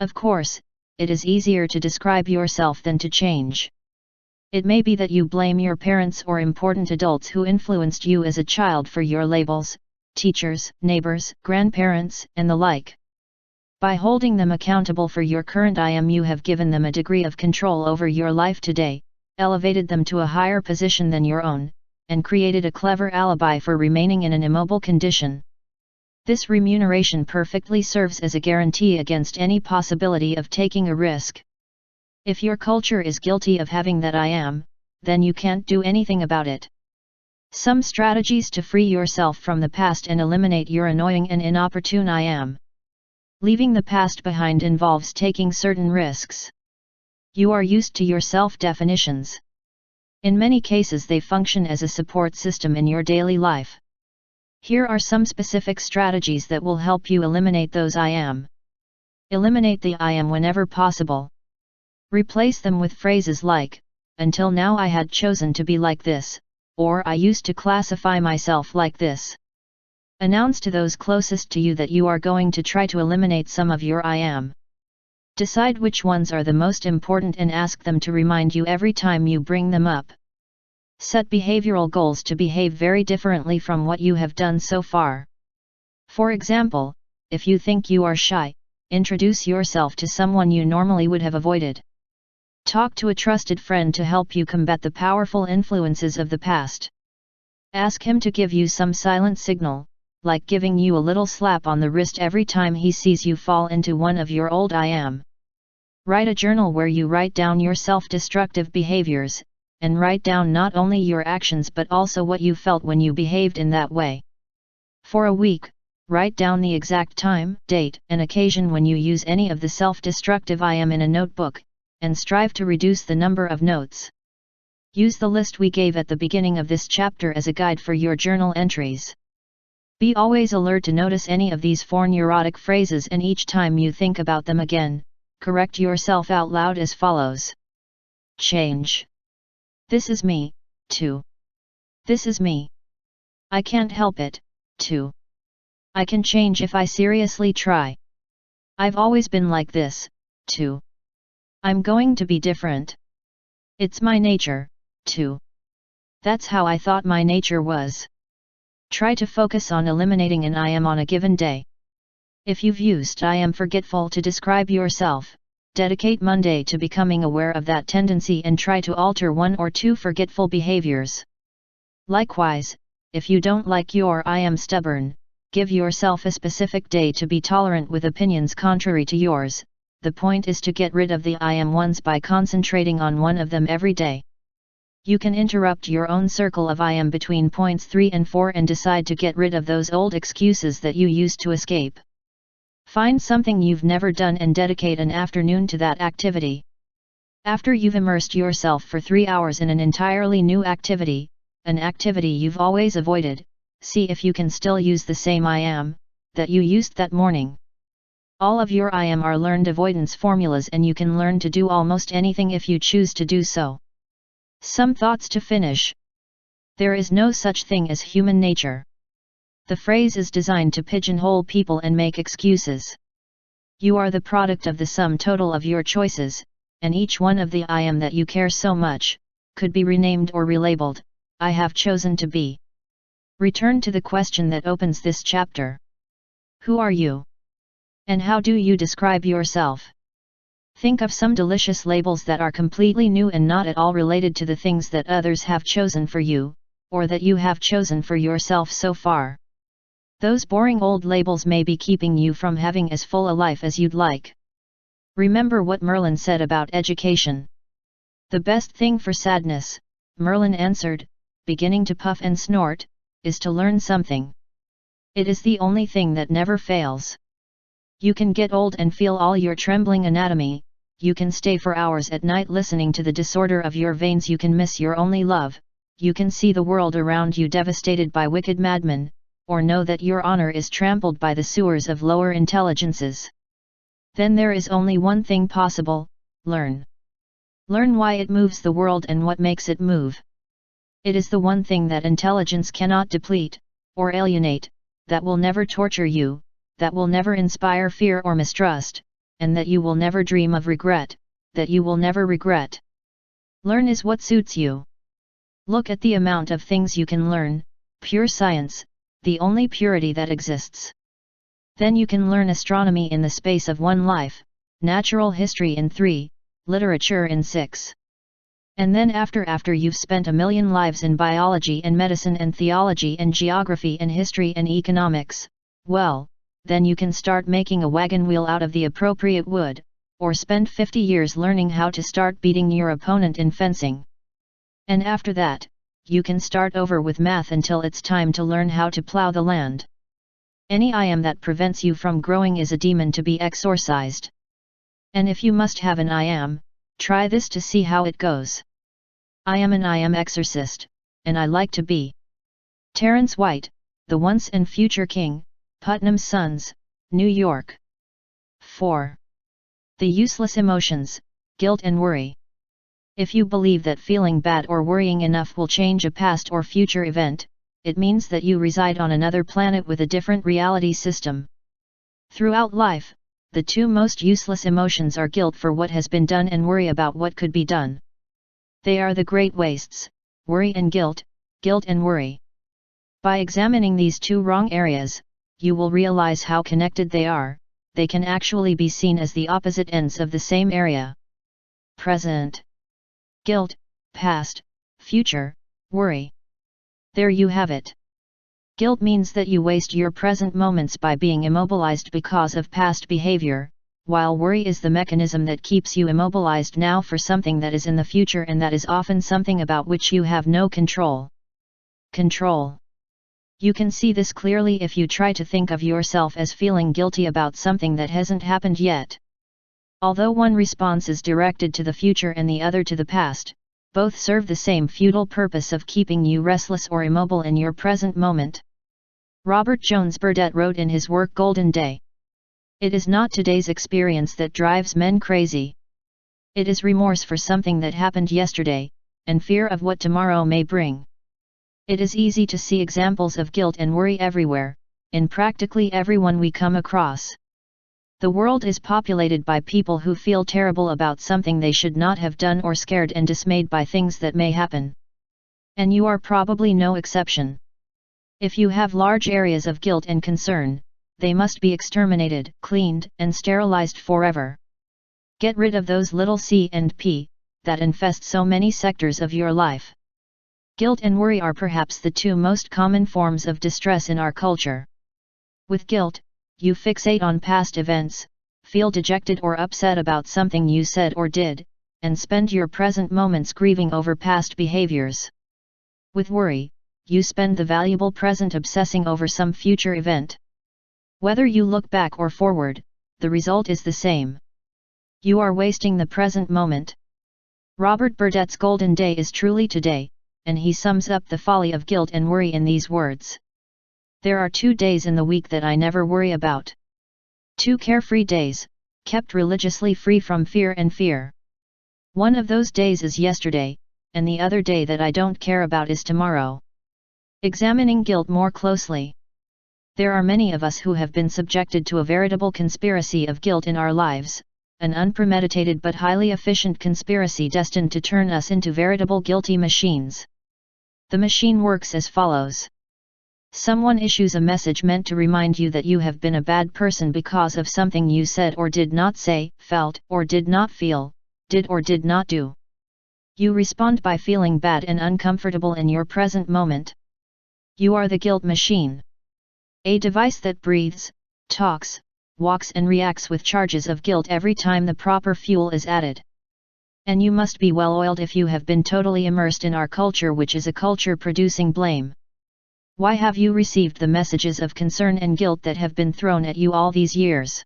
Of course, it is easier to describe yourself than to change. It may be that you blame your parents or important adults who influenced you as a child for your labels, teachers, neighbors, grandparents, and the like. By holding them accountable for your current I am, you have given them a degree of control over your life today, elevated them to a higher position than your own, and created a clever alibi for remaining in an immobile condition. This remuneration perfectly serves as a guarantee against any possibility of taking a risk. If your culture is guilty of having that I am, then you can't do anything about it. Some strategies to free yourself from the past and eliminate your annoying and inopportune I am. Leaving the past behind involves taking certain risks. You are used to your self-definitions. In many cases they function as a support system in your daily life. Here are some specific strategies that will help you eliminate those I am. Eliminate the I am whenever possible. Replace them with phrases like, "Until now I had chosen to be like this," or "I used to classify myself like this." Announce to those closest to you that you are going to try to eliminate some of your I am. Decide which ones are the most important and ask them to remind you every time you bring them up. Set behavioral goals to behave very differently from what you have done so far. For example, if you think you are shy, introduce yourself to someone you normally would have avoided. Talk to a trusted friend to help you combat the powerful influences of the past. Ask him to give you some silent signal, like giving you a little slap on the wrist every time he sees you fall into one of your old I am. Write a journal where you write down your self-destructive behaviors, and write down not only your actions but also what you felt when you behaved in that way. For a week, write down the exact time, date, and occasion when you use any of the self-destructive I am in a notebook, and strive to reduce the number of notes. Use the list we gave at the beginning of this chapter as a guide for your journal entries. Be always alert to notice any of these 4 neurotic phrases, and each time you think about them again, correct yourself out loud as follows. Change. This is me, too. This is me. I can't help it, too. I can change if I seriously try. I've always been like this, too. I'm going to be different. It's my nature, too. That's how I thought my nature was. Try to focus on eliminating an I am on a given day. If you've used I am forgetful to describe yourself, dedicate Monday to becoming aware of that tendency and try to alter 1 or 2 forgetful behaviors. Likewise, if you don't like your I am stubborn, give yourself a specific day to be tolerant with opinions contrary to yours. The point is to get rid of the I am ones by concentrating on one of them every day. You can interrupt your own circle of I am between points 3 and 4 and decide to get rid of those old excuses that you used to escape. Find something you've never done and dedicate an afternoon to that activity. After you've immersed yourself for 3 hours in an entirely new activity, an activity you've always avoided, see if you can still use the same I am that you used that morning. All of your I am are learned avoidance formulas, and you can learn to do almost anything if you choose to do so. Some thoughts to finish. There is no such thing as human nature. The phrase is designed to pigeonhole people and make excuses. You are the product of the sum total of your choices, and each one of the I am that you care so much, could be renamed or relabeled, I have chosen to be. Return to the question that opens this chapter. Who are you? And how do you describe yourself? Think of some delicious labels that are completely new and not at all related to the things that others have chosen for you, or that you have chosen for yourself so far. Those boring old labels may be keeping you from having as full a life as you'd like. Remember what Merlin said about education. The best thing for sadness, Merlin answered, beginning to puff and snort, is to learn something. It is the only thing that never fails. You can get old and feel all your trembling anatomy, you can stay for hours at night listening to the disorder of your veins, you can miss your only love, you can see the world around you devastated by wicked madmen, or know that your honor is trampled by the sewers of lower intelligences. Then there is only one thing possible: learn. Learn why it moves the world and what makes it move. It is the one thing that intelligence cannot deplete, or alienate, that will never torture you, that will never inspire fear or mistrust, and that you will never dream of regret, that you will never regret. Learn is what suits you. Look at the amount of things you can learn, pure science, the only purity that exists. Then you can learn astronomy in the space of 1 life, natural history in 3, literature in 6. And then after you've spent 1,000,000 lives in biology and medicine and theology and geography and history and economics, well, then you can start making a wagon wheel out of the appropriate wood, or spend 50 years learning how to start beating your opponent in fencing. And after that, you can start over with math until it's time to learn how to plow the land. Any I am that prevents you from growing is a demon to be exorcised. And if you must have an I am, try this to see how it goes. I am an I am exorcist, and I like to be. Terence White, The Once and Future King, Putnam's Sons, New York. 4. The useless emotions, guilt and worry. If you believe that feeling bad or worrying enough will change a past or future event, it means that you reside on another planet with a different reality system. Throughout life, the 2 most useless emotions are guilt for what has been done and worry about what could be done. They are the great wastes, worry and guilt and worry. By examining these 2 wrong areas, you will realize how connected they are. They can actually be seen as the opposite ends of the same area. Present. Guilt, past, future, worry. There you have it. Guilt means that you waste your present moments by being immobilized because of past behavior, while worry is the mechanism that keeps you immobilized now for something that is in the future and that is often something about which you have no control. Control. You can see this clearly if you try to think of yourself as feeling guilty about something that hasn't happened yet. Although one response is directed to the future and the other to the past, both serve the same futile purpose of keeping you restless or immobile in your present moment. Robert Jones Burdett wrote in his work Golden Day, "It is not today's experience that drives men crazy. It is remorse for something that happened yesterday, and fear of what tomorrow may bring." It is easy to see examples of guilt and worry everywhere, in practically everyone we come across. The world is populated by people who feel terrible about something they should not have done or scared and dismayed by things that may happen. And you are probably no exception. If you have large areas of guilt and concern, they must be exterminated, cleaned, and sterilized forever. Get rid of those little C and P that infest so many sectors of your life. Guilt and worry are perhaps the 2 most common forms of distress in our culture. With guilt, you fixate on past events, feel dejected or upset about something you said or did, and spend your present moments grieving over past behaviors. With worry, you spend the valuable present obsessing over some future event. Whether you look back or forward, the result is the same. You are wasting the present moment. Robert Burdett's Golden Day is truly today, and he sums up the folly of guilt and worry in these words. There are 2 days in the week that I never worry about. 2 carefree days, kept religiously free from fear and fear. One of those days is yesterday, and the other day that I don't care about is tomorrow. Examining guilt more closely. There are many of us who have been subjected to a veritable conspiracy of guilt in our lives, an unpremeditated but highly efficient conspiracy destined to turn us into veritable guilty machines. The machine works as follows. Someone issues a message meant to remind you that you have been a bad person because of something you said or did not say, felt or did not feel, did or did not do. You respond by feeling bad and uncomfortable in your present moment. You are the guilt machine. A device that breathes, talks, walks and reacts with charges of guilt every time the proper fuel is added. And you must be well-oiled if you have been totally immersed in our culture, which is a culture producing blame. Why have you received the messages of concern and guilt that have been thrown at you all these years?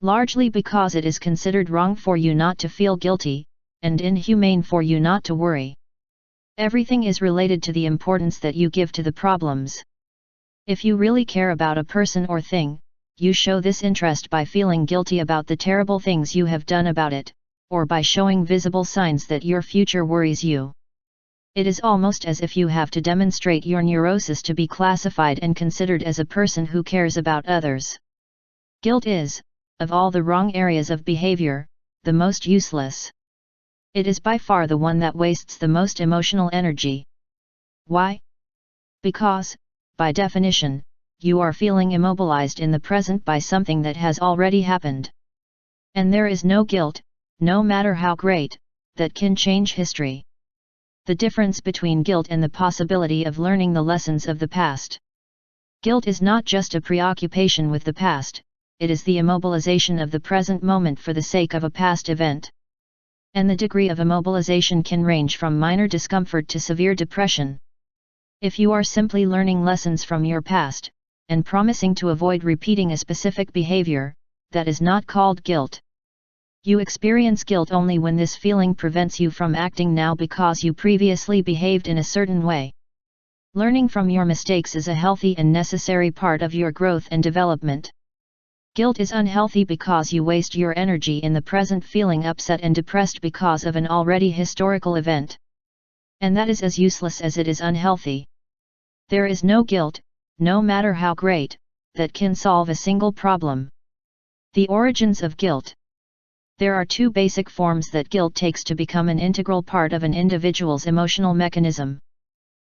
Largely because it is considered wrong for you not to feel guilty, and inhumane for you not to worry. Everything is related to the importance that you give to the problems. If you really care about a person or thing, you show this interest by feeling guilty about the terrible things you have done about it, or by showing visible signs that your future worries you. It is almost as if you have to demonstrate your neurosis to be classified and considered as a person who cares about others. Guilt is, of all the wrong areas of behavior, the most useless. It is by far the one that wastes the most emotional energy. Why? Because, by definition, you are feeling immobilized in the present by something that has already happened. And there is no guilt, no matter how great, that can change history. The difference between guilt and the possibility of learning the lessons of the past. Guilt is not just a preoccupation with the past, it is the immobilization of the present moment for the sake of a past event. And the degree of immobilization can range from minor discomfort to severe depression. If you are simply learning lessons from your past, and promising to avoid repeating a specific behavior, that is not called guilt. You experience guilt only when this feeling prevents you from acting now because you previously behaved in a certain way. Learning from your mistakes is a healthy and necessary part of your growth and development. Guilt is unhealthy because you waste your energy in the present feeling upset and depressed because of an already historical event. And that is as useless as it is unhealthy. There is no guilt, no matter how great, that can solve a single problem. The origins of guilt. There are two basic forms that guilt takes to become an integral part of an individual's emotional mechanism.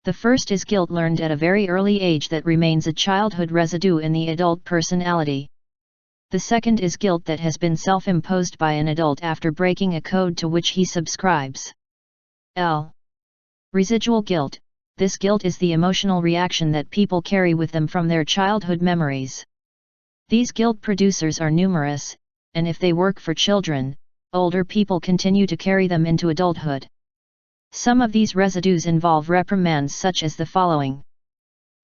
The first is guilt learned at a very early age that remains a childhood residue in the adult personality. The second is guilt that has been self-imposed by an adult after breaking a code to which he subscribes. L. Residual guilt. This guilt is the emotional reaction that people carry with them from their childhood memories. These guilt producers are numerous, and if they work for children, older people continue to carry them into adulthood. Some of these residues involve reprimands such as the following.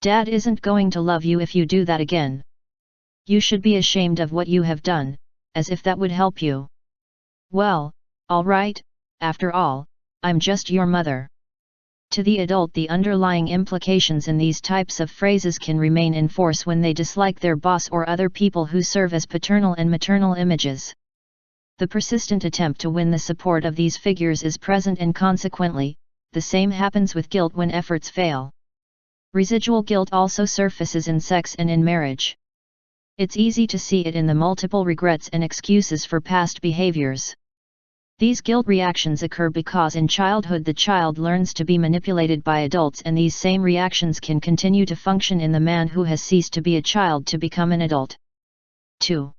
Dad isn't going to love you if you do that again. You should be ashamed of what you have done, as if that would help you. Well, all right, after all, I'm just your mother. To the adult, the underlying implications in these types of phrases can remain in force when they dislike their boss or other people who serve as paternal and maternal images. The persistent attempt to win the support of these figures is present, and consequently, the same happens with guilt when efforts fail. Residual guilt also surfaces in sex and in marriage. It's easy to see it in the multiple regrets and excuses for past behaviors. These guilt reactions occur because in childhood the child learns to be manipulated by adults, and these same reactions can continue to function in the man who has ceased to be a child to become an adult. 2.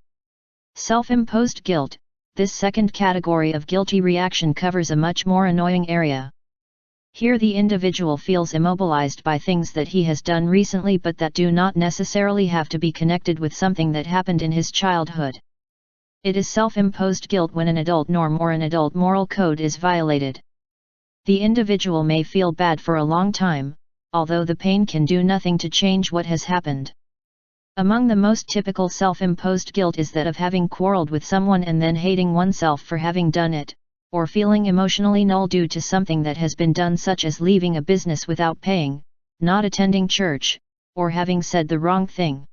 Self-imposed guilt. This second category of guilty reaction covers a much more annoying area. Here the individual feels immobilized by things that he has done recently but that do not necessarily have to be connected with something that happened in his childhood. It is self-imposed guilt when an adult norm or an adult moral code is violated. The individual may feel bad for a long time, although the pain can do nothing to change what has happened. Among the most typical self-imposed guilt is that of having quarreled with someone and then hating oneself for having done it, or feeling emotionally null due to something that has been done, such as leaving a business without paying, not attending church, or having said the wrong thing.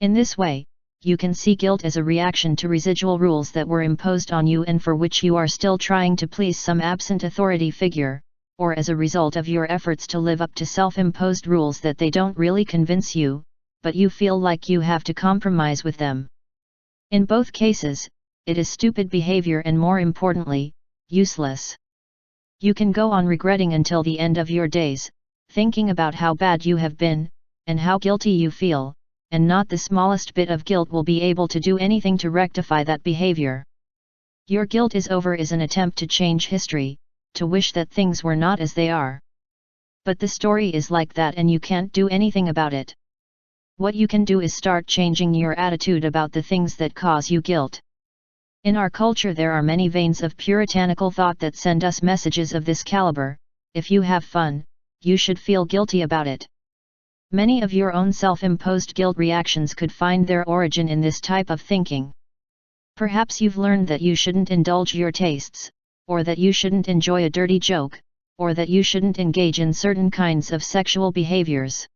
In this way, you can see guilt as a reaction to residual rules that were imposed on you and for which you are still trying to please some absent authority figure, or as a result of your efforts to live up to self-imposed rules that they don't really convince you, but you feel like you have to compromise with them. In both cases, it is stupid behavior and, more importantly, useless. You can go on regretting until the end of your days, thinking about how bad you have been, and how guilty you feel, and not the smallest bit of guilt will be able to do anything to rectify that behavior. Your guilt is an attempt to change history, to wish that things were not as they are. But the story is like that and you can't do anything about it. What you can do is start changing your attitude about the things that cause you guilt. In our culture there are many veins of puritanical thought that send us messages of this caliber: if you have fun, you should feel guilty about it. Many of your own self-imposed guilt reactions could find their origin in this type of thinking. Perhaps you've learned that you shouldn't indulge your tastes, or that you shouldn't enjoy a dirty joke, or that you shouldn't engage in certain kinds of sexual behaviors.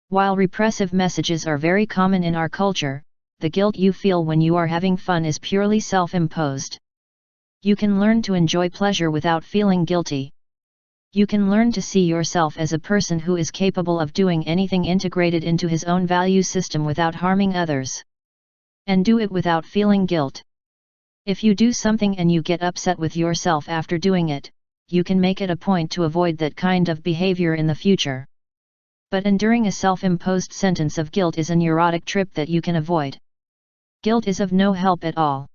While repressive messages are very common in our culture, the guilt you feel when you are having fun is purely self-imposed. You can learn to enjoy pleasure without feeling guilty. You can learn to see yourself as a person who is capable of doing anything integrated into his own value system without harming others. And do it without feeling guilt. If you do something and you get upset with yourself after doing it, you can make it a point to avoid that kind of behavior in the future. But enduring a self-imposed sentence of guilt is a neurotic trip that you can avoid. Guilt is of no help at all.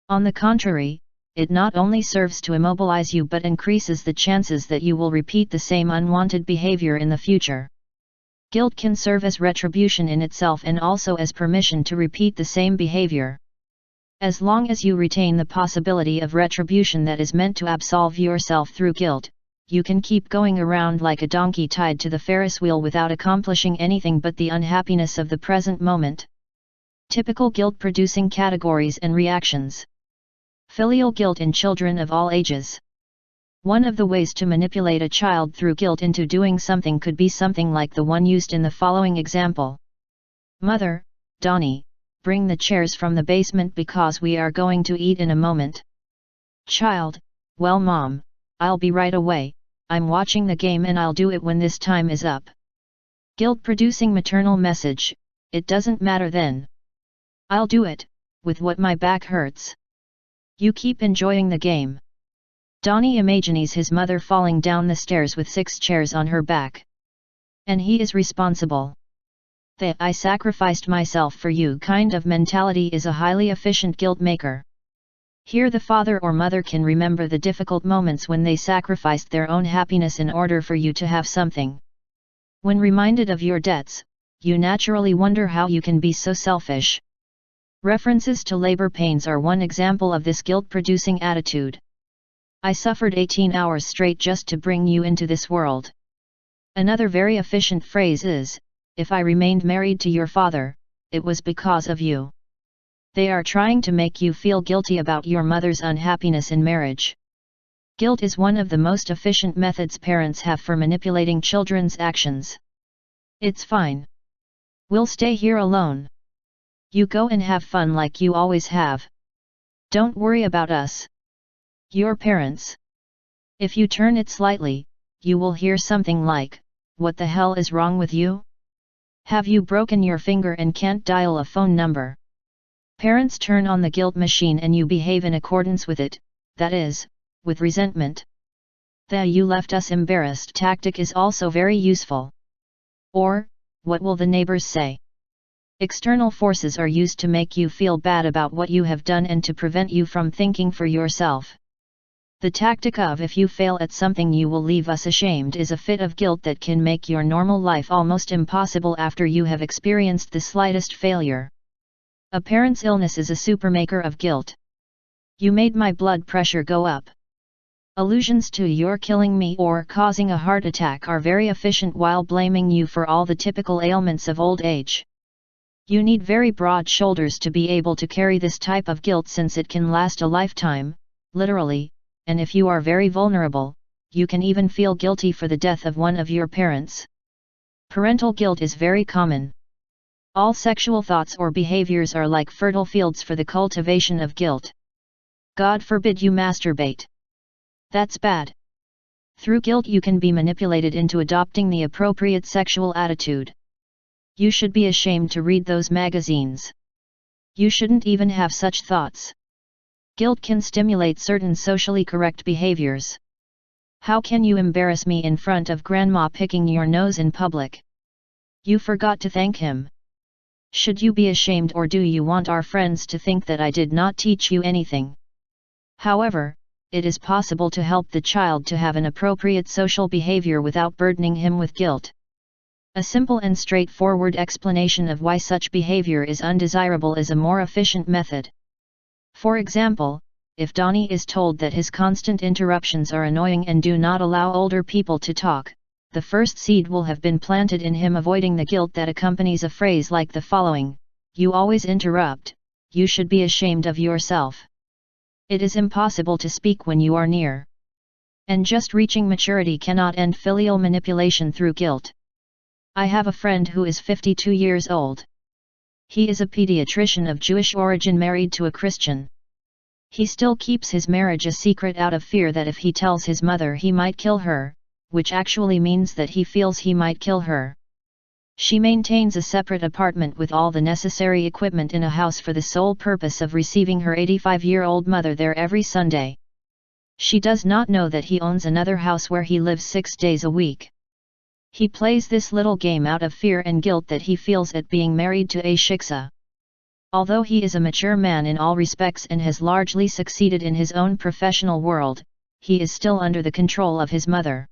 On the contrary, it not only serves to immobilize you but increases the chances that you will repeat the same unwanted behavior in the future. Guilt can serve as retribution in itself and also as permission to repeat the same behavior. As long as you retain the possibility of retribution that is meant to absolve yourself through guilt, you can keep going around like a donkey tied to the Ferris wheel without accomplishing anything but the unhappiness of the present moment. Typical guilt-producing categories and reactions. Filial guilt in children of all ages. One of the ways to manipulate a child through guilt into doing something could be something like the one used in the following example. Mother, Donnie, bring the chairs from the basement because we are going to eat in a moment. Child, well Mom, I'll be right away, I'm watching the game and I'll do it when this time is up. Guilt-producing maternal message, it doesn't matter then. I'll do it, with what my back hurts. You keep enjoying the game. Donnie imagines his mother falling down the stairs with 6 chairs on her back. And he is responsible. The "I sacrificed myself for you" kind of mentality is a highly efficient guilt maker. Here the father or mother can remember the difficult moments when they sacrificed their own happiness in order for you to have something. When reminded of your debts, you naturally wonder how you can be so selfish. References to labor pains are one example of this guilt-producing attitude. I suffered 18 hours straight just to bring you into this world. Another very efficient phrase is, if I remained married to your father, it was because of you. They are trying to make you feel guilty about your mother's unhappiness in marriage. Guilt is one of the most efficient methods parents have for manipulating children's actions. It's fine. We'll stay here alone. You go and have fun like you always have. Don't worry about us. Your parents. If you turn it slightly, you will hear something like, "What the hell is wrong with you? Have you broken your finger and can't dial a phone number?" Parents turn on the guilt machine and you behave in accordance with it, that is, with resentment. The "you left us embarrassed" tactic is also very useful. Or, what will the neighbors say? External forces are used to make you feel bad about what you have done and to prevent you from thinking for yourself. The tactic of "if you fail at something you will leave us ashamed" is a fit of guilt that can make your normal life almost impossible after you have experienced the slightest failure. A parent's illness is a supermaker of guilt. You made my blood pressure go up. Allusions to "you're killing me" or causing a heart attack are very efficient while blaming you for all the typical ailments of old age. You need very broad shoulders to be able to carry this type of guilt since it can last a lifetime, literally, and if you are very vulnerable, you can even feel guilty for the death of one of your parents. Parental guilt is very common. All sexual thoughts or behaviors are like fertile fields for the cultivation of guilt. God forbid you masturbate. That's bad. Through guilt you can be manipulated into adopting the appropriate sexual attitude. You should be ashamed to read those magazines. You shouldn't even have such thoughts. Guilt can stimulate certain socially correct behaviors. How can you embarrass me in front of grandma picking your nose in public? You forgot to thank him. Should you be ashamed, or do you want our friends to think that I did not teach you anything? However, it is possible to help the child to have an appropriate social behavior without burdening him with guilt. A simple and straightforward explanation of why such behavior is undesirable is a more efficient method. For example, if Donnie is told that his constant interruptions are annoying and do not allow older people to talk, the first seed will have been planted in him, avoiding the guilt that accompanies a phrase like the following: "You always interrupt, you should be ashamed of yourself. It is impossible to speak when you are near." And just reaching maturity cannot end filial manipulation through guilt. I have a friend who is 52 years old. He is a pediatrician of Jewish origin married to a Christian. He still keeps his marriage a secret out of fear that if he tells his mother he might kill her, which actually means that he feels he might kill her. She maintains a separate apartment with all the necessary equipment in a house for the sole purpose of receiving her 85-year-old mother there every Sunday. She does not know that he owns another house where he lives 6 days a week. He plays this little game out of fear and guilt that he feels at being married to a shiksa. Although he is a mature man in all respects and has largely succeeded in his own professional world, he is still under the control of his mother.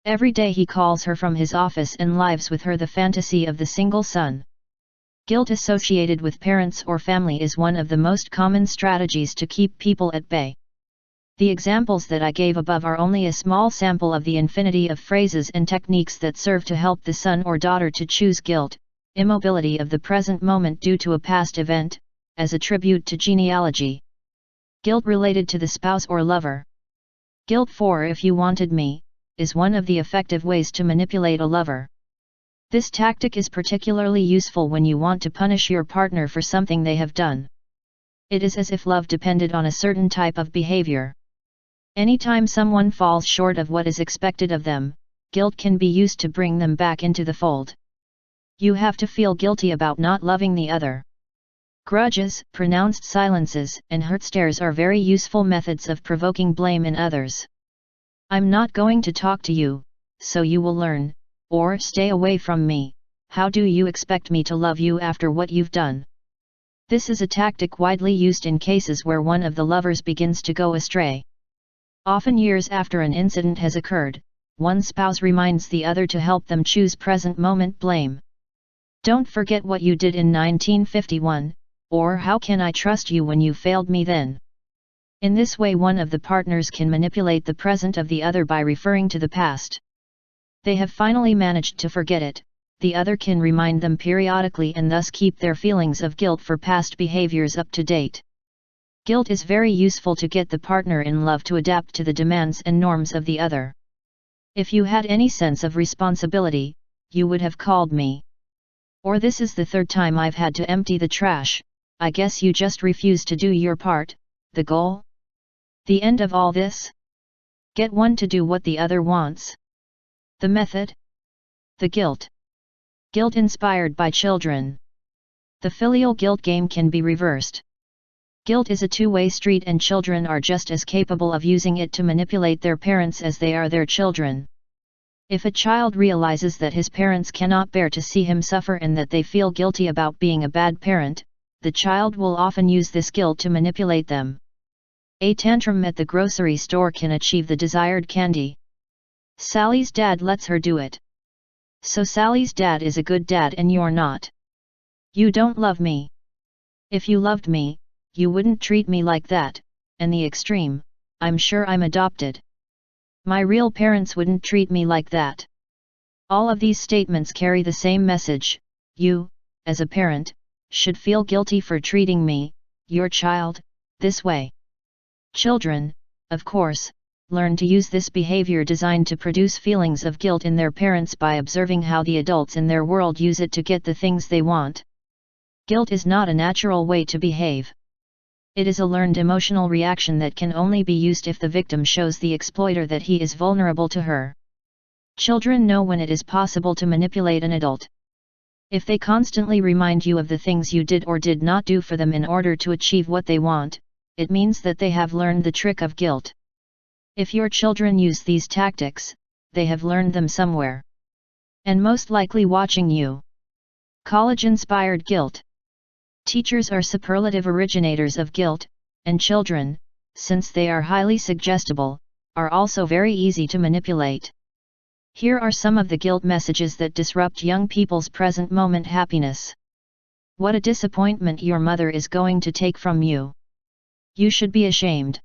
Every day he calls her from his office and lives with her the fantasy of the single son. Guilt associated with parents or family is one of the most common strategies to keep people at bay. The examples that I gave above are only a small sample of the infinity of phrases and techniques that serve to help the son or daughter to choose guilt, immobility of the present moment due to a past event, as a tribute to genealogy. Guilt related to the spouse or lover. Guilt for "if you wanted me" is one of the effective ways to manipulate a lover. This tactic is particularly useful when you want to punish your partner for something they have done. It is as if love depended on a certain type of behavior. Anytime someone falls short of what is expected of them, guilt can be used to bring them back into the fold. You have to feel guilty about not loving the other. Grudges, pronounced silences, and hurt stares are very useful methods of provoking blame in others. "I'm not going to talk to you, so you will learn," or "stay away from me, how do you expect me to love you after what you've done?" This is a tactic widely used in cases where one of the lovers begins to go astray. Often years after an incident has occurred, one spouse reminds the other to help them choose present moment blame. "Don't forget what you did in 1951, or how can I trust you when you failed me then?" In this way one of the partners can manipulate the present of the other by referring to the past. They have finally managed to forget it, the other can remind them periodically and thus keep their feelings of guilt for past behaviors up to date. Guilt is very useful to get the partner in love to adapt to the demands and norms of the other. "If you had any sense of responsibility, you would have called me." Or "This is the 3rd time I've had to empty the trash, I guess you just refuse to do your part." The goal? The end of all this? Get one to do what the other wants. The method? The guilt. Guilt inspired by children. The filial guilt game can be reversed. Guilt is a two-way street and children are just as capable of using it to manipulate their parents as they are their children. If a child realizes that his parents cannot bear to see him suffer and that they feel guilty about being a bad parent, the child will often use this guilt to manipulate them. A tantrum at the grocery store can achieve the desired candy. Sally's dad lets her do it. So Sally's dad is a good dad and you're not. "You don't love me. If you loved me, you wouldn't treat me like that," and the extreme, "I'm sure I'm adopted. My real parents wouldn't treat me like that." All of these statements carry the same message: you, as a parent, should feel guilty for treating me, your child, this way. Children, of course, learn to use this behavior designed to produce feelings of guilt in their parents by observing how the adults in their world use it to get the things they want. Guilt is not a natural way to behave. It is a learned emotional reaction that can only be used if the victim shows the exploiter that he is vulnerable to her. Children know when it is possible to manipulate an adult. If they constantly remind you of the things you did or did not do for them in order to achieve what they want, it means that they have learned the trick of guilt. If your children use these tactics, they have learned them somewhere. and most likely watching you. College-inspired guilt. Teachers are superlative originators of guilt, and children, since they are highly suggestible, are also very easy to manipulate. Here are some of the guilt messages that disrupt young people's present moment happiness. What a disappointment your mother is going to take from you. You should be ashamed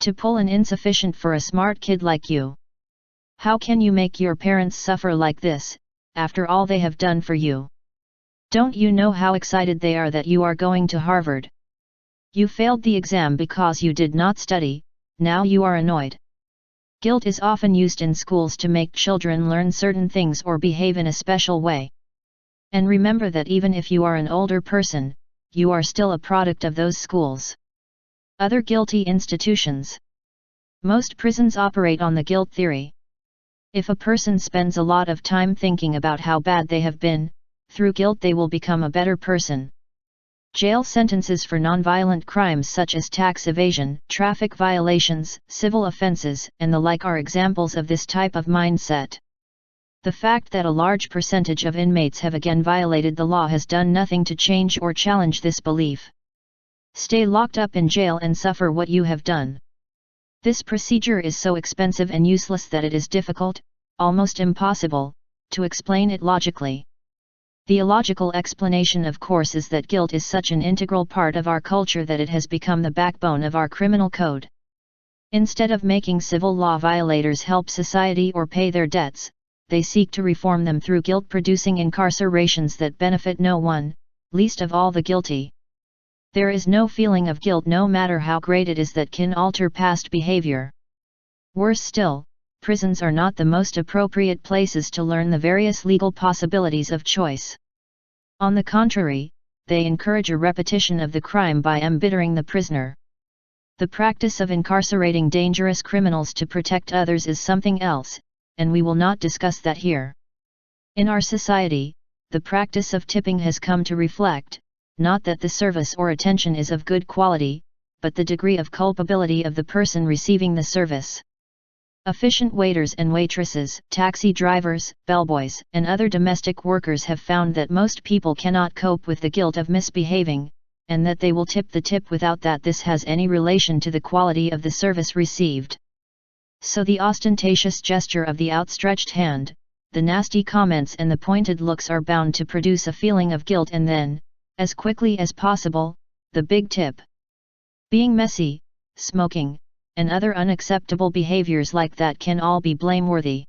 to pull an insufficient for a smart kid like you. How can you make your parents suffer like this, after all they have done for you? Don't you know how excited they are that you are going to Harvard? You failed the exam because you did not study, now you are annoyed. Guilt is often used in schools to make children learn certain things or behave in a special way. And remember that even if you are an older person, you are still a product of those schools. Other guilty institutions. Most prisons operate on the guilt theory. If a person spends a lot of time thinking about how bad they have been, through guilt they will become a better person. Jail sentences for nonviolent crimes such as tax evasion, traffic violations, civil offenses, and the like are examples of this type of mindset. The fact that a large percentage of inmates have again violated the law has done nothing to change or challenge this belief. Stay locked up in jail and suffer what you have done. This procedure is so expensive and useless that it is difficult, almost impossible, to explain it logically. The illogical explanation, of course, is that guilt is such an integral part of our culture that it has become the backbone of our criminal code. Instead of making civil law violators help society or pay their debts, they seek to reform them through guilt-producing incarcerations that benefit no one, least of all the guilty. There is no feeling of guilt, no matter how great it is, that can alter past behavior. Worse still, prisons are not the most appropriate places to learn the various legal possibilities of choice. On the contrary, they encourage a repetition of the crime by embittering the prisoner. The practice of incarcerating dangerous criminals to protect others is something else, and we will not discuss that here. In our society, the practice of tipping has come to reflect, not that the service or attention is of good quality, but the degree of culpability of the person receiving the service. Efficient waiters and waitresses, taxi drivers, bellboys, and other domestic workers have found that most people cannot cope with the guilt of misbehaving, and that they will tip the tip without that this has any relation to the quality of the service received. So the ostentatious gesture of the outstretched hand, the nasty comments and the pointed looks are bound to produce a feeling of guilt, and then, as quickly as possible, the big tip. Being messy, smoking, and other unacceptable behaviors like that can all be blameworthy.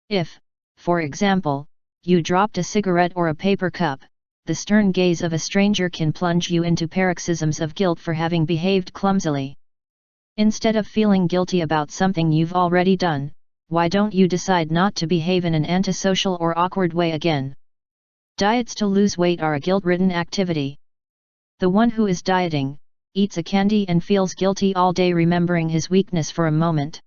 If, for example, you dropped a cigarette or a paper cup, the stern gaze of a stranger can plunge you into paroxysms of guilt for having behaved clumsily. Instead of feeling guilty about something you've already done, why don't you decide not to behave in an antisocial or awkward way again? Diets to lose weight are a guilt-ridden activity. The one who is dieting eats a candy and feels guilty all day, remembering his weakness for a moment.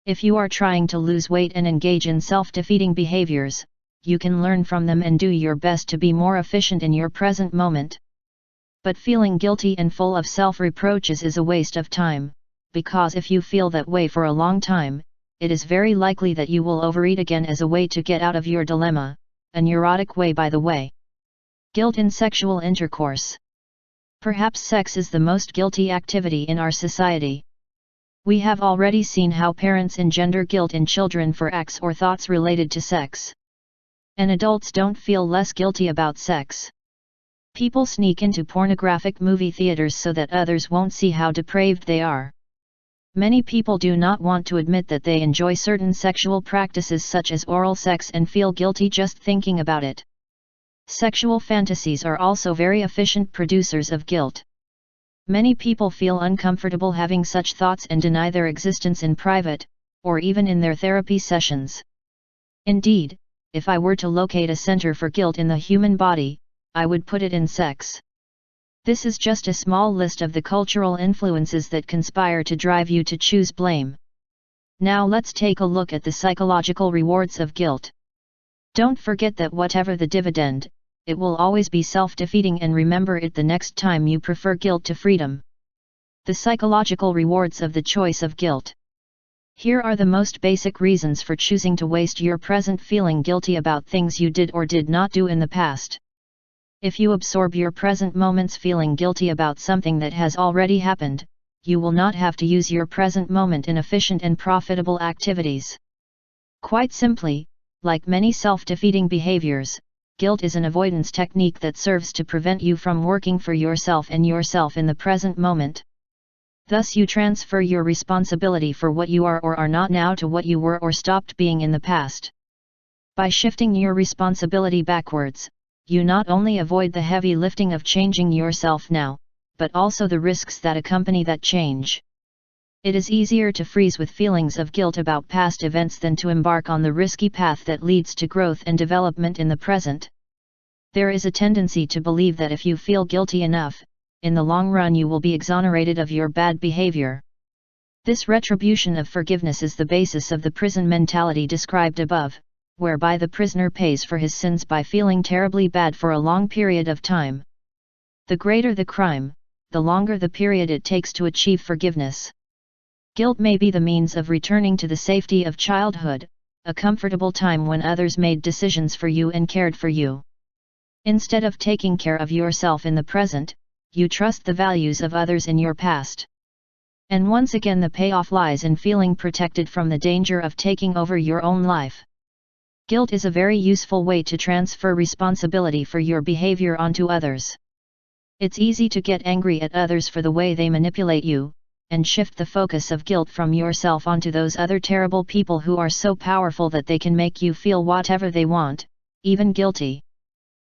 If you are trying to lose weight and engage in self-defeating behaviors, you can learn from them and do your best to be more efficient in your present moment. But feeling guilty and full of self-reproaches is a waste of time, because if you feel that way for a long time, it is very likely that you will overeat again as a way to get out of your dilemma, a neurotic way, by the way. Guilt in sexual intercourse. Perhaps sex is the most guilty activity in our society. We have already seen how parents engender guilt in children for acts or thoughts related to sex. And adults don't feel less guilty about sex. People sneak into pornographic movie theaters so that others won't see how depraved they are. Many people do not want to admit that they enjoy certain sexual practices such as oral sex and feel guilty just thinking about it. Sexual fantasies are also very efficient producers of guilt. Many people feel uncomfortable having such thoughts and deny their existence in private, or even in their therapy sessions. Indeed, if I were to locate a center for guilt in the human body, I would put it in sex. This is just a small list of the cultural influences that conspire to drive you to choose blame. Now let's take a look at the psychological rewards of guilt. Don't forget that whatever the dividend, it will always be self-defeating, and remember it the next time you prefer guilt to freedom. The psychological rewards of the choice of guilt. Here are the most basic reasons for choosing to waste your present feeling guilty about things you did or did not do in the past. If you absorb your present moments feeling guilty about something that has already happened, you will not have to use your present moment in efficient and profitable activities. Quite simply, like many self-defeating behaviors, guilt is an avoidance technique that serves to prevent you from working for yourself and yourself in the present moment. Thus you transfer your responsibility for what you are or are not now to what you were or stopped being in the past. By shifting your responsibility backwards, you not only avoid the heavy lifting of changing yourself now, but also the risks that accompany that change. It is easier to freeze with feelings of guilt about past events than to embark on the risky path that leads to growth and development in the present. There is a tendency to believe that if you feel guilty enough, in the long run you will be exonerated of your bad behavior. This retribution of forgiveness is the basis of the prison mentality described above, whereby the prisoner pays for his sins by feeling terribly bad for a long period of time. The greater the crime, the longer the period it takes to achieve forgiveness. Guilt may be the means of returning to the safety of childhood, a comfortable time when others made decisions for you and cared for you. Instead of taking care of yourself in the present, you trust the values of others in your past. And once again the payoff lies in feeling protected from the danger of taking over your own life. Guilt is a very useful way to transfer responsibility for your behavior onto others. It's easy to get angry at others for the way they manipulate you, and shift the focus of guilt from yourself onto those other terrible people who are so powerful that they can make you feel whatever they want, even guilty.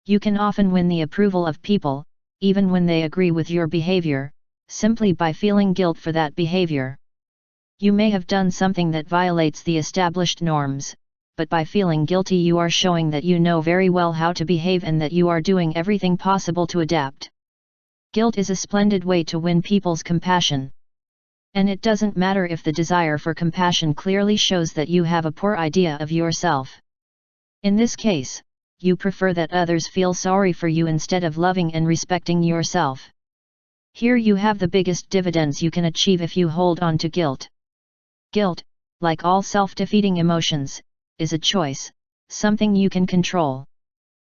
You can often win the approval of people, even when they agree with your behavior, simply by feeling guilt for that behavior. You may have done something that violates the established norms, but by feeling guilty you are showing that you know very well how to behave and that you are doing everything possible to adapt. Guilt is a splendid way to win people's compassion. And it doesn't matter if the desire for compassion clearly shows that you have a poor idea of yourself. In this case, you prefer that others feel sorry for you instead of loving and respecting yourself. Here you have the biggest dividends you can achieve if you hold on to guilt. Guilt, like all self-defeating emotions, is a choice, something you can control.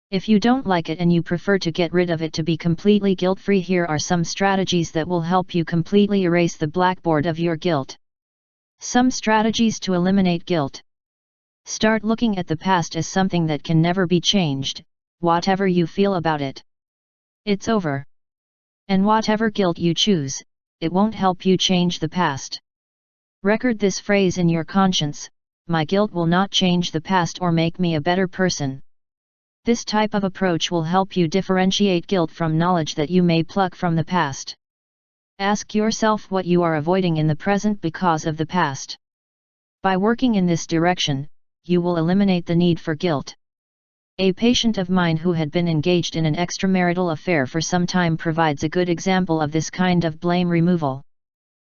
If you don't like it and you prefer to get rid of it to be completely guilt-free, here are some strategies that will help you completely erase the blackboard of your guilt. Some strategies to eliminate guilt. Start looking at the past as something that can never be changed, whatever you feel about it. It's over. And whatever guilt you choose, it won't help you change the past. Record this phrase in your conscience: my guilt will not change the past or make me a better person. This type of approach will help you differentiate guilt from knowledge that you may pluck from the past. Ask yourself what you are avoiding in the present because of the past. By working in this direction, you will eliminate the need for guilt. A patient of mine who had been engaged in an extramarital affair for some time provides a good example of this kind of blame removal.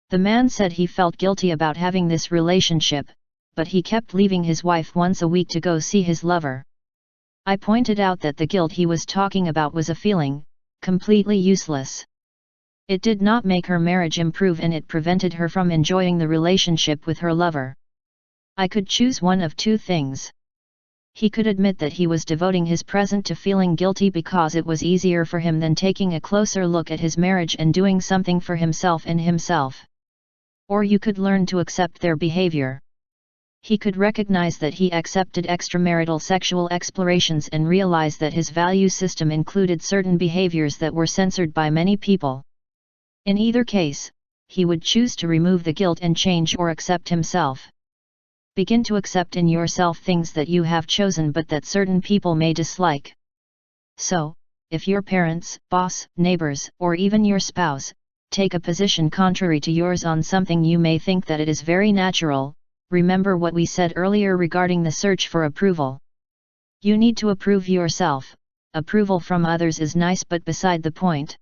The man said he felt guilty about having this relationship, but he kept leaving his wife once a week to go see his lover. I pointed out that the guilt he was talking about was a feeling, completely useless. It did not make her marriage improve and it prevented her from enjoying the relationship with her lover. I could choose one of two things. He could admit that he was devoting his present to feeling guilty because it was easier for him than taking a closer look at his marriage and doing something for himself and himself. Or you could learn to accept their behavior. He could recognize that he accepted extramarital sexual explorations and realize that his value system included certain behaviors that were censored by many people. In either case, he would choose to remove the guilt and change or accept himself. Begin to accept in yourself things that you have chosen but that certain people may dislike. So, if your parents, boss, neighbors, or even your spouse take a position contrary to yours on something you may think that it is very natural, remember what we said earlier regarding the search for approval. You need to approve yourself. Approval from others is nice but beside the point.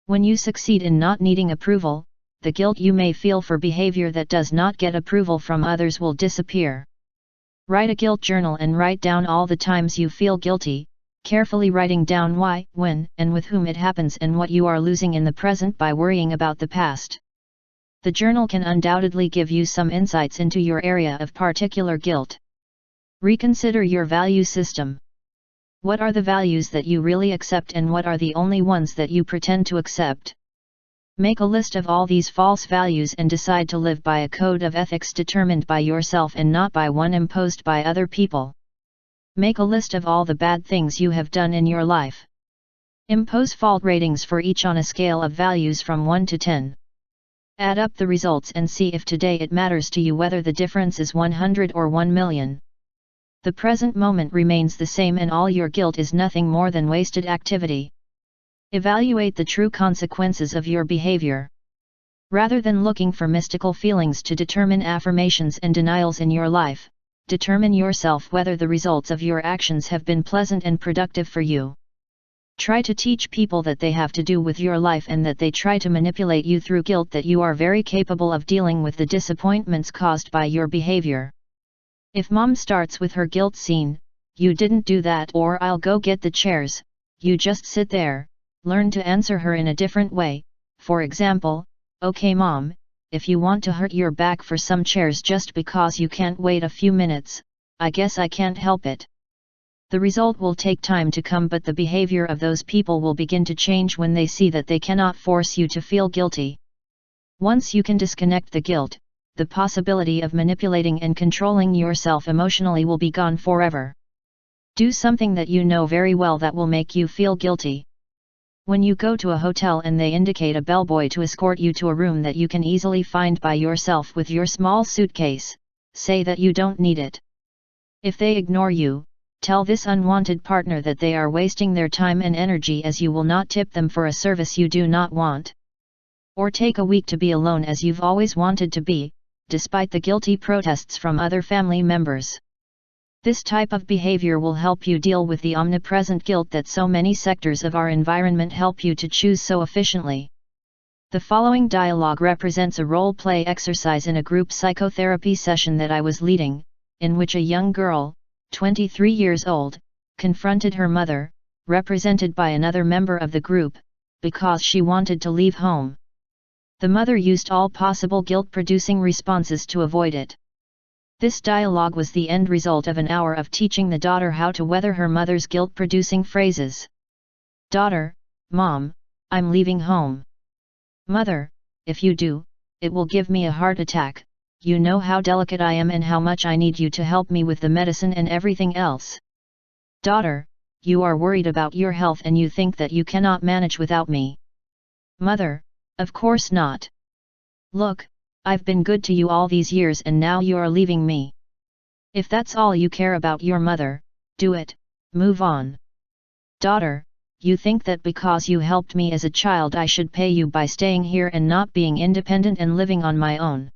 When you succeed in not needing approval, the guilt you may feel for behavior that does not get approval from others will disappear. Write a guilt journal and write down all the times you feel guilty, carefully writing down why, when, and with whom it happens and what you are losing in the present by worrying about the past. The journal can undoubtedly give you some insights into your area of particular guilt. Reconsider your value system. What are the values that you really accept and what are the only ones that you pretend to accept? Make a list of all these false values and decide to live by a code of ethics determined by yourself and not by one imposed by other people. Make a list of all the bad things you have done in your life. Impose fault ratings for each on a scale of values from 1 to 10. Add up the results and see if today it matters to you whether the difference is 100 or 1 million. The present moment remains the same and all your guilt is nothing more than wasted activity. Evaluate the true consequences of your behavior. Rather than looking for mystical feelings to determine affirmations and denials in your life, determine yourself whether the results of your actions have been pleasant and productive for you. Try to teach people that they have to do with your life and that they try to manipulate you through guilt that you are very capable of dealing with the disappointments caused by your behavior. If mom starts with her guilt scene, "You didn't do that," or "I'll go get the chairs," you just sit there, learn to answer her in a different way. For example, "Okay mom, if you want to hurt your back for some chairs just because you can't wait a few minutes, I guess I can't help it." The result will take time to come, but the behavior of those people will begin to change when they see that they cannot force you to feel guilty. Once you can disconnect the guilt, the possibility of manipulating and controlling yourself emotionally will be gone forever. Do something that you know very well that will make you feel guilty. When you go to a hotel and they indicate a bellboy to escort you to a room that you can easily find by yourself with your small suitcase, say that you don't need it. If they ignore you, tell this unwanted partner that they are wasting their time and energy as you will not tip them for a service you do not want. Or take a week to be alone as you've always wanted to be, despite the guilty protests from other family members. This type of behavior will help you deal with the omnipresent guilt that so many sectors of our environment help you to choose so efficiently. The following dialogue represents a role-play exercise in a group psychotherapy session that I was leading, in which a young girl, 23 years old, confronted her mother, represented by another member of the group, because she wanted to leave home. The mother used all possible guilt-producing responses to avoid it. This dialogue was the end result of an hour of teaching the daughter how to weather her mother's guilt-producing phrases. Daughter: "Mom, I'm leaving home." Mother: "If you do, it will give me a heart attack. You know how delicate I am and how much I need you to help me with the medicine and everything else." Daughter: "You are worried about your health and you think that you cannot manage without me." Mother: "Of course not. Look, I've been good to you all these years and now you are leaving me. If that's all you care about your mother, do it, move on." Daughter: "You think that because you helped me as a child I should pay you by staying here and not being independent and living on my own."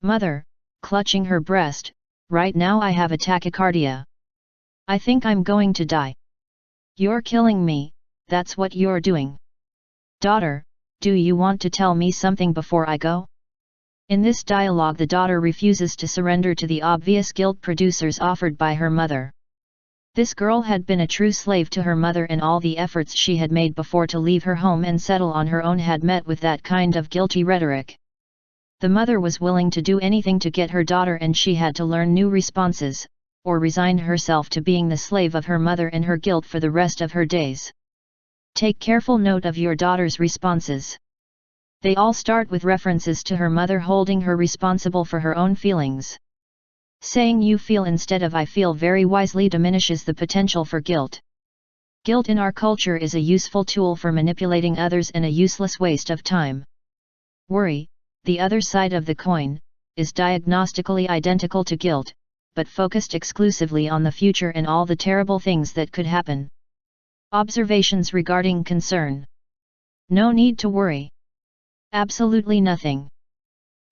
Mother, clutching her breast: "Right now I have a tachycardia. I think I'm going to die. You're killing me, that's what you're doing." Daughter: "Do you want to tell me something before I go?" In this dialogue the daughter refuses to surrender to the obvious guilt producers offered by her mother. This girl had been a true slave to her mother and all the efforts she had made before to leave her home and settle on her own had met with that kind of guilty rhetoric. The mother was willing to do anything to get her daughter and she had to learn new responses, or resign herself to being the slave of her mother and her guilt for the rest of her days. Take careful note of your daughter's responses. They all start with references to her mother holding her responsible for her own feelings. Saying "you feel" instead of "I feel" very wisely diminishes the potential for guilt. Guilt in our culture is a useful tool for manipulating others and a useless waste of time. Worry, the other side of the coin, is diagnostically identical to guilt, but focused exclusively on the future and all the terrible things that could happen. Observations regarding concern. No need to worry. Absolutely nothing.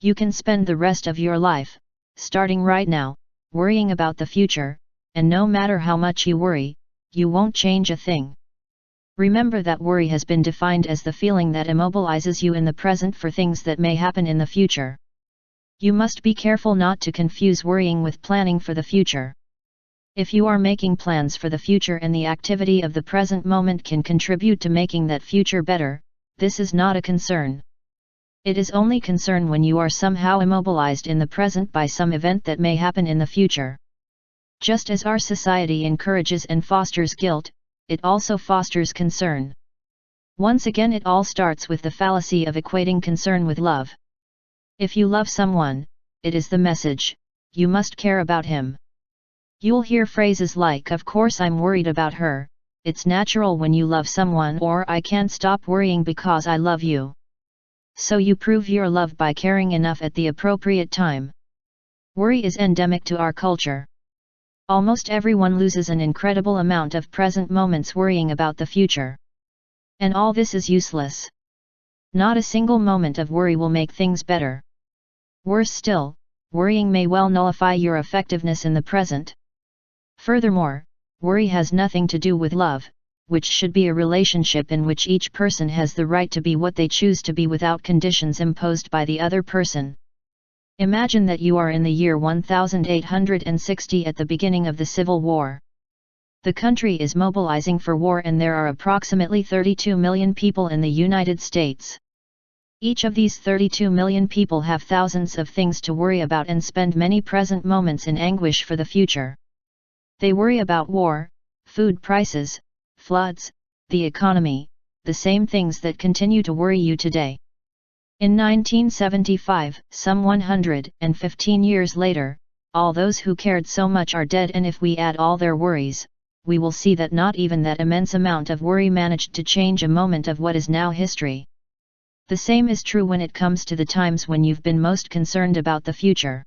You can spend the rest of your life, starting right now, worrying about the future, and no matter how much you worry, you won't change a thing. Remember that worry has been defined as the feeling that immobilizes you in the present for things that may happen in the future. You must be careful not to confuse worrying with planning for the future. If you are making plans for the future and the activity of the present moment can contribute to making that future better, this is not a concern. It is only concern when you are somehow immobilized in the present by some event that may happen in the future. Just as our society encourages and fosters guilt, it also fosters concern. Once again, it all starts with the fallacy of equating concern with love. If you love someone, it is the message, you must care about him. You'll hear phrases like, "Of course I'm worried about her, it's natural when you love someone," or "I can't stop worrying because I love you." So you prove your love by caring enough at the appropriate time. Worry is endemic to our culture. Almost everyone loses an incredible amount of present moments worrying about the future. And all this is useless. Not a single moment of worry will make things better. Worse still, worrying may well nullify your effectiveness in the present. Furthermore, worry has nothing to do with love, which should be a relationship in which each person has the right to be what they choose to be without conditions imposed by the other person. Imagine that you are in the year 1860 at the beginning of the Civil War. The country is mobilizing for war and there are approximately 32 million people in the United States. Each of these 32 million people have thousands of things to worry about and spend many present moments in anguish for the future. They worry about war, food prices, floods, the economy, the same things that continue to worry you today. In 1975, some 115 years later, all those who cared so much are dead, and if we add all their worries, we will see that not even that immense amount of worry managed to change a moment of what is now history. The same is true when it comes to the times when you've been most concerned about the future.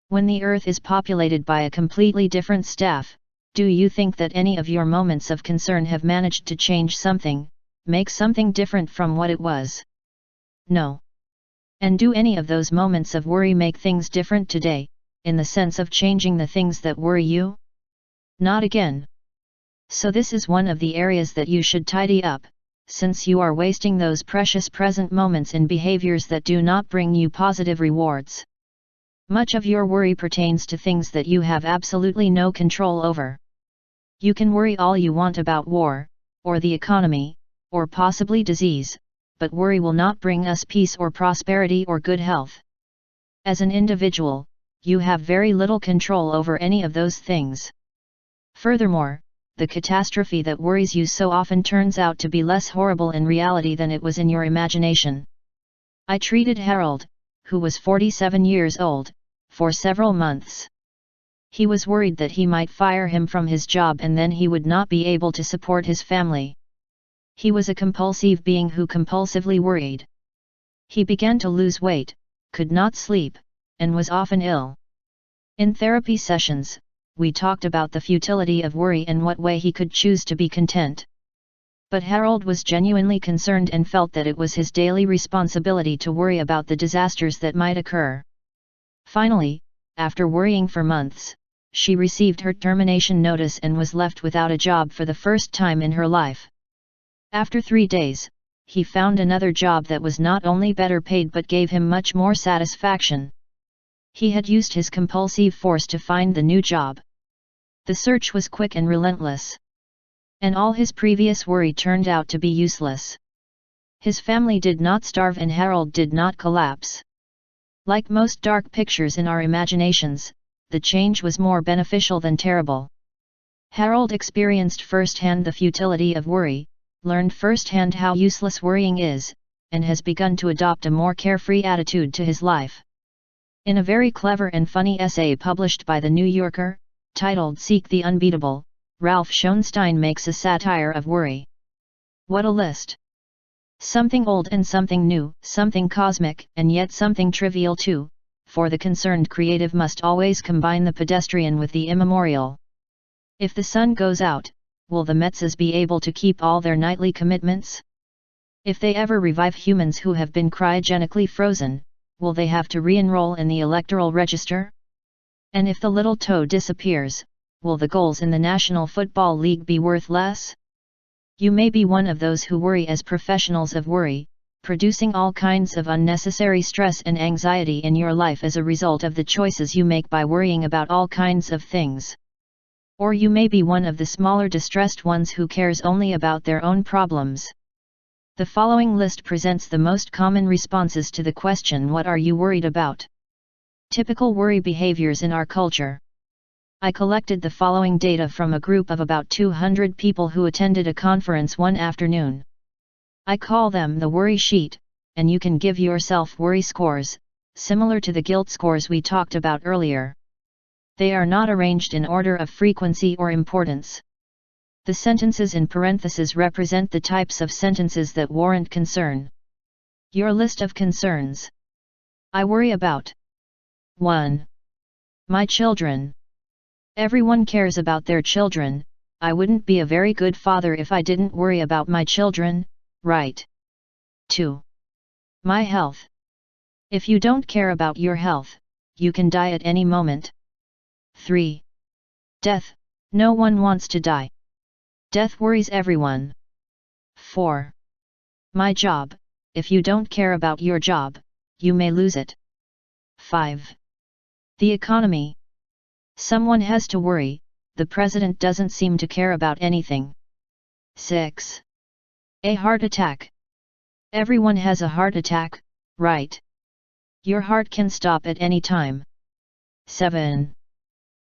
When the Earth is populated by a completely different staff, do you think that any of your moments of concern have managed to change something, make something different from what it was? No. And do any of those moments of worry make things different today, in the sense of changing the things that worry you? Not again. So this is one of the areas that you should tidy up, since you are wasting those precious present moments in behaviors that do not bring you positive rewards. Much of your worry pertains to things that you have absolutely no control over. You can worry all you want about war, or the economy, or possibly disease, but worry will not bring us peace or prosperity or good health. As an individual, you have very little control over any of those things. Furthermore, the catastrophe that worries you so often turns out to be less horrible in reality than it was in your imagination. I treated Harold, who was 47 years old, for several months. He was worried that he might fire him from his job and then he would not be able to support his family. He was a compulsive being who compulsively worried. He began to lose weight, could not sleep, and was often ill. In therapy sessions, we talked about the futility of worry and what way he could choose to be content. But Harold was genuinely concerned and felt that it was his daily responsibility to worry about the disasters that might occur. Finally, after worrying for months, she received her termination notice and was left without a job for the first time in her life. After 3 days, he found another job that was not only better paid but gave him much more satisfaction. He had used his compulsive force to find the new job. The search was quick and relentless. And all his previous worry turned out to be useless. His family did not starve and Harold did not collapse. Like most dark pictures in our imaginations, the change was more beneficial than terrible. Harold experienced firsthand the futility of worry, learned firsthand how useless worrying is, and has begun to adopt a more carefree attitude to his life. In a very clever and funny essay published by The New Yorker, titled "Seek the Unbeatable," Ralph Schoenstein makes a satire of worry. What a list! Something old and something new, something cosmic and yet something trivial too, for the concerned creative must always combine the pedestrian with the immemorial. If the sun goes out, will the Metses be able to keep all their nightly commitments? If they ever revive humans who have been cryogenically frozen, will they have to re-enroll in the electoral register? And if the little toe disappears, will the goals in the National Football League be worth less? You may be one of those who worry as professionals of worry, producing all kinds of unnecessary stress and anxiety in your life as a result of the choices you make by worrying about all kinds of things. Or you may be one of the smaller distressed ones who cares only about their own problems. The following list presents the most common responses to the question, what are you worried about? Typical worry behaviors in our culture. I collected the following data from a group of about 200 people who attended a conference one afternoon. I call them the worry sheet, and you can give yourself worry scores, similar to the guilt scores we talked about earlier. They are not arranged in order of frequency or importance. The sentences in parentheses represent the types of sentences that warrant concern. Your list of concerns. I worry about 1. My children. Everyone cares about their children. I wouldn't be a very good father if I didn't worry about my children, right? 2. My health. If you don't care about your health, you can die at any moment. 3. Death. No one wants to die. Death worries everyone. 4. My job. If you don't care about your job, you may lose it. 5. The economy. Someone has to worry, the president doesn't seem to care about anything. 6. A heart attack. Everyone has a heart attack, right? Your heart can stop at any time. 7.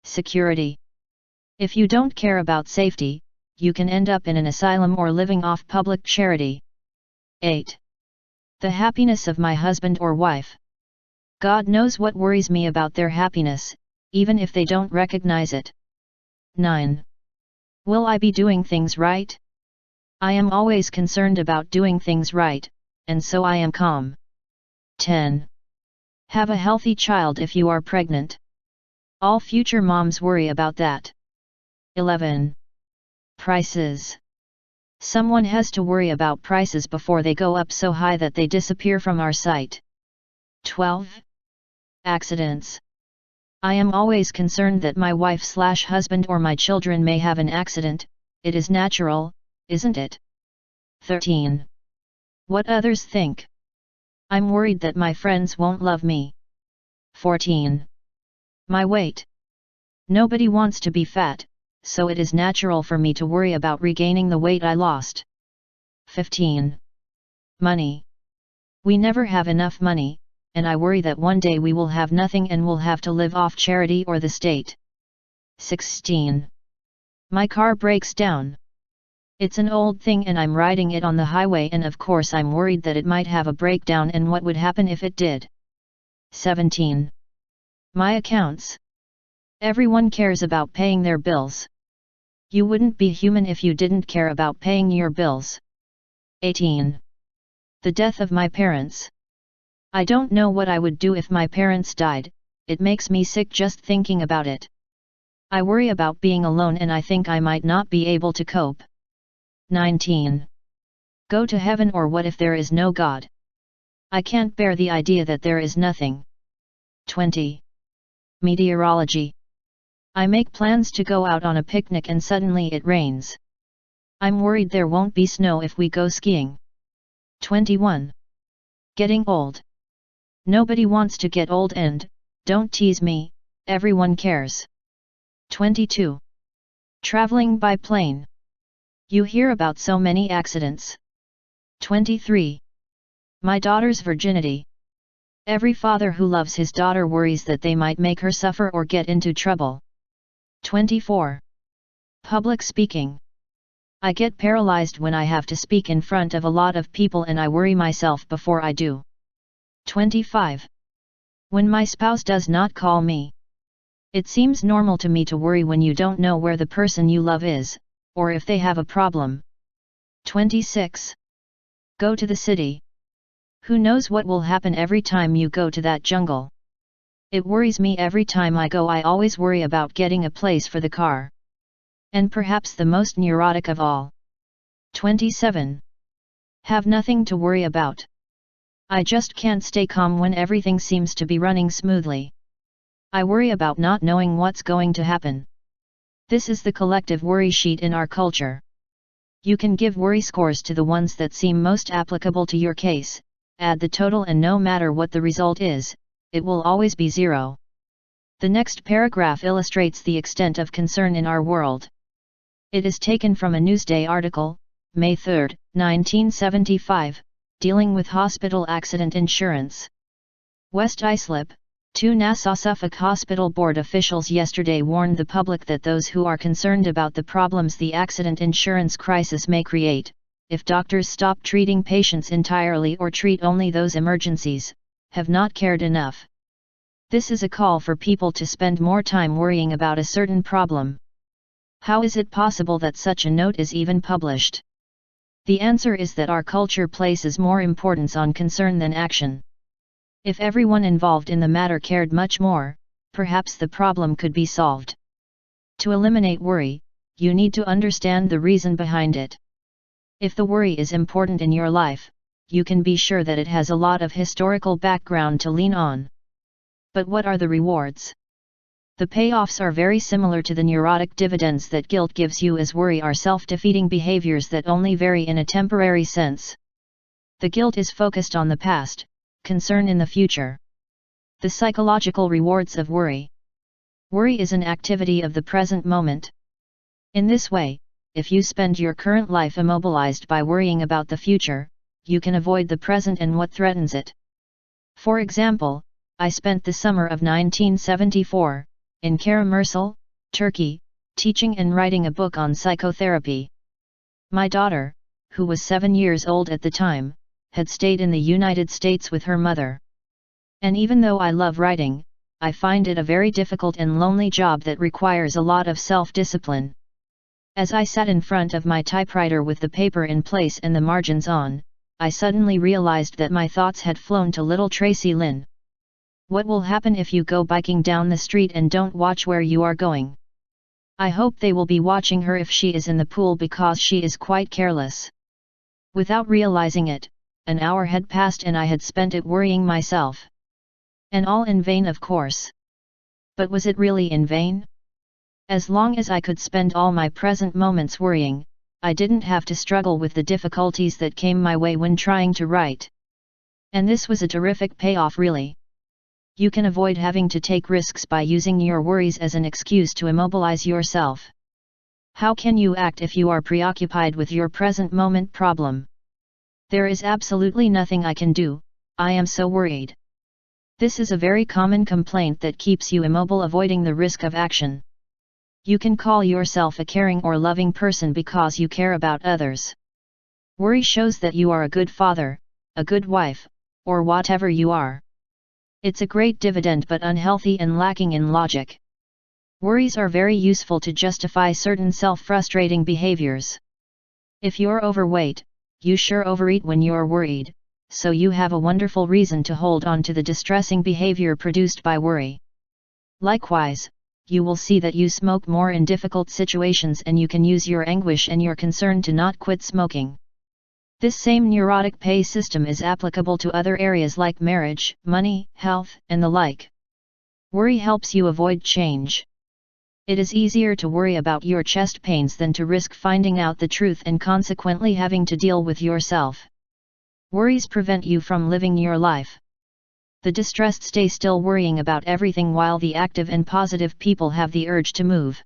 Security. If you don't care about safety, you can end up in an asylum or living off public charity. 8. The happiness of my husband or wife. God knows what worries me about their happiness, even if they don't recognize it. 9. Will I be doing things right? I am always concerned about doing things right, and so I am calm. 10. Have a healthy child if you are pregnant. All future moms worry about that. 11. Prices. Someone has to worry about prices before they go up so high that they disappear from our sight. 12. Accidents. I am always concerned that my wife/husband or my children may have an accident. It is natural, isn't it? 13. What others think. I'm worried that my friends won't love me. 14. My weight. Nobody wants to be fat, so it is natural for me to worry about regaining the weight I lost. 15. Money. We never have enough money, and I worry that one day we will have nothing and will have to live off charity or the state. 16. My car breaks down. It's an old thing and I'm riding it on the highway, and of course I'm worried that it might have a breakdown and what would happen if it did. 17. My accounts. Everyone cares about paying their bills. You wouldn't be human if you didn't care about paying your bills. 18. The death of my parents. I don't know what I would do if my parents died, it makes me sick just thinking about it. I worry about being alone and I think I might not be able to cope. 19. Go to heaven, or what if there is no God? I can't bear the idea that there is nothing. 20. Meteorology. I make plans to go out on a picnic and suddenly it rains. I'm worried there won't be snow if we go skiing. 21. Getting old. Nobody wants to get old and, don't tease me, everyone cares. 22. Traveling by plane. You hear about so many accidents. 23. My daughter's virginity. Every father who loves his daughter worries that they might make her suffer or get into trouble. 24. Public speaking. I get paralyzed when I have to speak in front of a lot of people and I worry myself before I do. 25. When my spouse does not call me. It seems normal to me to worry when you don't know where the person you love is, or if they have a problem. 26. Go to the city. Who knows what will happen every time you go to that jungle? It worries me every time I go. I always worry about getting a place for the car. And perhaps the most neurotic of all. 27. Have nothing to worry about. I just can't stay calm when everything seems to be running smoothly. I worry about not knowing what's going to happen. This is the collective worry sheet in our culture. You can give worry scores to the ones that seem most applicable to your case, add the total, and no matter what the result is, it will always be 0. The next paragraph illustrates the extent of concern in our world. It is taken from a Newsday article, May 3, 1975, dealing with hospital accident insurance. West Islip, 2 Nassau Suffolk Hospital Board officials yesterday warned the public that those who are concerned about the problems the accident insurance crisis may create, if doctors stop treating patients entirely or treat only those emergencies, have not cared enough. This is a call for people to spend more time worrying about a certain problem. How is it possible that such a note is even published? The answer is that our culture places more importance on concern than action. If everyone involved in the matter cared much more, perhaps the problem could be solved. To eliminate worry, you need to understand the reason behind it. If the worry is important in your life, you can be sure that it has a lot of historical background to lean on. But what are the rewards? The payoffs are very similar to the neurotic dividends that guilt gives you, as worry are self-defeating behaviors that only vary in a temporary sense. The guilt is focused on the past, concern in the future. The psychological rewards of worry. Worry is an activity of the present moment. In this way, if you spend your current life immobilized by worrying about the future, you can avoid the present and what threatens it. For example, I spent the summer of 1974, in Karamürsel, Turkey, teaching and writing a book on psychotherapy. My daughter, who was 7 years old at the time, had stayed in the United States with her mother. And even though I love writing, I find it a very difficult and lonely job that requires a lot of self-discipline. As I sat in front of my typewriter with the paper in place and the margins on, I suddenly realized that my thoughts had flown to little Tracy Lynn. What will happen if you go biking down the street and don't watch where you are going? I hope they will be watching her if she is in the pool because she is quite careless. Without realizing it, an hour had passed and I had spent it worrying myself. And all in vain, of course. But was it really in vain? As long as I could spend all my present moments worrying, I didn't have to struggle with the difficulties that came my way when trying to write. And this was a terrific payoff, really. You can avoid having to take risks by using your worries as an excuse to immobilize yourself. How can you act if you are preoccupied with your present moment problem? There is absolutely nothing I can do, I am so worried. This is a very common complaint that keeps you immobile, avoiding the risk of action. You can call yourself a caring or loving person because you care about others. Worry shows that you are a good father, a good wife, or whatever you are. It's a great dividend but unhealthy and lacking in logic. Worries are very useful to justify certain self-frustrating behaviors. If you're overweight, you sure overeat when you're worried, so you have a wonderful reason to hold on to the distressing behavior produced by worry. Likewise, you will see that you smoke more in difficult situations and you can use your anguish and your concern to not quit smoking. This same neurotic pay system is applicable to other areas like marriage, money, health, and the like. Worry helps you avoid change. It is easier to worry about your chest pains than to risk finding out the truth and consequently having to deal with yourself. Worries prevent you from living your life. The distressed stay still worrying about everything while the active and positive people have the urge to move.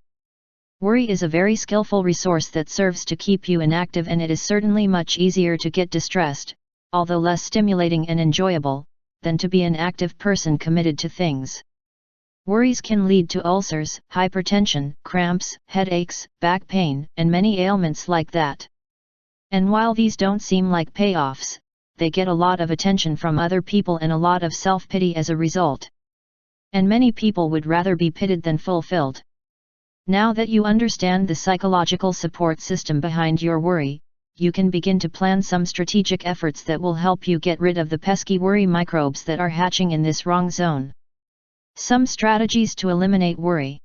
Worry is a very skillful resource that serves to keep you inactive, and it is certainly much easier to get distressed, although less stimulating and enjoyable, than to be an active person committed to things. Worries can lead to ulcers, hypertension, cramps, headaches, back pain, and many ailments like that. And while these don't seem like payoffs, they get a lot of attention from other people and a lot of self-pity as a result. And many people would rather be pitied than fulfilled. Now that you understand the psychological support system behind your worry, you can begin to plan some strategic efforts that will help you get rid of the pesky worry microbes that are hatching in this wrong zone. Some strategies to eliminate worry.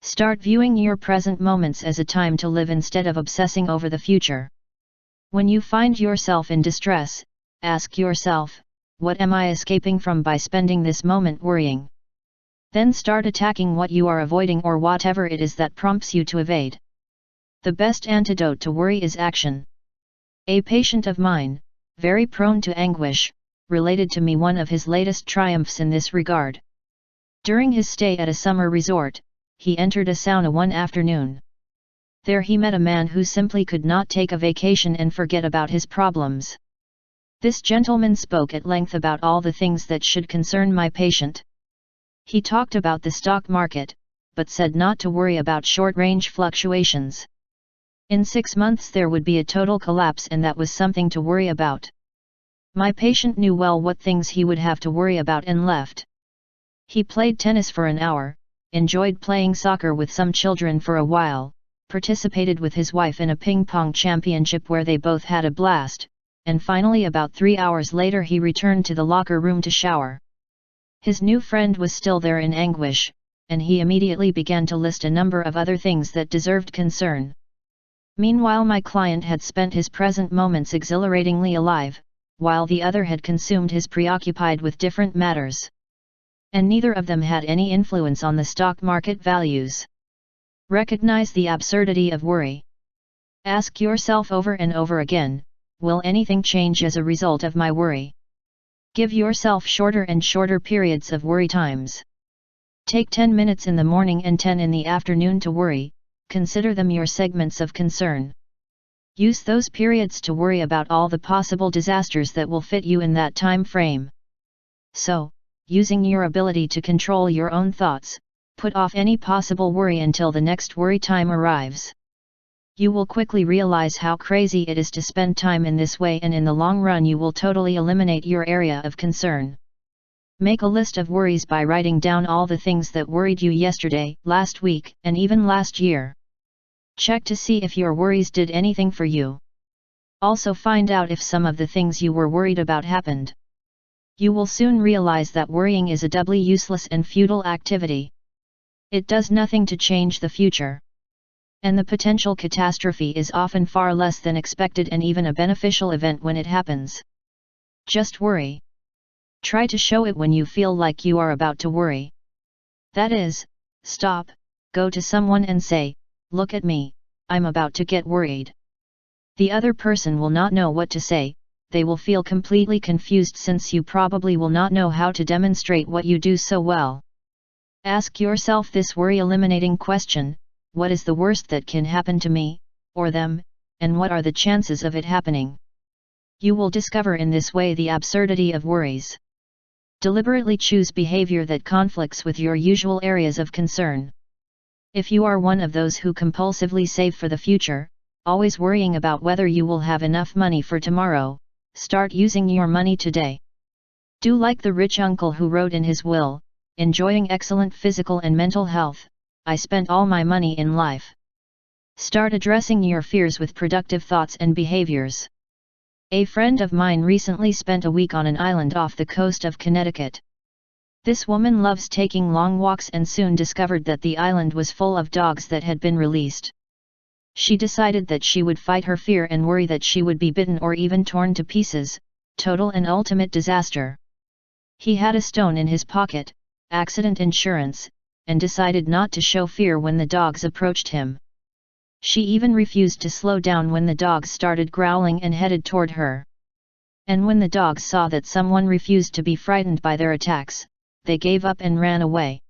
Start viewing your present moments as a time to live instead of obsessing over the future. When you find yourself in distress, ask yourself, what am I escaping from by spending this moment worrying? Then start attacking what you are avoiding or whatever it is that prompts you to evade. The best antidote to worry is action. A patient of mine, very prone to anguish, related to me one of his latest triumphs in this regard. During his stay at a summer resort, he entered a sauna one afternoon. There he met a man who simply could not take a vacation and forget about his problems. This gentleman spoke at length about all the things that should concern my patient. He talked about the stock market, but said not to worry about short-range fluctuations. In 6 months there would be a total collapse, and that was something to worry about. My patient knew well what things he would have to worry about and left. He played tennis for an hour, enjoyed playing soccer with some children for a while, participated with his wife in a ping-pong championship where they both had a blast, and finally about 3 hours later he returned to the locker room to shower. His new friend was still there in anguish, and he immediately began to list a number of other things that deserved concern. Meanwhile my client had spent his present moments exhilaratingly alive, while the other had consumed his preoccupied with different matters. And neither of them had any influence on the stock market values. Recognize the absurdity of worry. Ask yourself over and over again, will anything change as a result of my worry? Give yourself shorter and shorter periods of worry times. Take 10 minutes in the morning and 10 in the afternoon to worry, consider them your segments of concern. Use those periods to worry about all the possible disasters that will fit you in that time frame. So, using your ability to control your own thoughts, put off any possible worry until the next worry time arrives. You will quickly realize how crazy it is to spend time in this way, and in the long run you will totally eliminate your area of concern. Make a list of worries by writing down all the things that worried you yesterday, last week, and even last year. Check to see if your worries did anything for you. Also find out if some of the things you were worried about happened. You will soon realize that worrying is a doubly useless and futile activity. It does nothing to change the future. And the potential catastrophe is often far less than expected, and even a beneficial event when it happens. Just worry. Try to show it when you feel like you are about to worry. That is, stop, go to someone and say, "Look at me, I'm about to get worried." The other person will not know what to say. They will feel completely confused, since you probably will not know how to demonstrate what you do so well. Ask yourself this worry-eliminating question: what is the worst that can happen to me, or them, and what are the chances of it happening? You will discover in this way the absurdity of worries. Deliberately choose behavior that conflicts with your usual areas of concern. If you are one of those who compulsively save for the future, always worrying about whether you will have enough money for tomorrow, start using your money today. Do like the rich uncle who wrote in his will, "Enjoying excellent physical and mental health, I spent all my money in life." Start addressing your fears with productive thoughts and behaviors. A friend of mine recently spent a week on an island off the coast of Connecticut. This woman loves taking long walks and soon discovered that the island was full of dogs that had been released. She decided that she would fight her fear and worry that she would be bitten or even torn to pieces, total and ultimate disaster. He had a stone in his pocket, accident insurance, and decided not to show fear when the dogs approached him. She even refused to slow down when the dogs started growling and headed toward her. And when the dogs saw that someone refused to be frightened by their attacks, they gave up and ran away.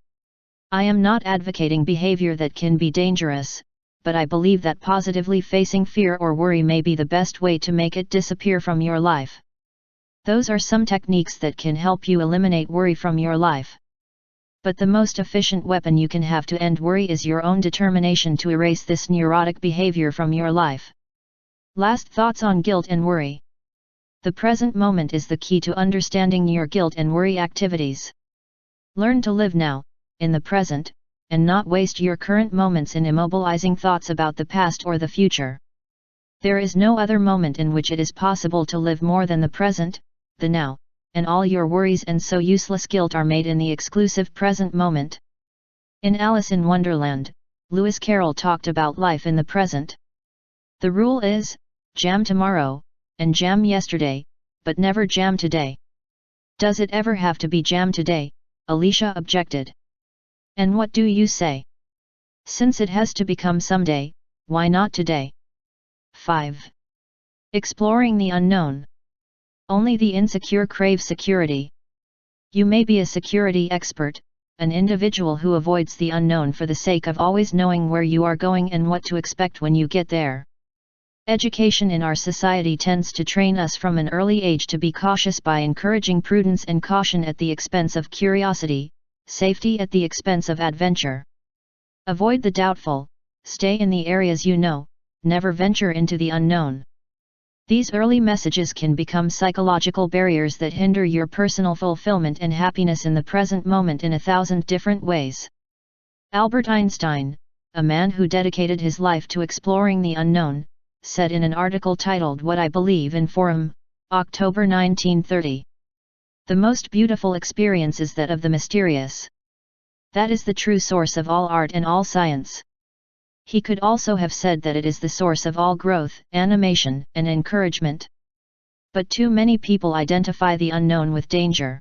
I am not advocating behavior that can be dangerous, but I believe that positively facing fear or worry may be the best way to make it disappear from your life. Those are some techniques that can help you eliminate worry from your life. But the most efficient weapon you can have to end worry is your own determination to erase this neurotic behavior from your life. Last thoughts on guilt and worry. The present moment is the key to understanding your guilt and worry activities. Learn to live now, in the present, and not waste your current moments in immobilizing thoughts about the past or the future. There is no other moment in which it is possible to live more than the present, the now, and all your worries and so useless guilt are made in the exclusive present moment. In Alice in Wonderland, Lewis Carroll talked about life in the present. The rule is, jam tomorrow, and jam yesterday, but never jam today. Does it ever have to be jam today? Alicia objected. And what do you say? Since it has to become someday, why not today? 5. Exploring the unknown. Only the insecure crave security. You may be a security expert, an individual who avoids the unknown for the sake of always knowing where you are going and what to expect when you get there. Education in our society tends to train us from an early age to be cautious by encouraging prudence and caution at the expense of curiosity, safety at the expense of adventure. Avoid the doubtful, stay in the areas you know, never venture into the unknown. These early messages can become psychological barriers that hinder your personal fulfillment and happiness in the present moment in 1,000 different ways. Albert Einstein, a man who dedicated his life to exploring the unknown, said in an article titled What I Believe in Forum, October 1930. The most beautiful experience is that of the mysterious. That is the true source of all art and all science. He could also have said that it is the source of all growth, animation, and encouragement. But too many people identify the unknown with danger.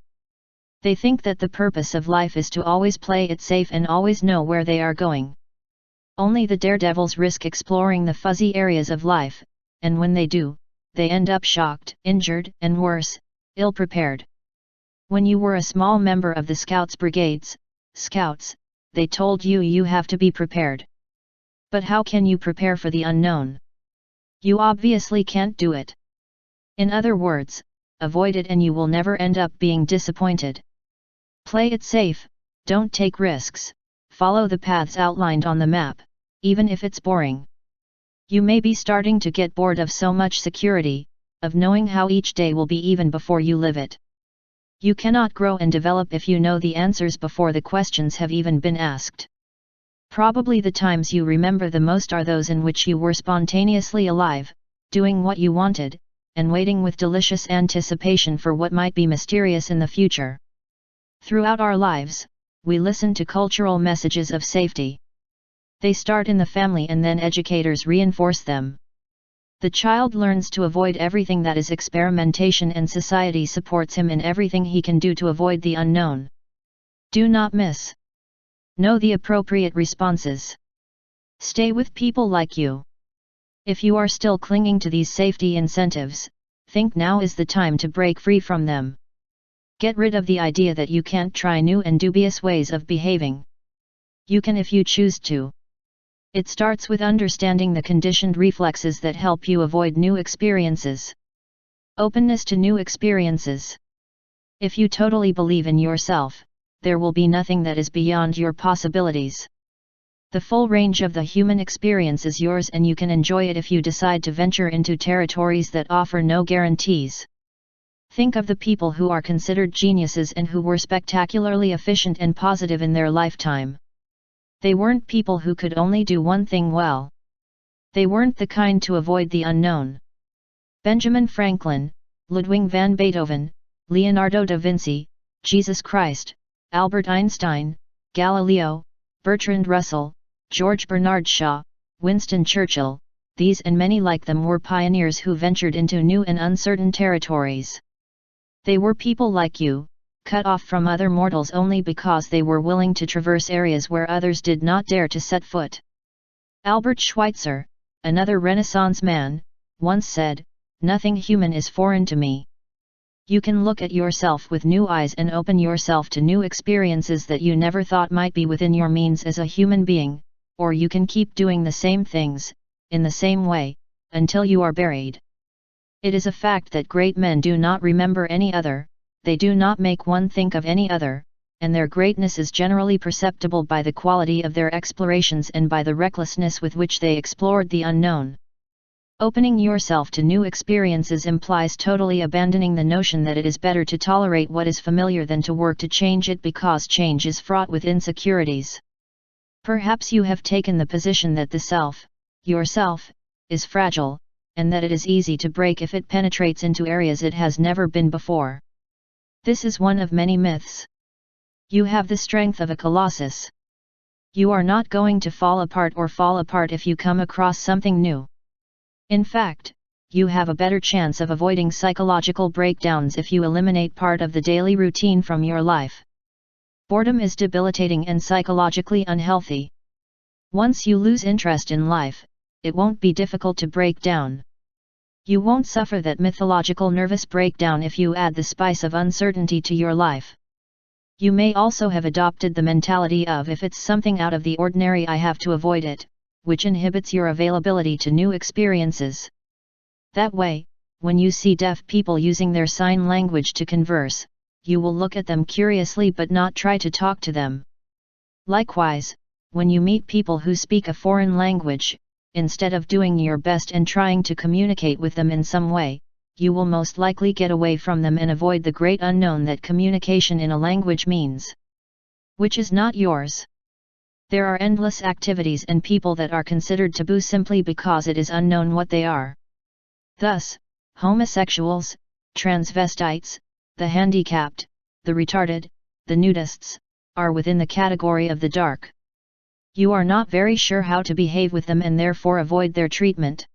They think that the purpose of life is to always play it safe and always know where they are going. Only the daredevils risk exploring the fuzzy areas of life, and when they do, they end up shocked, injured, and worse, ill-prepared. When you were a small member of the Scouts brigades, Scouts, they told you you have to be prepared. But how can you prepare for the unknown? You obviously can't do it. In other words, avoid it and you will never end up being disappointed. Play it safe, don't take risks, follow the paths outlined on the map, even if it's boring. You may be starting to get bored of so much security, of knowing how each day will be even before you live it. You cannot grow and develop if you know the answers before the questions have even been asked. Probably the times you remember the most are those in which you were spontaneously alive, doing what you wanted, and waiting with delicious anticipation for what might be mysterious in the future. Throughout our lives, we listen to cultural messages of safety. They start in the family and then educators reinforce them. The child learns to avoid everything that is experimentation and society supports him in everything he can do to avoid the unknown. Do not miss. Know the appropriate responses. Stay with people like you. If you are still clinging to these safety incentives, think now is the time to break free from them. Get rid of the idea that you can't try new and dubious ways of behaving. You can if you choose to. It starts with understanding the conditioned reflexes that help you avoid new experiences. Openness to new experiences. If you totally believe in yourself, there will be nothing that is beyond your possibilities. The full range of the human experience is yours and you can enjoy it if you decide to venture into territories that offer no guarantees. Think of the people who are considered geniuses and who were spectacularly efficient and positive in their lifetime. They weren't people who could only do one thing well. They weren't the kind to avoid the unknown. Benjamin Franklin, Ludwig van Beethoven, Leonardo da Vinci, Jesus Christ, Albert Einstein, Galileo, Bertrand Russell, George Bernard Shaw, Winston Churchill, these and many like them were pioneers who ventured into new and uncertain territories. They were people like you, cut off from other mortals only because they were willing to traverse areas where others did not dare to set foot. Albert Schweitzer, another Renaissance man, once said, "Nothing human is foreign to me." You can look at yourself with new eyes and open yourself to new experiences that you never thought might be within your means as a human being, or you can keep doing the same things, in the same way, until you are buried. It is a fact that great men do not remember any other, they do not make one think of any other, and their greatness is generally perceptible by the quality of their explorations and by the recklessness with which they explored the unknown. Opening yourself to new experiences implies totally abandoning the notion that it is better to tolerate what is familiar than to work to change it because change is fraught with insecurities. Perhaps you have taken the position that the self, yourself, is fragile, and that it is easy to break if it penetrates into areas it has never been before. This is one of many myths. You have the strength of a colossus. You are not going to fall apart if you come across something new. In fact, you have a better chance of avoiding psychological breakdowns if you eliminate part of the daily routine from your life. Boredom is debilitating and psychologically unhealthy. Once you lose interest in life, it won't be difficult to break down. You won't suffer that mythological nervous breakdown if you add the spice of uncertainty to your life. You may also have adopted the mentality of if it's something out of the ordinary I have to avoid it, which inhibits your availability to new experiences. That way, when you see deaf people using their sign language to converse, you will look at them curiously but not try to talk to them. Likewise, when you meet people who speak a foreign language, instead of doing your best and trying to communicate with them in some way, you will most likely get away from them and avoid the great unknown that communication in a language means, which is not yours. There are endless activities and people that are considered taboo simply because it is unknown what they are. Thus, homosexuals, transvestites, the handicapped, the retarded, the nudists, are within the category of the dark. You are not very sure how to behave with them and therefore avoid their treatment.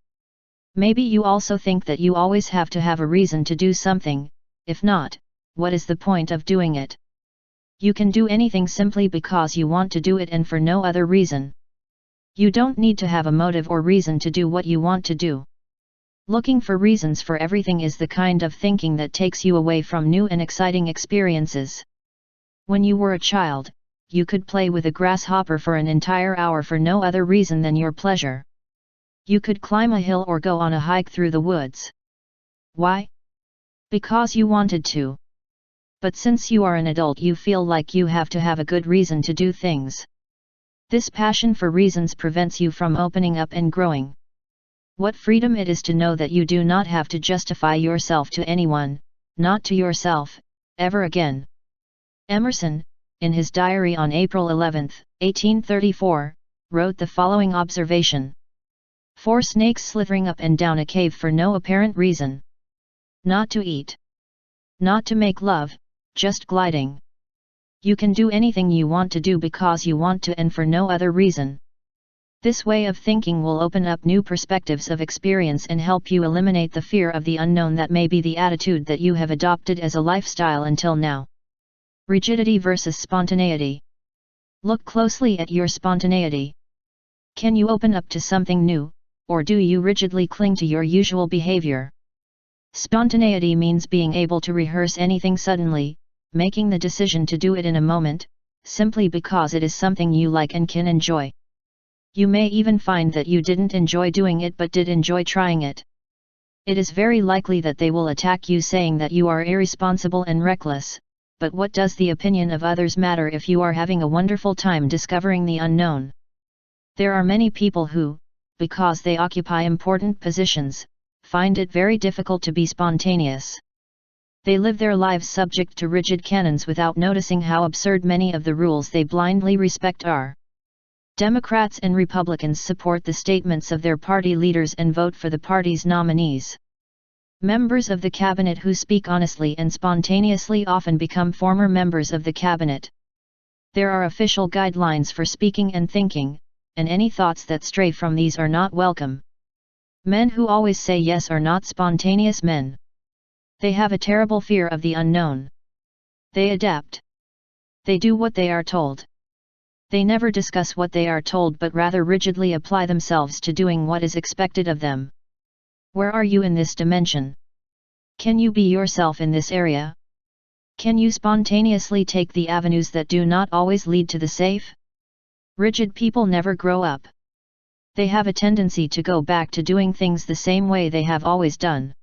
Maybe you also think that you always have to have a reason to do something, if not, what is the point of doing it? You can do anything simply because you want to do it and for no other reason. You don't need to have a motive or reason to do what you want to do. Looking for reasons for everything is the kind of thinking that takes you away from new and exciting experiences. When you were a child, you could play with a grasshopper for an entire hour for no other reason than your pleasure. You could climb a hill or go on a hike through the woods. Why? Because you wanted to. But since you are an adult, you feel like you have to have a good reason to do things. This passion for reasons prevents you from opening up and growing. What freedom it is to know that you do not have to justify yourself to anyone, not to yourself, ever again. Emerson, in his diary on April 11, 1834, wrote the following observation: 4 snakes slithering up and down a cave for no apparent reason. Not to eat. Not to make love, just gliding. You can do anything you want to do because you want to and for no other reason. This way of thinking will open up new perspectives of experience and help you eliminate the fear of the unknown that may be the attitude that you have adopted as a lifestyle until now. Rigidity versus spontaneity. Look closely at your spontaneity. Can you open up to something new, or do you rigidly cling to your usual behavior? Spontaneity means being able to rehearse anything suddenly, making the decision to do it in a moment, simply because it is something you like and can enjoy. You may even find that you didn't enjoy doing it but did enjoy trying it. It is very likely that they will attack you saying that you are irresponsible and reckless, but what does the opinion of others matter if you are having a wonderful time discovering the unknown? There are many people who, because they occupy important positions, find it very difficult to be spontaneous. They live their lives subject to rigid canons without noticing how absurd many of the rules they blindly respect are. Democrats and Republicans support the statements of their party leaders and vote for the party's nominees. Members of the cabinet who speak honestly and spontaneously often become former members of the cabinet. There are official guidelines for speaking and thinking, and any thoughts that stray from these are not welcome. Men who always say yes are not spontaneous men. They have a terrible fear of the unknown. They adapt. They do what they are told. They never discuss what they are told but rather rigidly apply themselves to doing what is expected of them. Where are you in this dimension? Can you be yourself in this area? Can you spontaneously take the avenues that do not always lead to the safe? Rigid people never grow up. They have a tendency to go back to doing things the same way they have always done.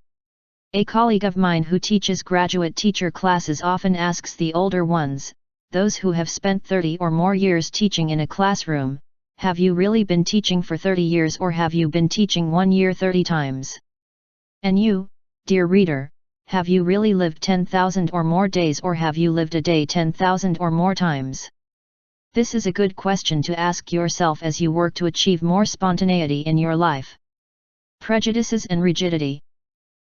A colleague of mine who teaches graduate teacher classes often asks the older ones, those who have spent 30 or more years teaching in a classroom, have you really been teaching for 30 years or have you been teaching 1 year 30 times? And you, dear reader, have you really lived 10,000 or more days or have you lived a day 10,000 or more times? This is a good question to ask yourself as you work to achieve more spontaneity in your life. Prejudices and rigidity.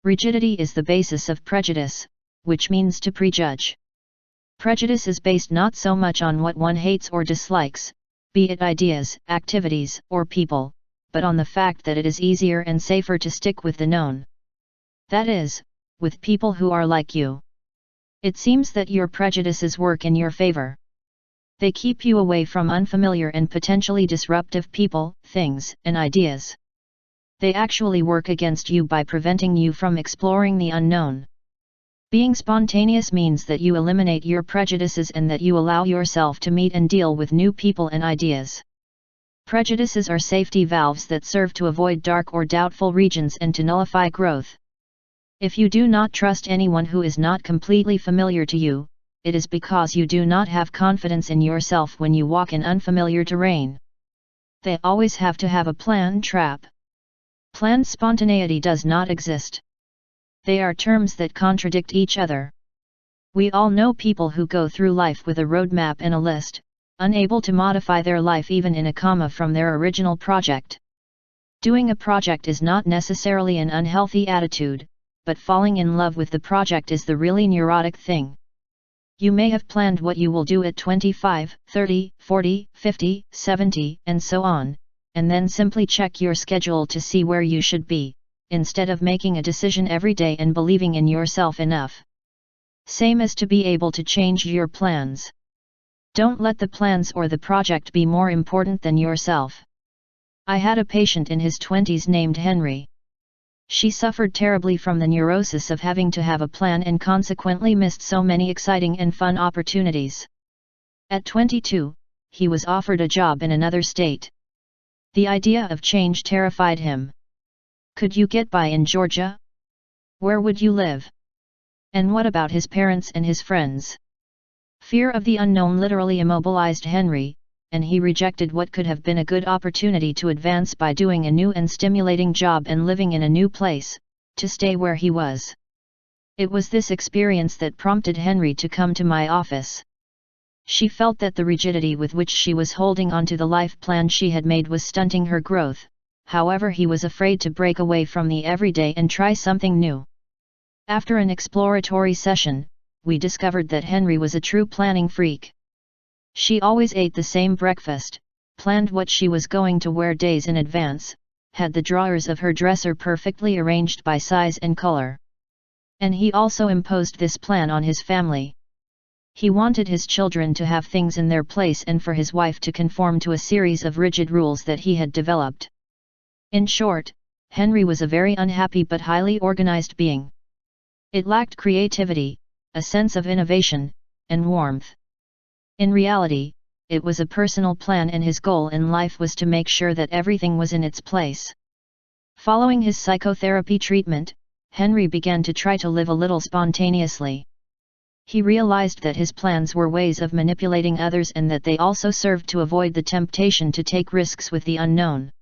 Rigidity is the basis of prejudice, which means to prejudge. Prejudice is based not so much on what one hates or dislikes, be it ideas, activities, or people, but on the fact that it is easier and safer to stick with the known. That is, with people who are like you. It seems that your prejudices work in your favor. They keep you away from unfamiliar and potentially disruptive people, things, and ideas. They actually work against you by preventing you from exploring the unknown. Being spontaneous means that you eliminate your prejudices and that you allow yourself to meet and deal with new people and ideas. Prejudices are safety valves that serve to avoid dark or doubtful regions and to nullify growth. If you do not trust anyone who is not completely familiar to you, it is because you do not have confidence in yourself when you walk in unfamiliar terrain. They always have to have a plan trap. Planned spontaneity does not exist. They are terms that contradict each other. We all know people who go through life with a roadmap and a list, unable to modify their life even in a comma from their original project. Doing a project is not necessarily an unhealthy attitude, but falling in love with the project is the really neurotic thing. You may have planned what you will do at 25, 30, 40, 50, 70, and so on, and then simply check your schedule to see where you should be, instead of making a decision every day and believing in yourself enough. Same as to be able to change your plans. Don't let the plans or the project be more important than yourself. I had a patient in his 20s named Henry. She suffered terribly from the neurosis of having to have a plan and consequently missed so many exciting and fun opportunities. At 22, he was offered a job in another state. The idea of change terrified him. Could you get by in Georgia? Where would you live? And what about his parents and his friends? Fear of the unknown literally immobilized Henry, and he rejected what could have been a good opportunity to advance by doing a new and stimulating job and living in a new place, to stay where he was. It was this experience that prompted Henry to come to my office. She felt that the rigidity with which she was holding onto the life plan she had made was stunting her growth. However, he was afraid to break away from the everyday and try something new. After an exploratory session, we discovered that Henry was a true planning freak. She always ate the same breakfast, planned what she was going to wear days in advance, had the drawers of her dresser perfectly arranged by size and color. And he also imposed this plan on his family. He wanted his children to have things in their place and for his wife to conform to a series of rigid rules that he had developed. In short, Henry was a very unhappy but highly organized being. It lacked creativity, a sense of innovation, and warmth. In reality, it was a personal plan and his goal in life was to make sure that everything was in its place. Following his psychotherapy treatment, Henry began to try to live a little spontaneously. He realized that his plans were ways of manipulating others and that they also served to avoid the temptation to take risks with the unknown.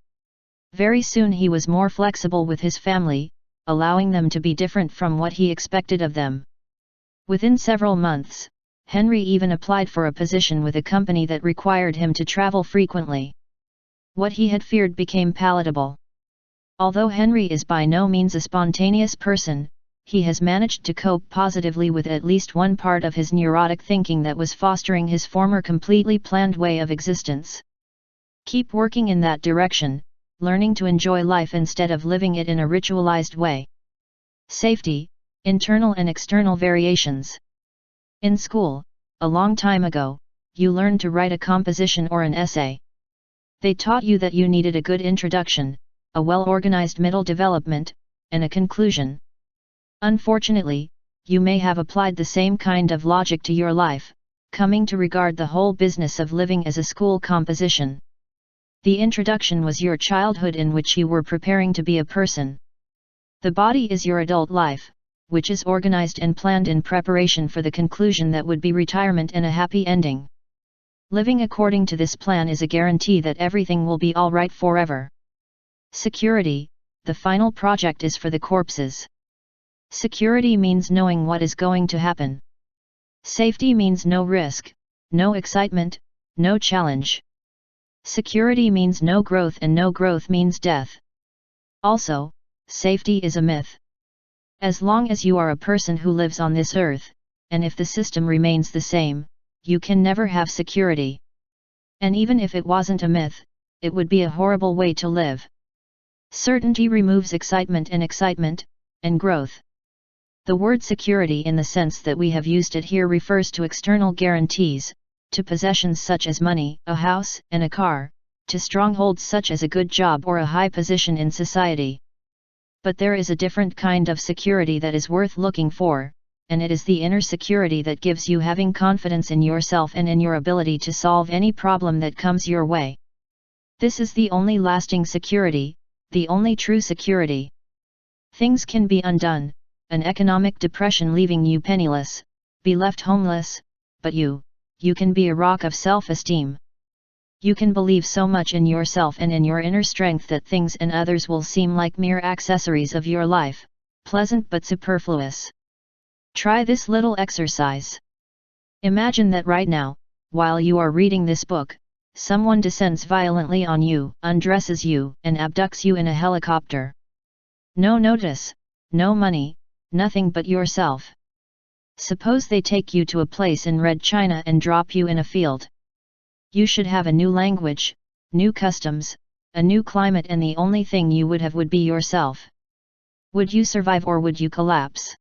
Very soon he was more flexible with his family, allowing them to be different from what he expected of them. Within several months, Henry even applied for a position with a company that required him to travel frequently. What he had feared became palatable. Although Henry is by no means a spontaneous person, he has managed to cope positively with at least one part of his neurotic thinking that was fostering his former completely planned way of existence. Keep working in that direction, learning to enjoy life instead of living it in a ritualized way. Safety, internal and external variations. In school, a long time ago, you learned to write a composition or an essay. They taught you that you needed a good introduction, a well-organized middle development, and a conclusion. Unfortunately, you may have applied the same kind of logic to your life, coming to regard the whole business of living as a school composition. The introduction was your childhood in which you were preparing to be a person. The body is your adult life, which is organized and planned in preparation for the conclusion that would be retirement and a happy ending. Living according to this plan is a guarantee that everything will be all right forever. Security, the final project is for the corpses. Security means knowing what is going to happen. Safety means no risk, no excitement, no challenge. Security means no growth and no growth means death. Also, safety is a myth. As long as you are a person who lives on this earth, and if the system remains the same, you can never have security. And even if it wasn't a myth, it would be a horrible way to live. Certainty removes excitement, and growth. The word security in the sense that we have used it here refers to external guarantees, to possessions such as money, a house, and a car, to strongholds such as a good job or a high position in society. But there is a different kind of security that is worth looking for, and it is the inner security that gives you having confidence in yourself and in your ability to solve any problem that comes your way. This is the only lasting security, the only true security. Things can be undone, an economic depression leaving you penniless, be left homeless, but you can be a rock of self-esteem. You can believe so much in yourself and in your inner strength that things and others will seem like mere accessories of your life, pleasant but superfluous. Try this little exercise. Imagine that right now, while you are reading this book, someone descends violently on you, undresses you, and abducts you in a helicopter. No notice, no money, nothing but yourself. Suppose they take you to a place in Red China and drop you in a field. You should have a new language, new customs, a new climate, and the only thing you would have would be yourself. Would you survive or would you collapse?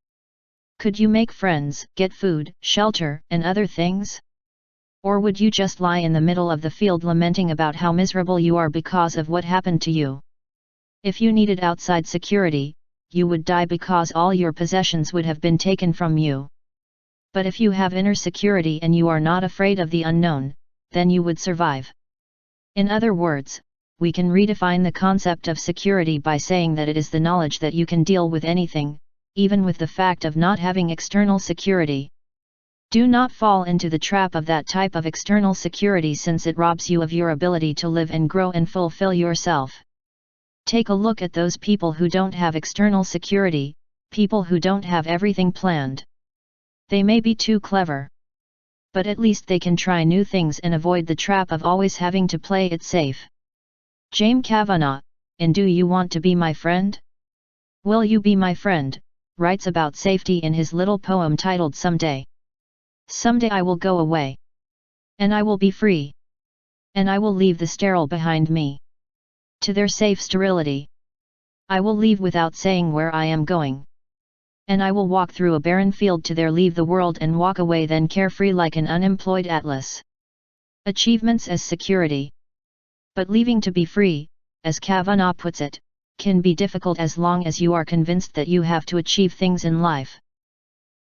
Could you make friends, get food, shelter, and other things? Or would you just lie in the middle of the field lamenting about how miserable you are because of what happened to you? If you needed outside security, you would die because all your possessions would have been taken from you. But if you have inner security and you are not afraid of the unknown, then you would survive. In other words, we can redefine the concept of security by saying that it is the knowledge that you can deal with anything, even with the fact of not having external security. Do not fall into the trap of that type of external security, since it robs you of your ability to live and grow and fulfill yourself. Take a look at those people who don't have external security, people who don't have everything planned. They may be too clever, but at least they can try new things and avoid the trap of always having to play it safe. James Kavanagh, in Do You Want to Be My Friend? Will You Be My Friend, writes about safety in his little poem titled Someday. Someday I will go away. And I will be free. And I will leave the sterile behind me. To their safe sterility. I will leave without saying where I am going. And I will walk through a barren field to there leave the world and walk away then carefree like an unemployed atlas. Achievements as security. But leaving to be free, as Kavanagh puts it, can be difficult as long as you are convinced that you have to achieve things in life.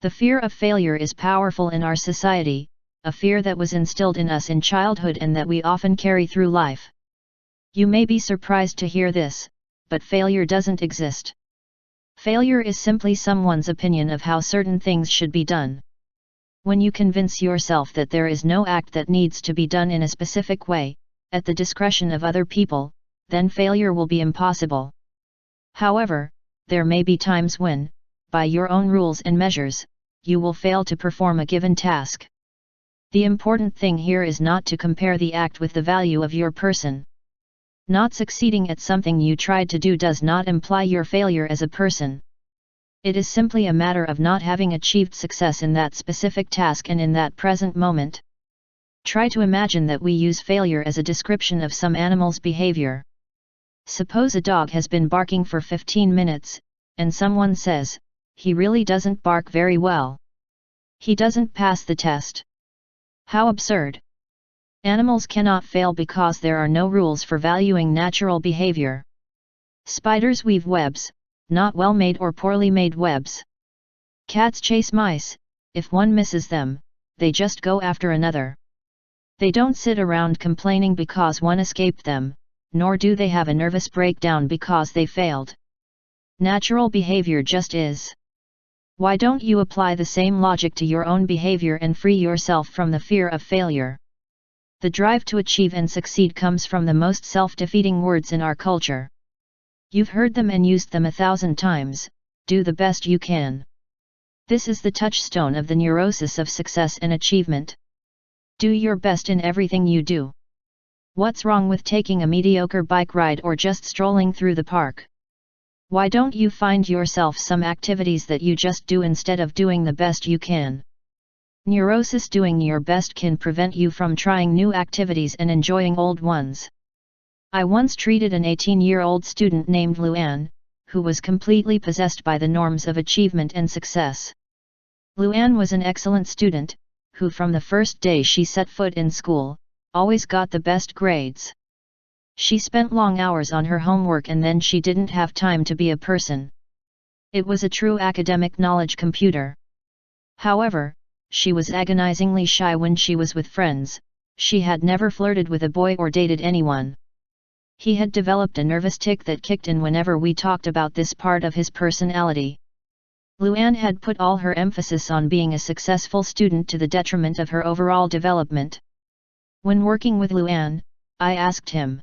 The fear of failure is powerful in our society, a fear that was instilled in us in childhood and that we often carry through life. You may be surprised to hear this, but failure doesn't exist. Failure is simply someone's opinion of how certain things should be done. When you convince yourself that there is no act that needs to be done in a specific way, at the discretion of other people, then failure will be impossible. However, there may be times when, by your own rules and measures, you will fail to perform a given task. The important thing here is not to compare the act with the value of your person. Not succeeding at something you tried to do does not imply your failure as a person. It is simply a matter of not having achieved success in that specific task and in that present moment. Try to imagine that we use failure as a description of some animal's behavior. Suppose a dog has been barking for 15 minutes, and someone says, "He really doesn't bark very well. He doesn't pass the test." How absurd! Animals cannot fail because there are no rules for valuing natural behavior. Spiders weave webs, not well-made or poorly made webs. Cats chase mice, if one misses them, they just go after another. They don't sit around complaining because one escaped them, nor do they have a nervous breakdown because they failed. Natural behavior just is. Why don't you apply the same logic to your own behavior and free yourself from the fear of failure? The drive to achieve and succeed comes from the most self-defeating words in our culture. You've heard them and used them 1,000 times, do the best you can. This is the touchstone of the neurosis of success and achievement. Do your best in everything you do. What's wrong with taking a mediocre bike ride or just strolling through the park? Why don't you find yourself some activities that you just do instead of doing the best you can? Neurosis doing your best can prevent you from trying new activities and enjoying old ones. I once treated an 18-year-old student named Luann, who was completely possessed by the norms of achievement and success. Luann was an excellent student, who from the first day she set foot in school, always got the best grades. She spent long hours on her homework and then she didn't have time to be a person. It was a true academic knowledge computer. However, she was agonizingly shy when she was with friends. She had never flirted with a boy or dated anyone. He had developed a nervous tic that kicked in whenever we talked about this part of his personality. Luann had put all her emphasis on being a successful student to the detriment of her overall development. When working with Luann, I asked him,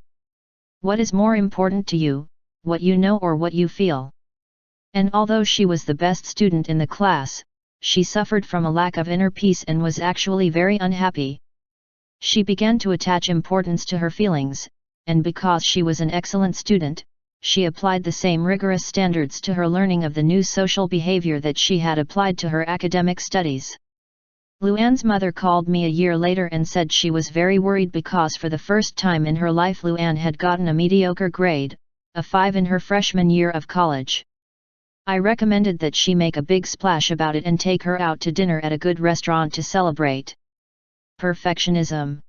"What is more important to you, what you know or what you feel?" And although she was the best student in the class, she suffered from a lack of inner peace and was actually very unhappy. She began to attach importance to her feelings, and because she was an excellent student, she applied the same rigorous standards to her learning of the new social behavior that she had applied to her academic studies. Luann's mother called me a year later and said she was very worried because for the first time in her life Luann had gotten a mediocre grade, a 5 in her freshman year of college. I recommended that she make a big splash about it and take her out to dinner at a good restaurant to celebrate. Perfectionism.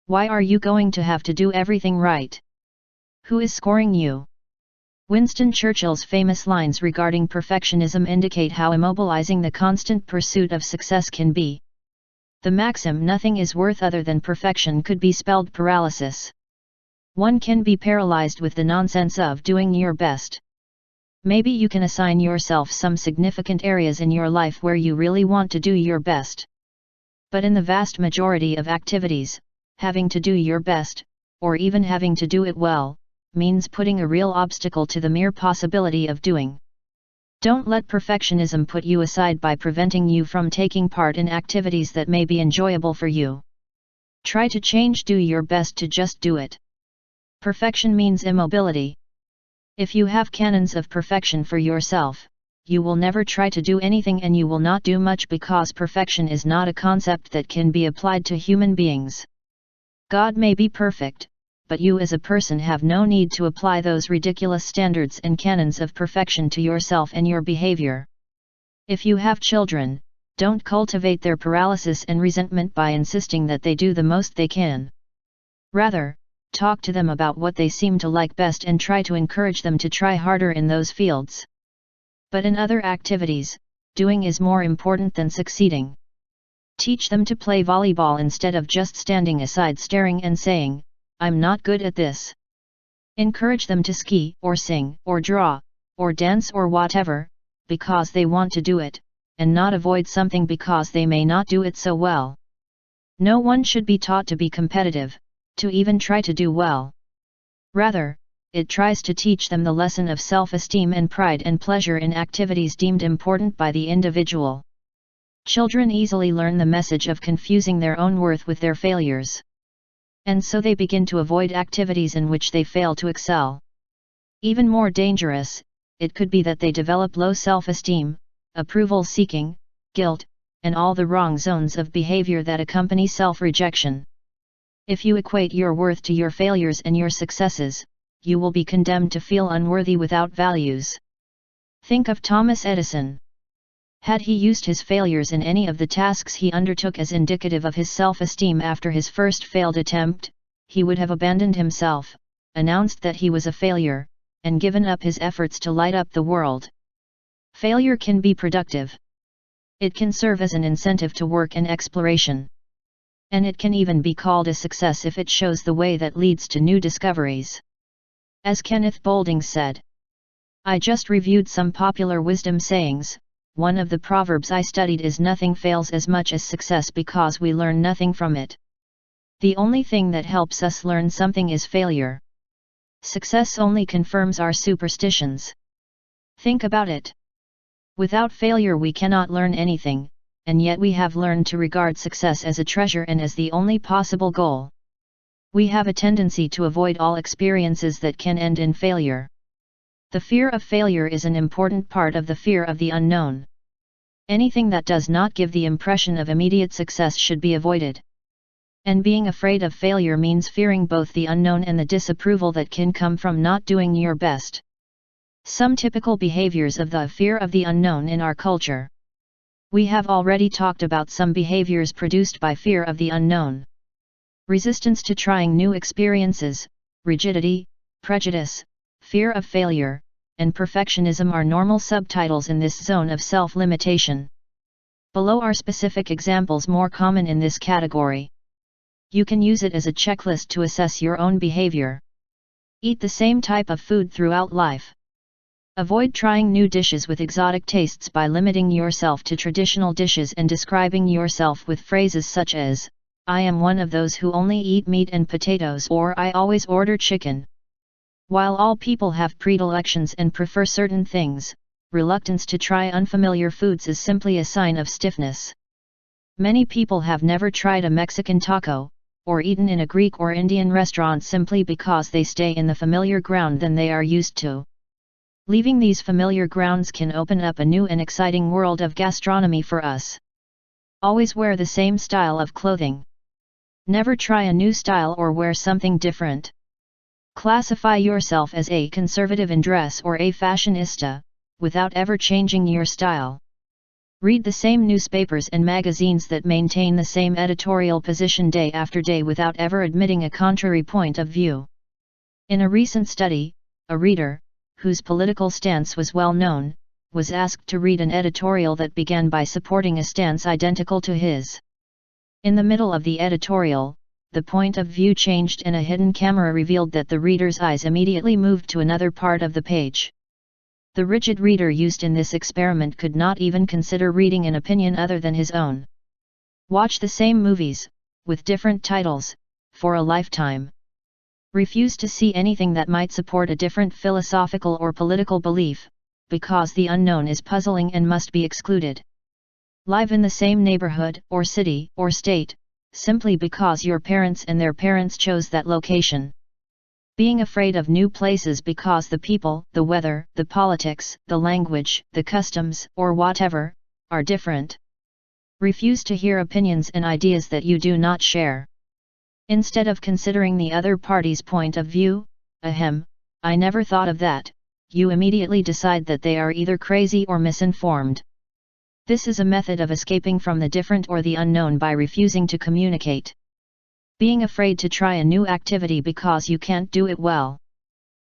Why are you going to have to do everything right? Who is scoring you? Winston Churchill's famous lines regarding perfectionism indicate how immobilizing the constant pursuit of success can be. The maxim "nothing is worth other than perfection" could be spelled paralysis. One can be paralyzed with the nonsense of doing your best. Maybe you can assign yourself some significant areas in your life where you really want to do your best. But in the vast majority of activities, having to do your best, or even having to do it well, means putting a real obstacle to the mere possibility of doing. Don't let perfectionism put you aside by preventing you from taking part in activities that may be enjoyable for you. Try to change "do your best" to just "do it." Perfection means immobility. If you have canons of perfection for yourself, you will never try to do anything and you will not do much because perfection is not a concept that can be applied to human beings. God may be perfect, but you as a person have no need to apply those ridiculous standards and canons of perfection to yourself and your behavior. If you have children, don't cultivate their paralysis and resentment by insisting that they do the most they can. Rather, talk to them about what they seem to like best and try to encourage them to try harder in those fields. But in other activities, doing is more important than succeeding. Teach them to play volleyball instead of just standing aside staring and saying, "I'm not good at this." Encourage them to ski, or sing, or draw, or dance or whatever, because they want to do it, and not avoid something because they may not do it so well. No one should be taught to be competitive, to even try to do well. Rather, it tries to teach them the lesson of self-esteem and pride and pleasure in activities deemed important by the individual. Children easily learn the message of confusing their own worth with their failures. And so they begin to avoid activities in which they fail to excel. Even more dangerous, it could be that they develop low self-esteem, approval-seeking, guilt, and all the wrong zones of behavior that accompany self-rejection. If you equate your worth to your failures and your successes, you will be condemned to feel unworthy without values. Think of Thomas Edison. Had he used his failures in any of the tasks he undertook as indicative of his self-esteem after his first failed attempt, he would have abandoned himself, announced that he was a failure, and given up his efforts to light up the world. Failure can be productive. It can serve as an incentive to work and exploration. And it can even be called a success if it shows the way that leads to new discoveries. As Kenneth Boulding said, "I just reviewed some popular wisdom sayings. One of the proverbs I studied is nothing fails as much as success because we learn nothing from it. The only thing that helps us learn something is failure. Success only confirms our superstitions." Think about it. Without failure we cannot learn anything, and yet we have learned to regard success as a treasure and as the only possible goal. We have a tendency to avoid all experiences that can end in failure. The fear of failure is an important part of the fear of the unknown. Anything that does not give the impression of immediate success should be avoided. And being afraid of failure means fearing both the unknown and the disapproval that can come from not doing your best. Some typical behaviors of the fear of the unknown in our culture. We have already talked about some behaviors produced by fear of the unknown. Resistance to trying new experiences, rigidity, prejudice, fear of failure, and perfectionism are normal subtitles in this zone of self-limitation. Below are specific examples more common in this category. You can use it as a checklist to assess your own behavior. Eat the same type of food throughout life. Avoid trying new dishes with exotic tastes by limiting yourself to traditional dishes and describing yourself with phrases such as, "I am one of those who only eat meat and potatoes," or "I always order chicken." While all people have predilections and prefer certain things, reluctance to try unfamiliar foods is simply a sign of stiffness. Many people have never tried a Mexican taco, or eaten in a Greek or Indian restaurant simply because they stay in the familiar ground than they are used to. Leaving these familiar grounds can open up a new and exciting world of gastronomy for us. Always wear the same style of clothing. Never try a new style or wear something different. Classify yourself as a conservative in dress or a fashionista, without ever changing your style. Read the same newspapers and magazines that maintain the same editorial position day after day without ever admitting a contrary point of view. In a recent study, a reader, whose political stance was well known, was asked to read an editorial that began by supporting a stance identical to his. In the middle of the editorial, the point of view changed and a hidden camera revealed that the reader's eyes immediately moved to another part of the page. The rigid reader used in this experiment could not even consider reading an opinion other than his own. Watch the same movies, with different titles, for a lifetime. Refuse to see anything that might support a different philosophical or political belief, because the unknown is puzzling and must be excluded. Live in the same neighborhood, or city, or state, simply because your parents and their parents chose that location. Being afraid of new places because the people, the weather, the politics, the language, the customs, or whatever, are different. Refuse to hear opinions and ideas that you do not share. Instead of considering the other party's point of view, ahem, I never thought of that, you immediately decide that they are either crazy or misinformed. This is a method of escaping from the different or the unknown by refusing to communicate. Being afraid to try a new activity because you can't do it well.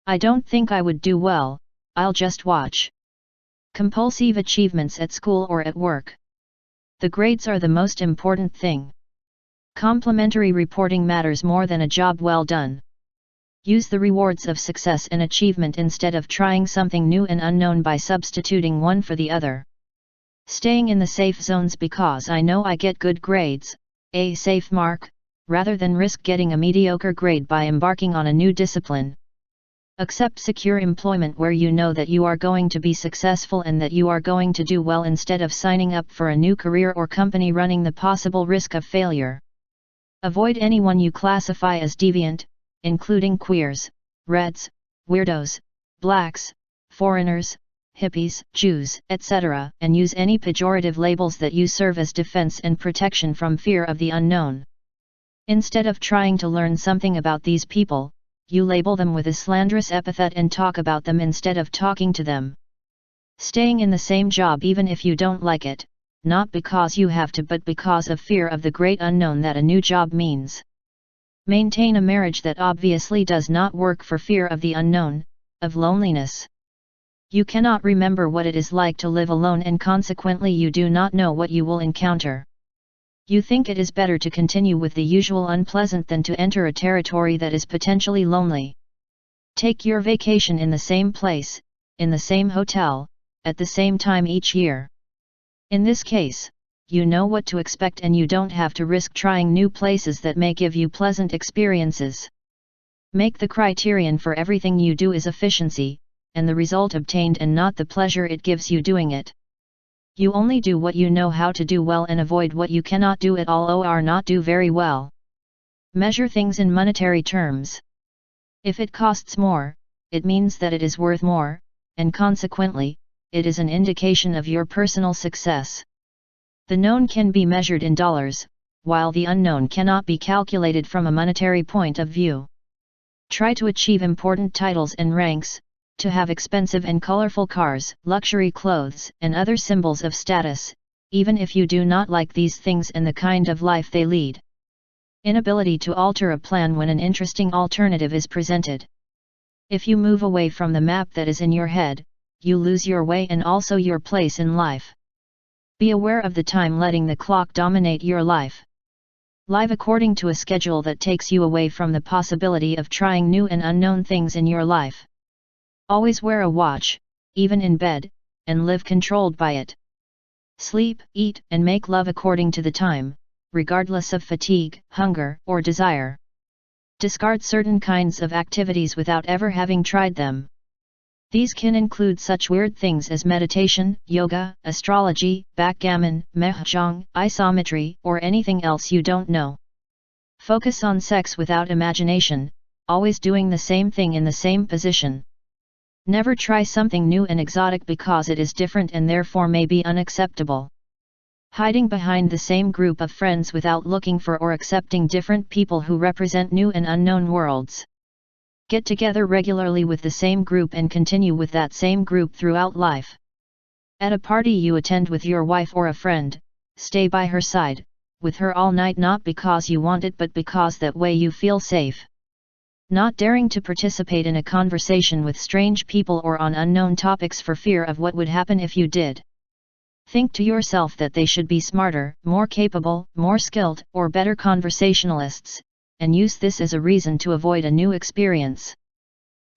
I don't think I would do well, I'll just watch. Compulsive achievements at school or at work. The grades are the most important thing. Complimentary reporting matters more than a job well done. Use the rewards of success and achievement instead of trying something new and unknown by substituting one for the other. Staying in the safe zones because I know I get good grades, a safe mark, rather than risk getting a mediocre grade by embarking on a new discipline. Accept secure employment where you know that you are going to be successful and that you are going to do well instead of signing up for a new career or company running the possible risk of failure. Avoid anyone you classify as deviant, including queers, reds, weirdos, blacks, foreigners, hippies, Jews, etc., and use any pejorative labels that you serve as defense and protection from fear of the unknown. Instead of trying to learn something about these people, you label them with a slanderous epithet and talk about them instead of talking to them. Staying in the same job even if you don't like it, not because you have to but because of fear of the great unknown that a new job means. Maintain a marriage that obviously does not work for fear of the unknown, of loneliness. You cannot remember what it is like to live alone and consequently you do not know what you will encounter. You think it is better to continue with the usual unpleasant than to enter a territory that is potentially lonely. Take your vacation in the same place, in the same hotel, at the same time each year. In this case, you know what to expect and you don't have to risk trying new places that may give you pleasant experiences. Make the criterion for everything you do is efficiency, and the result obtained and not the pleasure it gives you doing it. You only do what you know how to do well and avoid what you cannot do at all or not do very well. Measure things in monetary terms. If it costs more, it means that it is worth more, and consequently, it is an indication of your personal success. The known can be measured in dollars, while the unknown cannot be calculated from a monetary point of view. Try to achieve important titles and ranks, to have expensive and colorful cars, luxury clothes, and other symbols of status, even if you do not like these things and the kind of life they lead. Inability to alter a plan when an interesting alternative is presented. If you move away from the map that is in your head, you lose your way and also your place in life. Be aware of the time letting the clock dominate your life. Live according to a schedule that takes you away from the possibility of trying new and unknown things in your life. Always wear a watch, even in bed, and live controlled by it. Sleep, eat, and make love according to the time, regardless of fatigue, hunger, or desire. Discard certain kinds of activities without ever having tried them. These can include such weird things as meditation, yoga, astrology, backgammon, mahjong, isometry, or anything else you don't know. Focus on sex without imagination, always doing the same thing in the same position. Never try something new and exotic because it is different and therefore may be unacceptable. Hiding behind the same group of friends without looking for or accepting different people who represent new and unknown worlds. Get together regularly with the same group and continue with that same group throughout life. At a party you attend with your wife or a friend, stay by her side, with her all night, not because you want it but because that way you feel safe. Not daring to participate in a conversation with strange people or on unknown topics for fear of what would happen if you did. Think to yourself that they should be smarter, more capable, more skilled, or better conversationalists, and use this as a reason to avoid a new experience.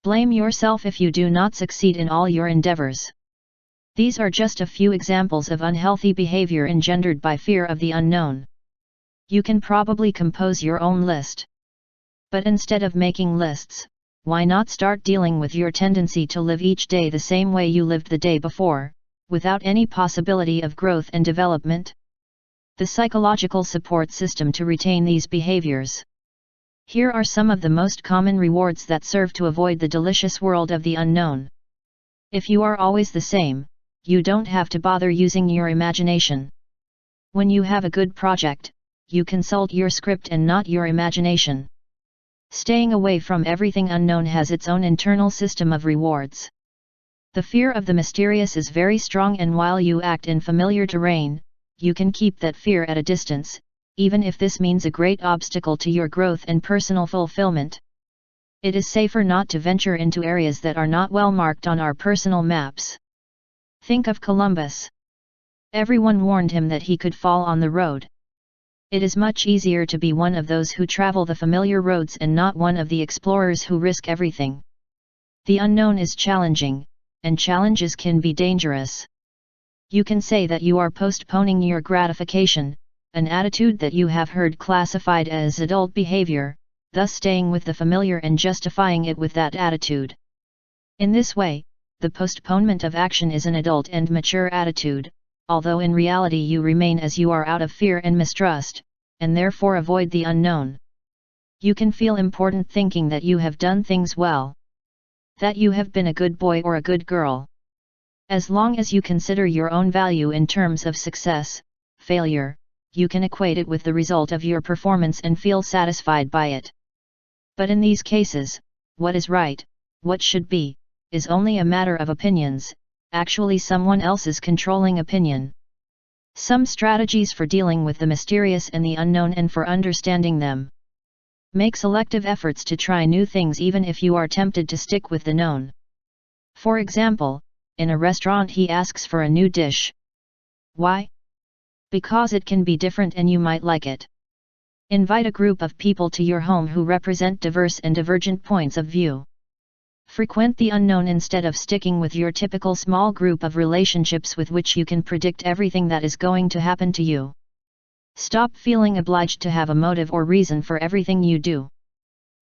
Blame yourself if you do not succeed in all your endeavors. These are just a few examples of unhealthy behavior engendered by fear of the unknown. You can probably compose your own list. But instead of making lists, why not start dealing with your tendency to live each day the same way you lived the day before, without any possibility of growth and development? The psychological support system to retain these behaviors. Here are some of the most common rewards that serve to avoid the delicious world of the unknown. If you are always the same, you don't have to bother using your imagination. When you have a good project, you consult your script and not your imagination. Staying away from everything unknown has its own internal system of rewards. The fear of the mysterious is very strong, and while you act in familiar terrain, you can keep that fear at a distance, even if this means a great obstacle to your growth and personal fulfillment. It is safer not to venture into areas that are not well marked on our personal maps. Think of Columbus. Everyone warned him that he could fall on the road. It is much easier to be one of those who travel the familiar roads and not one of the explorers who risk everything. The unknown is challenging, and challenges can be dangerous. You can say that you are postponing your gratification, an attitude that you have heard classified as adult behavior, thus staying with the familiar and justifying it with that attitude. In this way, the postponement of action is an adult and mature attitude, although in reality you remain as you are out of fear and mistrust, and therefore avoid the unknown. You can feel important thinking that you have done things well, that you have been a good boy or a good girl. As long as you consider your own value in terms of success, failure, you can equate it with the result of your performance and feel satisfied by it. But in these cases, what is right, what should be, is only a matter of opinions, actually someone else's controlling opinion. Some strategies for dealing with the mysterious and the unknown and for understanding them. Make selective efforts to try new things even if you are tempted to stick with the known. For example, in a restaurant he asks for a new dish. Why? Because it can be different and you might like it. Invite a group of people to your home who represent diverse and divergent points of view. Frequent the unknown instead of sticking with your typical small group of relationships with which you can predict everything that is going to happen to you. Stop feeling obliged to have a motive or reason for everything you do.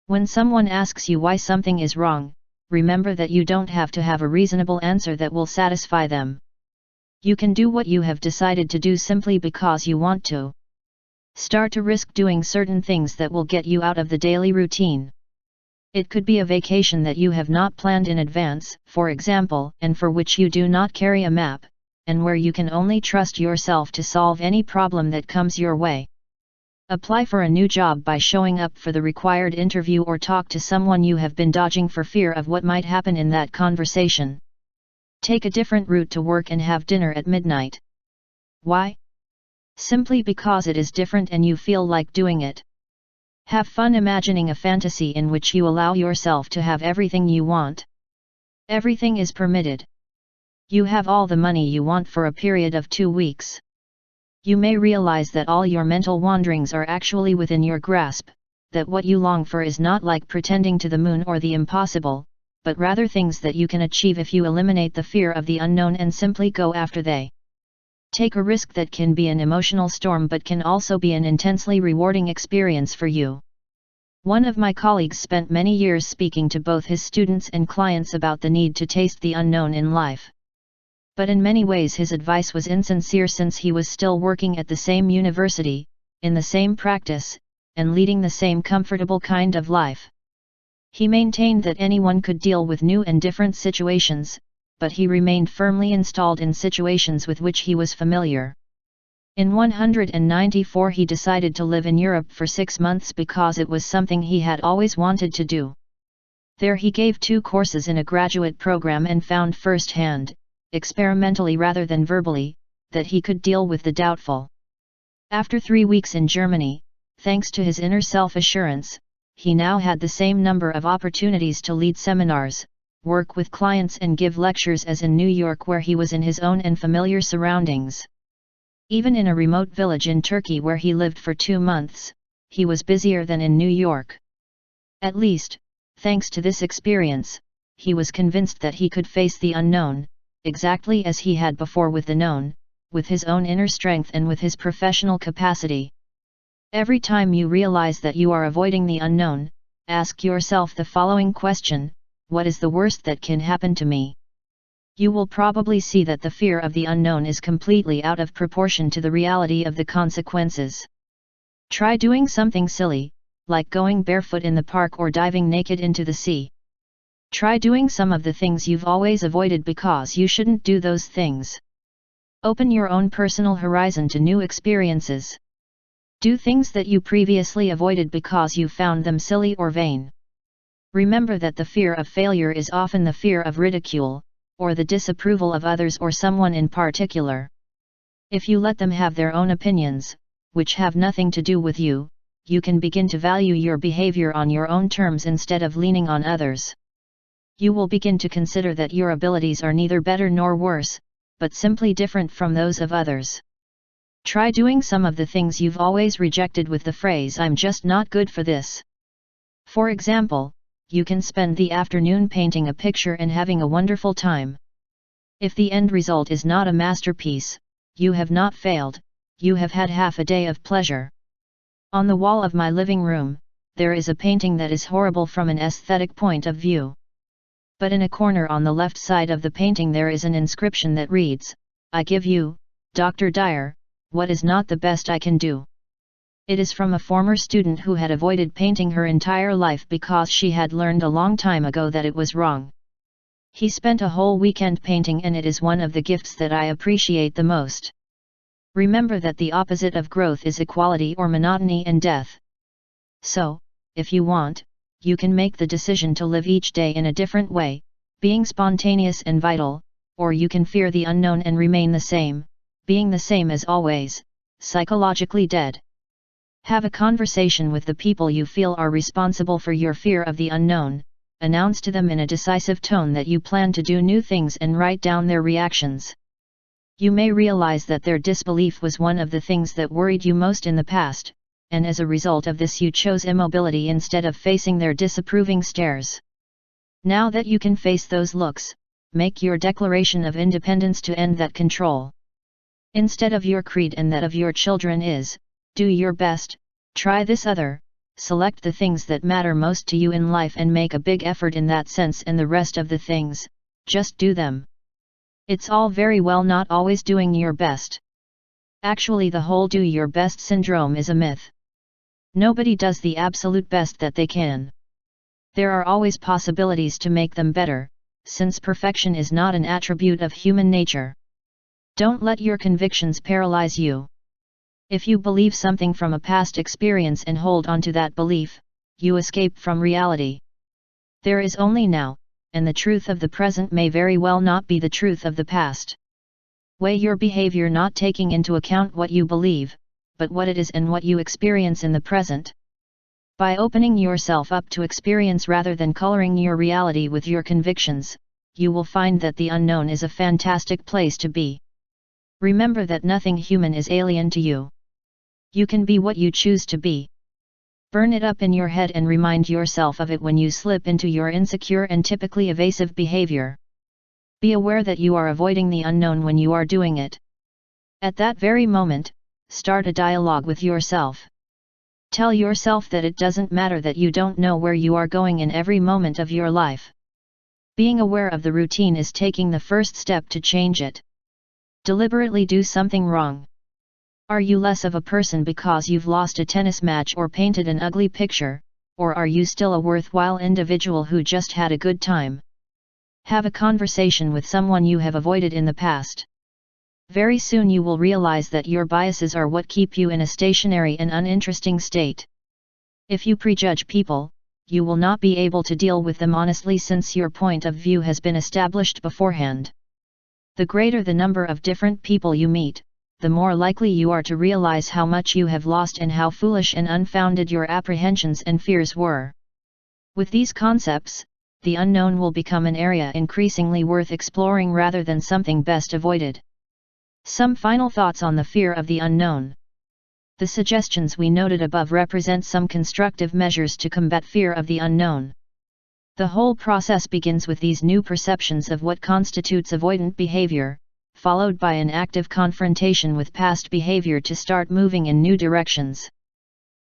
When someone asks you why something is wrong, remember that you don't have to have a reasonable answer that will satisfy them. You can do what you have decided to do simply because you want to. Start to risk doing certain things that will get you out of the daily routine. It could be a vacation that you have not planned in advance, for example, and for which you do not carry a map, and where you can only trust yourself to solve any problem that comes your way. Apply for a new job by showing up for the required interview or talk to someone you have been dodging for fear of what might happen in that conversation. Take a different route to work and have dinner at midnight. Why? Simply because it is different and you feel like doing it. Have fun imagining a fantasy in which you allow yourself to have everything you want. Everything is permitted. You have all the money you want for a period of 2 weeks. You may realize that all your mental wanderings are actually within your grasp, that what you long for is not like pretending to the moon or the impossible, but rather things that you can achieve if you eliminate the fear of the unknown and simply go after they. Take a risk that can be an emotional storm but can also be an intensely rewarding experience for you. One of my colleagues spent many years speaking to both his students and clients about the need to taste the unknown in life. But in many ways his advice was insincere since he was still working at the same university, in the same practice, and leading the same comfortable kind of life. He maintained that anyone could deal with new and different situations, but he remained firmly installed in situations with which he was familiar. In 194 he decided to live in Europe for 6 months because it was something he had always wanted to do. There he gave 2 courses in a graduate program and found firsthand, experimentally rather than verbally, that he could deal with the doubtful. After 3 weeks in Germany, thanks to his inner self-assurance, he now had the same number of opportunities to lead seminars, work with clients and give lectures as in New York where he was in his own and familiar surroundings. Even in a remote village in Turkey where he lived for 2 months, he was busier than in New York. At least, thanks to this experience, he was convinced that he could face the unknown, exactly as he had before with the known, with his own inner strength and with his professional capacity. Every time you realize that you are avoiding the unknown, ask yourself the following question: what is the worst that can happen to me? You will probably see that the fear of the unknown is completely out of proportion to the reality of the consequences. Try doing something silly, like going barefoot in the park or diving naked into the sea. Try doing some of the things you've always avoided because you shouldn't do those things. Open your own personal horizon to new experiences. Do things that you previously avoided because you found them silly or vain. Remember that the fear of failure is often the fear of ridicule, or the disapproval of others or someone in particular. If you let them have their own opinions, which have nothing to do with you, you can begin to value your behavior on your own terms instead of leaning on others. You will begin to consider that your abilities are neither better nor worse, but simply different from those of others. Try doing some of the things you've always rejected with the phrase "I'm just not good for this." For example, you can spend the afternoon painting a picture and having a wonderful time. If the end result is not a masterpiece, you have not failed, you have had half a day of pleasure. On the wall of my living room, there is a painting that is horrible from an aesthetic point of view. But in a corner on the left side of the painting there is an inscription that reads, "I give you, Dr. Dyer, what is not the best I can do." It is from a former student who had avoided painting her entire life because she had learned a long time ago that it was wrong. He spent a whole weekend painting and it is one of the gifts that I appreciate the most. Remember that the opposite of growth is equality or monotony and death. So, if you want, you can make the decision to live each day in a different way, being spontaneous and vital, or you can fear the unknown and remain the same, being the same as always, psychologically dead. Have a conversation with the people you feel are responsible for your fear of the unknown, announce to them in a decisive tone that you plan to do new things and write down their reactions. You may realize that their disbelief was one of the things that worried you most in the past, and as a result of this you chose immobility instead of facing their disapproving stares. Now that you can face those looks, make your declaration of independence to end that control. Instead of your creed and that of your children is, do your best, try this other, select the things that matter most to you in life and make a big effort in that sense, and the rest of the things, just do them. It's all very well not always doing your best. Actually, the whole do your best syndrome is a myth. Nobody does the absolute best that they can. There are always possibilities to make them better, since perfection is not an attribute of human nature. Don't let your convictions paralyze you. If you believe something from a past experience and hold on to that belief, you escape from reality. There is only now, and the truth of the present may very well not be the truth of the past. Weigh your behavior not taking into account what you believe, but what it is and what you experience in the present. By opening yourself up to experience rather than coloring your reality with your convictions, you will find that the unknown is a fantastic place to be. Remember that nothing human is alien to you. You can be what you choose to be. Burn it up in your head and remind yourself of it when you slip into your insecure and typically evasive behavior. Be aware that you are avoiding the unknown when you are doing it. At that very moment, start a dialogue with yourself. Tell yourself that it doesn't matter that you don't know where you are going in every moment of your life. Being aware of the routine is taking the first step to change it. Deliberately do something wrong. Are you less of a person because you've lost a tennis match or painted an ugly picture, or are you still a worthwhile individual who just had a good time? Have a conversation with someone you have avoided in the past. Very soon you will realize that your biases are what keep you in a stationary and uninteresting state. If you prejudge people, you will not be able to deal with them honestly since your point of view has been established beforehand. The greater the number of different people you meet, the more likely you are to realize how much you have lost and how foolish and unfounded your apprehensions and fears were. With these concepts, the unknown will become an area increasingly worth exploring rather than something best avoided. Some final thoughts on the fear of the unknown. The suggestions we noted above represent some constructive measures to combat fear of the unknown. The whole process begins with these new perceptions of what constitutes avoidant behavior, followed by an active confrontation with past behavior to start moving in new directions.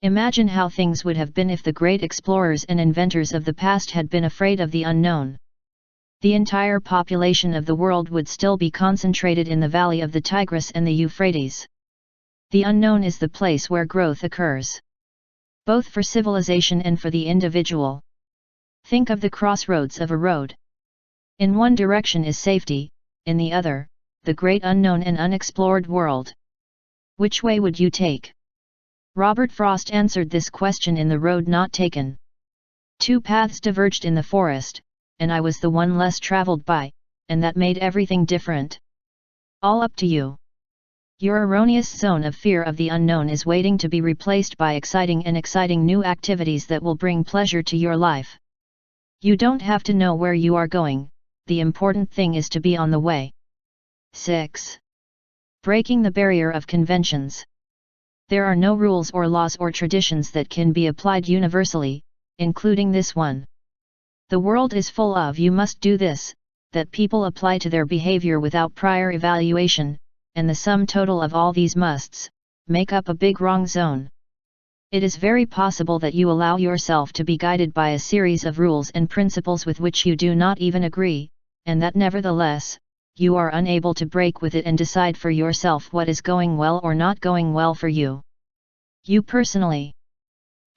Imagine how things would have been if the great explorers and inventors of the past had been afraid of the unknown. The entire population of the world would still be concentrated in the valley of the Tigris and the Euphrates. The unknown is the place where growth occurs, both for civilization and for the individual. Think of the crossroads of a road. In one direction is safety, in the other, the great unknown and unexplored world. Which way would you take? Robert Frost answered this question in The Road Not Taken. Two paths diverged in the forest, and I was the one less traveled by, and that made everything different. All up to you. Your erroneous zone of fear of the unknown is waiting to be replaced by exciting new activities that will bring pleasure to your life. You don't have to know where you are going, the important thing is to be on the way. 6. Breaking the barrier of conventions. There are no rules or laws or traditions that can be applied universally, including this one. The world is full of "you must do this," that people apply to their behavior without prior evaluation, and the sum total of all these musts make up a big wrong zone. It is very possible that you allow yourself to be guided by a series of rules and principles with which you do not even agree, and that nevertheless, you are unable to break with it and decide for yourself what is going well or not going well for you. You personally.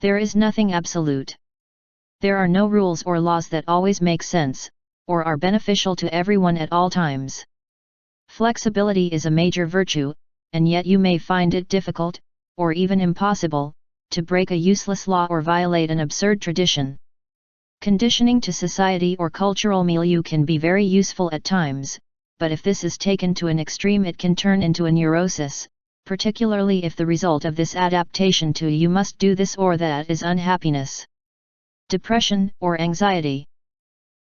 There is nothing absolute. There are no rules or laws that always make sense, or are beneficial to everyone at all times. Flexibility is a major virtue, and yet you may find it difficult, or even impossible, to break a useless law or violate an absurd tradition. Conditioning to society or cultural milieu can be very useful at times, but if this is taken to an extreme it can turn into a neurosis, particularly if the result of this adaptation to "you must do this or that" is unhappiness, depression, or anxiety.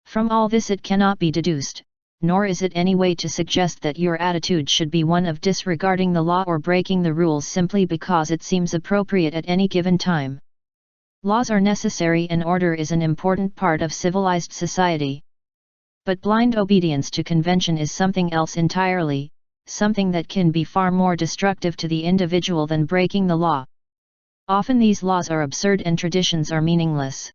From all this it cannot be deduced, nor is it any way to suggest that your attitude should be one of disregarding the law or breaking the rules simply because it seems appropriate at any given time. Laws are necessary and order is an important part of civilized society. But blind obedience to convention is something else entirely, something that can be far more destructive to the individual than breaking the law. Often these laws are absurd and traditions are meaningless.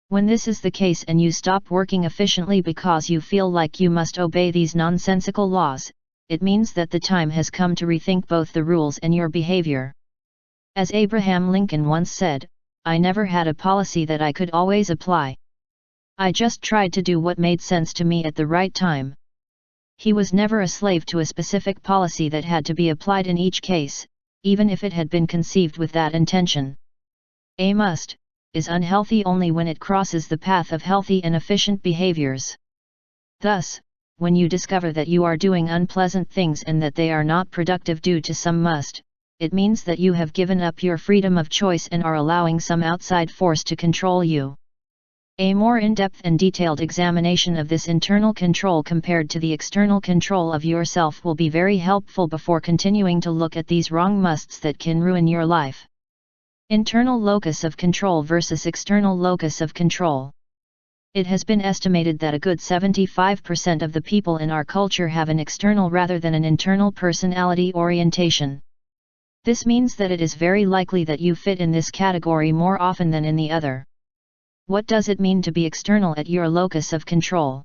When this is the case and you stop working efficiently because you feel like you must obey these nonsensical laws, it means that the time has come to rethink both the rules and your behavior. As Abraham Lincoln once said, "I never had a policy that I could always apply. I just tried to do what made sense to me at the right time." He was never a slave to a specific policy that had to be applied in each case, even if it had been conceived with that intention. A must is unhealthy only when it crosses the path of healthy and efficient behaviors. Thus, when you discover that you are doing unpleasant things and that they are not productive due to some must, it means that you have given up your freedom of choice and are allowing some outside force to control you. A more in-depth and detailed examination of this internal control compared to the external control of yourself will be very helpful before continuing to look at these wrong musts that can ruin your life. Internal locus of control versus external locus of control. It has been estimated that a good 75% of the people in our culture have an external rather than an internal personality orientation. This means that it is very likely that you fit in this category more often than in the other. What does it mean to be external at your locus of control?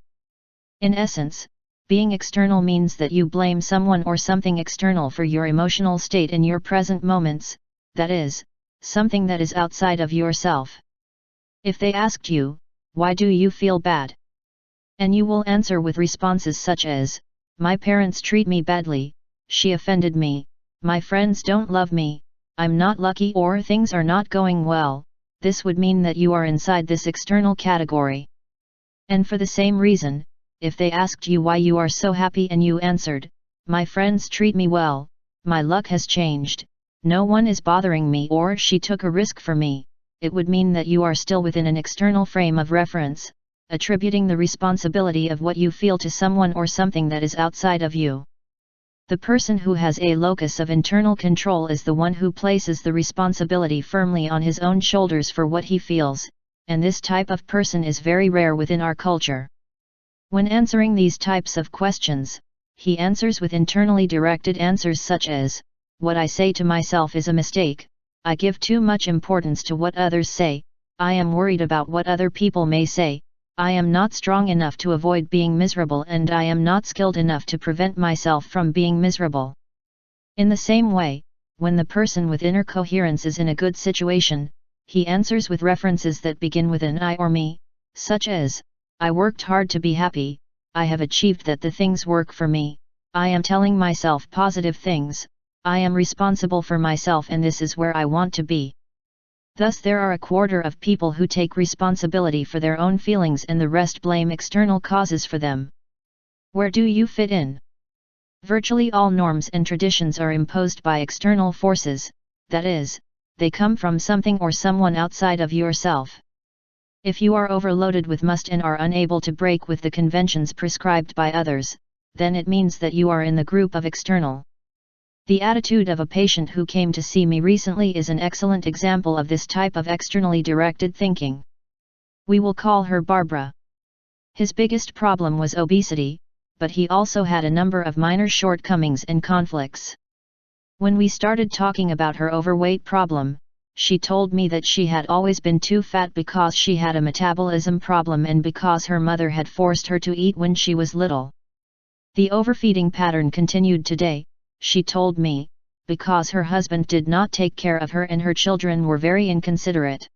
In essence, being external means that you blame someone or something external for your emotional state in your present moments, that is, something that is outside of yourself. If they asked you, "Why do you feel bad?" and you will answer with responses such as, "My parents treat me badly, she offended me, my friends don't love me, I'm not lucky, or things are not going well," this would mean that you are inside this external category. And for the same reason, if they asked you why you are so happy and you answered, "My friends treat me well, my luck has changed, no one is bothering me, or she took a risk for me," it would mean that you are still within an external frame of reference, attributing the responsibility of what you feel to someone or something that is outside of you. The person who has a locus of internal control is the one who places the responsibility firmly on his own shoulders for what he feels, and this type of person is very rare within our culture. When answering these types of questions, he answers with internally directed answers such as, "What I say to myself is a mistake, I give too much importance to what others say, I am worried about what other people may say, I am not strong enough to avoid being miserable, and I am not skilled enough to prevent myself from being miserable." In the same way, when the person with inner coherence is in a good situation, he answers with references that begin with an I or me, such as, "I worked hard to be happy, I have achieved that, the things work for me, I am telling myself positive things, I am responsible for myself, and this is where I want to be." Thus there are a quarter of people who take responsibility for their own feelings and the rest blame external causes for them. Where do you fit in? Virtually all norms and traditions are imposed by external forces, that is, they come from something or someone outside of yourself. If you are overloaded with must and are unable to break with the conventions prescribed by others, then it means that you are in the group of external. The attitude of a patient who came to see me recently is an excellent example of this type of externally directed thinking. We will call her Barbara. His biggest problem was obesity, but he also had a number of minor shortcomings and conflicts. When we started talking about her overweight problem, she told me that she had always been too fat because she had a metabolism problem and because her mother had forced her to eat when she was little. The overfeeding pattern continued today, she told me, because her husband did not take care of her and her children were very inconsiderate.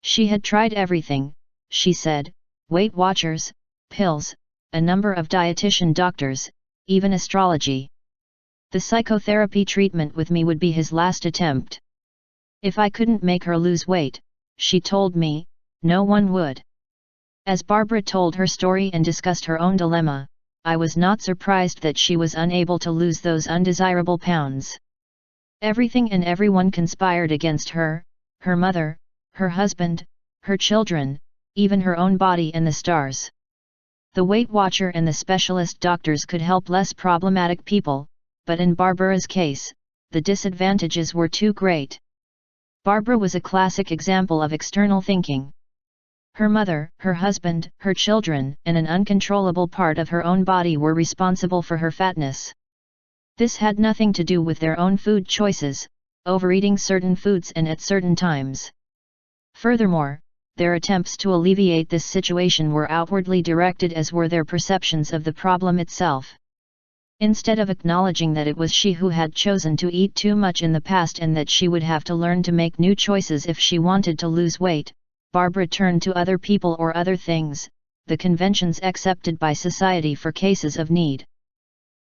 She had tried everything, she said, Weight Watchers, pills, a number of dietitian doctors, even astrology. The psychotherapy treatment with me would be his last attempt. If I couldn't make her lose weight, she told me, no one would. As Barbara told her story and discussed her own dilemma, I was not surprised that she was unable to lose those undesirable pounds. Everything and everyone conspired against her, her mother, her husband, her children, even her own body and the stars. The Weight Watcher and the specialist doctors could help less problematic people, but in Barbara's case, the disadvantages were too great. Barbara was a classic example of external thinking. Her mother, her husband, her children, and an uncontrollable part of her own body were responsible for her fatness. This had nothing to do with their own food choices, overeating certain foods and at certain times. Furthermore, their attempts to alleviate this situation were outwardly directed as were their perceptions of the problem itself. Instead of acknowledging that it was she who had chosen to eat too much in the past and that she would have to learn to make new choices if she wanted to lose weight, Barbara turned to other people or other things, the conventions accepted by society for cases of need.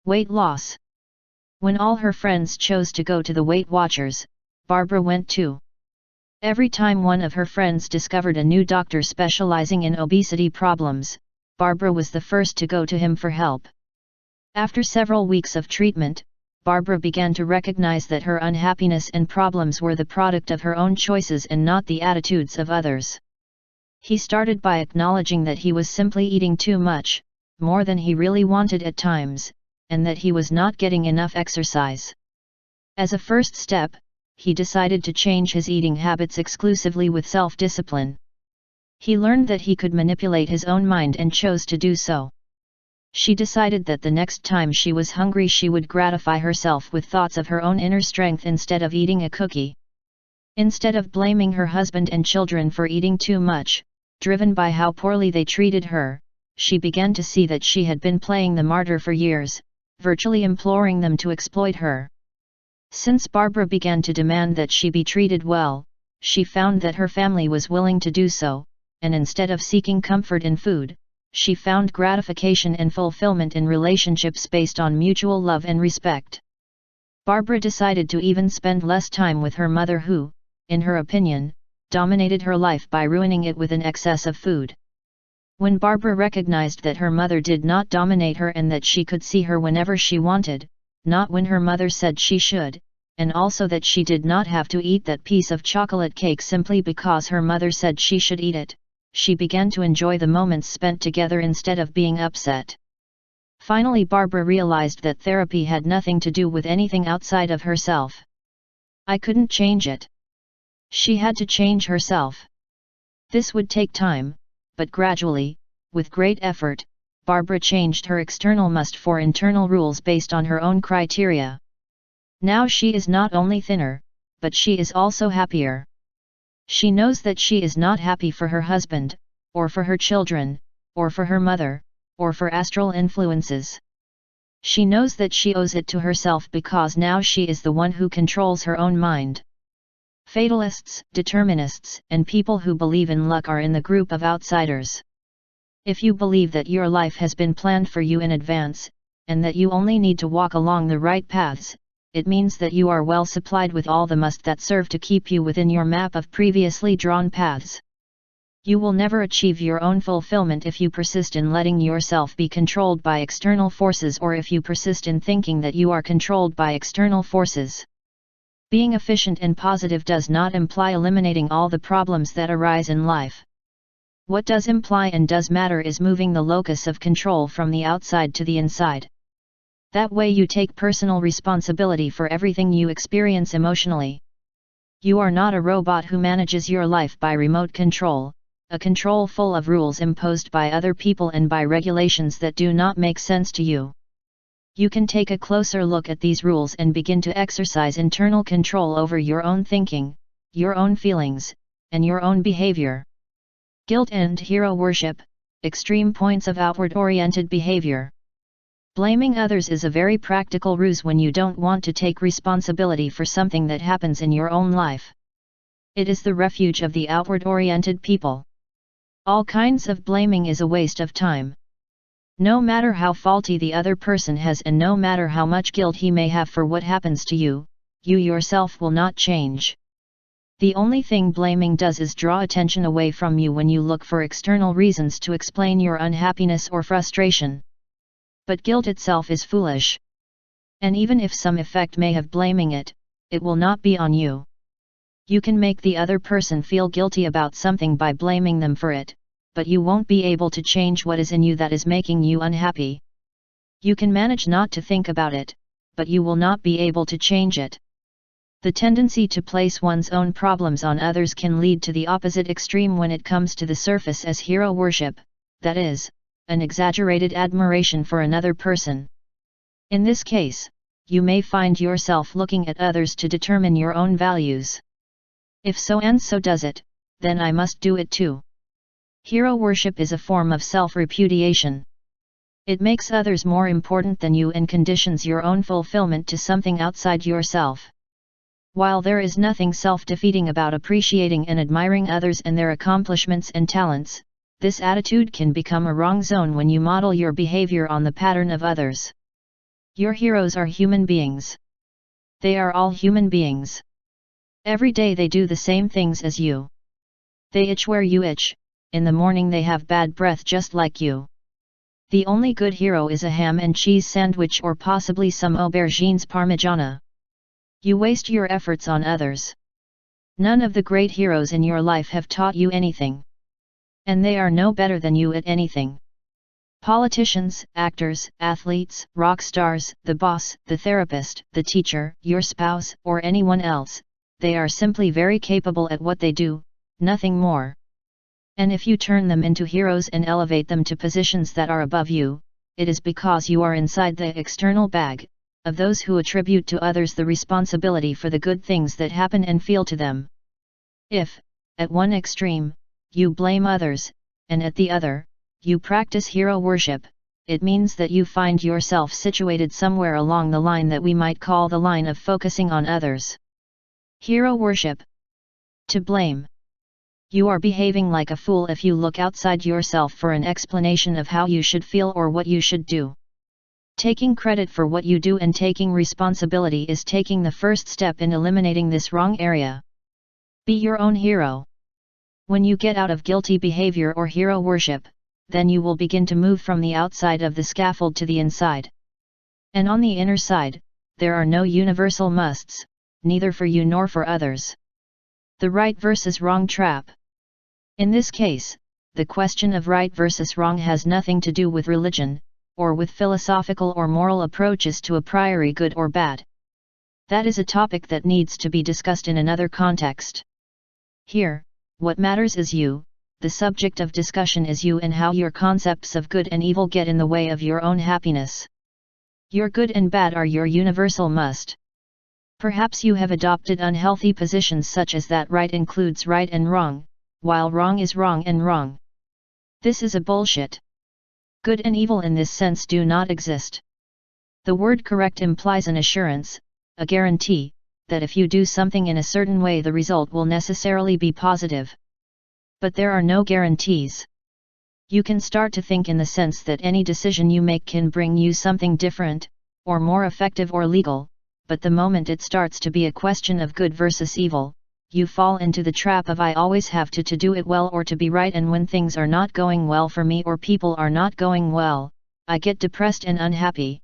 Weight loss. When all her friends chose to go to the Weight Watchers, Barbara went too. Every time one of her friends discovered a new doctor specializing in obesity problems, Barbara was the first to go to him for help. After several weeks of treatment, Barbara began to recognize that her unhappiness and problems were the product of her own choices and not the attitudes of others. He started by acknowledging that he was simply eating too much, more than he really wanted at times, and that he was not getting enough exercise. As a first step, he decided to change his eating habits exclusively with self-discipline. He learned that he could manipulate his own mind and chose to do so. She decided that the next time she was hungry she would gratify herself with thoughts of her own inner strength instead of eating a cookie. Instead of blaming her husband and children for eating too much, driven by how poorly they treated her, she began to see that she had been playing the martyr for years, virtually imploring them to exploit her. Since Barbara began to demand that she be treated well, she found that her family was willing to do so, and instead of seeking comfort in food, she found gratification and fulfillment in relationships based on mutual love and respect. Barbara decided to even spend less time with her mother who, in her opinion, dominated her life by ruining it with an excess of food. When Barbara recognized that her mother did not dominate her and that she could see her whenever she wanted, not when her mother said she should, and also that she did not have to eat that piece of chocolate cake simply because her mother said she should eat it, she began to enjoy the moments spent together instead of being upset. Finally, Barbara realized that therapy had nothing to do with anything outside of herself. I couldn't change it. She had to change herself. This would take time, but gradually, with great effort, Barbara changed her external must for internal rules based on her own criteria. Now she is not only thinner, but she is also happier. She knows that she is not happy for her husband, or for her children, or for her mother, or for astral influences. She knows that she owes it to herself because now she is the one who controls her own mind. Fatalists, determinists, and people who believe in luck are in the group of outsiders. If you believe that your life has been planned for you in advance, and that you only need to walk along the right paths, it means that you are well supplied with all the must that serve to keep you within your map of previously drawn paths. You will never achieve your own fulfillment if you persist in letting yourself be controlled by external forces or if you persist in thinking that you are controlled by external forces. Being efficient and positive does not imply eliminating all the problems that arise in life. What does imply and does matter is moving the locus of control from the outside to the inside. That way you take personal responsibility for everything you experience emotionally. You are not a robot who manages your life by remote control, a control full of rules imposed by other people and by regulations that do not make sense to you. You can take a closer look at these rules and begin to exercise internal control over your own thinking, your own feelings, and your own behavior. Guilt and hero worship, extreme points of outward-oriented behavior. Blaming others is a very practical ruse when you don't want to take responsibility for something that happens in your own life. It is the refuge of the outward-oriented people. All kinds of blaming is a waste of time. No matter how faulty the other person has and no matter how much guilt he may have for what happens to you, you yourself will not change. The only thing blaming does is draw attention away from you when you look for external reasons to explain your unhappiness or frustration. But guilt itself is foolish. And even if some effect may have blaming it, it will not be on you. You can make the other person feel guilty about something by blaming them for it, but you won't be able to change what is in you that is making you unhappy. You can manage not to think about it, but you will not be able to change it. The tendency to place one's own problems on others can lead to the opposite extreme when it comes to the surface as hero worship, that is, an exaggerated admiration for another person. In this case, you may find yourself looking at others to determine your own values. If so and so does it, then I must do it too. Hero worship is a form of self-repudiation. It makes others more important than you and conditions your own fulfillment to something outside yourself. While there is nothing self-defeating about appreciating and admiring others and their accomplishments and talents, this attitude can become a wrong zone when you model your behavior on the pattern of others. Your heroes are human beings. They are all human beings. Every day they do the same things as you. They itch where you itch, in the morning they have bad breath just like you. The only good hero is a ham and cheese sandwich or possibly some aubergines parmigiana. You waste your efforts on others. None of the great heroes in your life have taught you anything. And they are no better than you at anything. Politicians, actors, athletes, rock stars, the boss, the therapist, the teacher, your spouse, or anyone else, they are simply very capable at what they do, nothing more. And if you turn them into heroes and elevate them to positions that are above you, it is because you are inside the external bag of those who attribute to others the responsibility for the good things that happen and feel to them. If, at one extreme, you blame others, and at the other, you practice hero worship, it means that you find yourself situated somewhere along the line that we might call the line of focusing on others. Hero worship. To blame. You are behaving like a fool if you look outside yourself for an explanation of how you should feel or what you should do. Taking credit for what you do and taking responsibility is taking the first step in eliminating this wrong area. Be your own hero. When you get out of guilty behavior or hero worship, then you will begin to move from the outside of the scaffold to the inside. And on the inner side, there are no universal musts, neither for you nor for others. The right versus wrong trap. In this case, the question of right versus wrong has nothing to do with religion, or with philosophical or moral approaches to a priori good or bad. That is a topic that needs to be discussed in another context. Here, what matters is you, the subject of discussion is you and how your concepts of good and evil get in the way of your own happiness. Your good and bad are your universal must. Perhaps you have adopted unhealthy positions such as that right includes right and wrong, while wrong is wrong and wrong. This is a bullshit. Good and evil in this sense do not exist. The word correct implies an assurance, a guarantee, that if you do something in a certain way the result will necessarily be positive. But there are no guarantees. You can start to think in the sense that any decision you make can bring you something different, or more effective or legal, but the moment it starts to be a question of good versus evil, you fall into the trap of I always have to do it well or to be right, and when things are not going well for me or people are not going well, I get depressed and unhappy.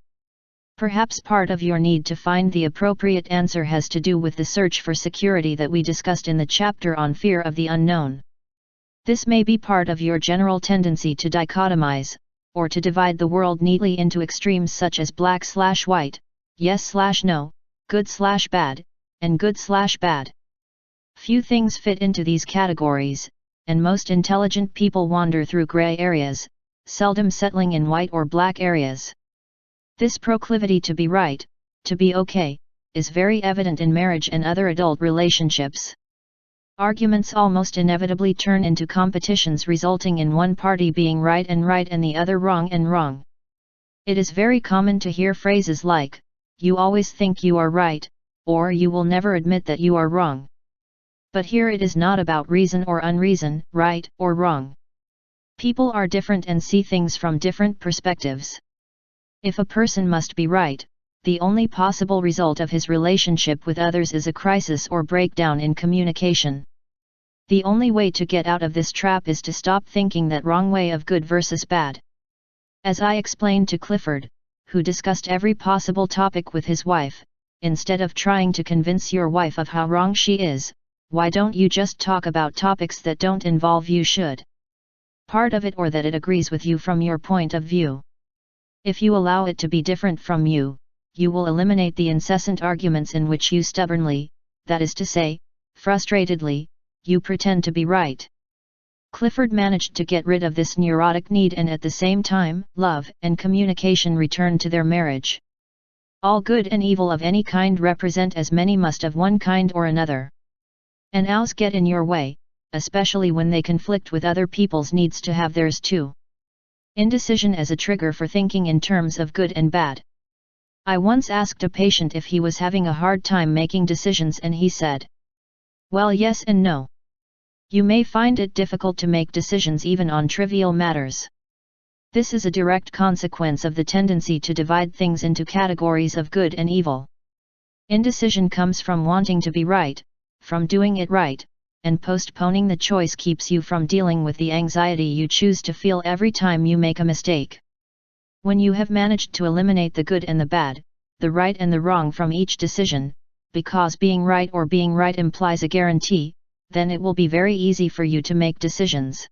Perhaps part of your need to find the appropriate answer has to do with the search for security that we discussed in the chapter on fear of the unknown. This may be part of your general tendency to dichotomize, or to divide the world neatly into extremes such as black/white, yes/no, good/bad, and good/bad. Few things fit into these categories, and most intelligent people wander through gray areas, seldom settling in white or black areas. This proclivity to be right, to be okay, is very evident in marriage and other adult relationships. Arguments almost inevitably turn into competitions resulting in one party being right and the other wrong and wrong. It is very common to hear phrases like, "You always think you are right," or "You will never admit that you are wrong." But here it is not about reason or unreason, right or wrong. People are different and see things from different perspectives. If a person must be right, the only possible result of his relationship with others is a crisis or breakdown in communication. The only way to get out of this trap is to stop thinking that wrong way of good versus bad. As I explained to Clifford, who discussed every possible topic with his wife, instead of trying to convince your wife of how wrong she is, why don't you just talk about topics that don't involve you should part of it or that it agrees with you from your point of view. If you allow it to be different from you, you will eliminate the incessant arguments in which you stubbornly, that is to say, frustratedly, you pretend to be right. Clifford managed to get rid of this neurotic need, and at the same time, love and communication returned to their marriage. All good and evil of any kind represent as many must of one kind or another. And ours get in your way, especially when they conflict with other people's needs to have theirs too. Indecision as a trigger for thinking in terms of good and bad. I once asked a patient if he was having a hard time making decisions, and he said, "Well, yes and no. You may find it difficult to make decisions even on trivial matters. This is a direct consequence of the tendency to divide things into categories of good and evil. Indecision comes from wanting to be right, from doing it right, and postponing the choice keeps you from dealing with the anxiety you choose to feel every time you make a mistake. When you have managed to eliminate the good and the bad, the right and the wrong from each decision, because being right or being right implies a guarantee, then it will be very easy for you to make decisions.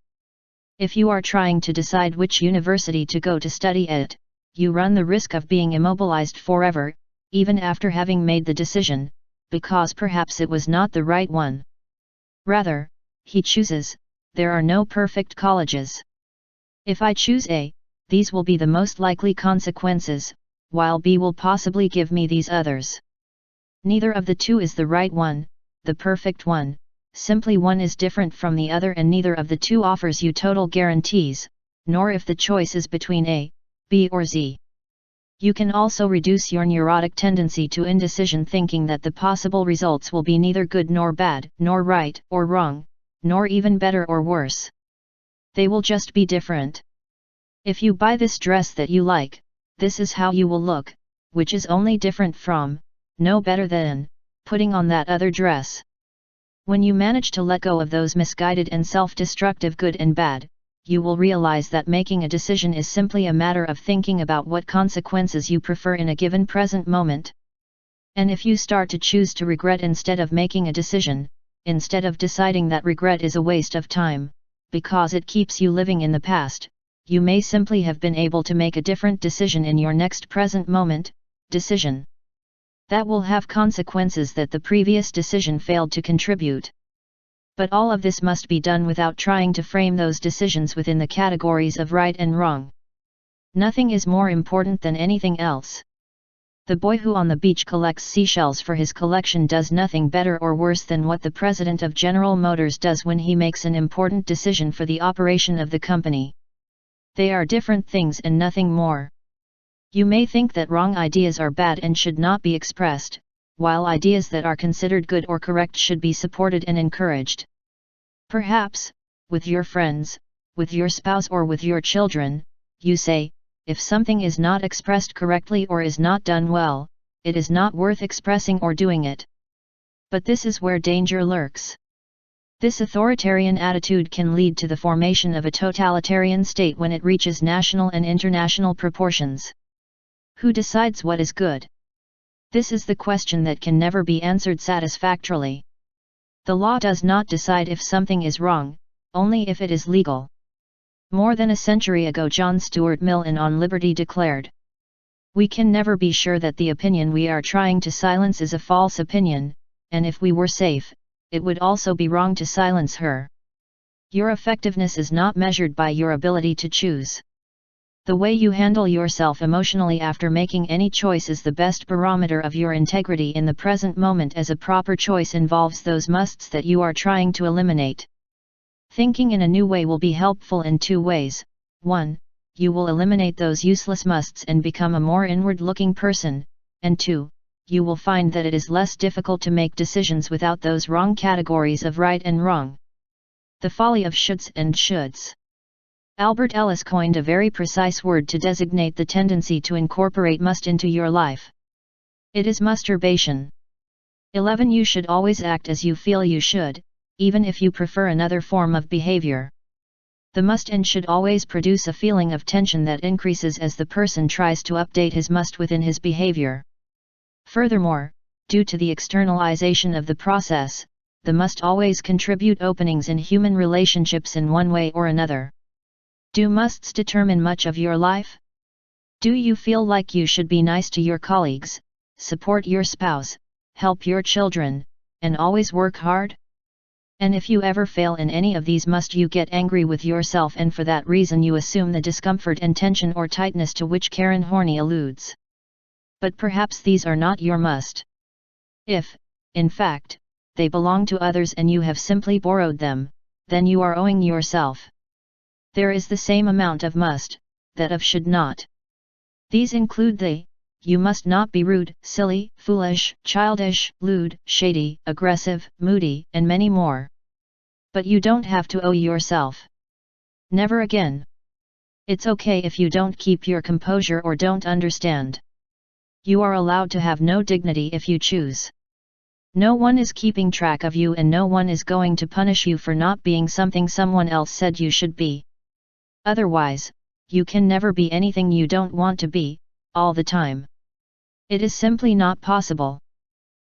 If you are trying to decide which university to go to study at, you run the risk of being immobilized forever, even after having made the decision, because perhaps it was not the right one. Rather, he chooses, there are no perfect colleges. If I choose A, these will be the most likely consequences, while B will possibly give me these others. Neither of the two is the right one, the perfect one, simply one is different from the other and neither of the two offers you total guarantees, nor if the choice is between A, B or Z. You can also reduce your neurotic tendency to indecision thinking that the possible results will be neither good nor bad, nor right or wrong, nor even better or worse. They will just be different. If you buy this dress that you like, this is how you will look, which is only different from, no better than, putting on that other dress. When you manage to let go of those misguided and self-destructive good and bad, you will realize that making a decision is simply a matter of thinking about what consequences you prefer in a given present moment. And if you start to choose to regret instead of making a decision, instead of deciding that regret is a waste of time, because it keeps you living in the past, you may simply have been able to make a different decision in your next present moment, decision. That will have consequences that the previous decision failed to contribute. But all of this must be done without trying to frame those decisions within the categories of right and wrong. Nothing is more important than anything else. The boy who on the beach collects seashells for his collection does nothing better or worse than what the president of General Motors does when he makes an important decision for the operation of the company. They are different things and nothing more. You may think that wrong ideas are bad and should not be expressed, while ideas that are considered good or correct should be supported and encouraged. Perhaps, with your friends, with your spouse or with your children, you say, if something is not expressed correctly or is not done well, it is not worth expressing or doing it. But this is where danger lurks. This authoritarian attitude can lead to the formation of a totalitarian state when it reaches national and international proportions. Who decides what is good? This is the question that can never be answered satisfactorily. The law does not decide if something is wrong, only if it is legal. More than a century ago John Stuart Mill in On Liberty declared, "We can never be sure that the opinion we are trying to silence is a false opinion, and if we were safe, it would also be wrong to silence her." Your effectiveness is not measured by your ability to choose. The way you handle yourself emotionally after making any choice is the best barometer of your integrity in the present moment, as a proper choice involves those musts that you are trying to eliminate. Thinking in a new way will be helpful in two ways. 1. You will eliminate those useless musts and become a more inward-looking person, and 2. You will find that it is less difficult to make decisions without those wrong categories of right and wrong. The folly of shoulds and shoulds. Albert Ellis coined a very precise word to designate the tendency to incorporate must into your life. It is masturbation. 11. You should always act as you feel you should, even if you prefer another form of behavior. The must and should always produce a feeling of tension that increases as the person tries to update his must within his behavior. Furthermore, due to the externalization of the process, the must always contribute openings in human relationships in one way or another. Do musts determine much of your life? Do you feel like you should be nice to your colleagues, support your spouse, help your children, and always work hard? And if you ever fail in any of these, must you get angry with yourself, and for that reason you assume the discomfort and tension or tightness to which Karen Horney alludes. But perhaps these are not your must. If, in fact, they belong to others and you have simply borrowed them, then you are owing yourself. There is the same amount of must, that of should not. These include the, you must not be rude, silly, foolish, childish, lewd, shady, aggressive, moody, and many more. But you don't have to owe yourself. Never again. It's okay if you don't keep your composure or don't understand. You are allowed to have no dignity if you choose. No one is keeping track of you and no one is going to punish you for not being something someone else said you should be. Otherwise, you can never be anything you don't want to be, all the time. It is simply not possible.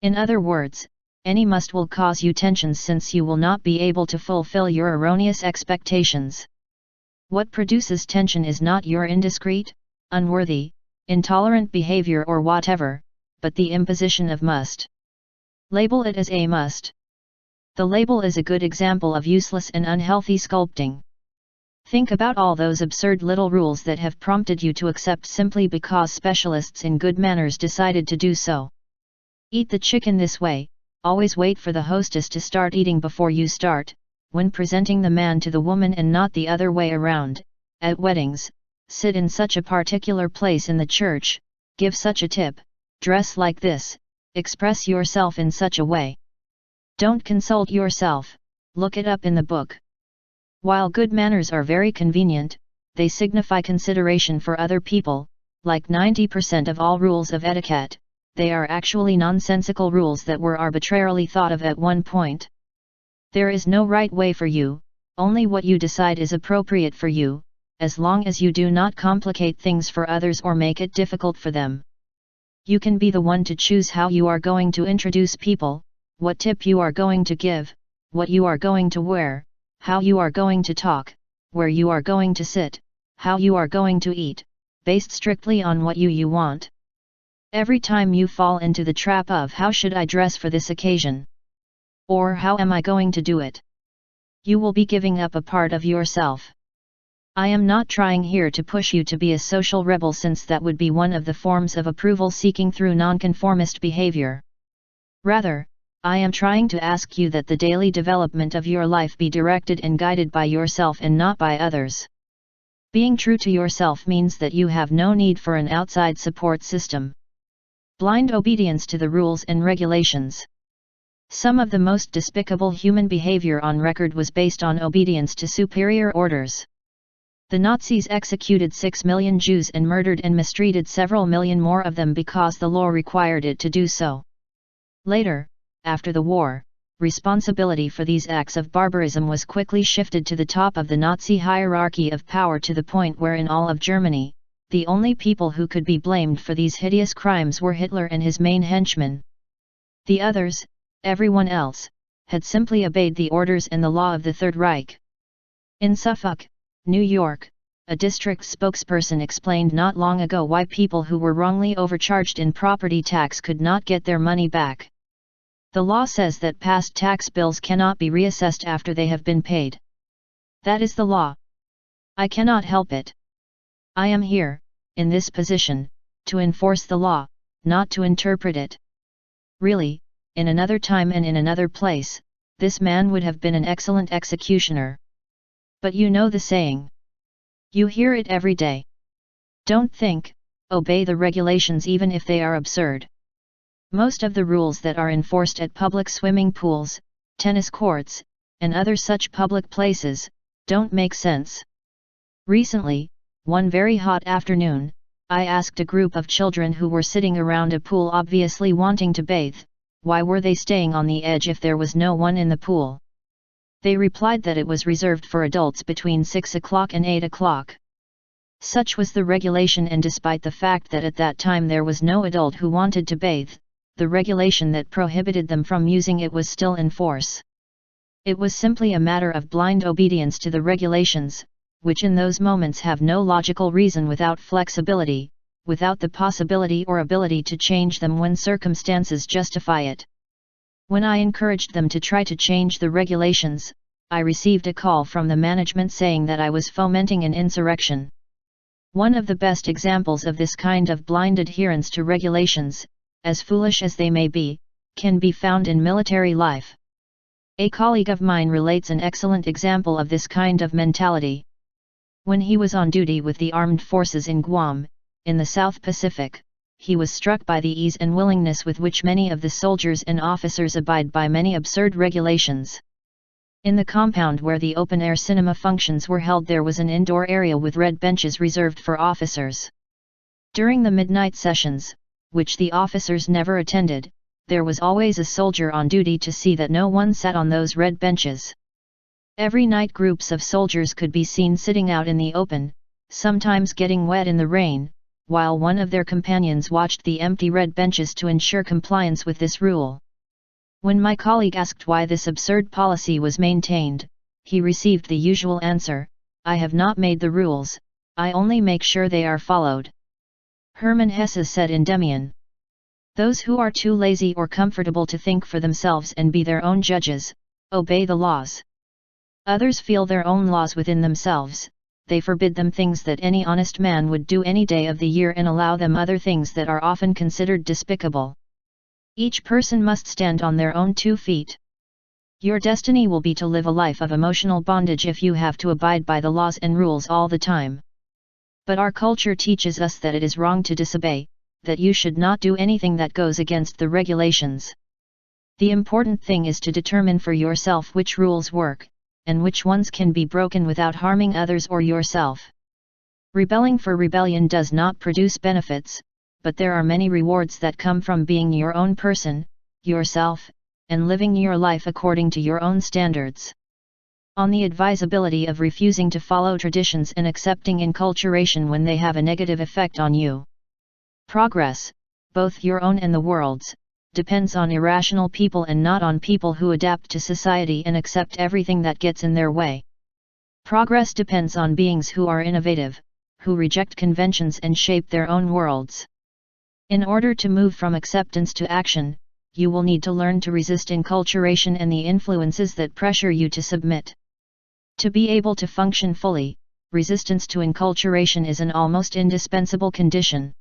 In other words, any must will cause you tensions, since you will not be able to fulfill your erroneous expectations. What produces tension is not your indiscreet, unworthy, intolerant behavior or whatever, but the imposition of must. Label it as a must. The label is a good example of useless and unhealthy sculpting. Think about all those absurd little rules that have prompted you to accept simply because specialists in good manners decided to do so. Eat the chicken this way, always wait for the hostess to start eating before you start, when presenting the man to the woman and not the other way around, at weddings, sit in such a particular place in the church, give such a tip, dress like this, express yourself in such a way. Don't consult yourself, look it up in the book. While good manners are very convenient, they signify consideration for other people. Like 90% of all rules of etiquette, they are actually nonsensical rules that were arbitrarily thought of at one point. There is no right way for you, only what you decide is appropriate for you, as long as you do not complicate things for others or make it difficult for them. You can be the one to choose how you are going to introduce people, what tip you are going to give, what you are going to wear, how you are going to talk, where you are going to sit, how you are going to eat, based strictly on what you want. Every time you fall into the trap of how should I dress for this occasion? Or how am I going to do it? You will be giving up a part of yourself. I am not trying here to push you to be a social rebel, since that would be one of the forms of approval seeking through nonconformist behavior. Rather, I am trying to ask you that the daily development of your life be directed and guided by yourself and not by others. Being true to yourself means that you have no need for an outside support system. Blind obedience to the rules and regulations. Some of the most despicable human behavior on record was based on obedience to superior orders. The Nazis executed 6 million Jews and murdered and mistreated several million more of them because the law required it to do so. Later, after the war, responsibility for these acts of barbarism was quickly shifted to the top of the Nazi hierarchy of power, to the point where in all of Germany, the only people who could be blamed for these hideous crimes were Hitler and his main henchmen. The others, everyone else, had simply obeyed the orders and the law of the Third Reich. In Suffolk, New York, a district spokesperson explained not long ago why people who were wrongly overcharged in property tax could not get their money back. The law says that past tax bills cannot be reassessed after they have been paid. That is the law. I cannot help it. I am here, in this position, to enforce the law, not to interpret it. Really, in another time and in another place, this man would have been an excellent executioner. But you know the saying. You hear it every day. Don't think, obey the regulations even if they are absurd. Most of the rules that are enforced at public swimming pools, tennis courts, and other such public places, don't make sense. Recently, one very hot afternoon, I asked a group of children who were sitting around a pool obviously wanting to bathe, why were they staying on the edge if there was no one in the pool? They replied that it was reserved for adults between 6 o'clock and 8 o'clock. Such was the regulation, and despite the fact that at that time there was no adult who wanted to bathe, the regulation that prohibited them from using it was still in force. It was simply a matter of blind obedience to the regulations, which in those moments have no logical reason, without flexibility, without the possibility or ability to change them when circumstances justify it. When I encouraged them to try to change the regulations, I received a call from the management saying that I was fomenting an insurrection. One of the best examples of this kind of blind adherence to regulations, as foolish as they may be, can be found in military life. A colleague of mine relates an excellent example of this kind of mentality. When he was on duty with the armed forces in Guam, in the South Pacific, he was struck by the ease and willingness with which many of the soldiers and officers abide by many absurd regulations. In the compound where the open-air cinema functions were held, there was an indoor area with red benches reserved for officers. During the midnight sessions, which the officers never attended, there was always a soldier on duty to see that no one sat on those red benches. Every night groups of soldiers could be seen sitting out in the open, sometimes getting wet in the rain, while one of their companions watched the empty red benches to ensure compliance with this rule. When my colleague asked why this absurd policy was maintained, he received the usual answer: I have not made the rules, I only make sure they are followed. Hermann Hesse said in Demian. Those who are too lazy or comfortable to think for themselves and be their own judges, obey the laws. Others feel their own laws within themselves, they forbid them things that any honest man would do any day of the year and allow them other things that are often considered despicable. Each person must stand on their own 2 feet. Your destiny will be to live a life of emotional bondage if you have to abide by the laws and rules all the time. But our culture teaches us that it is wrong to disobey, that you should not do anything that goes against the regulations. The important thing is to determine for yourself which rules work, and which ones can be broken without harming others or yourself. Rebelling for rebellion does not produce benefits, but there are many rewards that come from being your own person, yourself, and living your life according to your own standards. On the advisability of refusing to follow traditions and accepting enculturation when they have a negative effect on you. Progress, both your own and the world's, depends on irrational people and not on people who adapt to society and accept everything that gets in their way. Progress depends on beings who are innovative, who reject conventions and shape their own worlds. In order to move from acceptance to action, you will need to learn to resist enculturation and the influences that pressure you to submit. To be able to function fully, resistance to enculturation is an almost indispensable condition.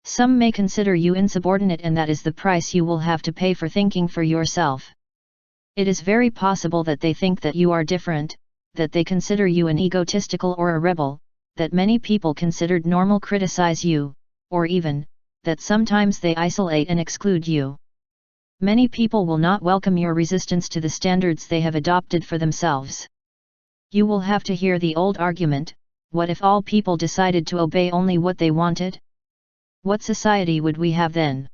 Some may consider you insubordinate, and that is the price you will have to pay for thinking for yourself. It is very possible that they think that you are different, that they consider you an egotistical or a rebel, that many people considered normal criticize you, or even, that sometimes they isolate and exclude you. Many people will not welcome your resistance to the standards they have adopted for themselves. You will have to hear the old argument, what if all people decided to obey only what they wanted? What society would we have then?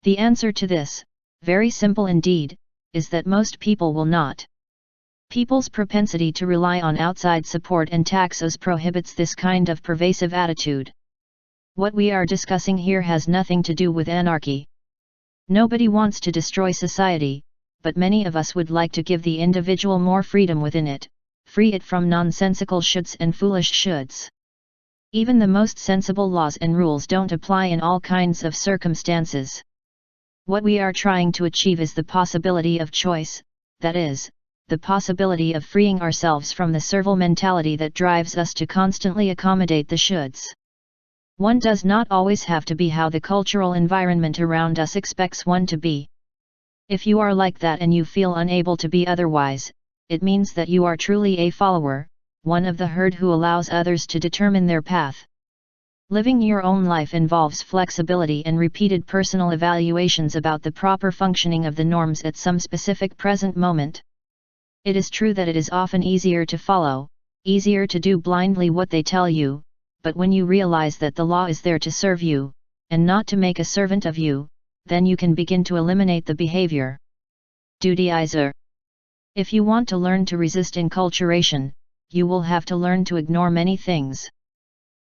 The answer to this, very simple indeed, is that most people will not. People's propensity to rely on outside support and taxes prohibits this kind of pervasive attitude. What we are discussing here has nothing to do with anarchy. Nobody wants to destroy society, but many of us would like to give the individual more freedom within it, free it from nonsensical shoulds and foolish shoulds. Even the most sensible laws and rules don't apply in all kinds of circumstances. What we are trying to achieve is the possibility of choice, that is, the possibility of freeing ourselves from the servile mentality that drives us to constantly accommodate the shoulds. One does not always have to be how the cultural environment around us expects one to be. If you are like that and you feel unable to be otherwise, it means that you are truly a follower, one of the herd who allows others to determine their path. Living your own life involves flexibility and repeated personal evaluations about the proper functioning of the norms at some specific present moment. It is true that it is often easier to follow, easier to do blindly what they tell you, but when you realize that the law is there to serve you, and not to make a servant of you, then you can begin to eliminate the behavior. Dutyizer. If you want to learn to resist enculturation, you will have to learn to ignore many things.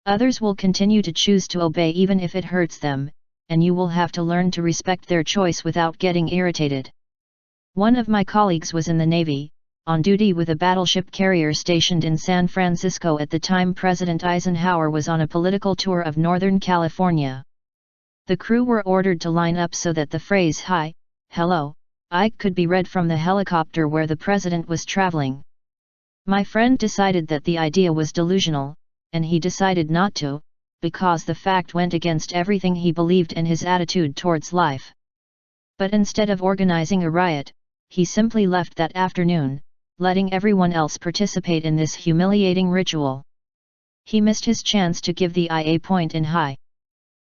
Others will continue to choose to obey even if it hurts them, and you will have to learn to respect their choice without getting irritated. One of my colleagues was in the Navy, on duty with a battleship carrier stationed in San Francisco at the time President Eisenhower was on a political tour of Northern California. The crew were ordered to line up so that the phrase "Hi, hello, I" could be read from the helicopter where the president was traveling. My friend decided that the idea was delusional, and he decided not to, because the fact went against everything he believed and his attitude towards life. But instead of organizing a riot, he simply left that afternoon, letting everyone else participate in this humiliating ritual. He missed his chance to give the IA point in high.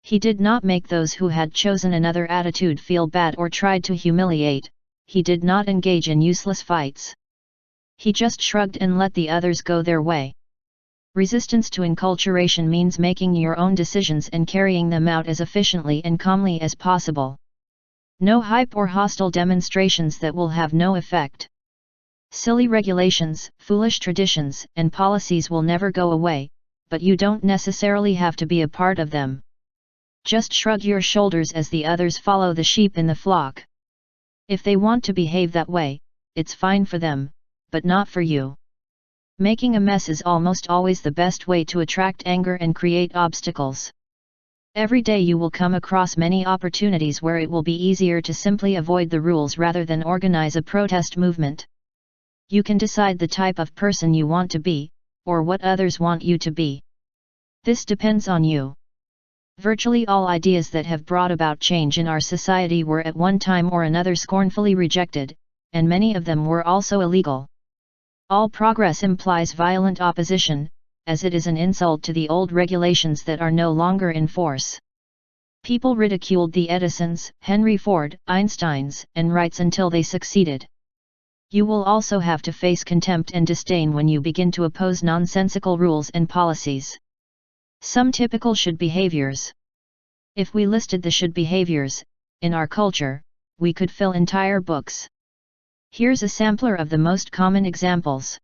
He did not make those who had chosen another attitude feel bad or tried to humiliate, he did not engage in useless fights. He just shrugged and let the others go their way. Resistance to enculturation means making your own decisions and carrying them out as efficiently and calmly as possible. No hype or hostile demonstrations that will have no effect. Silly regulations, foolish traditions, and policies will never go away, but you don't necessarily have to be a part of them. Just shrug your shoulders as the others follow the sheep in the flock. If they want to behave that way, it's fine for them, but not for you. Making a mess is almost always the best way to attract anger and create obstacles. Every day you will come across many opportunities where it will be easier to simply avoid the rules rather than organize a protest movement. You can decide the type of person you want to be, or what others want you to be. This depends on you. Virtually all ideas that have brought about change in our society were at one time or another scornfully rejected, and many of them were also illegal. All progress implies violent opposition, as it is an insult to the old regulations that are no longer in force. People ridiculed the Edisons, Henry Ford, Einsteins, and Wrights until they succeeded. You will also have to face contempt and disdain when you begin to oppose nonsensical rules and policies. Some typical should behaviors. If we listed the should behaviors in our culture, we could fill entire books. Here's a sampler of the most common examples.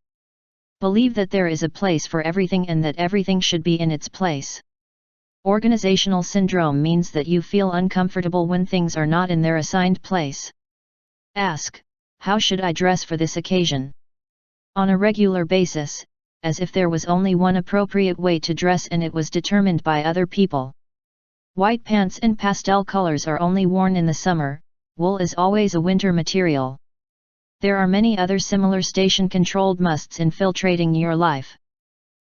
Believe that there is a place for everything and that everything should be in its place. Organizational syndrome means that you feel uncomfortable when things are not in their assigned place. Ask, how should I dress for this occasion? On a regular basis, as if there was only one appropriate way to dress and it was determined by other people. White pants and pastel colors are only worn in the summer, wool is always a winter material. There are many other similar station-controlled musts infiltrating your life.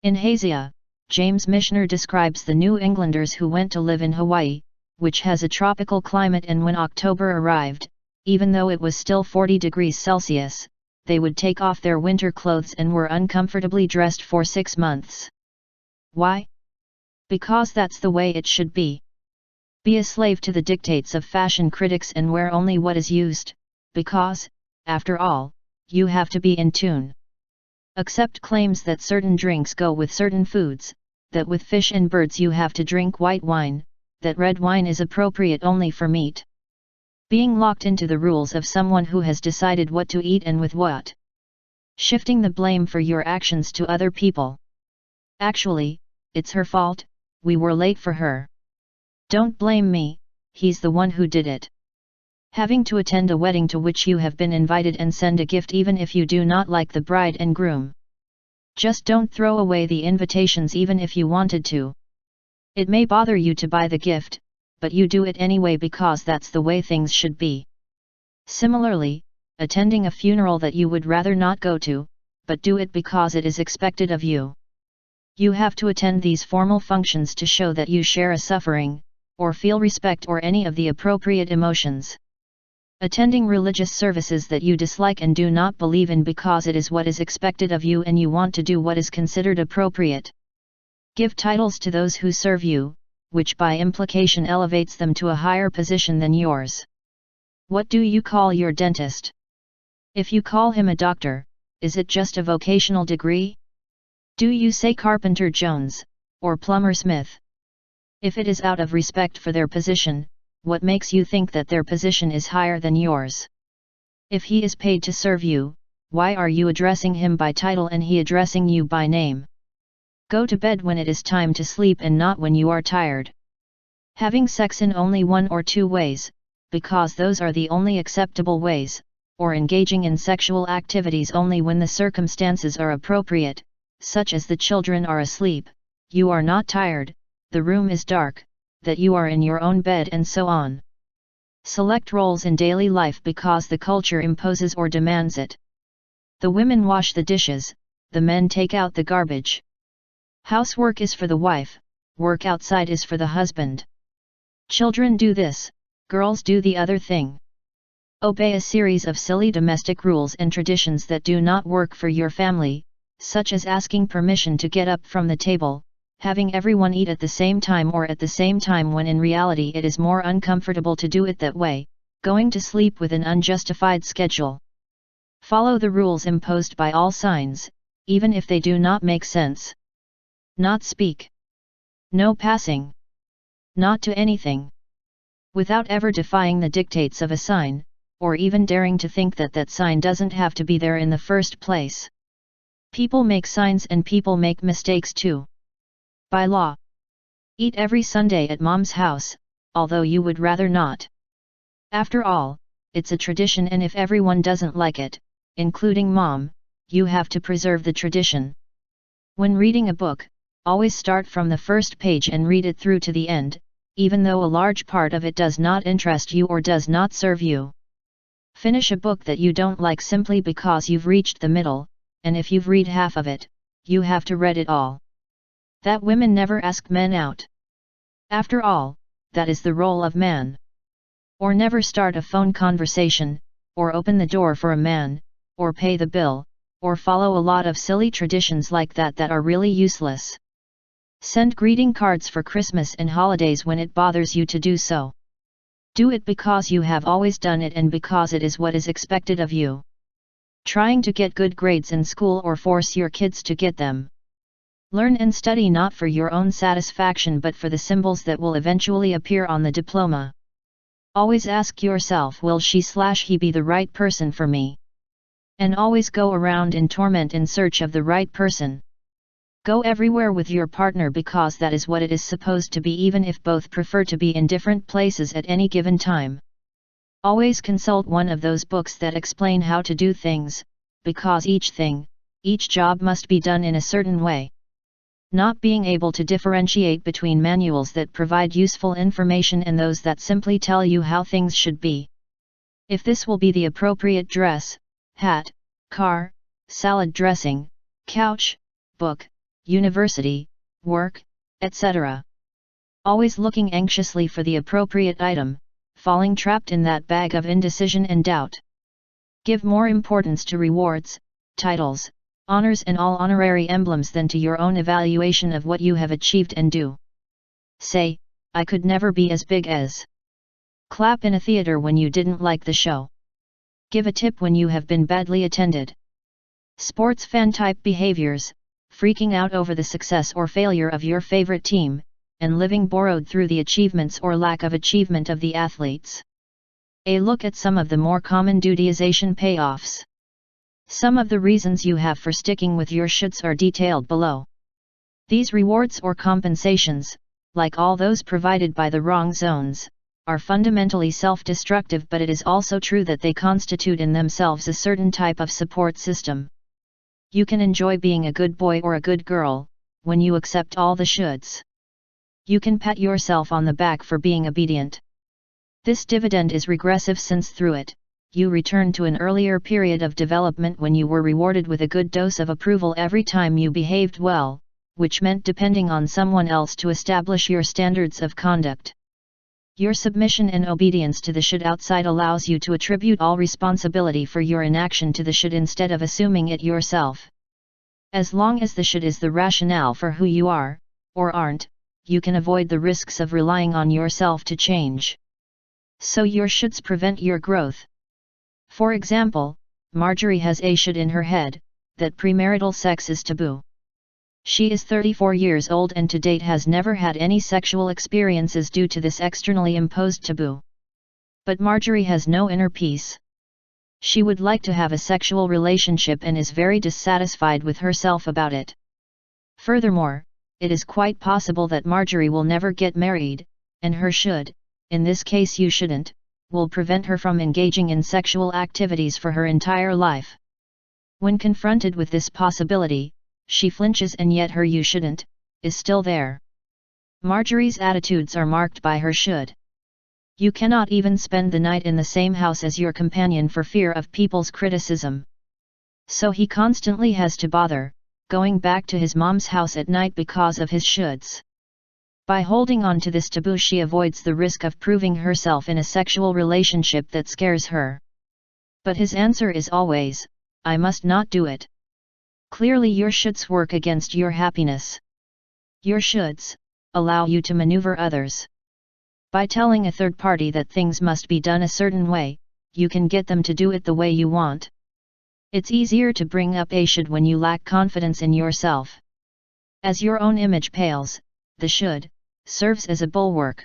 In Hazia, James Michener describes the New Englanders who went to live in Hawaii, which has a tropical climate, and when October arrived, even though it was still 40 degrees Celsius, they would take off their winter clothes and were uncomfortably dressed for 6 months. Why? Because that's the way it should be. Be a slave to the dictates of fashion critics and wear only what is used, because, after all, you have to be in tune. Accept claims that certain drinks go with certain foods, that with fish and birds you have to drink white wine, that red wine is appropriate only for meat. Being locked into the rules of someone who has decided what to eat and with what. Shifting the blame for your actions to other people. Actually, it's her fault, we were late for her. Don't blame me, he's the one who did it. Having to attend a wedding to which you have been invited and send a gift even if you do not like the bride and groom. Just don't throw away the invitations even if you wanted to. It may bother you to buy the gift, but you do it anyway because that's the way things should be. Similarly, attending a funeral that you would rather not go to, but do it because it is expected of you. You have to attend these formal functions to show that you share a suffering, or feel respect or any of the appropriate emotions. Attending religious services that you dislike and do not believe in because it is what is expected of you and you want to do what is considered appropriate. Give titles to those who serve you, which by implication elevates them to a higher position than yours. What do you call your dentist? If you call him a doctor, is it just a vocational degree? Do you say Carpenter Jones, or Plumber Smith? If it is out of respect for their position, what makes you think that their position is higher than yours? If he is paid to serve you, why are you addressing him by title and he addressing you by name? Go to bed when it is time to sleep and not when you are tired. Having sex in only 1 or 2 ways, because those are the only acceptable ways, or engaging in sexual activities only when the circumstances are appropriate, such as the children are asleep, you are not tired, the room is dark, that you are in your own bed and so on. Select roles in daily life because the culture imposes or demands it. The women wash the dishes, the men take out the garbage. Housework is for the wife, work outside is for the husband. Children do this, girls do the other thing. Obey a series of silly domestic rules and traditions that do not work for your family, such as asking permission to get up from the table, having everyone eat at the same time or at the same time when in reality it is more uncomfortable to do it that way, going to sleep with an unjustified schedule. Follow the rules imposed by all signs, even if they do not make sense. Not speak. No passing. Not to anything. Without ever defying the dictates of a sign, or even daring to think that that sign doesn't have to be there in the first place. People make signs and people make mistakes too. By law. Eat every Sunday at mom's house, although you would rather not. After all, it's a tradition and if everyone doesn't like it, including mom, you have to preserve the tradition. When reading a book, always start from the first page and read it through to the end, even though a large part of it does not interest you or does not serve you. Finish a book that you don't like simply because you've reached the middle, and if you've read half of it, you have to read it all. That women never ask men out. After all, that is the role of man. Or never start a phone conversation, or open the door for a man, or pay the bill, or follow a lot of silly traditions like that that are really useless. Send greeting cards for Christmas and holidays when it bothers you to do so. Do it because you have always done it and because it is what is expected of you. Trying to get good grades in school or force your kids to get them. Learn and study not for your own satisfaction but for the symbols that will eventually appear on the diploma. Always ask yourself, will she/he be the right person for me? And always go around in torment in search of the right person. Go everywhere with your partner because that is what it is supposed to be, even if both prefer to be in different places at any given time. Always consult one of those books that explain how to do things, because each job must be done in a certain way. Not being able to differentiate between manuals that provide useful information and those that simply tell you how things should be. If this will be the appropriate dress, hat, car, salad dressing, couch, book, university, work, etc. Always looking anxiously for the appropriate item, falling trapped in that bag of indecision and doubt. Give more importance to rewards, titles, honors and all honorary emblems than to your own evaluation of what you have achieved and do. Say, I could never be as big as. Clap in a theater when you didn't like the show. Give a tip when you have been badly attended. Sports fan type behaviors, freaking out over the success or failure of your favorite team, and living borrowed through the achievements or lack of achievement of the athletes. A look at some of the more common dutyization payoffs. Some of the reasons you have for sticking with your shoulds are detailed below. These rewards or compensations, like all those provided by the wrong zones, are fundamentally self-destructive, but it is also true that they constitute in themselves a certain type of support system. You can enjoy being a good boy or a good girl, when you accept all the shoulds. You can pat yourself on the back for being obedient. This dividend is regressive since through it, you return to an earlier period of development when you were rewarded with a good dose of approval every time you behaved well, which meant depending on someone else to establish your standards of conduct. Your submission and obedience to the should outside allows you to attribute all responsibility for your inaction to the should instead of assuming it yourself. As long as the should is the rationale for who you are, or aren't, you can avoid the risks of relying on yourself to change. So your shoulds prevent your growth. For example, Marjorie has a should in her head, that premarital sex is taboo. She is 34 years old and to date has never had any sexual experiences due to this externally imposed taboo. But Marjorie has no inner peace. She would like to have a sexual relationship and is very dissatisfied with herself about it. Furthermore, it is quite possible that Marjorie will never get married, and her should, in this case you shouldn't, will prevent her from engaging in sexual activities for her entire life. When confronted with this possibility, she flinches and yet her you shouldn't, is still there. Marjorie's attitudes are marked by her should. You cannot even spend the night in the same house as your companion for fear of people's criticism. So he constantly has to bother, going back to his mom's house at night because of his shoulds. By holding on to this taboo she avoids the risk of proving herself in a sexual relationship that scares her. But his answer is always, I must not do it. Clearly your shoulds work against your happiness. Your shoulds allow you to maneuver others. By telling a third party that things must be done a certain way, you can get them to do it the way you want. It's easier to bring up a should when you lack confidence in yourself. As your own image pales, the should serves as a bulwark.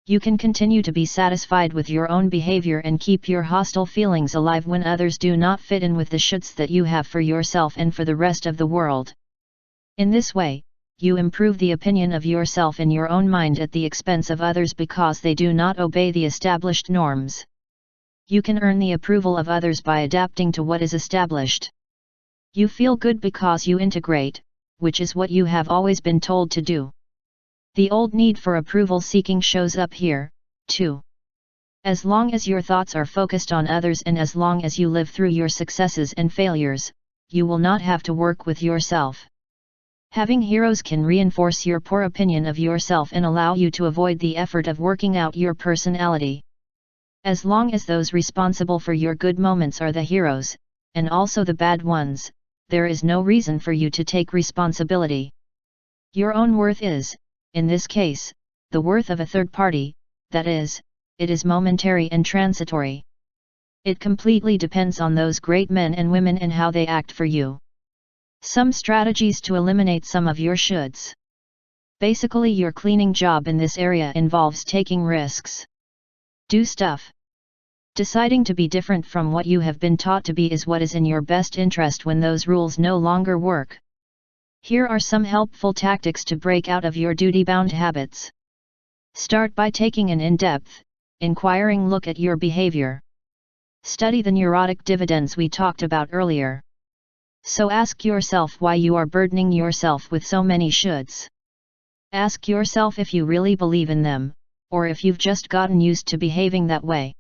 You can continue to be satisfied with your own behavior and keep your hostile feelings alive when others do not fit in with the shoulds that you have for yourself and for the rest of the world. In this way, you improve the opinion of yourself in your own mind at the expense of others because they do not obey the established norms. You can earn the approval of others by adapting to what is established. You feel good because you integrate, which is what you have always been told to do. The old need for approval seeking shows up here, too. As long as your thoughts are focused on others and as long as you live through your successes and failures, you will not have to work with yourself. Having heroes can reinforce your poor opinion of yourself and allow you to avoid the effort of working out your personality. As long as those responsible for your good moments are the heroes, and also the bad ones, there is no reason for you to take responsibility. Your own worth is, in this case, the worth of a third party, that is, it is momentary and transitory. It completely depends on those great men and women and how they act for you. Some strategies to eliminate some of your shoulds. Basically, your cleaning job in this area involves taking risks. Do stuff. Deciding to be different from what you have been taught to be is what is in your best interest when those rules no longer work. Here are some helpful tactics to break out of your duty-bound habits. Start by taking an in-depth, inquiring look at your behavior. Study the neurotic dividends we talked about earlier. So ask yourself why you are burdening yourself with so many shoulds. Ask yourself if you really believe in them, or if you've just gotten used to behaving that way.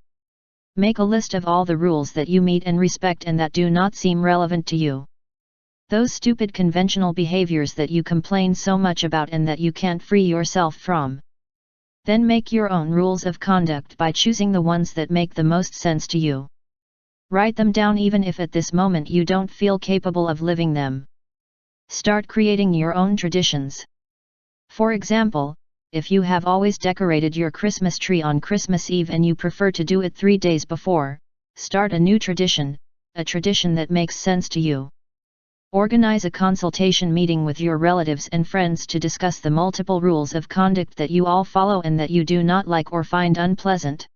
Make a list of all the rules that you meet and respect and that do not seem relevant to you. Those stupid conventional behaviors that you complain so much about and that you can't free yourself from. Then make your own rules of conduct by choosing the ones that make the most sense to you. Write them down even if at this moment you don't feel capable of living them. Start creating your own traditions. For example, if you have always decorated your Christmas tree on Christmas Eve and you prefer to do it 3 days before, start a new tradition, a tradition that makes sense to you. Organize a consultation meeting with your relatives and friends to discuss the multiple rules of conduct that you all follow and that you do not like or find unpleasant.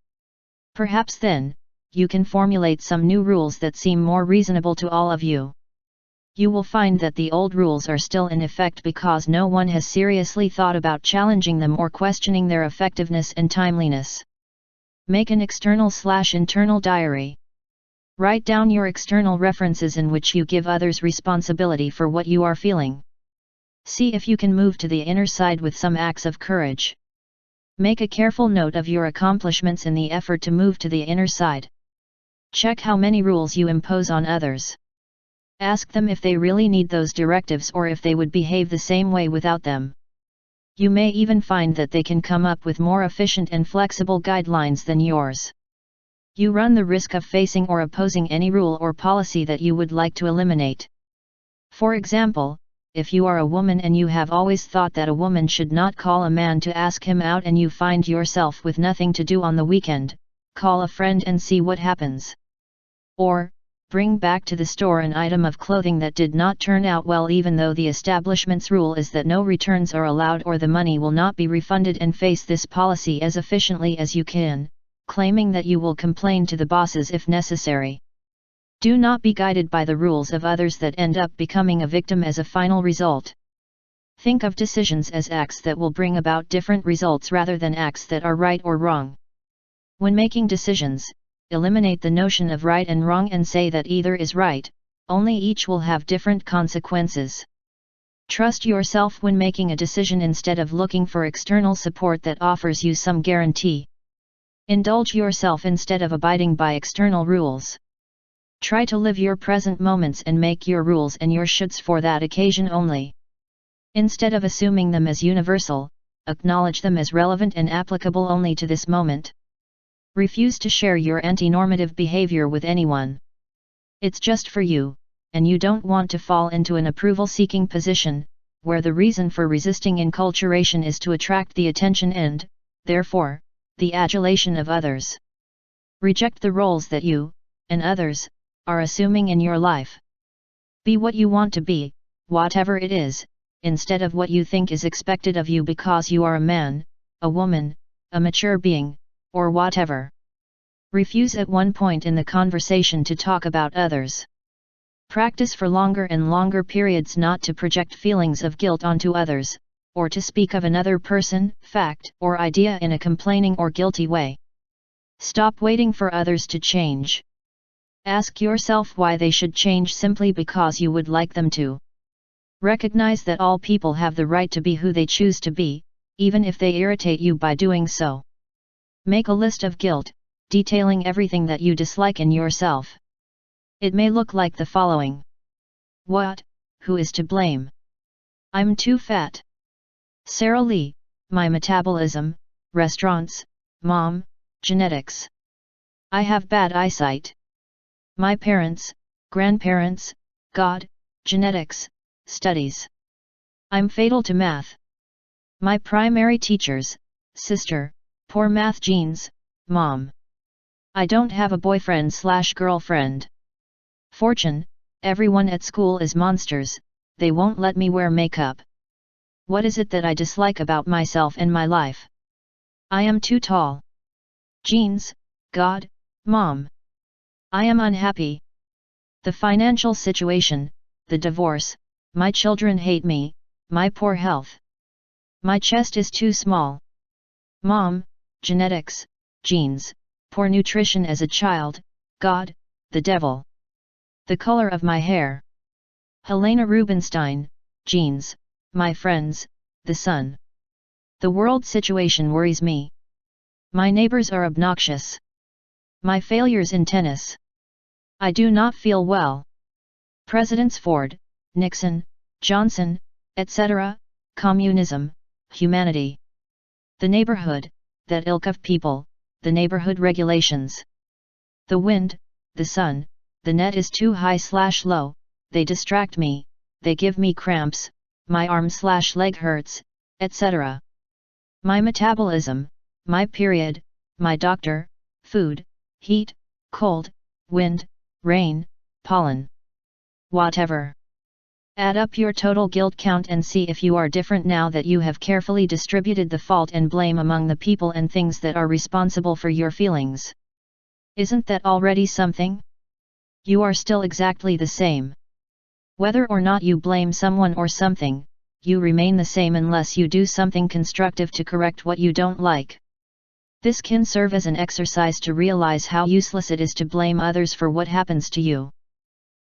Perhaps then, you can formulate some new rules that seem more reasonable to all of you. You will find that the old rules are still in effect because no one has seriously thought about challenging them or questioning their effectiveness and timeliness. Make an external/internal diary. Write down your external references in which you give others responsibility for what you are feeling. See if you can move to the inner side with some acts of courage. Make a careful note of your accomplishments in the effort to move to the inner side. Check how many rules you impose on others. Ask them if they really need those directives or if they would behave the same way without them. You may even find that they can come up with more efficient and flexible guidelines than yours. You run the risk of facing or opposing any rule or policy that you would like to eliminate. For example, if you are a woman and you have always thought that a woman should not call a man to ask him out and you find yourself with nothing to do on the weekend, call a friend and see what happens. Or, bring back to the store an item of clothing that did not turn out well even though the establishment's rule is that no returns are allowed or the money will not be refunded, and face this policy as efficiently as you can, claiming that you will complain to the bosses if necessary. Do not be guided by the rules of others that end up becoming a victim as a final result. Think of decisions as acts that will bring about different results rather than acts that are right or wrong. When making decisions, eliminate the notion of right and wrong and say that either is right, only each will have different consequences. Trust yourself when making a decision instead of looking for external support that offers you some guarantee. Indulge yourself instead of abiding by external rules. Try to live your present moments and make your rules and your shoulds for that occasion only. Instead of assuming them as universal, acknowledge them as relevant and applicable only to this moment. Refuse to share your anti-normative behavior with anyone. It's just for you, and you don't want to fall into an approval-seeking position, where the reason for resisting enculturation is to attract the attention and, therefore, the adulation of others. Reject the roles that you, and others, are assuming in your life. Be what you want to be, whatever it is, instead of what you think is expected of you because you are a man, a woman, a mature being, or whatever. Refuse at one point in the conversation to talk about others. Practice for longer and longer periods not to project feelings of guilt onto others, or to speak of another person, fact, or idea in a complaining or guilty way. Stop waiting for others to change. Ask yourself why they should change simply because you would like them to. Recognize that all people have the right to be who they choose to be, even if they irritate you by doing so. Make a list of guilt, detailing everything that you dislike in yourself. It may look like the following. What? Who is to blame? I'm too fat. Sarah Lee, my metabolism, restaurants, mom, genetics. I have bad eyesight. My parents, grandparents, God, genetics, studies. I'm fatal to math. My primary teachers, sister, poor math genes, mom. I don't have a boyfriend/girlfriend. Fortune, everyone at school is monsters, they won't let me wear makeup. What is it that I dislike about myself and my life? I am too tall. Genes, God, mom. I am unhappy. The financial situation, the divorce, my children hate me, my poor health. My chest is too small. Mom, genetics, genes, poor nutrition as a child, God, the devil. The color of my hair. Helena Rubinstein, genes, my friends, the sun. The world situation worries me. My neighbors are obnoxious. My failures in tennis. I do not feel well. Presidents Ford, Nixon, Johnson, etc., communism, humanity. The neighborhood, that ilk of people, the neighborhood regulations. The wind, the sun, the net is too high/low, they distract me, they give me cramps, my arm/leg hurts, etc. My metabolism, my period, my doctor, food, heat, cold, wind, rain, pollen. Whatever. Add up your total guilt count and see if you are different now that you have carefully distributed the fault and blame among the people and things that are responsible for your feelings. Isn't that already something? You are still exactly the same. Whether or not you blame someone or something, you remain the same unless you do something constructive to correct what you don't like. This can serve as an exercise to realize how useless it is to blame others for what happens to you.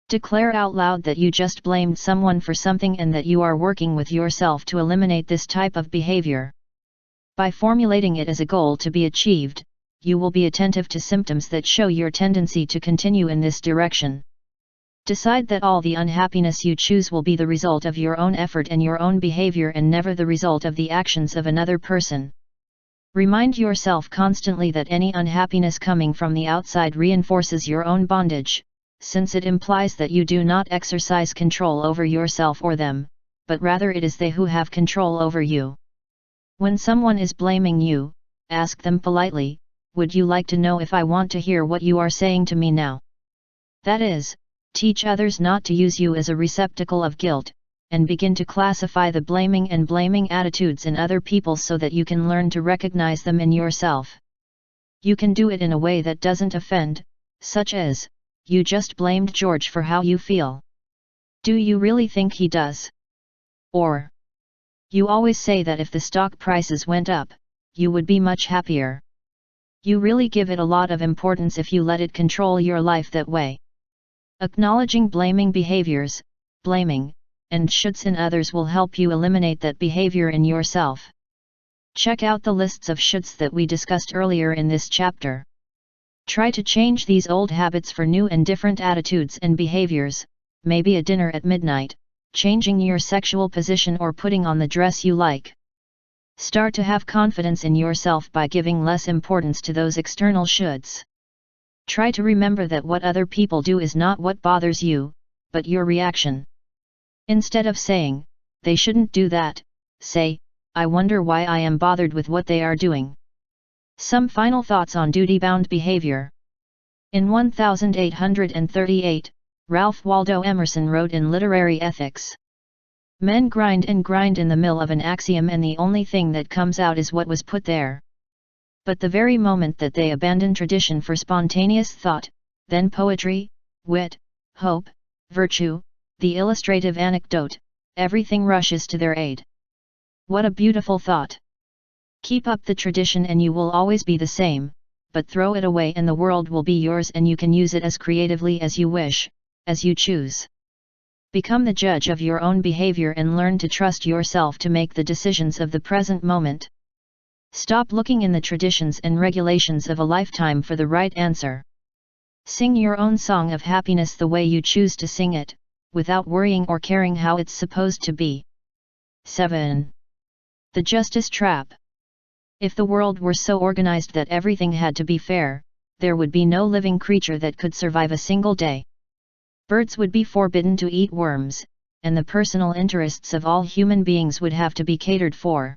Declare out loud that you just blamed someone for something and that you are working with yourself to eliminate this type of behavior. By formulating it as a goal to be achieved, you will be attentive to symptoms that show your tendency to continue in this direction. Decide that all the unhappiness you choose will be the result of your own effort and your own behavior and never the result of the actions of another person. Remind yourself constantly that any unhappiness coming from the outside reinforces your own bondage, since it implies that you do not exercise control over yourself or them, but rather it is they who have control over you. When someone is blaming you, ask them politely, "Would you like to know if I want to hear what you are saying to me now?" That is, teach others not to use you as a receptacle of guilt, and begin to classify the blaming attitudes in other people so that you can learn to recognize them in yourself. You can do it in a way that doesn't offend, such as, "You just blamed George for how you feel. Do you really think he does?" Or, "You always say that if the stock prices went up, you would be much happier. You really give it a lot of importance if you let it control your life that way." Acknowledging blaming behaviors, blaming, and shoulds in others will help you eliminate that behavior in yourself. Check out the lists of shoulds that we discussed earlier in this chapter. Try to change these old habits for new and different attitudes and behaviors, maybe a dinner at midnight, changing your sexual position or putting on the dress you like. Start to have confidence in yourself by giving less importance to those external shoulds. Try to remember that what other people do is not what bothers you, but your reaction. Instead of saying, "They shouldn't do that," say, "I wonder why I am bothered with what they are doing." Some final thoughts on duty-bound behavior. In 1838, Ralph Waldo Emerson wrote in Literary Ethics, "Men grind and grind in the mill of an axiom and the only thing that comes out is what was put there. But the very moment that they abandon tradition for spontaneous thought, then poetry, wit, hope, virtue, the illustrative anecdote, everything rushes to their aid." What a beautiful thought! Keep up the tradition and you will always be the same, but throw it away and the world will be yours and you can use it as creatively as you wish, as you choose. Become the judge of your own behavior and learn to trust yourself to make the decisions of the present moment. Stop looking in the traditions and regulations of a lifetime for the right answer. Sing your own song of happiness the way you choose to sing it, without worrying or caring how it's supposed to be. 7. The justice trap. If the world were so organized that everything had to be fair, there would be no living creature that could survive a single day. Birds would be forbidden to eat worms, and the personal interests of all human beings would have to be catered for.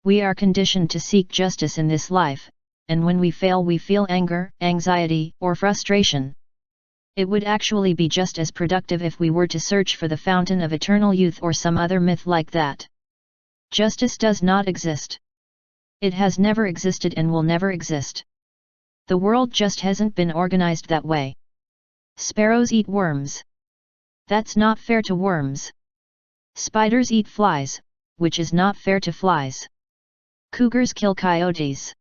We are conditioned to seek justice in this life, and when we fail we feel anger, anxiety, or frustration. It would actually be just as productive if we were to search for the fountain of eternal youth or some other myth like that. Justice does not exist. It has never existed and will never exist. The world just hasn't been organized that way. Sparrows eat worms. That's not fair to worms. Spiders eat flies, which is not fair to flies. Cougars kill coyotes.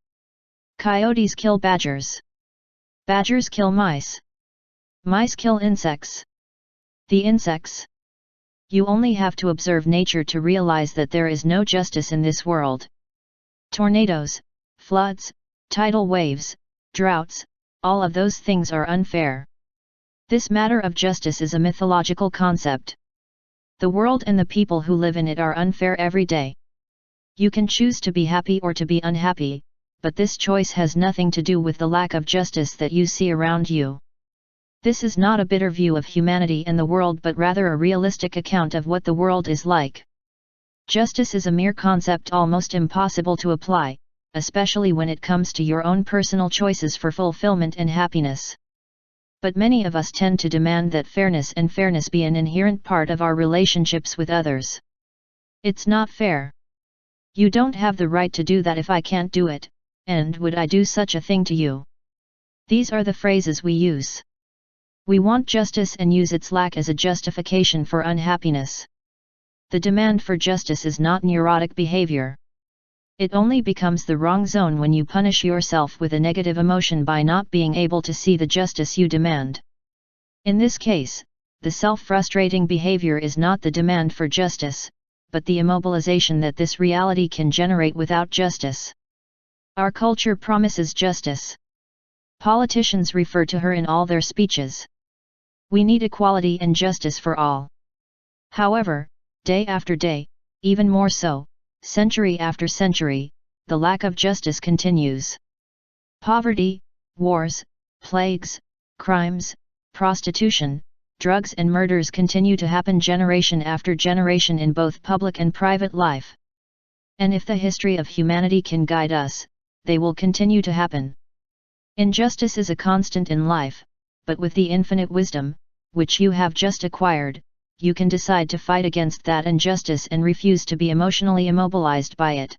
Coyotes kill badgers. Badgers kill mice. Mice kill insects. The insects? You only have to observe nature to realize that there is no justice in this world. Tornadoes, floods, tidal waves, droughts, all of those things are unfair. This matter of justice is a mythological concept. The world and the people who live in it are unfair every day. You can choose to be happy or to be unhappy, but this choice has nothing to do with the lack of justice that you see around you. This is not a bitter view of humanity and the world but rather a realistic account of what the world is like. Justice is a mere concept almost impossible to apply, especially when it comes to your own personal choices for fulfillment and happiness. But many of us tend to demand that fairness be an inherent part of our relationships with others. It's not fair. You don't have the right to do that if I can't do it, and would I do such a thing to you? These are the phrases we use. We want justice and use its lack as a justification for unhappiness. The demand for justice is not neurotic behavior. It only becomes the wrong zone when you punish yourself with a negative emotion by not being able to see the justice you demand. In this case, the self-frustrating behavior is not the demand for justice, but the immobilization that this reality can generate without justice. Our culture promises justice. Politicians refer to her in all their speeches. We need equality and justice for all. However, day after day, even more so, century after century, the lack of justice continues. Poverty, wars, plagues, crimes, prostitution, drugs and murders continue to happen generation after generation in both public and private life. And if the history of humanity can guide us, they will continue to happen. Injustice is a constant in life, but with the infinite wisdom, which you have just acquired, you can decide to fight against that injustice and refuse to be emotionally immobilized by it.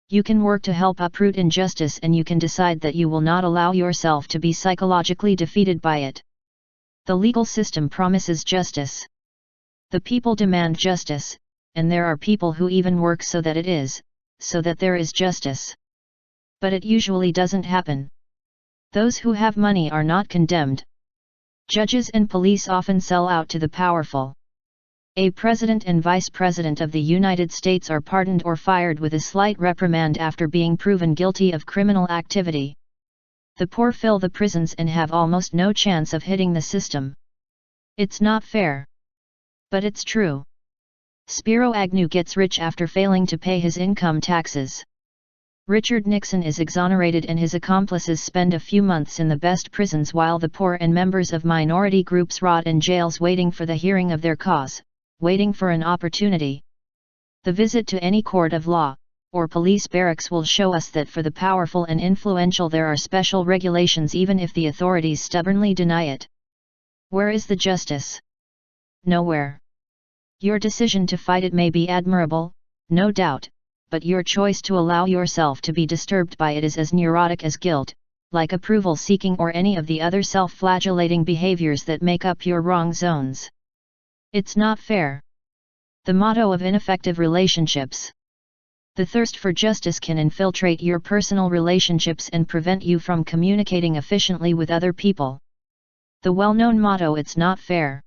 You can work to help uproot injustice and you can decide that you will not allow yourself to be psychologically defeated by it. The legal system promises justice. The people demand justice, and there are people who even work so that there is justice. But it usually doesn't happen. Those who have money are not condemned. Judges and police often sell out to the powerful. A president and vice president of the United States are pardoned or fired with a slight reprimand after being proven guilty of criminal activity. The poor fill the prisons and have almost no chance of hitting the system. It's not fair. But it's true. Spiro Agnew gets rich after failing to pay his income taxes. Richard Nixon is exonerated and his accomplices spend a few months in the best prisons while the poor and members of minority groups rot in jails waiting for the hearing of their cause, waiting for an opportunity. The visit to any court of law, or police barracks will show us that for the powerful and influential there are special regulations even if the authorities stubbornly deny it. Where is the justice? Nowhere. Your decision to fight it may be admirable, no doubt, but your choice to allow yourself to be disturbed by it is as neurotic as guilt, like approval-seeking or any of the other self-flagellating behaviors that make up your wrong zones. It's not fair. The motto of ineffective relationships. The thirst for justice can infiltrate your personal relationships and prevent you from communicating efficiently with other people. The well-known motto "It's not fair."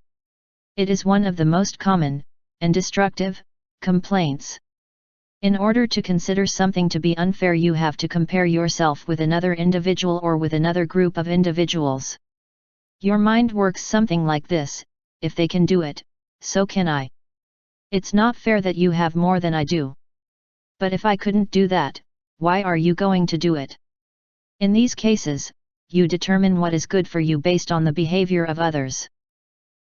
It is one of the most common, and destructive, complaints. In order to consider something to be unfair, you have to compare yourself with another individual or with another group of individuals. Your mind works something like this: if they can do it, so can I. It's not fair that you have more than I do. But if I couldn't do that, why are you going to do it? In these cases, you determine what is good for you based on the behavior of others.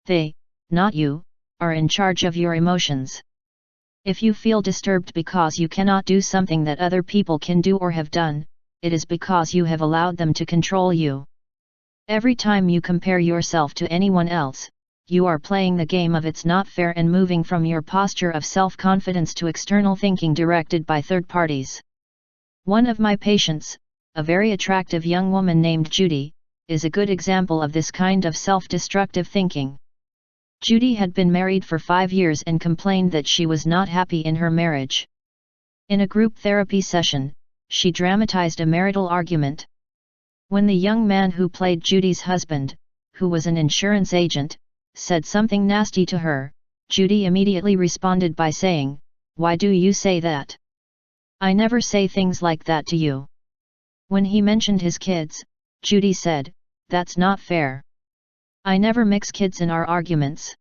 They, not you, are in charge of your emotions. If you feel disturbed because you cannot do something that other people can do or have done, it is because you have allowed them to control you. Every time you compare yourself to anyone else, you are playing the game of "it's not fair" and moving from your posture of self-confidence to external thinking directed by third parties. One of my patients, a very attractive young woman named Judy, is a good example of this kind of self-destructive thinking. Judy had been married for 5 years and complained that she was not happy in her marriage. In a group therapy session, she dramatized a marital argument. When the young man who played Judy's husband, who was an insurance agent, said something nasty to her, Judy immediately responded by saying, "Why do you say that? I never say things like that to you." When he mentioned his kids, Judy said, "That's not fair. I never mix kids in our arguments."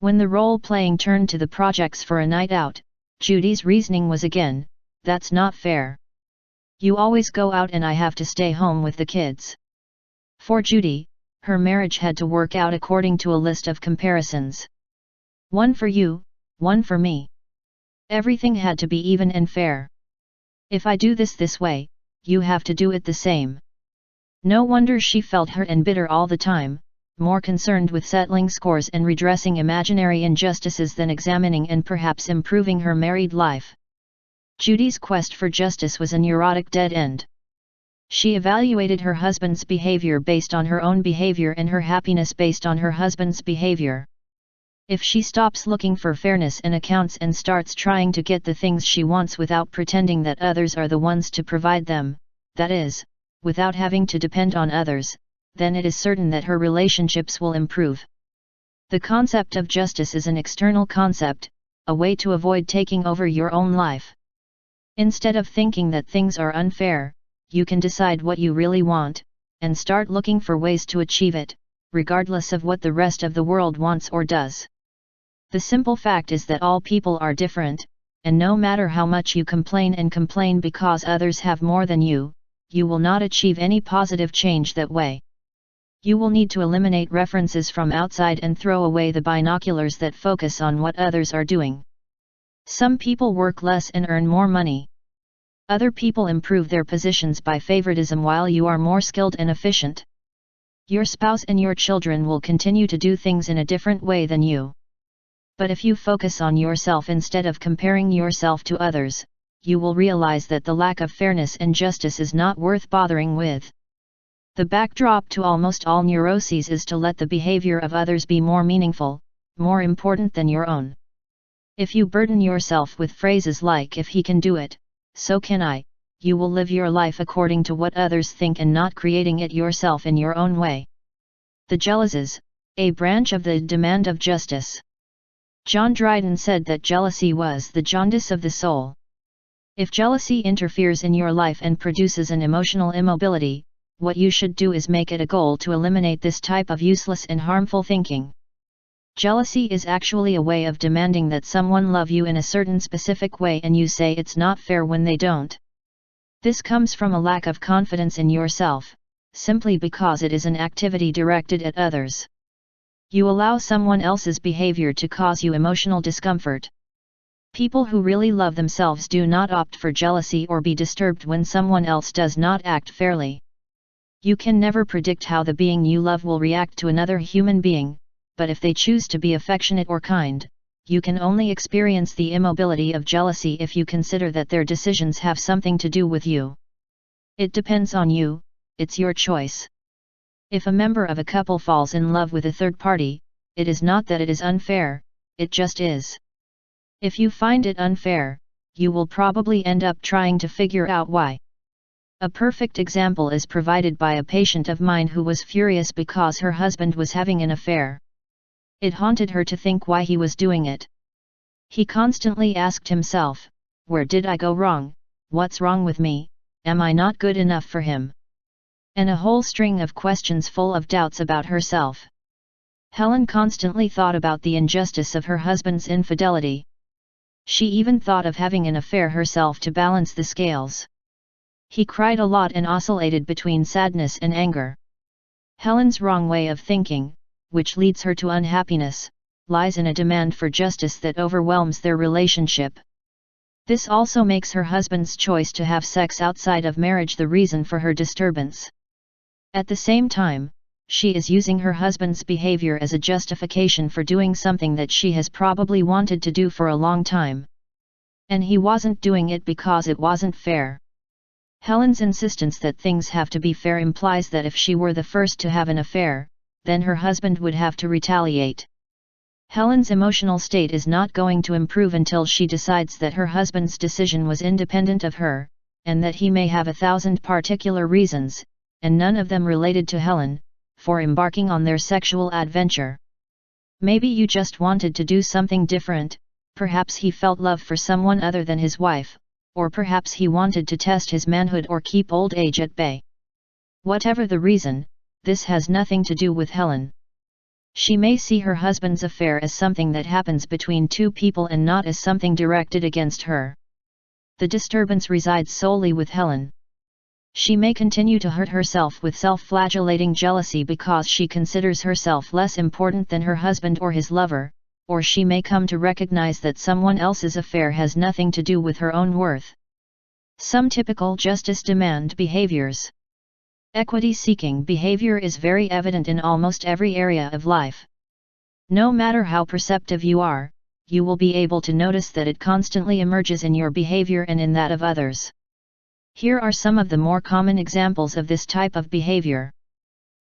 When the role-playing turned to the projects for a night out, Judy's reasoning was again, "That's not fair. You always go out and I have to stay home with the kids." For Judy, her marriage had to work out according to a list of comparisons. One for you, one for me. Everything had to be even and fair. If I do this way, you have to do it the same. No wonder she felt hurt and bitter all the time, more concerned with settling scores and redressing imaginary injustices than examining and perhaps improving her married life. Judy's quest for justice was a neurotic dead end. She evaluated her husband's behavior based on her own behavior and her happiness based on her husband's behavior. If she stops looking for fairness in accounts and starts trying to get the things she wants without pretending that others are the ones to provide them, that is, without having to depend on others, then it is certain that her relationships will improve. The concept of justice is an external concept, a way to avoid taking over your own life. Instead of thinking that things are unfair, you can decide what you really want, and start looking for ways to achieve it, regardless of what the rest of the world wants or does. The simple fact is that all people are different, and no matter how much you complain because others have more than you will not achieve any positive change that way. You will need to eliminate references from outside and throw away the binoculars that focus on what others are doing. Some people work less and earn more money. Other people improve their positions by favoritism while you are more skilled and efficient. Your spouse and your children will continue to do things in a different way than you. But if you focus on yourself instead of comparing yourself to others, you will realize that the lack of fairness and justice is not worth bothering with. The backdrop to almost all neuroses is to let the behavior of others be more meaningful, more important than your own. If you burden yourself with phrases like "if he can do it, so can I," you will live your life according to what others think and not creating it yourself in your own way. The jealousies, a branch of the demand of justice. John Dryden said that jealousy was the jaundice of the soul. If jealousy interferes in your life and produces an emotional immobility, what you should do is make it a goal to eliminate this type of useless and harmful thinking. Jealousy is actually a way of demanding that someone love you in a certain specific way and you say it's not fair when they don't. This comes from a lack of confidence in yourself, simply because it is an activity directed at others. You allow someone else's behavior to cause you emotional discomfort. People who really love themselves do not opt for jealousy or be disturbed when someone else does not act fairly. You can never predict how the being you love will react to another human being, but if they choose to be affectionate or kind, you can only experience the immobility of jealousy if you consider that their decisions have something to do with you. It depends on you, it's your choice. If a member of a couple falls in love with a third party, it is not that it is unfair, it just is. If you find it unfair, you will probably end up trying to figure out why. A perfect example is provided by a patient of mine who was furious because her husband was having an affair. It haunted her to think why he was doing it. He constantly asked himself, "Where did I go wrong? What's wrong with me? Am I not good enough for him?" And a whole string of questions full of doubts about herself. Helen constantly thought about the injustice of her husband's infidelity. She even thought of having an affair herself to balance the scales. He cried a lot and oscillated between sadness and anger. Helen's wrong way of thinking, which leads her to unhappiness, lies in a demand for justice that overwhelms their relationship. This also makes her husband's choice to have sex outside of marriage the reason for her disturbance. At the same time, she is using her husband's behavior as a justification for doing something that she has probably wanted to do for a long time. And he wasn't doing it because it wasn't fair. Helen's insistence that things have to be fair implies that if she were the first to have an affair, then her husband would have to retaliate. Helen's emotional state is not going to improve until she decides that her husband's decision was independent of her, and that he may have 1,000 particular reasons, and none of them related to Helen, for embarking on their sexual adventure. Maybe you just wanted to do something different, perhaps he felt love for someone other than his wife, or perhaps he wanted to test his manhood or keep old age at bay. Whatever the reason, this has nothing to do with Helen. She may see her husband's affair as something that happens between two people and not as something directed against her. The disturbance resides solely with Helen. She may continue to hurt herself with self-flagellating jealousy because she considers herself less important than her husband or his lover, or she may come to recognize that someone else's affair has nothing to do with her own worth. Some typical justice demand behaviors. Equity-seeking behavior is very evident in almost every area of life. No matter how perceptive you are, you will be able to notice that it constantly emerges in your behavior and in that of others. Here are some of the more common examples of this type of behavior.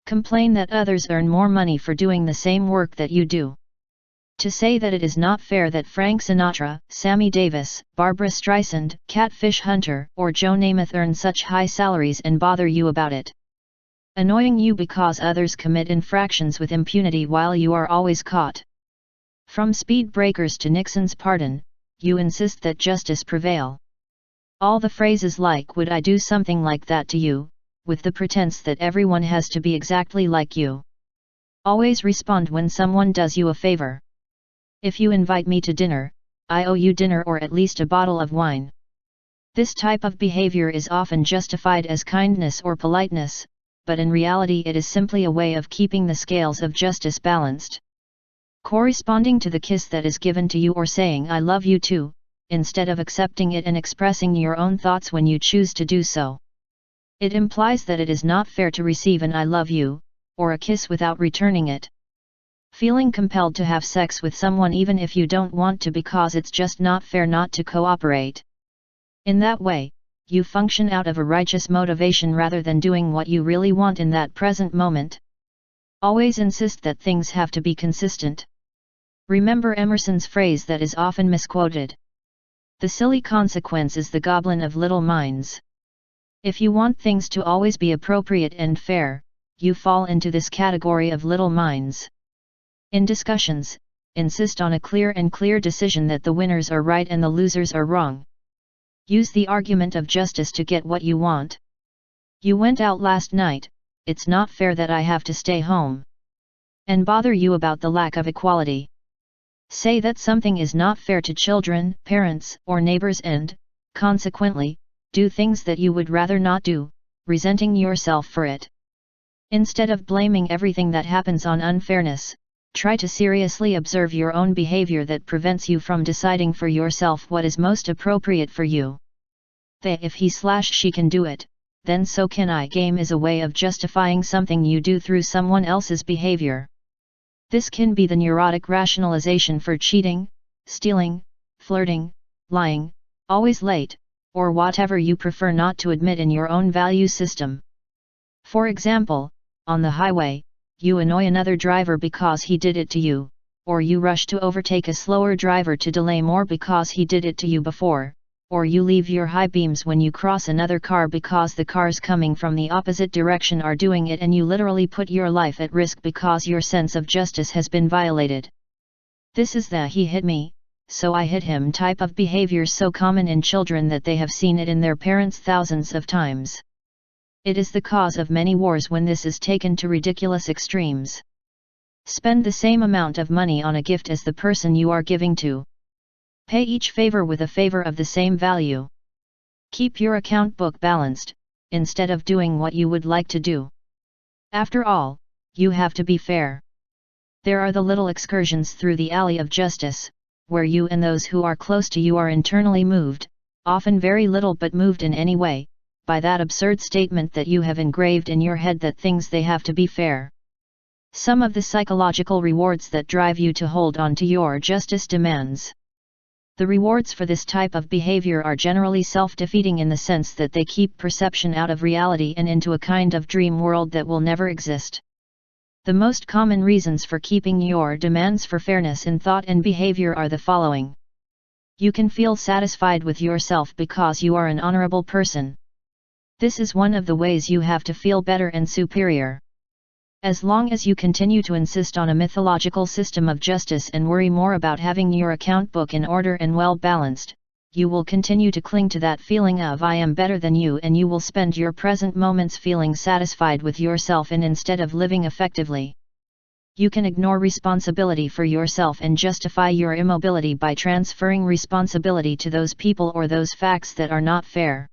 Complain that others earn more money for doing the same work that you do. To say that it is not fair that Frank Sinatra, Sammy Davis, Barbra Streisand, Catfish Hunter, or Joe Namath earn such high salaries and bother you about it. Annoying you because others commit infractions with impunity while you are always caught. From speed breakers to Nixon's pardon, you insist that justice prevail. All the phrases like "would I do something like that to you," with the pretense that everyone has to be exactly like you. Always respond when someone does you a favor. If you invite me to dinner, I owe you dinner or at least a bottle of wine. This type of behavior is often justified as kindness or politeness, but in reality it is simply a way of keeping the scales of justice balanced. Corresponding to the kiss that is given to you or saying "I love you too," instead of accepting it and expressing your own thoughts when you choose to do so. It implies that it is not fair to receive an "I love you," or a kiss without returning it. Feeling compelled to have sex with someone even if you don't want to because it's just not fair not to cooperate. In that way, you function out of a righteous motivation rather than doing what you really want in that present moment. Always insist that things have to be consistent. Remember Emerson's phrase that is often misquoted. The silly consequence is the goblin of little minds. If you want things to always be appropriate and fair, you fall into this category of little minds. In discussions, insist on a clear decision that the winners are right and the losers are wrong. Use the argument of justice to get what you want. You went out last night, it's not fair that I have to stay home. And bother you about the lack of equality. Say that something is not fair to children, parents, or neighbors and, consequently, do things that you would rather not do, resenting yourself for it. Instead of blaming everything that happens on unfairness, try to seriously observe your own behavior that prevents you from deciding for yourself what is most appropriate for you. The "if he/she can do it, then so can I" game is a way of justifying something you do through someone else's behavior. This can be the neurotic rationalization for cheating, stealing, flirting, lying, always late, or whatever you prefer not to admit in your own value system. For example, on the highway, you annoy another driver because he did it to you, or you rush to overtake a slower driver to delay more because he did it to you before, or you leave your high beams when you cross another car because the cars coming from the opposite direction are doing it, and you literally put your life at risk because your sense of justice has been violated. This is the "he hit me, so I hit him" type of behavior, so common in children that they have seen it in their parents thousands of times. It is the cause of many wars when this is taken to ridiculous extremes. Spend the same amount of money on a gift as the person you are giving to. Pay each favor with a favor of the same value. Keep your account book balanced, instead of doing what you would like to do. After all, you have to be fair. There are the little excursions through the alley of justice, where you and those who are close to you are internally moved, often very little but moved in any way, by that absurd statement that you have engraved in your head that things they have to be fair. Some of the psychological rewards that drive you to hold on to your justice demands. The rewards for this type of behavior are generally self-defeating in the sense that they keep perception out of reality and into a kind of dream world that will never exist. The most common reasons for keeping your demands for fairness in thought and behavior are the following. You can feel satisfied with yourself because you are an honorable person. This is one of the ways you have to feel better and superior. As long as you continue to insist on a mythological system of justice and worry more about having your account book in order and well balanced, you will continue to cling to that feeling of "I am better than you," and you will spend your present moments feeling satisfied with yourself and instead of living effectively. You can ignore responsibility for yourself and justify your immobility by transferring responsibility to those people or those facts that are not fair.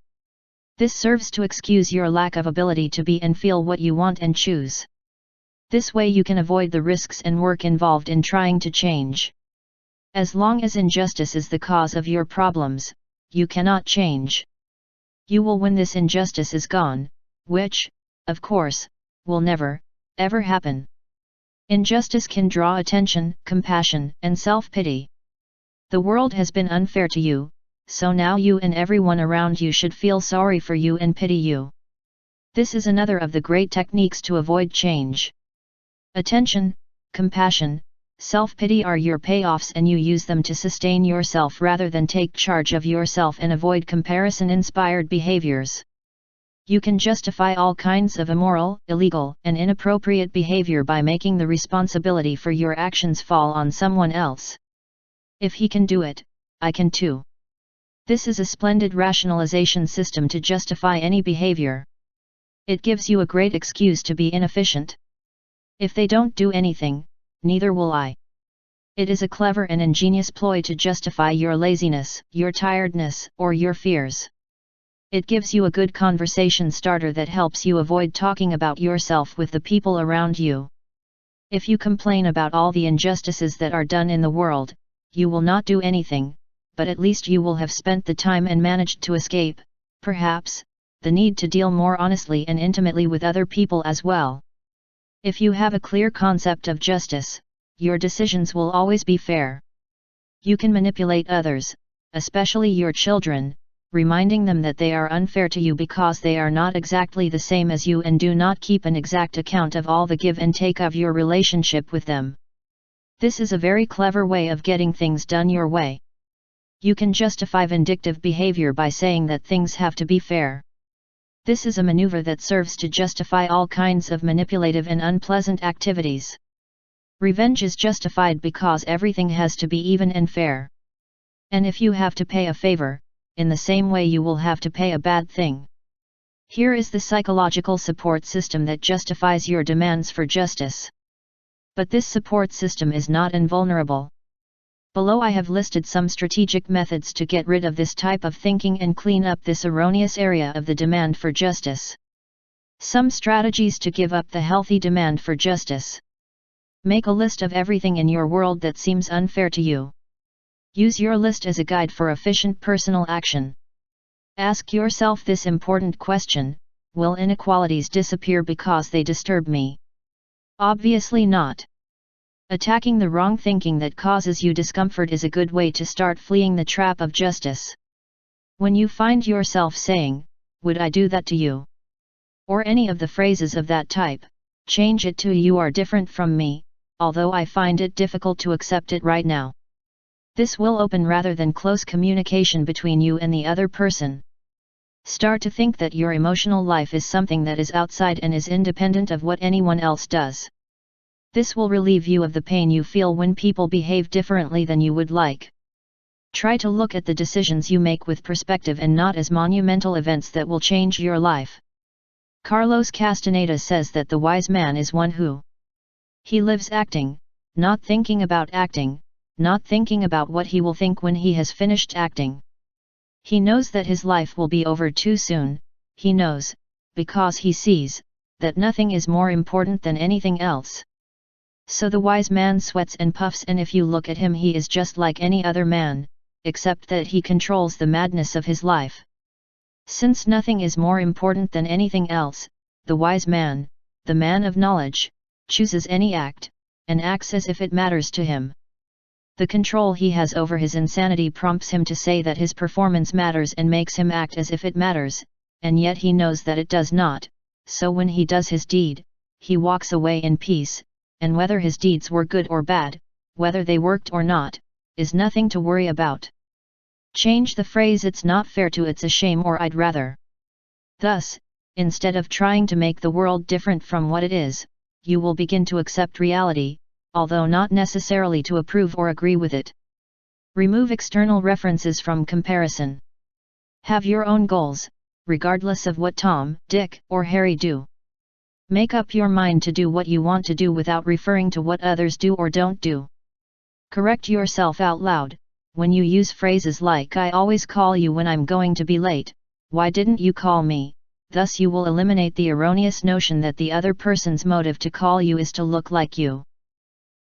This serves to excuse your lack of ability to be and feel what you want and choose. This way you can avoid the risks and work involved in trying to change. As long as injustice is the cause of your problems, you cannot change. You will when this injustice is gone, which, of course, will never, ever happen. Injustice can draw attention, compassion, and self-pity. The world has been unfair to you, so now you and everyone around you should feel sorry for you and pity you. This is another of the great techniques to avoid change. Attention, compassion, self-pity are your payoffs, and you use them to sustain yourself rather than take charge of yourself and avoid comparison-inspired behaviors. You can justify all kinds of immoral, illegal, and inappropriate behavior by making the responsibility for your actions fall on someone else. If he can do it, I can too. This is a splendid rationalization system to justify any behavior. It gives you a great excuse to be inefficient. If they don't do anything, neither will I. It is a clever and ingenious ploy to justify your laziness, your tiredness, or your fears. It gives you a good conversation starter that helps you avoid talking about yourself with the people around you. If you complain about all the injustices that are done in the world, you will not do anything, but at least you will have spent the time and managed to escape, perhaps, the need to deal more honestly and intimately with other people as well. If you have a clear concept of justice, your decisions will always be fair. You can manipulate others, especially your children, reminding them that they are unfair to you because they are not exactly the same as you and do not keep an exact account of all the give and take of your relationship with them. This is a very clever way of getting things done your way. You can justify vindictive behavior by saying that things have to be fair. This is a maneuver that serves to justify all kinds of manipulative and unpleasant activities. Revenge is justified because everything has to be even and fair. And if you have to pay a favor, in the same way you will have to pay a bad thing. Here is the psychological support system that justifies your demands for justice. But this support system is not invulnerable. Below I have listed some strategic methods to get rid of this type of thinking and clean up this erroneous area of the demand for justice. Some strategies to give up the healthy demand for justice. Make a list of everything in your world that seems unfair to you. Use your list as a guide for efficient personal action. Ask yourself this important question: will inequalities disappear because they disturb me? Obviously not. Attacking the wrong thinking that causes you discomfort is a good way to start fleeing the trap of justice. When you find yourself saying, "Would I do that to you?" or any of the phrases of that type, change it to "You are different from me, although I find it difficult to accept it right now." This will open rather than close communication between you and the other person. Start to think that your emotional life is something that is outside and is independent of what anyone else does. This will relieve you of the pain you feel when people behave differently than you would like. Try to look at the decisions you make with perspective and not as monumental events that will change your life. Carlos Castaneda says that the wise man is one who he lives acting, not thinking about acting, not thinking about what he will think when he has finished acting. He knows that his life will be over too soon. He knows, because he sees, that nothing is more important than anything else. So the wise man sweats and puffs, and if you look at him, he is just like any other man, except that he controls the madness of his life. Since nothing is more important than anything else, the wise man, the man of knowledge, chooses any act, and acts as if it matters to him. The control he has over his insanity prompts him to say that his performance matters and makes him act as if it matters, and yet he knows that it does not, so when he does his deed, he walks away in peace, and whether his deeds were good or bad, whether they worked or not, is nothing to worry about. Change the phrase "it's not fair" to "it's a shame" or "I'd rather." Thus, instead of trying to make the world different from what it is, you will begin to accept reality, although not necessarily to approve or agree with it. Remove external references from comparison. Have your own goals, regardless of what Tom, Dick, or Harry do. Make up your mind to do what you want to do without referring to what others do or don't do. Correct yourself out loud. When you use phrases like "I always call you when I'm going to be late, why didn't you call me?" Thus you will eliminate the erroneous notion that the other person's motive to call you is to look like you.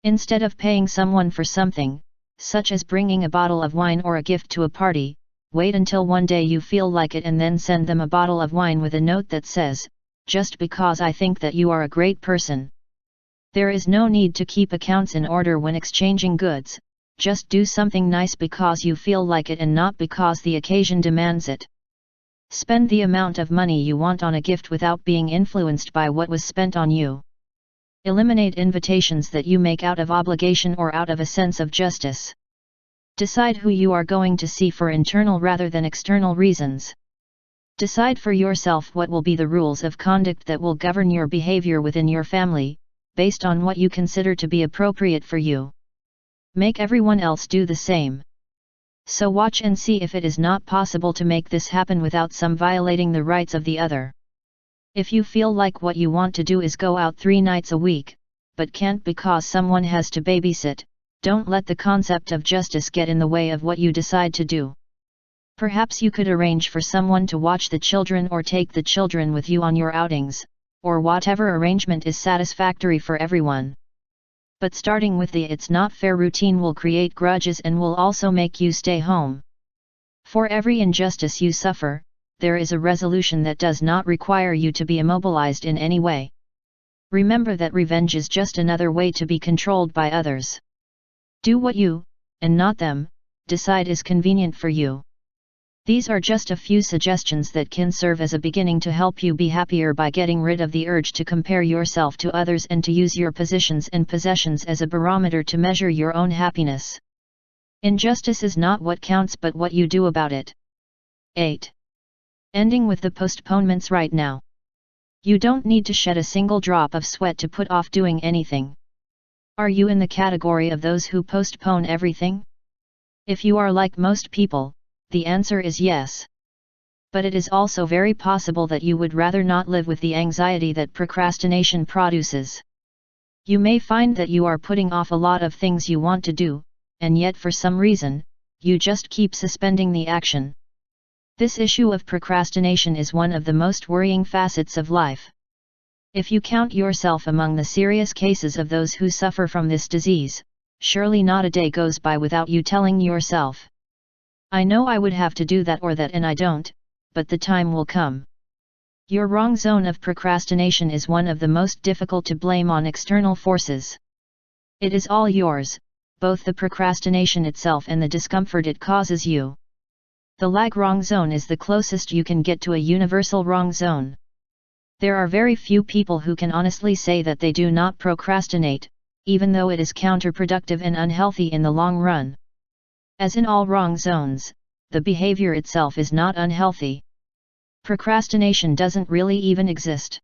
Instead of paying someone for something, such as bringing a bottle of wine or a gift to a party, wait until one day you feel like it and then send them a bottle of wine with a note that says, "Just because I think that you are a great person." There is no need to keep accounts in order when exchanging goods. Just do something nice because you feel like it and not because the occasion demands it. Spend the amount of money you want on a gift without being influenced by what was spent on you. Eliminate invitations that you make out of obligation or out of a sense of justice. Decide who you are going to see for internal rather than external reasons. Decide for yourself what will be the rules of conduct that will govern your behavior within your family, based on what you consider to be appropriate for you. Make everyone else do the same. So watch and see if it is not possible to make this happen without some violating the rights of the other. If you feel like what you want to do is go out 3 nights a week, but can't because someone has to babysit, don't let the concept of justice get in the way of what you decide to do. Perhaps you could arrange for someone to watch the children or take the children with you on your outings, or whatever arrangement is satisfactory for everyone. But starting with the "it's not fair" routine will create grudges and will also make you stay home. For every injustice you suffer, there is a resolution that does not require you to be immobilized in any way. Remember that revenge is just another way to be controlled by others. Do what you, and not them, decide is convenient for you. These are just a few suggestions that can serve as a beginning to help you be happier by getting rid of the urge to compare yourself to others and to use your positions and possessions as a barometer to measure your own happiness. Injustice is not what counts but what you do about it. 8. Ending with the postponements right now. You don't need to shed a single drop of sweat to put off doing anything. Are you in the category of those who postpone everything? If you are like most people, the answer is yes. But it is also very possible that you would rather not live with the anxiety that procrastination produces. You may find that you are putting off a lot of things you want to do, and yet for some reason, you just keep suspending the action. This issue of procrastination is one of the most worrying facets of life. If you count yourself among the serious cases of those who suffer from this disease, surely not a day goes by without you telling yourself, "I know I would have to do that or that and I don't, but the time will come." Your wrong zone of procrastination is one of the most difficult to blame on external forces. It is all yours, both the procrastination itself and the discomfort it causes you. The lag wrong zone is the closest you can get to a universal wrong zone. There are very few people who can honestly say that they do not procrastinate, even though it is counterproductive and unhealthy in the long run. As in all wrong zones, the behavior itself is not unhealthy. Procrastination doesn't really even exist.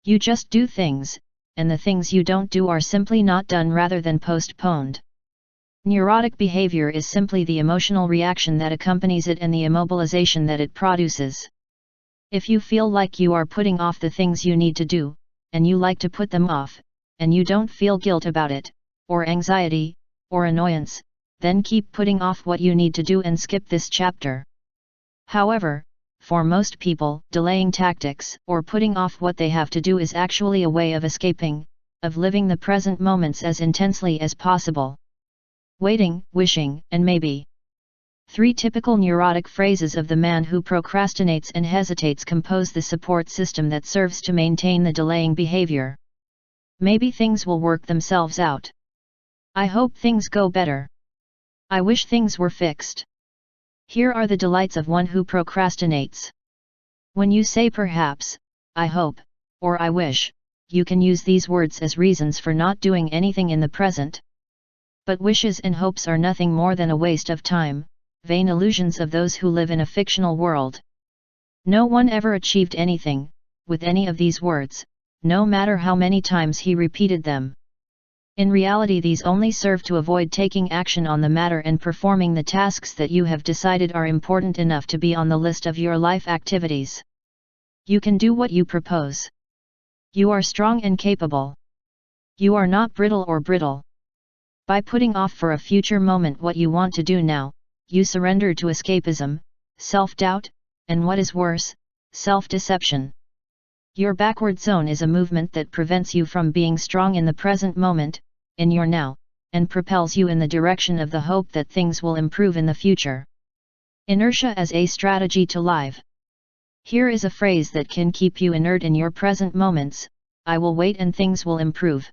You just do things, and the things you don't do are simply not done rather than postponed. Neurotic behavior is simply the emotional reaction that accompanies it and the immobilization that it produces. If you feel like you are putting off the things you need to do, and you like to put them off, and you don't feel guilt about it, or anxiety, or annoyance, then keep putting off what you need to do and skip this chapter. However, for most people, delaying tactics, or putting off what they have to do is actually a way of escaping, of living the present moments as intensely as possible. Waiting, wishing, and maybe. 3 typical neurotic phrases of the man who procrastinates and hesitates compose the support system that serves to maintain the delaying behavior. Maybe things will work themselves out. I hope things go better. I wish things were fixed. Here are the delights of one who procrastinates. When you say perhaps, I hope, or I wish, you can use these words as reasons for not doing anything in the present. But wishes and hopes are nothing more than a waste of time, vain illusions of those who live in a fictional world. No one ever achieved anything, with any of these words, no matter how many times he repeated them. In reality, these only serve to avoid taking action on the matter and performing the tasks that you have decided are important enough to be on the list of your life activities. You can do what you propose. You are strong and capable. You are not brittle or brittle. By putting off for a future moment what you want to do now, you surrender to escapism, self-doubt, and what is worse, self-deception. Your backward zone is a movement that prevents you from being strong in the present moment, in your now, and propels you in the direction of the hope that things will improve in the future. Inertia as a strategy to live. Here is a phrase that can keep you inert in your present moments: I will wait and things will improve.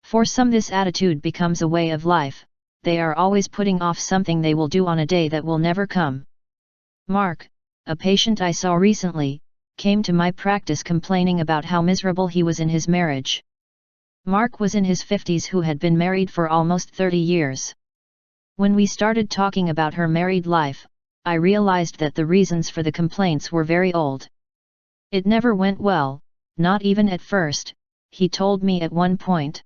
For some, this attitude becomes a way of life. They are always putting off something they will do on a day that will never come. Mark, a patient I saw recently, came to my practice complaining about how miserable he was in his marriage. Mark was in his 50s who had been married for almost 30 years. When we started talking about her married life, I realized that the reasons for the complaints were very old. It never went well, not even at first, he told me at one point.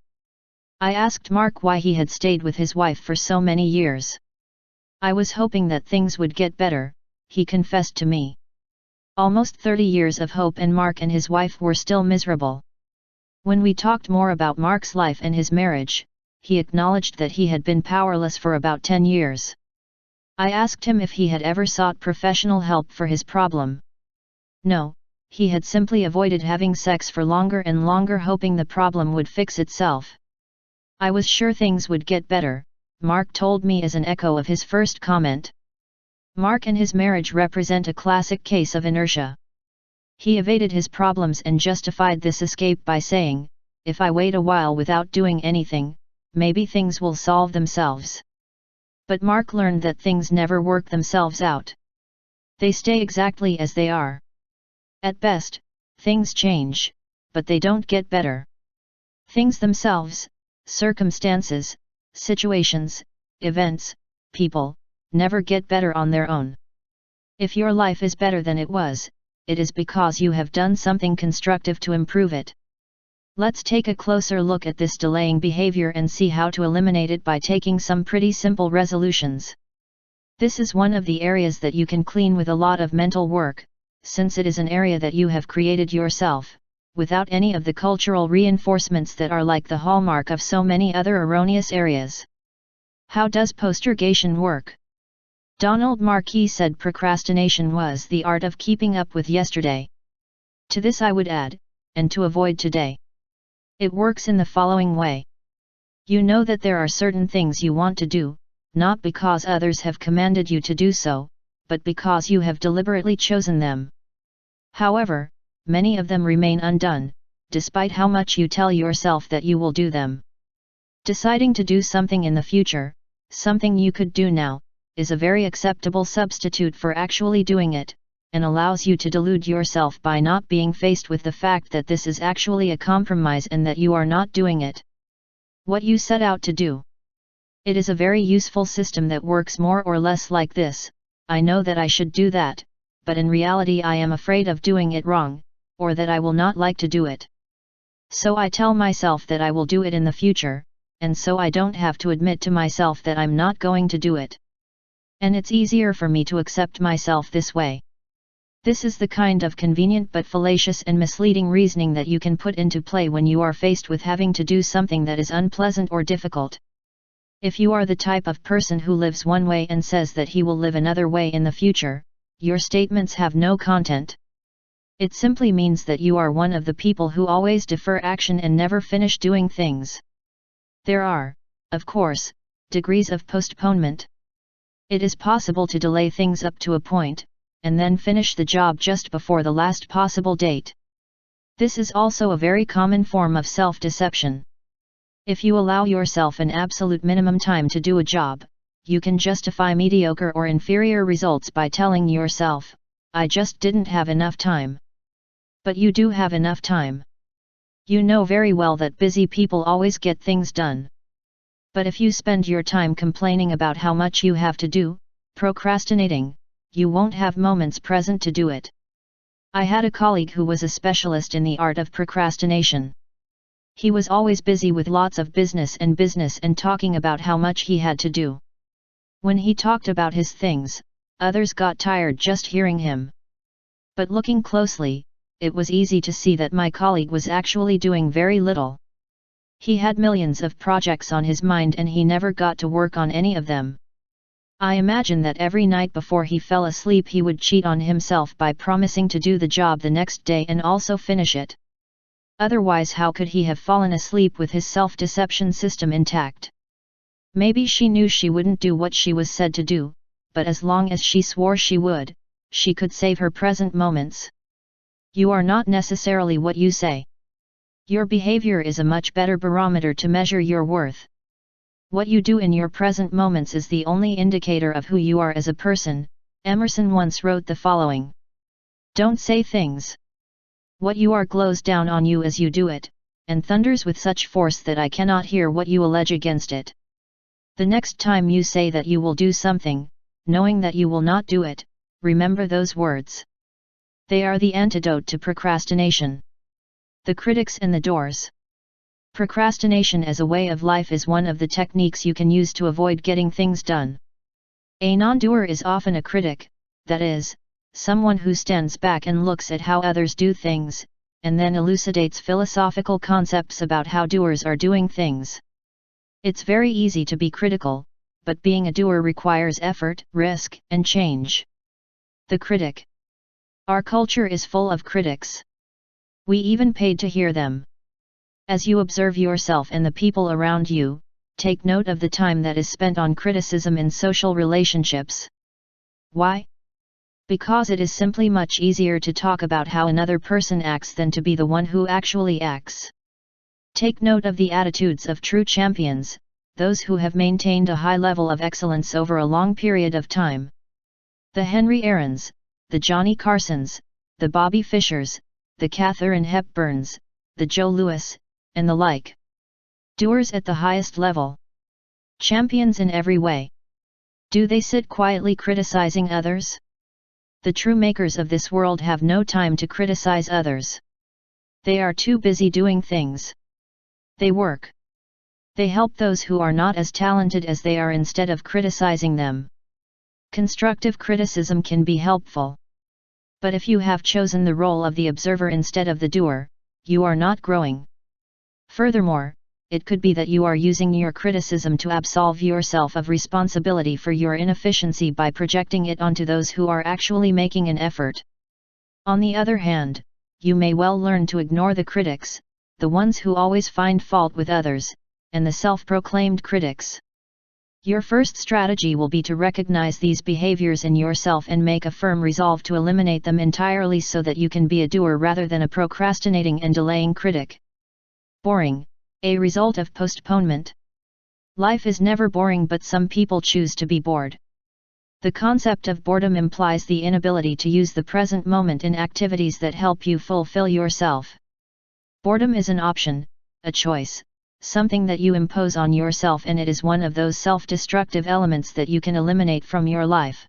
I asked Mark why he had stayed with his wife for so many years. I was hoping that things would get better, he confessed to me. Almost 30 years of hope, and Mark and his wife were still miserable. When we talked more about Mark's life and his marriage, he acknowledged that he had been powerless for about 10 years. I asked him if he had ever sought professional help for his problem. No, he had simply avoided having sex for longer and longer, hoping the problem would fix itself. I was sure things would get better, Mark told me as an echo of his first comment. Mark and his marriage represent a classic case of inertia. He evaded his problems and justified this escape by saying, if I wait a while without doing anything, maybe things will solve themselves. But Mark learned that things never work themselves out. They stay exactly as they are. At best, things change, but they don't get better. Things themselves, circumstances, situations, events, people, never get better on their own. If your life is better than it was, it is because you have done something constructive to improve it. Let's take a closer look at this delaying behavior and see how to eliminate it by taking some pretty simple resolutions. This is one of the areas that you can clean with a lot of mental work, since it is an area that you have created yourself, without any of the cultural reinforcements that are like the hallmark of so many other erroneous areas. How does postergation work? Donald Marquis said procrastination was the art of keeping up with yesterday. To this I would add, and to avoid today. It works in the following way. You know that there are certain things you want to do, not because others have commanded you to do so, but because you have deliberately chosen them. However, many of them remain undone, despite how much you tell yourself that you will do them. Deciding to do something in the future, something you could do now, is a very acceptable substitute for actually doing it, and allows you to delude yourself by not being faced with the fact that this is actually a compromise and that you are not doing it. What you set out to do. It is a very useful system that works more or less like this: I know that I should do that, but in reality I am afraid of doing it wrong, or that I will not like to do it. So I tell myself that I will do it in the future, and so I don't have to admit to myself that I'm not going to do it. And it's easier for me to accept myself this way. This is the kind of convenient but fallacious and misleading reasoning that you can put into play when you are faced with having to do something that is unpleasant or difficult. If you are the type of person who lives one way and says that he will live another way in the future, your statements have no content. It simply means that you are one of the people who always defer action and never finish doing things. There are, of course, degrees of postponement. It is possible to delay things up to a point, and then finish the job just before the last possible date. This is also a very common form of self-deception. If you allow yourself an absolute minimum time to do a job, you can justify mediocre or inferior results by telling yourself, "I just didn't have enough time." But you do have enough time. You know very well that busy people always get things done. But if you spend your time complaining about how much you have to do, procrastinating, you won't have moments present to do it. I had a colleague who was a specialist in the art of procrastination. He was always busy with lots of business and talking about how much he had to do. When he talked about his things, others got tired just hearing him. But looking closely, it was easy to see that my colleague was actually doing very little. He had millions of projects on his mind and he never got to work on any of them. I imagine that every night before he fell asleep he would cheat on himself by promising to do the job the next day and also finish it. Otherwise, how could he have fallen asleep with his self-deception system intact? Maybe she knew she wouldn't do what she was said to do, but as long as she swore she would, she could save her present moments. You are not necessarily what you say. Your behavior is a much better barometer to measure your worth. What you do in your present moments is the only indicator of who you are as a person. Emerson once wrote the following: "Don't say things. What you are glows down on you as you do it, and thunders with such force that I cannot hear what you allege against it." The next time you say that you will do something, knowing that you will not do it, remember those words. They are the antidote to procrastination. The critics and the doors. Procrastination as a way of life is one of the techniques you can use to avoid getting things done. A non-doer is often a critic, that is, someone who stands back and looks at how others do things, and then elucidates philosophical concepts about how doers are doing things. It's very easy to be critical, but being a doer requires effort, risk, and change. The critic. Our culture is full of critics. We even paid to hear them. As you observe yourself and the people around you, take note of the time that is spent on criticism in social relationships. Why? Because it is simply much easier to talk about how another person acts than to be the one who actually acts. Take note of the attitudes of true champions, those who have maintained a high level of excellence over a long period of time. The Henry Aarons, the Johnny Carsons, the Bobby Fishers, the Katharine Hepburns, the Joe Louis, and the like. Doers at the highest level. Champions in every way. Do they sit quietly criticizing others? The true makers of this world have no time to criticize others. They are too busy doing things. They work. They help those who are not as talented as they are instead of criticizing them. Constructive criticism can be helpful. But if you have chosen the role of the observer instead of the doer, you are not growing. Furthermore, it could be that you are using your criticism to absolve yourself of responsibility for your inefficiency by projecting it onto those who are actually making an effort. On the other hand, you may well learn to ignore the critics, the ones who always find fault with others, and the self-proclaimed critics. Your first strategy will be to recognize these behaviors in yourself and make a firm resolve to eliminate them entirely so that you can be a doer rather than a procrastinating and delaying critic. Boring, a result of postponement. Life is never boring, but some people choose to be bored. The concept of boredom implies the inability to use the present moment in activities that help you fulfill yourself. Boredom is an option, a choice, something that you impose on yourself, and it is one of those self-destructive elements that you can eliminate from your life.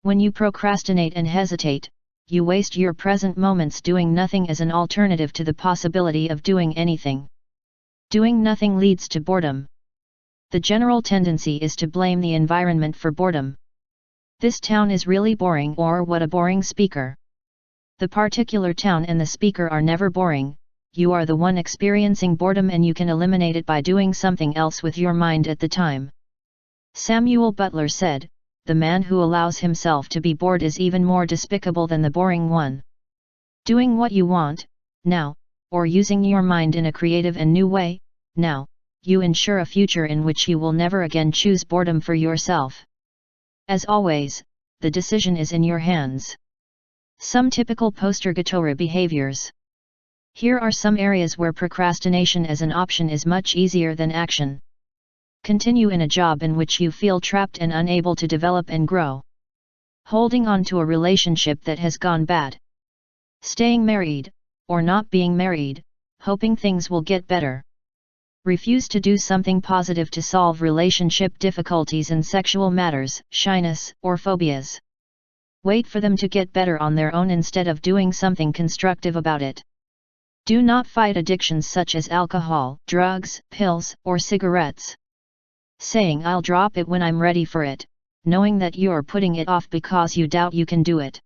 When you procrastinate and hesitate, you waste your present moments doing nothing as an alternative to the possibility of doing anything. Doing nothing leads to boredom. The general tendency is to blame the environment for boredom. This town is really boring, or what a boring speaker. The particular town and the speaker are never boring, you are the one experiencing boredom, and you can eliminate it by doing something else with your mind at the time. Samuel Butler said, "The man who allows himself to be bored is even more despicable than the boring one." Doing what you want, now, or using your mind in a creative and new way, now, you ensure a future in which you will never again choose boredom for yourself. As always, the decision is in your hands. Some typical postergatory behaviors. Here are some areas where procrastination as an option is much easier than action. Continue in a job in which you feel trapped and unable to develop and grow. Holding on to a relationship that has gone bad. Staying married, or not being married, hoping things will get better. Refuse to do something positive to solve relationship difficulties and sexual matters, shyness, or phobias. Wait for them to get better on their own instead of doing something constructive about it. Do not fight addictions such as alcohol, drugs, pills, or cigarettes. Saying "I'll drop it when I'm ready for it," knowing that you're putting it off because you doubt you can do it.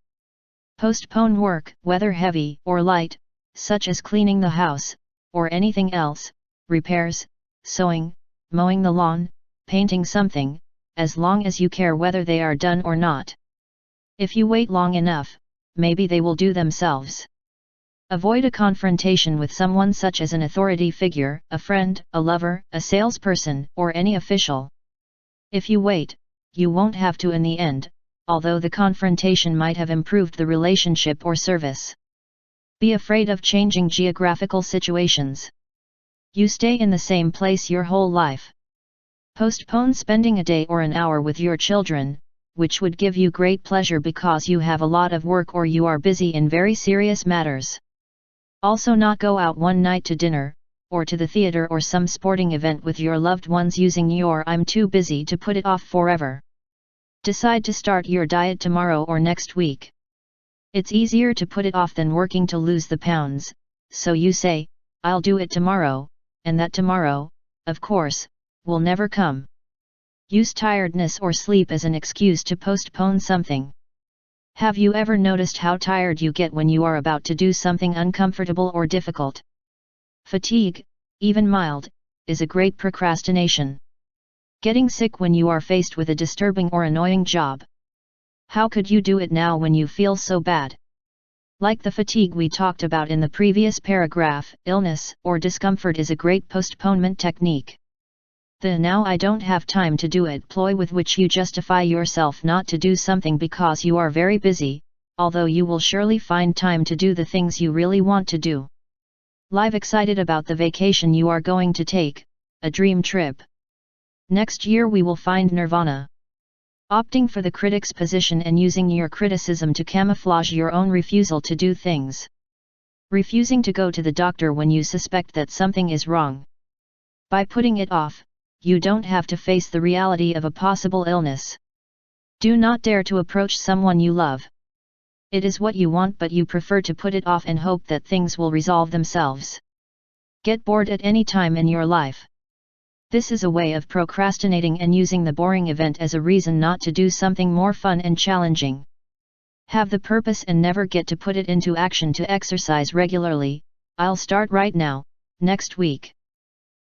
Postpone work, whether heavy or light, such as cleaning the house, or anything else, repairs, sewing, mowing the lawn, painting something, as long as you care whether they are done or not. If you wait long enough, maybe they will do themselves. Avoid a confrontation with someone such as an authority figure, a friend, a lover, a salesperson, or any official. If you wait, you won't have to in the end, although the confrontation might have improved the relationship or service. Be afraid of changing geographical situations. You stay in the same place your whole life. Postpone spending a day or an hour with your children, which would give you great pleasure because you have a lot of work or you are busy in very serious matters. Also, not go out one night to dinner, or to the theater or some sporting event with your loved ones using your "I'm too busy to put it off" forever. Decide to start your diet tomorrow or next week. It's easier to put it off than working to lose the pounds, so you say, "I'll do it tomorrow," and that tomorrow, of course, will never come. Use tiredness or sleep as an excuse to postpone something. Have you ever noticed how tired you get when you are about to do something uncomfortable or difficult? Fatigue, even mild, is a great procrastination. Getting sick when you are faced with a disturbing or annoying job. How could you do it now when you feel so bad? Like the fatigue we talked about in the previous paragraph, illness or discomfort is a great postponement technique. The "now I don't have time to do it" ploy with which you justify yourself not to do something because you are very busy, although you will surely find time to do the things you really want to do. Live excited about the vacation you are going to take, a dream trip. Next year we will find nirvana. Opting for the critic's position and using your criticism to camouflage your own refusal to do things. Refusing to go to the doctor when you suspect that something is wrong. By putting it off, you don't have to face the reality of a possible illness. Do not dare to approach someone you love. It is what you want, but you prefer to put it off and hope that things will resolve themselves. Get bored at any time in your life. This is a way of procrastinating and using the boring event as a reason not to do something more fun and challenging. Have the purpose and never get to put it into action. To exercise regularly, "I'll start right now, next week."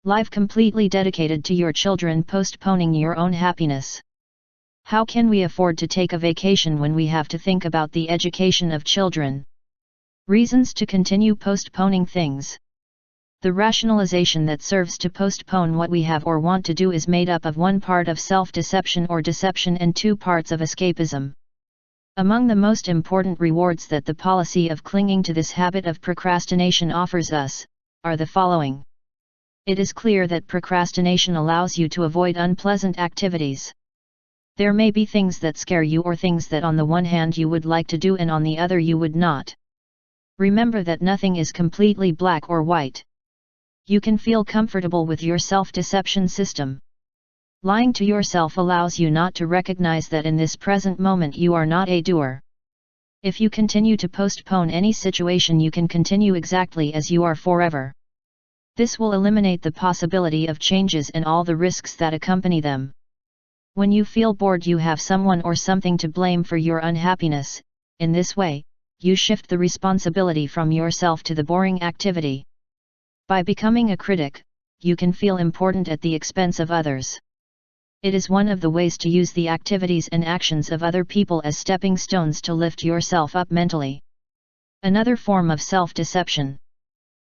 Life completely dedicated to your children, postponing your own happiness. How can we afford to take a vacation when we have to think about the education of children? Reasons to continue postponing things. The rationalization that serves to postpone what we have or want to do is made up of one part of self-deception or deception and two parts of escapism. Among the most important rewards that the policy of clinging to this habit of procrastination offers us, are the following. It is clear that procrastination allows you to avoid unpleasant activities. There may be things that scare you or things that on the one hand you would like to do and on the other you would not. Remember that nothing is completely black or white. You can feel comfortable with your self-deception system. Lying to yourself allows you not to recognize that in this present moment you are not a doer. If you continue to postpone any situation, you can continue exactly as you are forever. This will eliminate the possibility of changes and all the risks that accompany them. When you feel bored, you have someone or something to blame for your unhappiness. In this way, you shift the responsibility from yourself to the boring activity. By becoming a critic, you can feel important at the expense of others. It is one of the ways to use the activities and actions of other people as stepping stones to lift yourself up mentally. Another form of self-deception.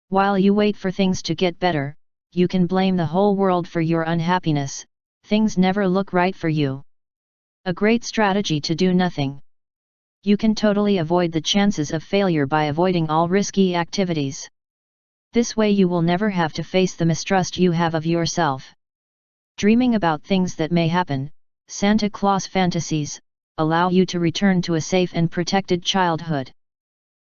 While you wait for things to get better, you can blame the whole world for your unhappiness. Things never look right for you. A great strategy to do nothing. You can totally avoid the chances of failure by avoiding all risky activities. This way you will never have to face the mistrust you have of yourself. Dreaming about things that may happen, Santa Claus fantasies, allow you to return to a safe and protected childhood.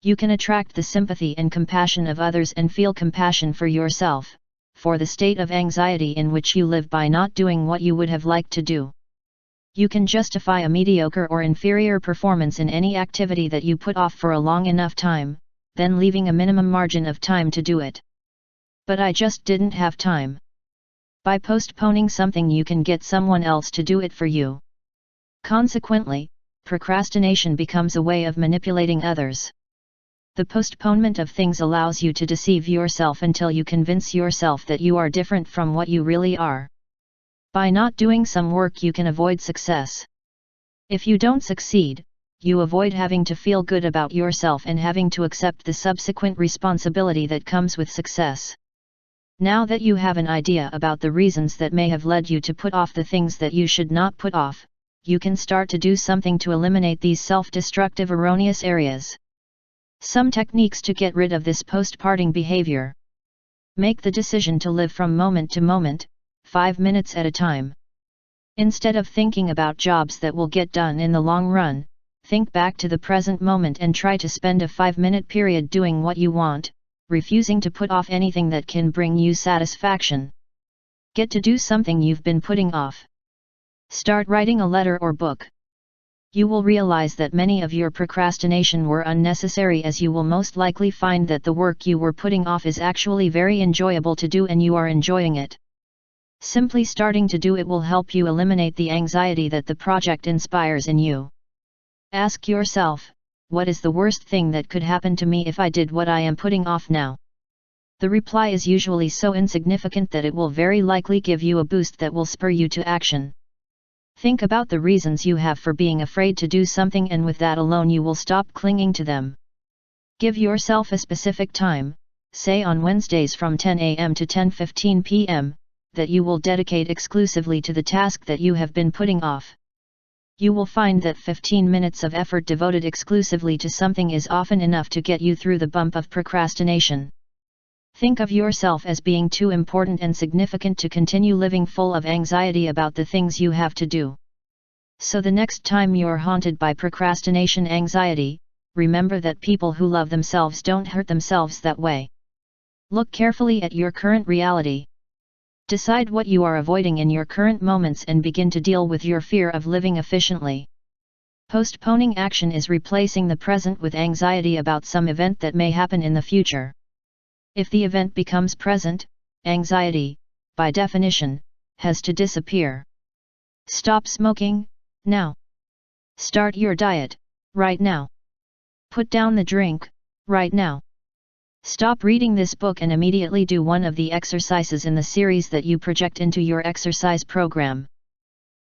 You can attract the sympathy and compassion of others and feel compassion for yourself, for the state of anxiety in which you live by not doing what you would have liked to do. You can justify a mediocre or inferior performance in any activity that you put off for a long enough time, then leaving a minimum margin of time to do it. But I just didn't have time. By postponing something, you can get someone else to do it for you. Consequently, procrastination becomes a way of manipulating others. The postponement of things allows you to deceive yourself until you convince yourself that you are different from what you really are. By not doing some work, you can avoid success. If you don't succeed, you avoid having to feel good about yourself and having to accept the subsequent responsibility that comes with success. Now that you have an idea about the reasons that may have led you to put off the things that you should not put off, you can start to do something to eliminate these self-destructive erroneous areas. Some techniques to get rid of this postparting behavior. Make the decision to live from moment to moment, 5 minutes at a time. Instead of thinking about jobs that will get done in the long run, think back to the present moment and try to spend a 5-minute period doing what you want, refusing to put off anything that can bring you satisfaction. Get to do something you've been putting off. Start writing a letter or book. You will realize that many of your procrastination were unnecessary, as you will most likely find that the work you were putting off is actually very enjoyable to do and you are enjoying it. Simply starting to do it will help you eliminate the anxiety that the project inspires in you. Ask yourself, what is the worst thing that could happen to me if I did what I am putting off now? The reply is usually so insignificant that it will very likely give you a boost that will spur you to action. Think about the reasons you have for being afraid to do something, and with that alone you will stop clinging to them. Give yourself a specific time, say on Wednesdays from 10 a.m. to 10:15 p.m., that you will dedicate exclusively to the task that you have been putting off. You will find that 15 minutes of effort devoted exclusively to something is often enough to get you through the bump of procrastination. Think of yourself as being too important and significant to continue living full of anxiety about the things you have to do. So the next time you're haunted by procrastination anxiety, remember that people who love themselves don't hurt themselves that way. Look carefully at your current reality. Decide what you are avoiding in your current moments and begin to deal with your fear of living efficiently. Postponing action is replacing the present with anxiety about some event that may happen in the future. If the event becomes present, anxiety, by definition, has to disappear. Stop smoking, now. Start your diet, right now. Put down the drink, right now. Stop reading this book and immediately do one of the exercises in the series that you project into your exercise program.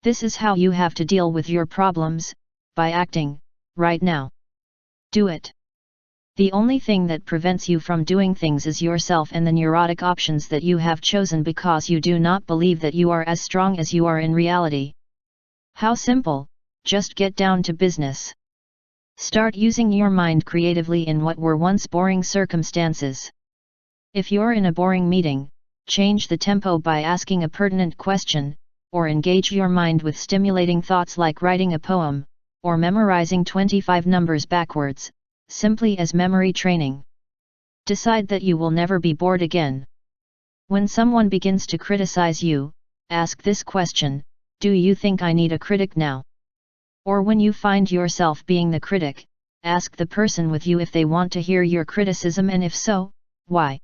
This is how you have to deal with your problems, by acting, right now. Do it. The only thing that prevents you from doing things is yourself and the neurotic options that you have chosen because you do not believe that you are as strong as you are in reality. How simple, just get down to business. Start using your mind creatively in what were once boring circumstances. If you're in a boring meeting, change the tempo by asking a pertinent question, or engage your mind with stimulating thoughts like writing a poem, or memorizing 25 numbers backwards, simply as memory training. Decide that you will never be bored again. When someone begins to criticize you, ask this question: do you think I need a critic now? Or when you find yourself being the critic, ask the person with you if they want to hear your criticism, and if so, why?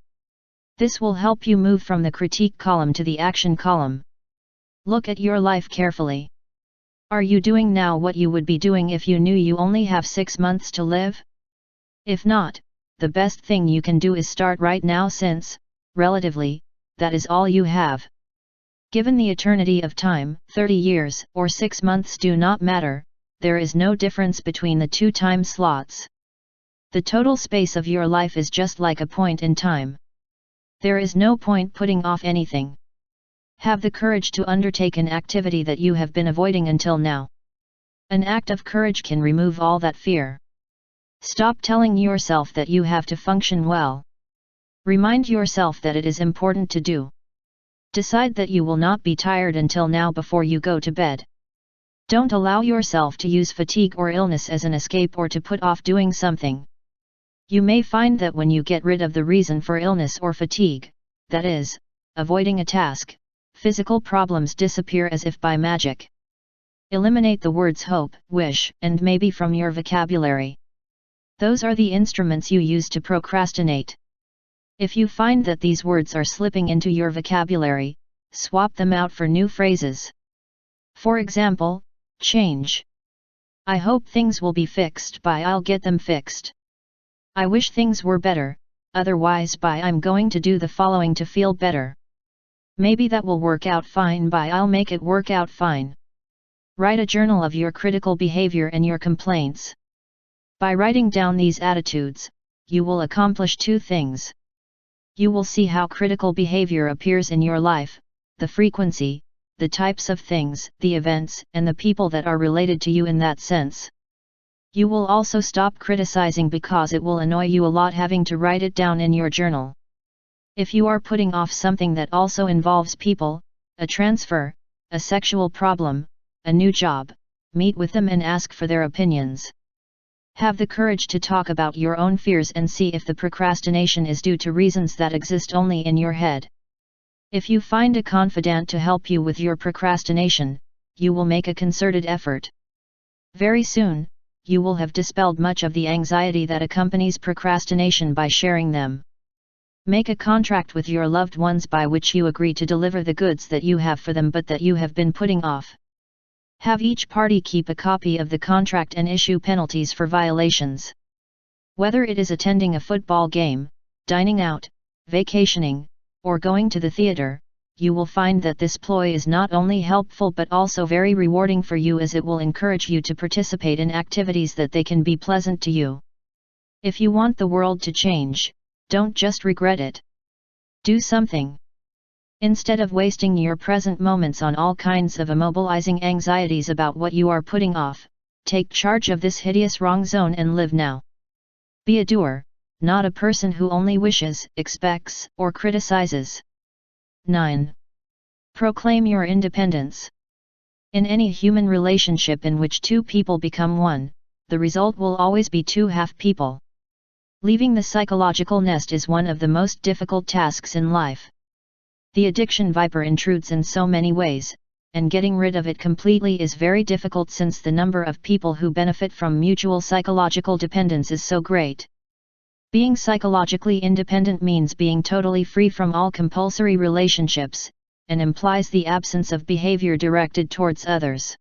This will help you move from the critique column to the action column. Look at your life carefully. Are you doing now what you would be doing if you knew you only have 6 months to live? If not, the best thing you can do is start right now, since, relatively, that is all you have. Given the eternity of time, 30 years or 6 months do not matter, there is no difference between the two time slots. The total space of your life is just like a point in time. There is no point putting off anything. Have the courage to undertake an activity that you have been avoiding until now. An act of courage can remove all that fear. Stop telling yourself that you have to function well. Remind yourself that it is important to do. Decide that you will not be tired until now before you go to bed. Don't allow yourself to use fatigue or illness as an escape or to put off doing something. You may find that when you get rid of the reason for illness or fatigue, that is, avoiding a task, physical problems disappear as if by magic. Eliminate the words hope, wish, and maybe from your vocabulary. Those are the instruments you use to procrastinate. If you find that these words are slipping into your vocabulary, swap them out for new phrases. For example, change. I hope things will be fixed by I'll get them fixed. I wish things were better, otherwise by I'm going to do the following to feel better. Maybe that will work out fine by I'll make it work out fine. Write a journal of your critical behavior and your complaints. By writing down these attitudes, you will accomplish two things. You will see how critical behavior appears in your life, the frequency, the types of things, the events, and the people that are related to you in that sense. You will also stop criticizing because it will annoy you a lot having to write it down in your journal. If you are putting off something that also involves people, a transfer, a sexual problem, a new job, meet with them and ask for their opinions. Have the courage to talk about your own fears and see if the procrastination is due to reasons that exist only in your head. If you find a confidant to help you with your procrastination, you will make a concerted effort. Very soon, you will have dispelled much of the anxiety that accompanies procrastination by sharing them. Make a contract with your loved ones by which you agree to deliver the goods that you have for them but that you have been putting off. Have each party keep a copy of the contract and issue penalties for violations. Whether it is attending a football game, dining out, vacationing, or going to the theater, you will find that this ploy is not only helpful but also very rewarding for you, as it will encourage you to participate in activities that they can be pleasant to you. If you want the world to change, don't just regret it. Do something. Instead of wasting your present moments on all kinds of immobilizing anxieties about what you are putting off, take charge of this hideous wrong zone and live now. Be a doer, not a person who only wishes, expects, or criticizes. 9. Proclaim your independence. In any human relationship in which two people become one, the result will always be two half people. Leaving the psychological nest is one of the most difficult tasks in life. The addiction viper intrudes in so many ways, and getting rid of it completely is very difficult since the number of people who benefit from mutual psychological dependence is so great. Being psychologically independent means being totally free from all compulsory relationships, and implies the absence of behavior directed towards others.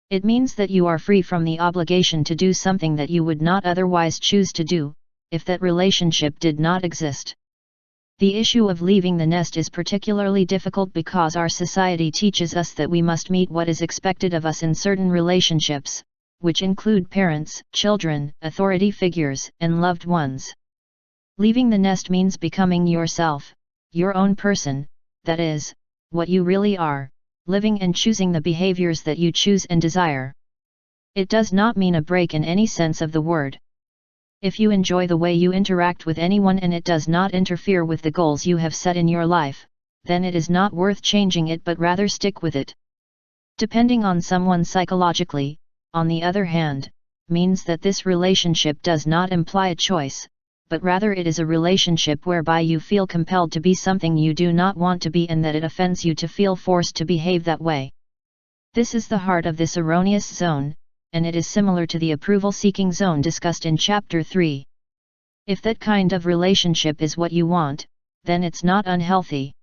It means that you are free from the obligation to do something that you would not otherwise choose to do, if that relationship did not exist. The issue of leaving the nest is particularly difficult because our society teaches us that we must meet what is expected of us in certain relationships, which include parents, children, authority figures, and loved ones. Leaving the nest means becoming yourself, your own person, that is, what you really are, living and choosing the behaviors that you choose and desire. It does not mean a break in any sense of the word. If you enjoy the way you interact with anyone and it does not interfere with the goals you have set in your life, then it is not worth changing it but rather stick with it. Depending on someone psychologically, on the other hand, means that this relationship does not imply a choice, but rather it is a relationship whereby you feel compelled to be something you do not want to be and that it offends you to feel forced to behave that way. This is the heart of this erroneous zone, and it is similar to the approval-seeking zone discussed in Chapter 3. If that kind of relationship is what you want, then it's not unhealthy.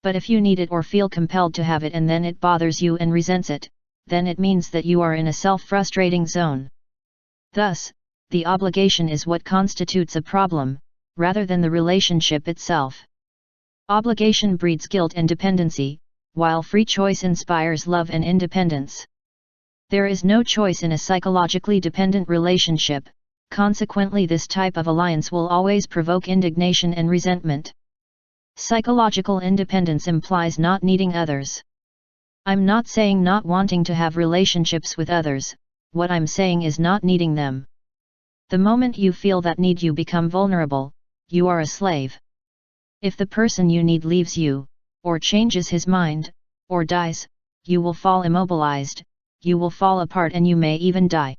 But if you need it or feel compelled to have it and then it bothers you and resents it, then it means that you are in a self-frustrating zone. Thus, the obligation is what constitutes a problem, rather than the relationship itself. Obligation breeds guilt and dependency, while free choice inspires love and independence. There is no choice in a psychologically dependent relationship, consequently this type of alliance will always provoke indignation and resentment. Psychological independence implies not needing others. I'm not saying not wanting to have relationships with others, what I'm saying is not needing them. The moment you feel that need you become vulnerable, you are a slave. If the person you need leaves you, or changes his mind, or dies, you will fall immobilized, you will fall apart and you may even die.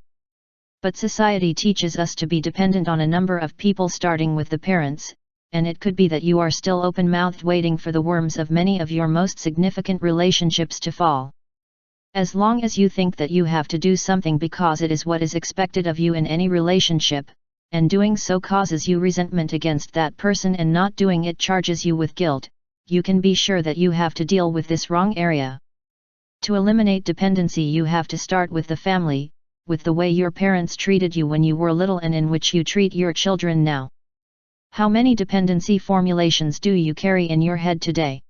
But society teaches us to be dependent on a number of people starting with the parents, and it could be that you are still open-mouthed waiting for the worms of many of your most significant relationships to fall. As long as you think that you have to do something because it is what is expected of you in any relationship, and doing so causes you resentment against that person and not doing it charges you with guilt, you can be sure that you have to deal with this wrong area. To eliminate dependency you have to start with the family, with the way your parents treated you when you were little and in which you treat your children now. How many dependency formulations do you carry in your head today?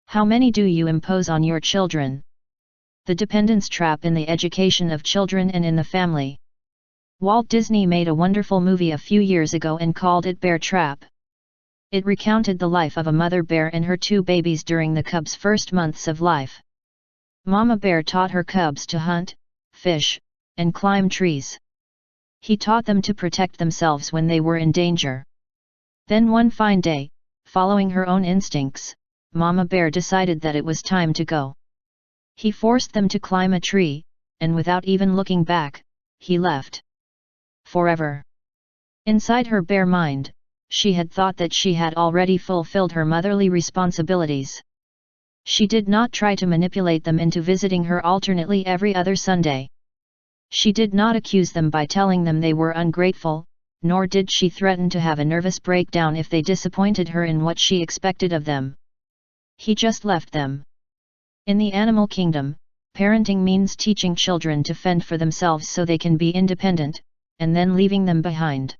How many do you impose on your children? The dependence trap in the education of children and in the family. Walt Disney made a wonderful movie a few years ago and called it Bear Trap. It recounted the life of a mother bear and her 2 babies during the cubs' first months of life. Mama Bear taught her cubs to hunt, fish, and climb trees. He taught them to protect themselves when they were in danger. Then one fine day, following her own instincts, Mama Bear decided that it was time to go. He forced them to climb a tree, and without even looking back, he left. Forever. Inside her bear mind, she had thought that she had already fulfilled her motherly responsibilities. She did not try to manipulate them into visiting her alternately every other Sunday. She did not accuse them by telling them they were ungrateful, nor did she threaten to have a nervous breakdown if they disappointed her in what she expected of them. He just left them. In the animal kingdom, parenting means teaching children to fend for themselves so they can be independent, and then leaving them behind.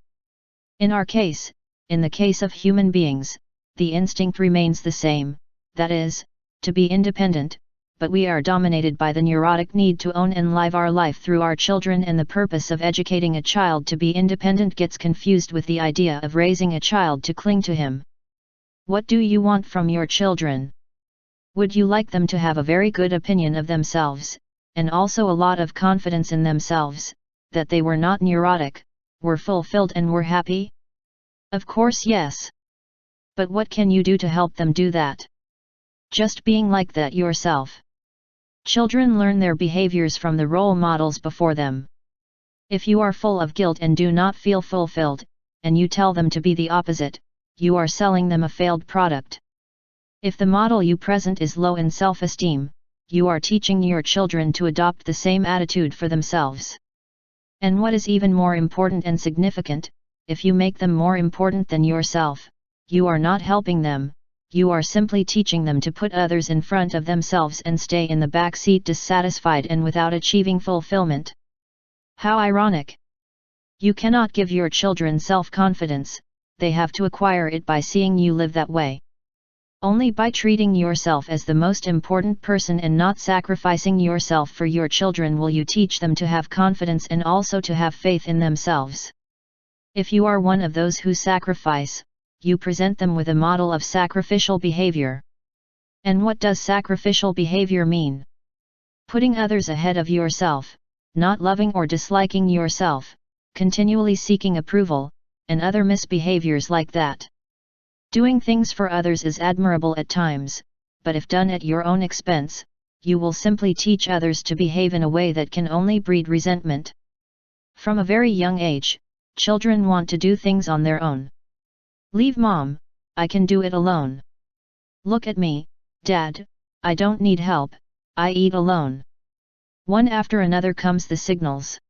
In our case, in the case of human beings, the instinct remains the same, that is, to be independent, but we are dominated by the neurotic need to own and live our life through our children, and the purpose of educating a child to be independent gets confused with the idea of raising a child to cling to him. What do you want from your children? Would you like them to have a very good opinion of themselves, and also a lot of confidence in themselves, that they were not neurotic, were fulfilled and were happy? Of course yes. But what can you do to help them do that? Just being like that yourself. Children learn their behaviors from the role models before them. If you are full of guilt and do not feel fulfilled, and you tell them to be the opposite, you are selling them a failed product. If the model you present is low in self-esteem, you are teaching your children to adopt the same attitude for themselves. And what is even more important and significant, if you make them more important than yourself, you are not helping them, you are simply teaching them to put others in front of themselves and stay in the back seat dissatisfied and without achieving fulfillment. How ironic! You cannot give your children self-confidence, they have to acquire it by seeing you live that way. Only by treating yourself as the most important person and not sacrificing yourself for your children will you teach them to have confidence and also to have faith in themselves. If you are one of those who sacrifice, you present them with a model of sacrificial behavior. And what does sacrificial behavior mean? Putting others ahead of yourself, not loving or disliking yourself, continually seeking approval, and other misbehaviors like that. Doing things for others is admirable at times, but if done at your own expense, you will simply teach others to behave in a way that can only breed resentment. From a very young age, children want to do things on their own. Leave mom, I can do it alone. Look at me, dad, I don't need help, I eat alone. One after another comes the signals.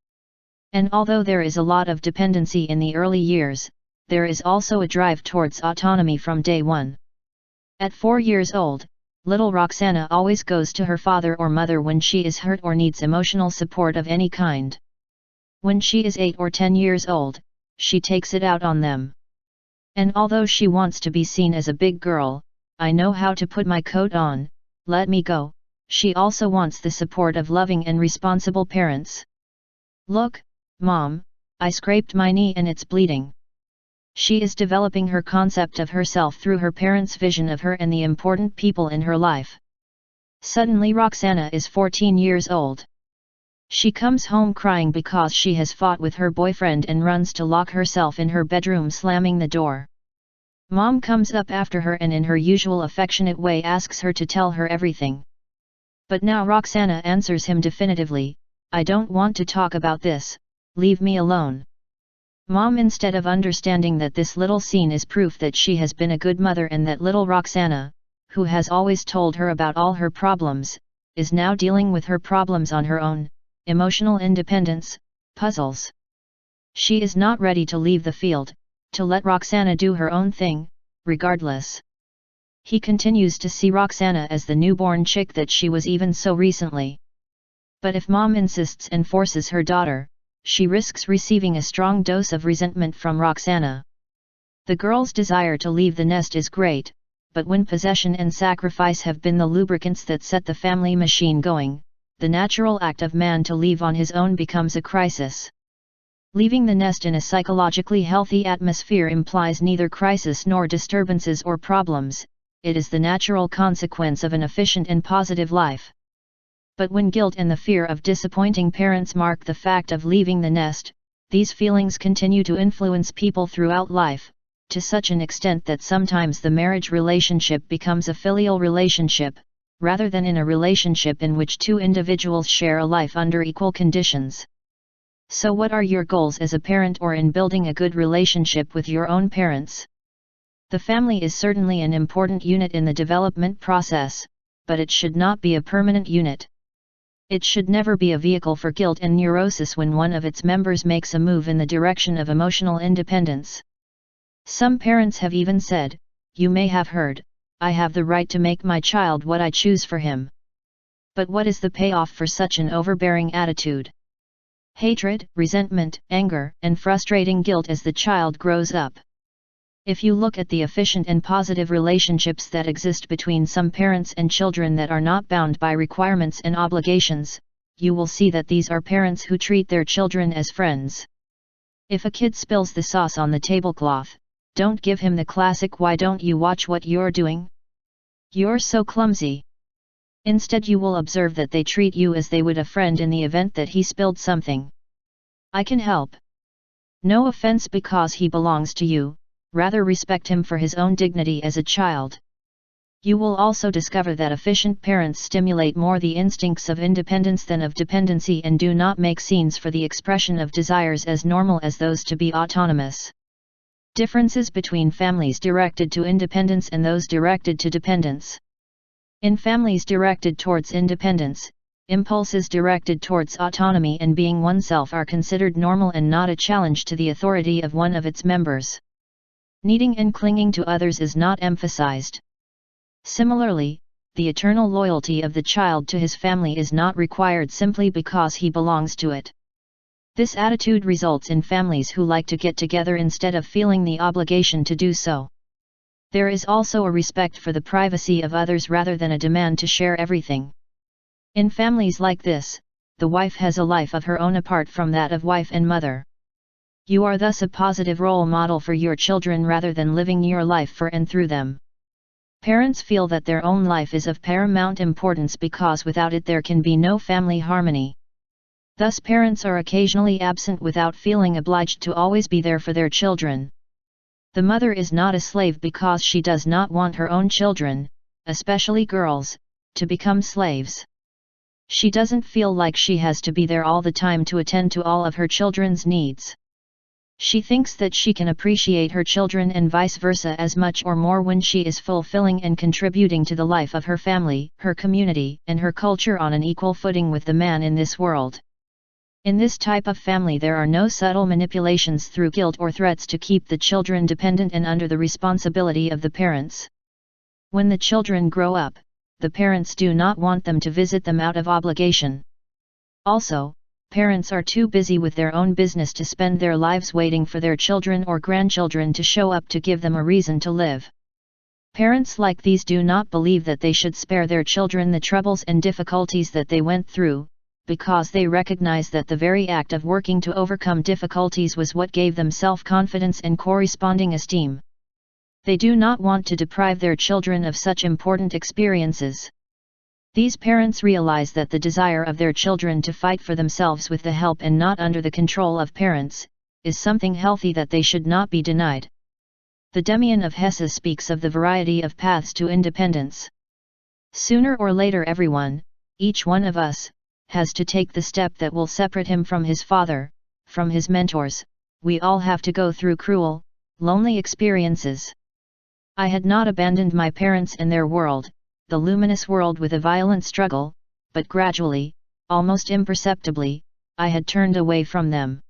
And although there is a lot of dependency in the early years, there is also a drive towards autonomy from day one. At 4 years old, little Roxana always goes to her father or mother when she is hurt or needs emotional support of any kind. When she is 8 or 10 years old, she takes it out on them. And although she wants to be seen as a big girl, I know how to put my coat on, let me go, she also wants the support of loving and responsible parents. Look, Mom, I scraped my knee and it's bleeding. She is developing her concept of herself through her parents' vision of her and the important people in her life. Suddenly Roxana is 14 years old. She comes home crying because she has fought with her boyfriend and runs to lock herself in her bedroom, slamming the door. Mom comes up after her and in her usual affectionate way asks her to tell her everything. But now Roxana answers him definitively, I don't want to talk about this, leave me alone. Mom, instead of understanding that this little scene is proof that she has been a good mother and that little Roxana, who has always told her about all her problems, is now dealing with her problems on her own, emotional independence, puzzles. She is not ready to leave the field, to let Roxana do her own thing, regardless. He continues to see Roxana as the newborn chick that she was even so recently. But if Mom insists and forces her daughter, she risks receiving a strong dose of resentment from Roxana. The girl's desire to leave the nest is great, but when possession and sacrifice have been the lubricants that set the family machine going, the natural act of man to leave on his own becomes a crisis. Leaving the nest in a psychologically healthy atmosphere implies neither crisis nor disturbances or problems, it is the natural consequence of an efficient and positive life. But when guilt and the fear of disappointing parents mark the fact of leaving the nest, these feelings continue to influence people throughout life, to such an extent that sometimes the marriage relationship becomes a filial relationship, rather than in a relationship in which two individuals share a life under equal conditions. So what are your goals as a parent or in building a good relationship with your own parents? The family is certainly an important unit in the development process, but it should not be a permanent unit. It should never be a vehicle for guilt and neurosis when one of its members makes a move in the direction of emotional independence. Some parents have even said, you may have heard, I have the right to make my child what I choose for him. But what is the payoff for such an overbearing attitude? Hatred, resentment, anger, and frustrating guilt as the child grows up. If you look at the efficient and positive relationships that exist between some parents and children that are not bound by requirements and obligations, you will see that these are parents who treat their children as friends. If a kid spills the sauce on the tablecloth, don't give him the classic "why don't you watch what you're doing? You're so clumsy." Instead you will observe that they treat you as they would a friend in the event that he spilled something. I can help. No offense because he belongs to you, rather respect him for his own dignity as a child. You will also discover that efficient parents stimulate more the instincts of independence than of dependency and do not make scenes for the expression of desires as normal as those to be autonomous. Differences between families directed to independence and those directed to dependence. In families directed towards independence, impulses directed towards autonomy and being oneself are considered normal and not a challenge to the authority of one of its members. Needing and clinging to others is not emphasized. Similarly, the eternal loyalty of the child to his family is not required simply because he belongs to it. This attitude results in families who like to get together instead of feeling the obligation to do so. There is also a respect for the privacy of others rather than a demand to share everything. In families like this, the wife has a life of her own apart from that of wife and mother. You are thus a positive role model for your children rather than living your life for and through them. Parents feel that their own life is of paramount importance because without it there can be no family harmony. Thus parents are occasionally absent without feeling obliged to always be there for their children. The mother is not a slave because she does not want her own children, especially girls, to become slaves. She doesn't feel like she has to be there all the time to attend to all of her children's needs. She thinks that she can appreciate her children and vice versa as much or more when she is fulfilling and contributing to the life of her family, her community, and her culture on an equal footing with the man in this world. In this type of family there are no subtle manipulations through guilt or threats to keep the children dependent and under the responsibility of the parents. When the children grow up, the parents do not want them to visit them out of obligation. Also, parents are too busy with their own business to spend their lives waiting for their children or grandchildren to show up to give them a reason to live. Parents like these do not believe that they should spare their children the troubles and difficulties that they went through, because they recognize that the very act of working to overcome difficulties was what gave them self-confidence and corresponding esteem. They do not want to deprive their children of such important experiences. These parents realize that the desire of their children to fight for themselves with the help and not under the control of parents, is something healthy that they should not be denied. The Demian of Hesse speaks of the variety of paths to independence. Sooner or later everyone, each one of us, has to take the step that will separate him from his father, from his mentors. We all have to go through cruel, lonely experiences. I had not abandoned my parents and their world, the luminous world with a violent struggle, but gradually, almost imperceptibly, I had turned away from them.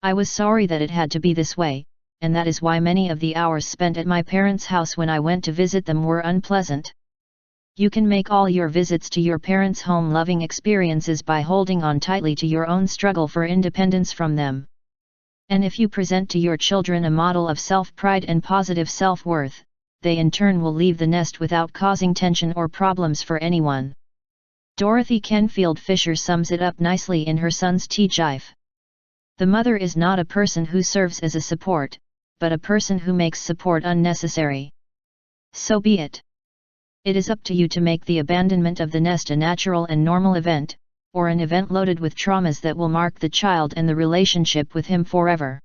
I was sorry that it had to be this way, and that is why many of the hours spent at my parents' house when I went to visit them were unpleasant. You can make all your visits to your parents' home loving experiences by holding on tightly to your own struggle for independence from them. And if you present to your children a model of self-pride and positive self-worth, they in turn will leave the nest without causing tension or problems for anyone. Dorothy Canfield Fisher sums it up nicely in her son's T-Jive. The mother is not a person who serves as a support, but a person who makes support unnecessary. So be it. It is up to you to make the abandonment of the nest a natural and normal event, or an event loaded with traumas that will mark the child and the relationship with him forever.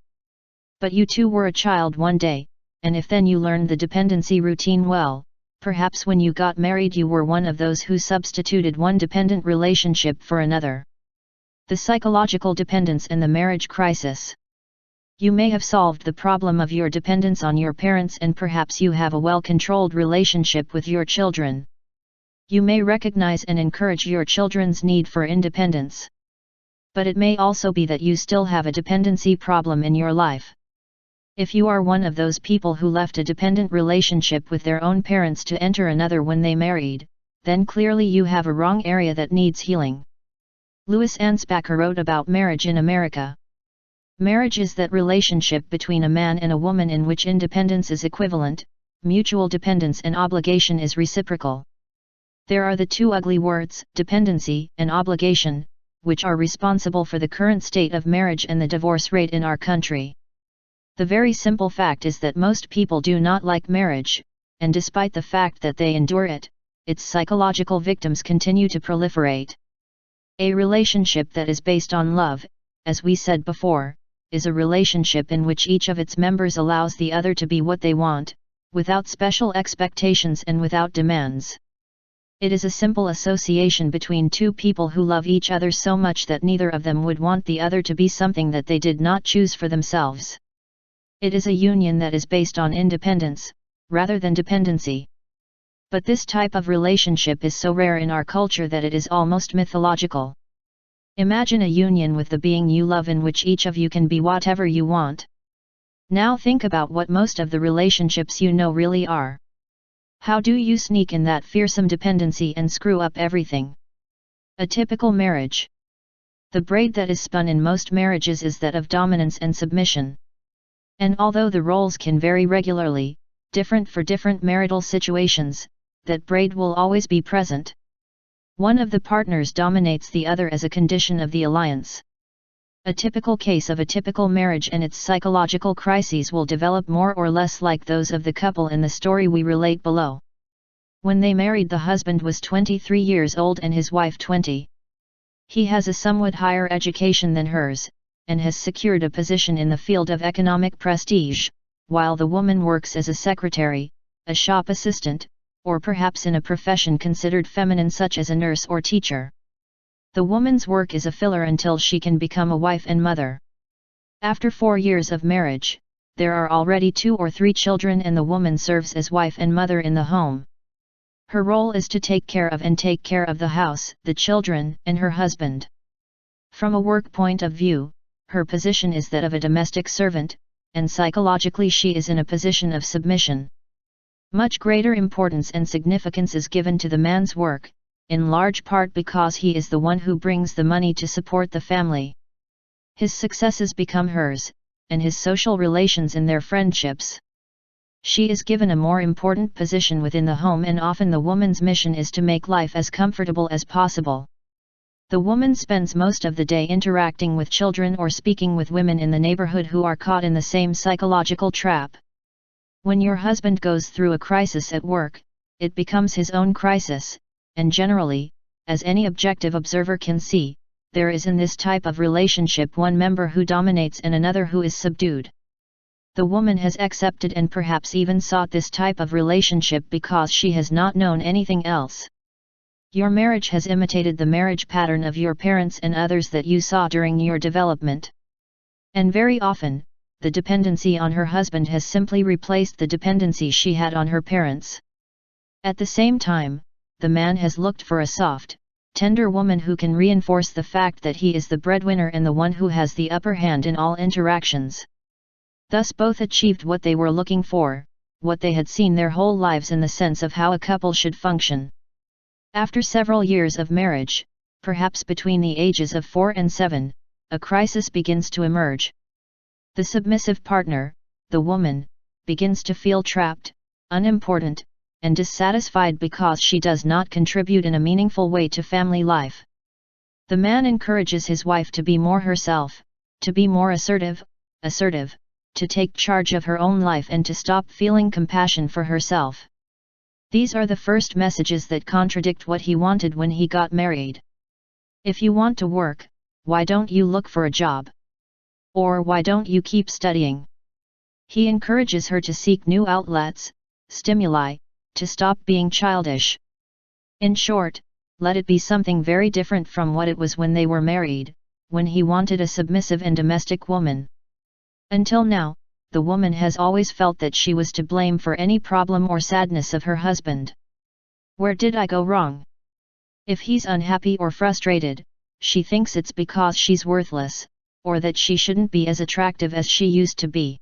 But you too were a child one day, and if then you learned the dependency routine well, perhaps when you got married you were one of those who substituted one dependent relationship for another. The psychological dependence and the marriage crisis. You may have solved the problem of your dependence on your parents and perhaps you have a well-controlled relationship with your children. You may recognize and encourage your children's need for independence. But it may also be that you still have a dependency problem in your life. If you are one of those people who left a dependent relationship with their own parents to enter another when they married, then clearly you have a wrong area that needs healing. Louis Anspacher wrote about marriage in America. Marriage is that relationship between a man and a woman in which independence is equivalent, mutual dependence and obligation is reciprocal. There are the two ugly words, dependency and obligation, which are responsible for the current state of marriage and the divorce rate in our country. The very simple fact is that most people do not like marriage, and despite the fact that they endure it, its psychological victims continue to proliferate. A relationship that is based on love, as we said before, is a relationship in which each of its members allows the other to be what they want, without special expectations and without demands. It is a simple association between two people who love each other so much that neither of them would want the other to be something that they did not choose for themselves. It is a union that is based on independence, rather than dependency. But this type of relationship is so rare in our culture that it is almost mythological. Imagine a union with the being you love in which each of you can be whatever you want. Now think about what most of the relationships you know really are. How do you sneak in that fearsome dependency and screw up everything? A typical marriage. The braid that is spun in most marriages is that of dominance and submission. And although the roles can vary regularly, different for different marital situations, that braid will always be present. One of the partners dominates the other as a condition of the alliance. A typical case of a typical marriage and its psychological crises will develop more or less like those of the couple in the story we relate below. When they married, the husband was 23 years old and his wife 20. He has a somewhat higher education than hers, and has secured a position in the field of economic prestige, while the woman works as a secretary, a shop assistant, or perhaps in a profession considered feminine such as a nurse or teacher. The woman's work is a filler until she can become a wife and mother. After 4 years of marriage, there are already 2 or 3 children and the woman serves as wife and mother in the home. Her role is to take care of the house, the children, and her husband. From a work point of view, her position is that of a domestic servant, and psychologically she is in a position of submission. Much greater importance and significance is given to the man's work, in large part because he is the one who brings the money to support the family. His successes become hers, and his social relations in their friendships. She is given a more important position within the home, and often the woman's mission is to make life as comfortable as possible. The woman spends most of the day interacting with children or speaking with women in the neighborhood who are caught in the same psychological trap. When your husband goes through a crisis at work, it becomes his own crisis, and generally, as any objective observer can see, there is in this type of relationship one member who dominates and another who is subdued. The woman has accepted and perhaps even sought this type of relationship because she has not known anything else. Your marriage has imitated the marriage pattern of your parents and others that you saw during your development. And very often, the dependency on her husband has simply replaced the dependency she had on her parents. At the same time, the man has looked for a soft, tender woman who can reinforce the fact that he is the breadwinner and the one who has the upper hand in all interactions. Thus both achieved what they were looking for, what they had seen their whole lives in the sense of how a couple should function. After several years of marriage, perhaps between the ages of 4 and 7, a crisis begins to emerge. The submissive partner, the woman, begins to feel trapped, unimportant, and dissatisfied because she does not contribute in a meaningful way to family life. The man encourages his wife to be more herself, to be more assertive, to take charge of her own life and to stop feeling compassion for herself. These are the first messages that contradict what he wanted when he got married. If you want to work, why don't you look for a job? Or why don't you keep studying? He encourages her to seek new outlets, stimuli, to stop being childish. In short, let it be something very different from what it was when they were married, when he wanted a submissive and domestic woman. Until now, the woman has always felt that she was to blame for any problem or sadness of her husband. Where did I go wrong? If he's unhappy or frustrated, she thinks it's because she's worthless, or that she shouldn't be as attractive as she used to be.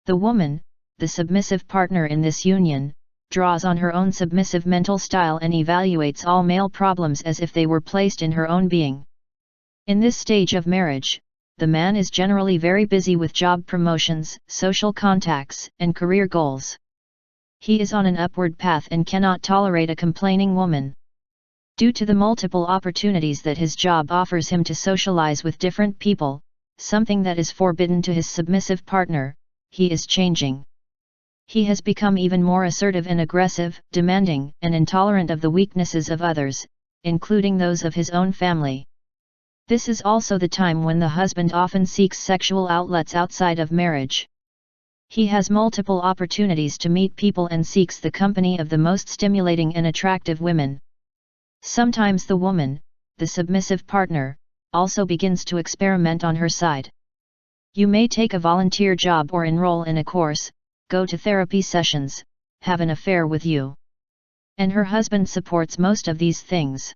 The woman, the submissive partner in this union, draws on her own submissive mental style and evaluates all male problems as if they were placed in her own being. In this stage of marriage, the man is generally very busy with job promotions, social contacts, and career goals. He is on an upward path and cannot tolerate a complaining woman. Due to the multiple opportunities that his job offers him to socialize with different people, something that is forbidden to his submissive partner, he is changing. He has become even more assertive and aggressive, demanding, and intolerant of the weaknesses of others, including those of his own family. This is also the time when the husband often seeks sexual outlets outside of marriage. He has multiple opportunities to meet people and seeks the company of the most stimulating and attractive women. Sometimes the woman, the submissive partner, also begins to experiment on her side. You may take a volunteer job or enroll in a course, go to therapy sessions, have an affair with you. And her husband supports most of these things.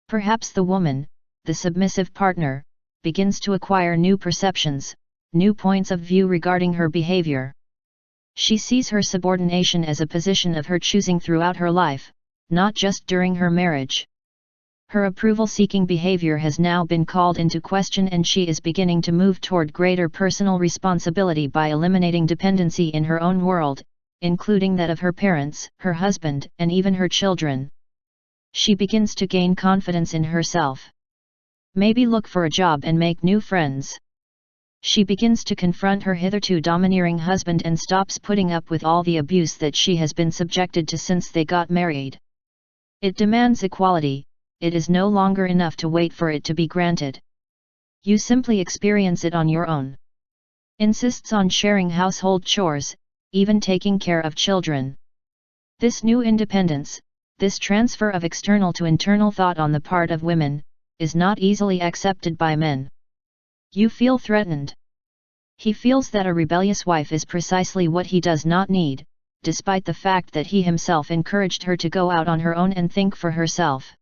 Perhaps the woman, the submissive partner, begins to acquire new perceptions, new points of view regarding her behavior. She sees her subordination as a position of her choosing throughout her life, not just during her marriage. Her approval-seeking behavior has now been called into question and she is beginning to move toward greater personal responsibility by eliminating dependency in her own world, including that of her parents, her husband, and even her children. She begins to gain confidence in herself. Maybe look for a job and make new friends. She begins to confront her hitherto domineering husband and stops putting up with all the abuse that she has been subjected to since they got married. It demands equality. It is no longer enough to wait for it to be granted. You simply experience it on your own. Insists on sharing household chores, even taking care of children. This new independence, this transfer of external to internal thought on the part of women, is not easily accepted by men. You feel threatened. He feels that a rebellious wife is precisely what he does not need, despite the fact that he himself encouraged her to go out on her own and think for herself.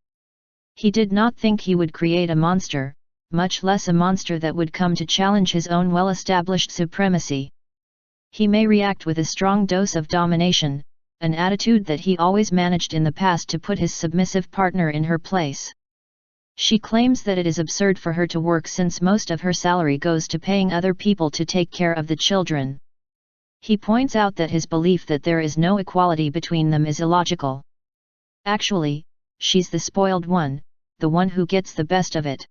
He did not think he would create a monster, much less a monster that would come to challenge his own well-established supremacy. He may react with a strong dose of domination, an attitude that he always managed in the past to put his submissive partner in her place. She claims that it is absurd for her to work since most of her salary goes to paying other people to take care of the children. He points out that his belief that there is no equality between them is illogical. Actually, she's the spoiled one, the one who gets the best of it.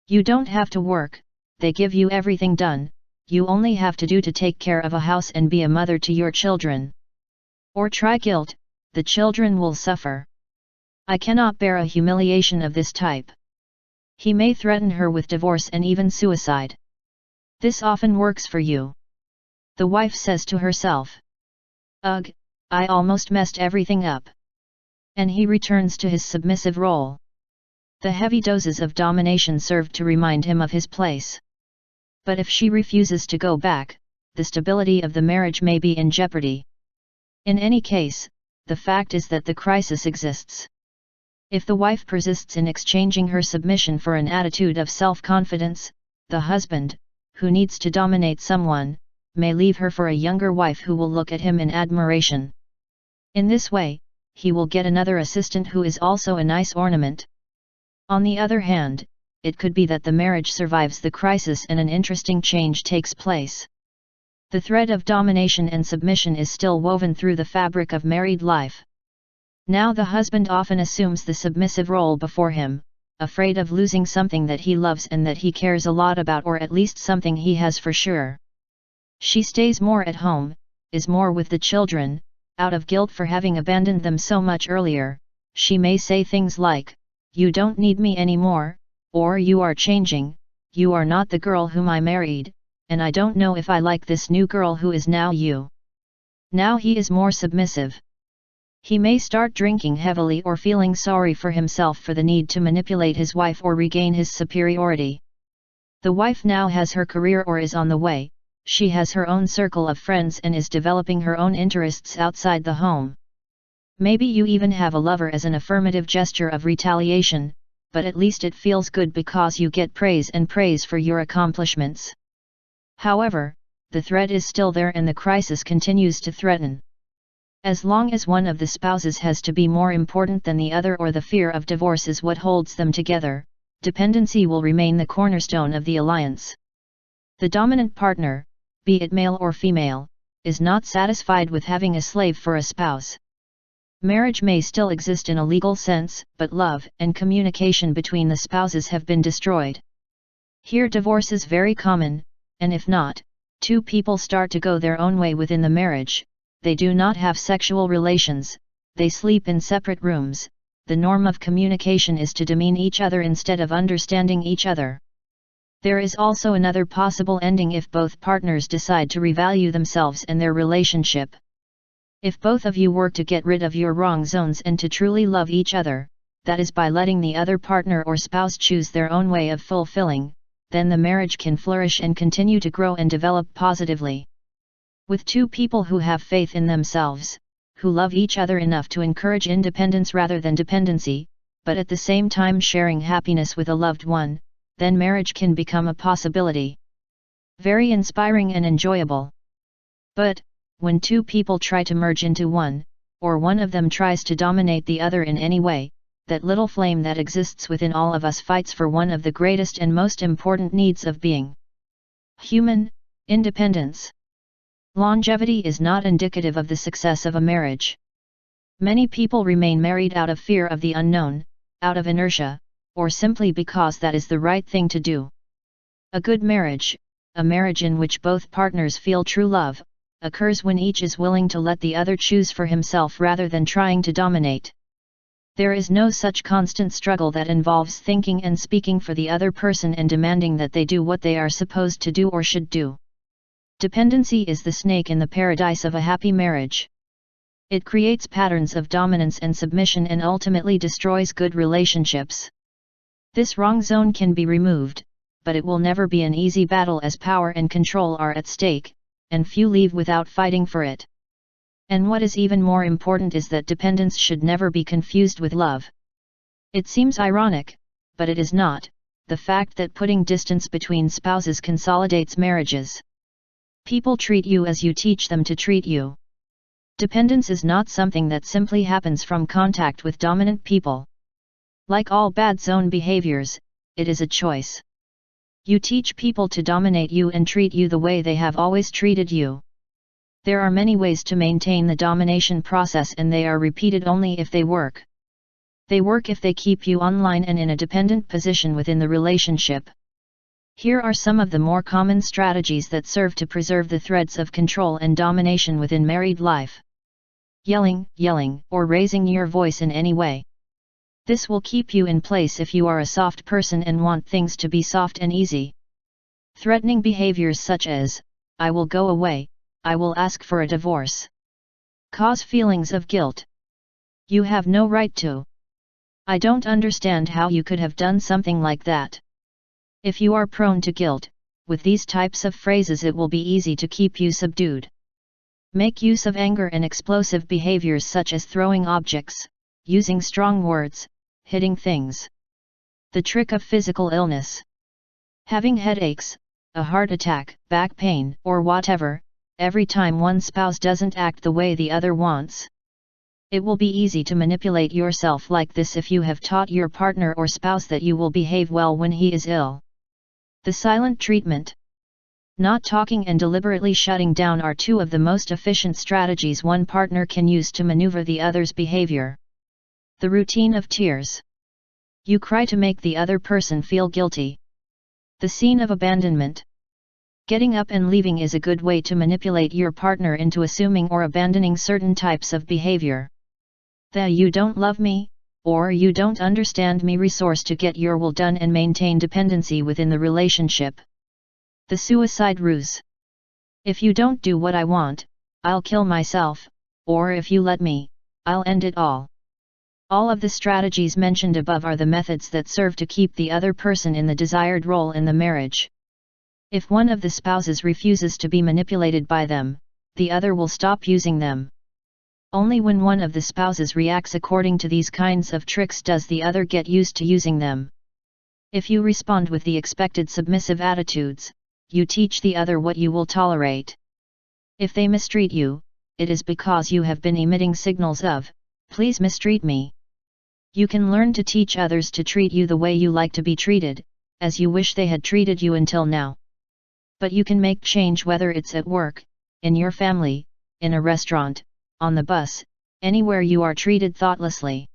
You don't have to work, they give you everything done, you only have to do to take care of a house and be a mother to your children. Or try guilt, the children will suffer. I cannot bear a humiliation of this type. He may threaten her with divorce and even suicide. This often works for you. The wife says to herself. Ugh, I almost messed everything up. And he returns to his submissive role. The heavy doses of domination serve to remind him of his place. But if she refuses to go back, the stability of the marriage may be in jeopardy. In any case, the fact is that the crisis exists. If the wife persists in exchanging her submission for an attitude of self-confidence, the husband, who needs to dominate someone, may leave her for a younger wife who will look at him in admiration. In this way, he will get another assistant who is also a nice ornament. On the other hand, it could be that the marriage survives the crisis and an interesting change takes place. The thread of domination and submission is still woven through the fabric of married life. Now the husband often assumes the submissive role before him, afraid of losing something that he loves and that he cares a lot about, or at least something he has for sure. She stays more at home, is more with the children, out of guilt for having abandoned them so much earlier. She may say things like, "You don't need me anymore," or "You are changing, you are not the girl whom I married, and I don't know if I like this new girl who is now you." Now he is more submissive. He may start drinking heavily or feeling sorry for himself for the need to manipulate his wife or regain his superiority. The wife now has her career or is on the way. She has her own circle of friends and is developing her own interests outside the home. Maybe you even have a lover as an affirmative gesture of retaliation, but at least it feels good because you get praise and praise for your accomplishments. However, the threat is still there and the crisis continues to threaten. As long as one of the spouses has to be more important than the other or the fear of divorce is what holds them together, dependency will remain the cornerstone of the alliance. The dominant partner, be it male or female, is not satisfied with having a slave for a spouse. Marriage may still exist in a legal sense, but love and communication between the spouses have been destroyed. Here divorce is very common, and if not, two people start to go their own way within the marriage. They do not have sexual relations, they sleep in separate rooms. The norm of communication is to demean each other instead of understanding each other. There is also another possible ending if both partners decide to revalue themselves and their relationship. If both of you work to get rid of your wrong zones and to truly love each other, that is by letting the other partner or spouse choose their own way of fulfilling, then the marriage can flourish and continue to grow and develop positively. With two people who have faith in themselves, who love each other enough to encourage independence rather than dependency, but at the same time sharing happiness with a loved one, then marriage can become a possibility. Very inspiring and enjoyable. But, when two people try to merge into one, or one of them tries to dominate the other in any way, that little flame that exists within all of us fights for one of the greatest and most important needs of being human, independence. Longevity is not indicative of the success of a marriage. Many people remain married out of fear of the unknown, out of inertia, or simply because that is the right thing to do. A good marriage, a marriage in which both partners feel true love, occurs when each is willing to let the other choose for himself rather than trying to dominate. There is no such constant struggle that involves thinking and speaking for the other person and demanding that they do what they are supposed to do or should do. Dependency is the snake in the paradise of a happy marriage. It creates patterns of dominance and submission and ultimately destroys good relationships. This wrong zone can be removed, but it will never be an easy battle as power and control are at stake, and few leave without fighting for it. And what is even more important is that dependence should never be confused with love. It seems ironic, but it is not, the fact that putting distance between spouses consolidates marriages. People treat you as you teach them to treat you. Dependence is not something that simply happens from contact with dominant people. Like all bad zone behaviors, it is a choice. You teach people to dominate you and treat you the way they have always treated you. There are many ways to maintain the domination process, and they are repeated only if they work. They work if they keep you online and in a dependent position within the relationship. Here are some of the more common strategies that serve to preserve the threads of control and domination within married life. Yelling, or raising your voice in any way. This will keep you in place if you are a soft person and want things to be soft and easy. Threatening behaviors such as, "I will go away, I will ask for a divorce," cause feelings of guilt. "You have no right to. I don't understand how you could have done something like that." If you are prone to guilt, with these types of phrases it will be easy to keep you subdued. Make use of anger and explosive behaviors such as throwing objects, using strong words, hitting things. The trick of physical illness. Having headaches, a heart attack, back pain, or whatever, every time one spouse doesn't act the way the other wants. It will be easy to manipulate yourself like this if you have taught your partner or spouse that you will behave well when he is ill. The silent treatment. Not talking and deliberately shutting down are two of the most efficient strategies one partner can use to maneuver the other's behavior. The routine of tears. You cry to make the other person feel guilty. The scene of abandonment. Getting up and leaving is a good way to manipulate your partner into assuming or abandoning certain types of behavior. The "you don't love me," or "you don't understand me" resource to get your will done and maintain dependency within the relationship. The suicide ruse. "If you don't do what I want, I'll kill myself," or "if you let me, I'll end it all." All of the strategies mentioned above are the methods that serve to keep the other person in the desired role in the marriage. If one of the spouses refuses to be manipulated by them, the other will stop using them. Only when one of the spouses reacts according to these kinds of tricks does the other get used to using them. If you respond with the expected submissive attitudes, you teach the other what you will tolerate. If they mistreat you, it is because you have been emitting signals of, "Please mistreat me." You can learn to teach others to treat you the way you like to be treated, as you wish they had treated you until now. But you can make change whether it's at work, in your family, in a restaurant, on the bus, anywhere you are treated thoughtlessly.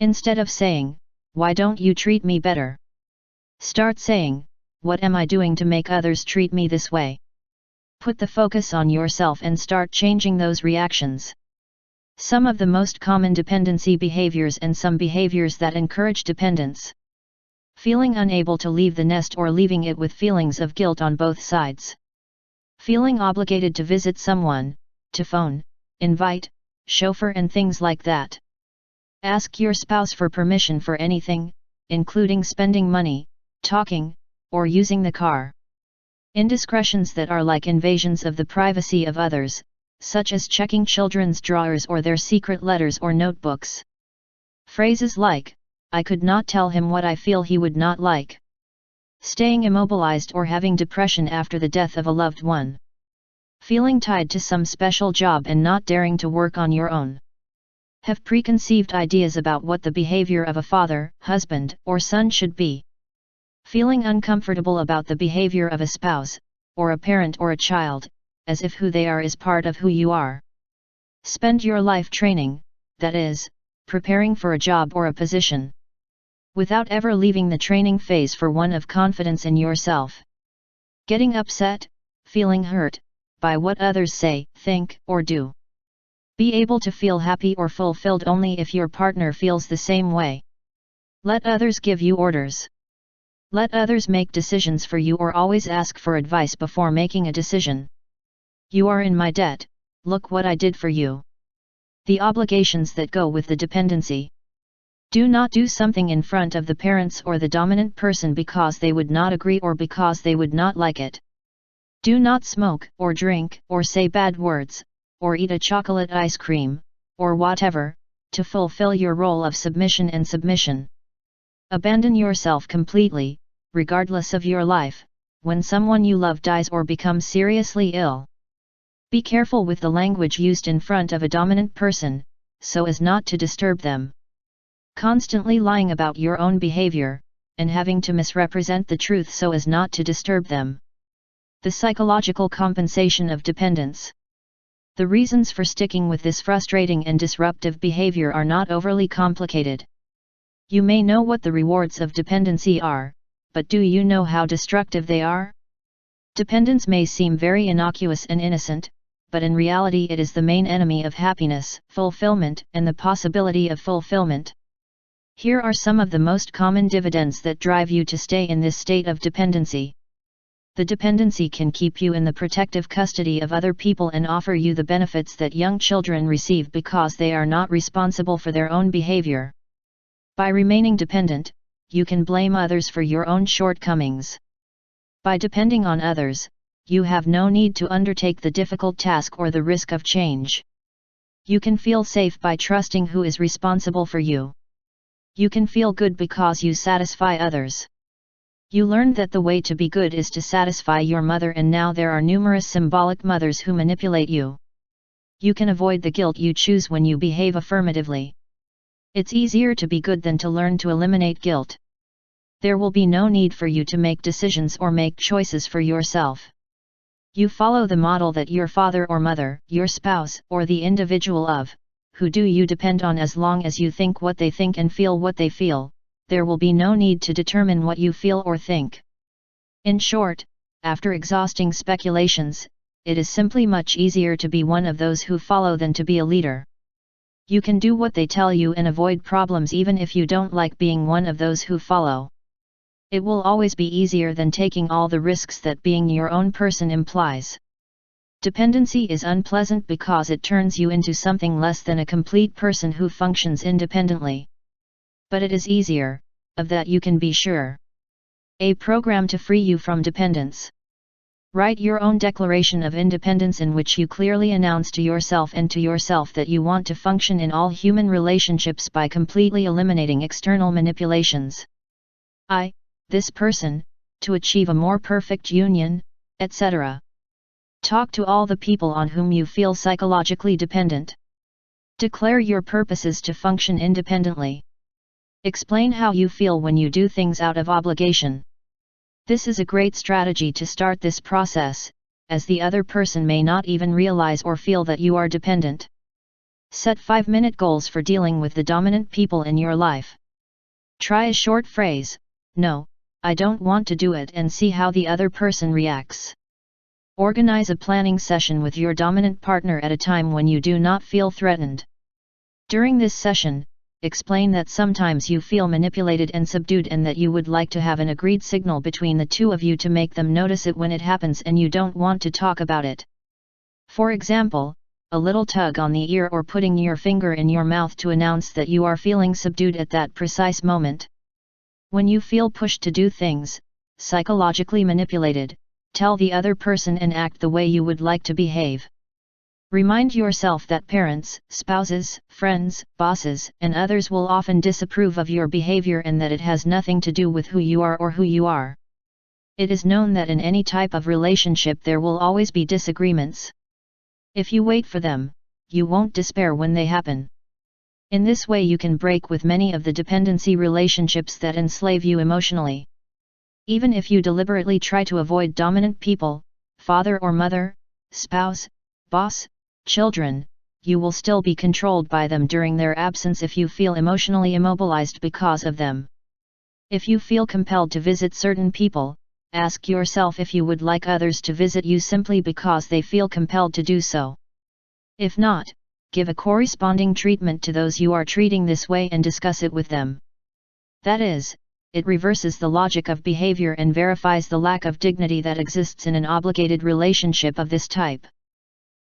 Instead of saying, "Why don't you treat me better?" start saying, "What am I doing to make others treat me this way?" Put the focus on yourself and start changing those reactions. Some of the most common dependency behaviors and some behaviors that encourage dependence. Feeling unable to leave the nest or leaving it with feelings of guilt on both sides. Feeling obligated to visit someone, to phone, invite, chauffeur and things like that. Ask your spouse for permission for anything, including spending money, talking, or using the car. Indiscretions that are like invasions of the privacy of others, such as checking children's drawers or their secret letters or notebooks. Phrases like, "I could not tell him what I feel he would not like." Staying immobilized or having depression after the death of a loved one. Feeling tied to some special job and not daring to work on your own. Have preconceived ideas about what the behavior of a father, husband, or son should be. Feeling uncomfortable about the behavior of a spouse, or a parent or a child, as if who they are is part of who you are. Spend your life training, that is, preparing for a job or a position, without ever leaving the training phase for one of confidence in yourself. Getting upset, feeling hurt, by what others say, think, or do. Be able to feel happy or fulfilled only if your partner feels the same way. Let others give you orders. Let others make decisions for you or always ask for advice before making a decision. "You are in my debt, look what I did for you." The obligations that go with the dependency. Do not do something in front of the parents or the dominant person because they would not agree or because they would not like it. Do not smoke or drink or say bad words, or eat a chocolate ice cream, or whatever, to fulfill your role of submission and submission. Abandon yourself completely, regardless of your life, when someone you love dies or becomes seriously ill. Be careful with the language used in front of a dominant person, so as not to disturb them. Constantly lying about your own behavior, and having to misrepresent the truth so as not to disturb them. The psychological compensation of dependence. The reasons for sticking with this frustrating and disruptive behavior are not overly complicated. You may know what the rewards of dependency are, but do you know how destructive they are? Dependence may seem very innocuous and innocent, but in reality it is the main enemy of happiness, fulfillment, and the possibility of fulfillment. Here are some of the most common dividends that drive you to stay in this state of dependency. The dependency can keep you in the protective custody of other people and offer you the benefits that young children receive because they are not responsible for their own behavior. By remaining dependent, you can blame others for your own shortcomings. By depending on others, you have no need to undertake the difficult task or the risk of change. You can feel safe by trusting who is responsible for you. You can feel good because you satisfy others. You learned that the way to be good is to satisfy your mother, and now there are numerous symbolic mothers who manipulate you. You can avoid the guilt you choose when you behave affirmatively. It's easier to be good than to learn to eliminate guilt. There will be no need for you to make decisions or make choices for yourself. You follow the model that your father or mother, your spouse, or the individual of who do you depend on. As long as you think what they think and feel what they feel, there will be no need to determine what you feel or think. In short, after exhausting speculations, it is simply much easier to be one of those who follow than to be a leader. You can do what they tell you and avoid problems even if you don't like being one of those who follow. It will always be easier than taking all the risks that being your own person implies. Dependency is unpleasant because it turns you into something less than a complete person who functions independently. But it is easier, of that you can be sure. A program to free you from dependence. Write your own declaration of independence in which you clearly announce to yourself that you want to function in all human relationships by completely eliminating external manipulations. This person, to achieve a more perfect union, etc. Talk to all the people on whom you feel psychologically dependent. Declare your purposes to function independently. Explain how you feel when you do things out of obligation. This is a great strategy to start this process, as the other person may not even realize or feel that you are dependent. Set 5-minute goals for dealing with the dominant people in your life. Try a short phrase, "No, I don't want to do it," and see how the other person reacts. Organize a planning session with your dominant partner at a time when you do not feel threatened. During this session, explain that sometimes you feel manipulated and subdued and that you would like to have an agreed signal between the two of you to make them notice it when it happens and you don't want to talk about it. For example, a little tug on the ear or putting your finger in your mouth to announce that you are feeling subdued at that precise moment. When you feel pushed to do things, psychologically manipulated, tell the other person and act the way you would like to behave. Remind yourself that parents, spouses, friends, bosses, and others will often disapprove of your behavior and that it has nothing to do with who you are or who you are. It is known that in any type of relationship there will always be disagreements. If you wait for them, you won't despair when they happen. In this way you can break with many of the dependency relationships that enslave you emotionally. Even if you deliberately try to avoid dominant people, father or mother, spouse, boss, children, you will still be controlled by them during their absence if you feel emotionally immobilized because of them. If you feel compelled to visit certain people, ask yourself if you would like others to visit you simply because they feel compelled to do so. If not, give a corresponding treatment to those you are treating this way and discuss it with them. That is, it reverses the logic of behavior and verifies the lack of dignity that exists in an obligated relationship of this type.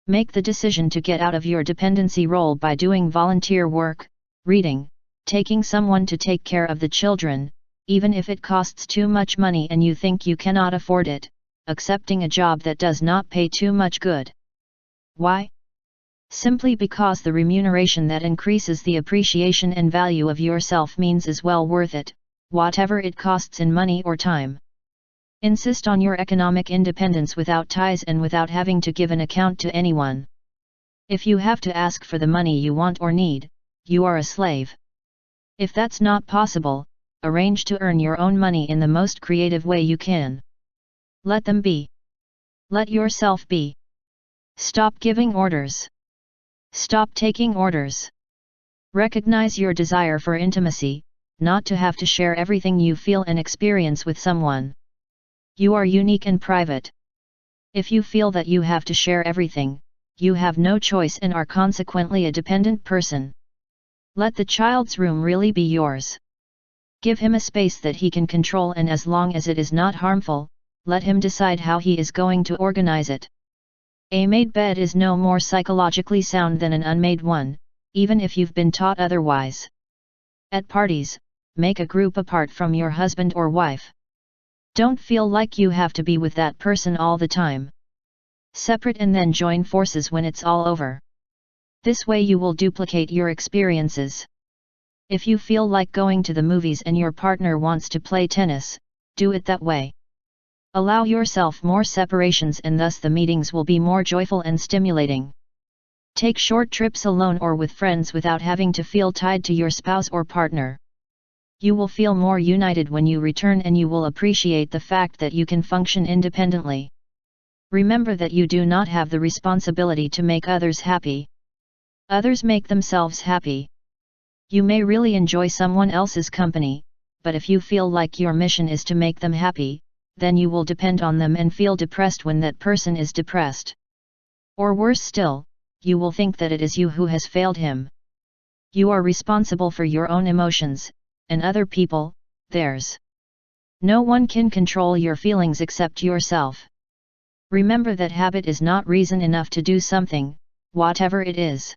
Make the decision to get out of your dependency role by doing volunteer work, reading, taking someone to take care of the children, even if it costs too much money and you think you cannot afford it, accepting a job that does not pay too much good. Why? Simply because the remuneration that increases the appreciation and value of yourself means is well worth it, whatever it costs in money or time. Insist on your economic independence without ties and without having to give an account to anyone. If you have to ask for the money you want or need, you are a slave. If that's not possible, arrange to earn your own money in the most creative way you can. Let them be. Let yourself be. Stop giving orders. Stop taking orders. Recognize your desire for intimacy, not to have to share everything you feel and experience with someone. You are unique and private. If you feel that you have to share everything, you have no choice and are consequently a dependent person. Let the child's room really be yours. Give him a space that he can control, and as long as it is not harmful, let him decide how he is going to organize it. A made bed is no more psychologically sound than an unmade one, even if you've been taught otherwise. At parties, make a group apart from your husband or wife. Don't feel like you have to be with that person all the time. Separate and then join forces when it's all over. This way you will duplicate your experiences. If you feel like going to the movies and your partner wants to play tennis, do it that way. Allow yourself more separations and thus the meetings will be more joyful and stimulating. Take short trips alone or with friends without having to feel tied to your spouse or partner. You will feel more united when you return, and you will appreciate the fact that you can function independently. Remember that you do not have the responsibility to make others happy. Others make themselves happy. You may really enjoy someone else's company, but if you feel like your mission is to make them happy, then you will depend on them and feel depressed when that person is depressed. Or worse still, you will think that it is you who has failed him. You are responsible for your own emotions, and other people, theirs. No one can control your feelings except yourself. Remember that habit is not reason enough to do something, whatever it is.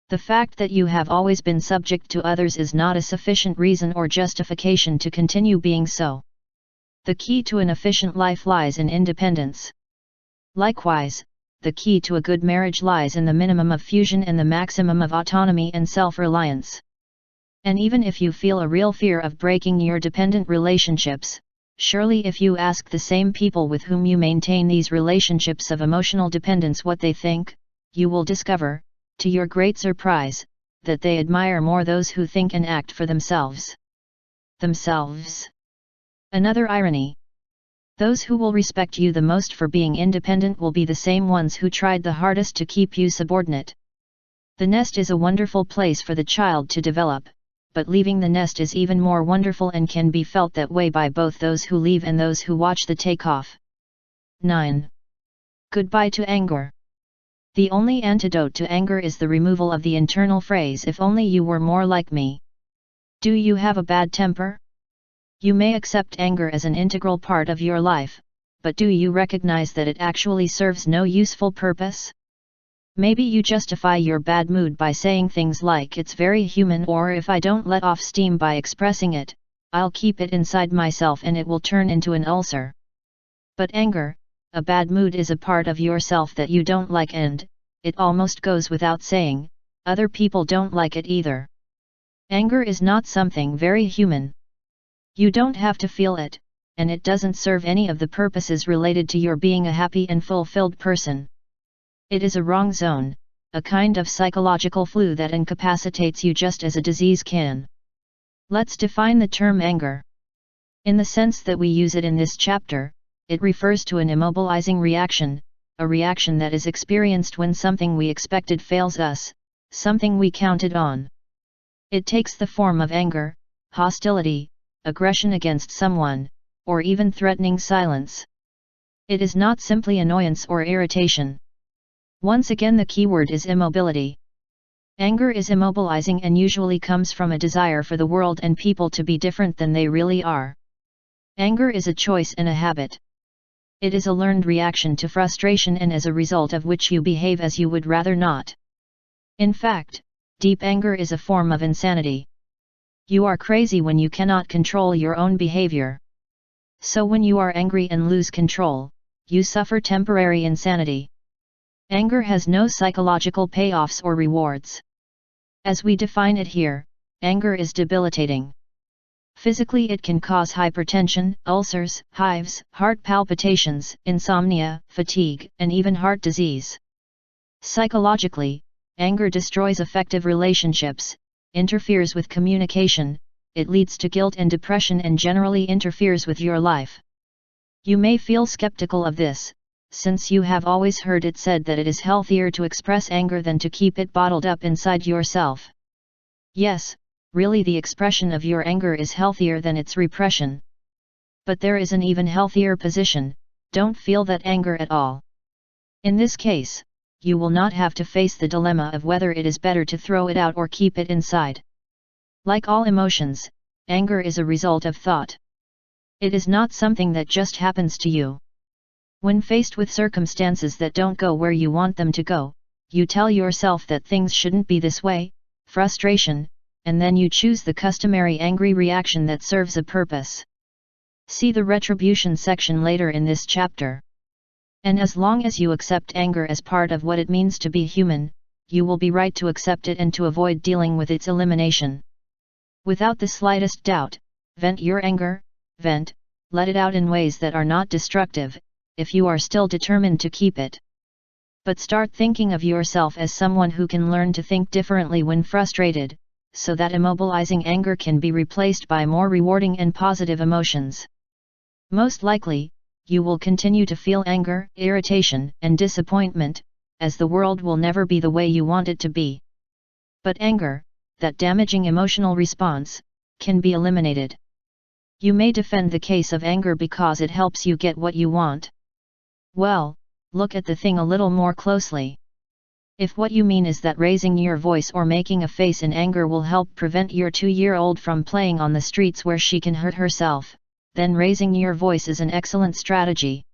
The fact that you have always been subject to others is not a sufficient reason or justification to continue being so. The key to an efficient life lies in independence. Likewise, the key to a good marriage lies in the minimum of fusion and the maximum of autonomy and self-reliance. And even if you feel a real fear of breaking your dependent relationships, surely if you ask the same people with whom you maintain these relationships of emotional dependence what they think, you will discover, to your great surprise, that they admire more those who think and act for themselves. Another irony. Those who will respect you the most for being independent will be the same ones who tried the hardest to keep you subordinate. The nest is a wonderful place for the child to develop, but leaving the nest is even more wonderful and can be felt that way by both those who leave and those who watch the takeoff. 9. Goodbye to anger. The only antidote to anger is the removal of the internal phrase, "If only you were more like me." Do you have a bad temper? You may accept anger as an integral part of your life, but do you recognize that it actually serves no useful purpose? Maybe you justify your bad mood by saying things like "it's very human," or "if I don't let off steam by expressing it, I'll keep it inside myself and it will turn into an ulcer." But anger, a bad mood, is a part of yourself that you don't like, and, it almost goes without saying, other people don't like it either. Anger is not something very human. You don't have to feel it, and it doesn't serve any of the purposes related to your being a happy and fulfilled person. It is a wrong zone, a kind of psychological flu that incapacitates you just as a disease can. Let's define the term anger. In the sense that we use it in this chapter, it refers to an immobilizing reaction, a reaction that is experienced when something we expected fails us, something we counted on. It takes the form of anger, hostility, aggression against someone, or even threatening silence. It is not simply annoyance or irritation. Once again, the keyword is immobility. Anger is immobilizing and usually comes from a desire for the world and people to be different than they really are. Anger is a choice and a habit. It is a learned reaction to frustration, and as a result of which you behave as you would rather not. In fact, deep anger is a form of insanity. You are crazy when you cannot control your own behavior. So when you are angry and lose control, you suffer temporary insanity. Anger has no psychological payoffs or rewards. As we define it here, anger is debilitating. Physically, it can cause hypertension, ulcers, hives, heart palpitations, insomnia, fatigue, and even heart disease. Psychologically, anger destroys effective relationships, interferes with communication, it leads to guilt and depression and generally interferes with your life. You may feel skeptical of this, since you have always heard it said that it is healthier to express anger than to keep it bottled up inside yourself. Yes, really the expression of your anger is healthier than its repression. But there is an even healthier position: don't feel that anger at all. In this case, you will not have to face the dilemma of whether it is better to throw it out or keep it inside. Like all emotions, anger is a result of thought. It is not something that just happens to you. When faced with circumstances that don't go where you want them to go, you tell yourself that things shouldn't be this way, frustration, and then you choose the customary angry reaction that serves a purpose. See the retribution section later in this chapter. And as long as you accept anger as part of what it means to be human, you will be right to accept it and to avoid dealing with its elimination. Without the slightest doubt, vent your anger, let it out in ways that are not destructive, if you are still determined to keep it. But start thinking of yourself as someone who can learn to think differently when frustrated, so that immobilizing anger can be replaced by more rewarding and positive emotions. Most likely, you will continue to feel anger, irritation, and disappointment, as the world will never be the way you want it to be. But anger, that damaging emotional response, can be eliminated. You may defend the case of anger because it helps you get what you want. Well, look at the thing a little more closely. If what you mean is that raising your voice or making a face in anger will help prevent your 2-year-old from playing on the streets where she can hurt herself, then raising your voice is an excellent strategy.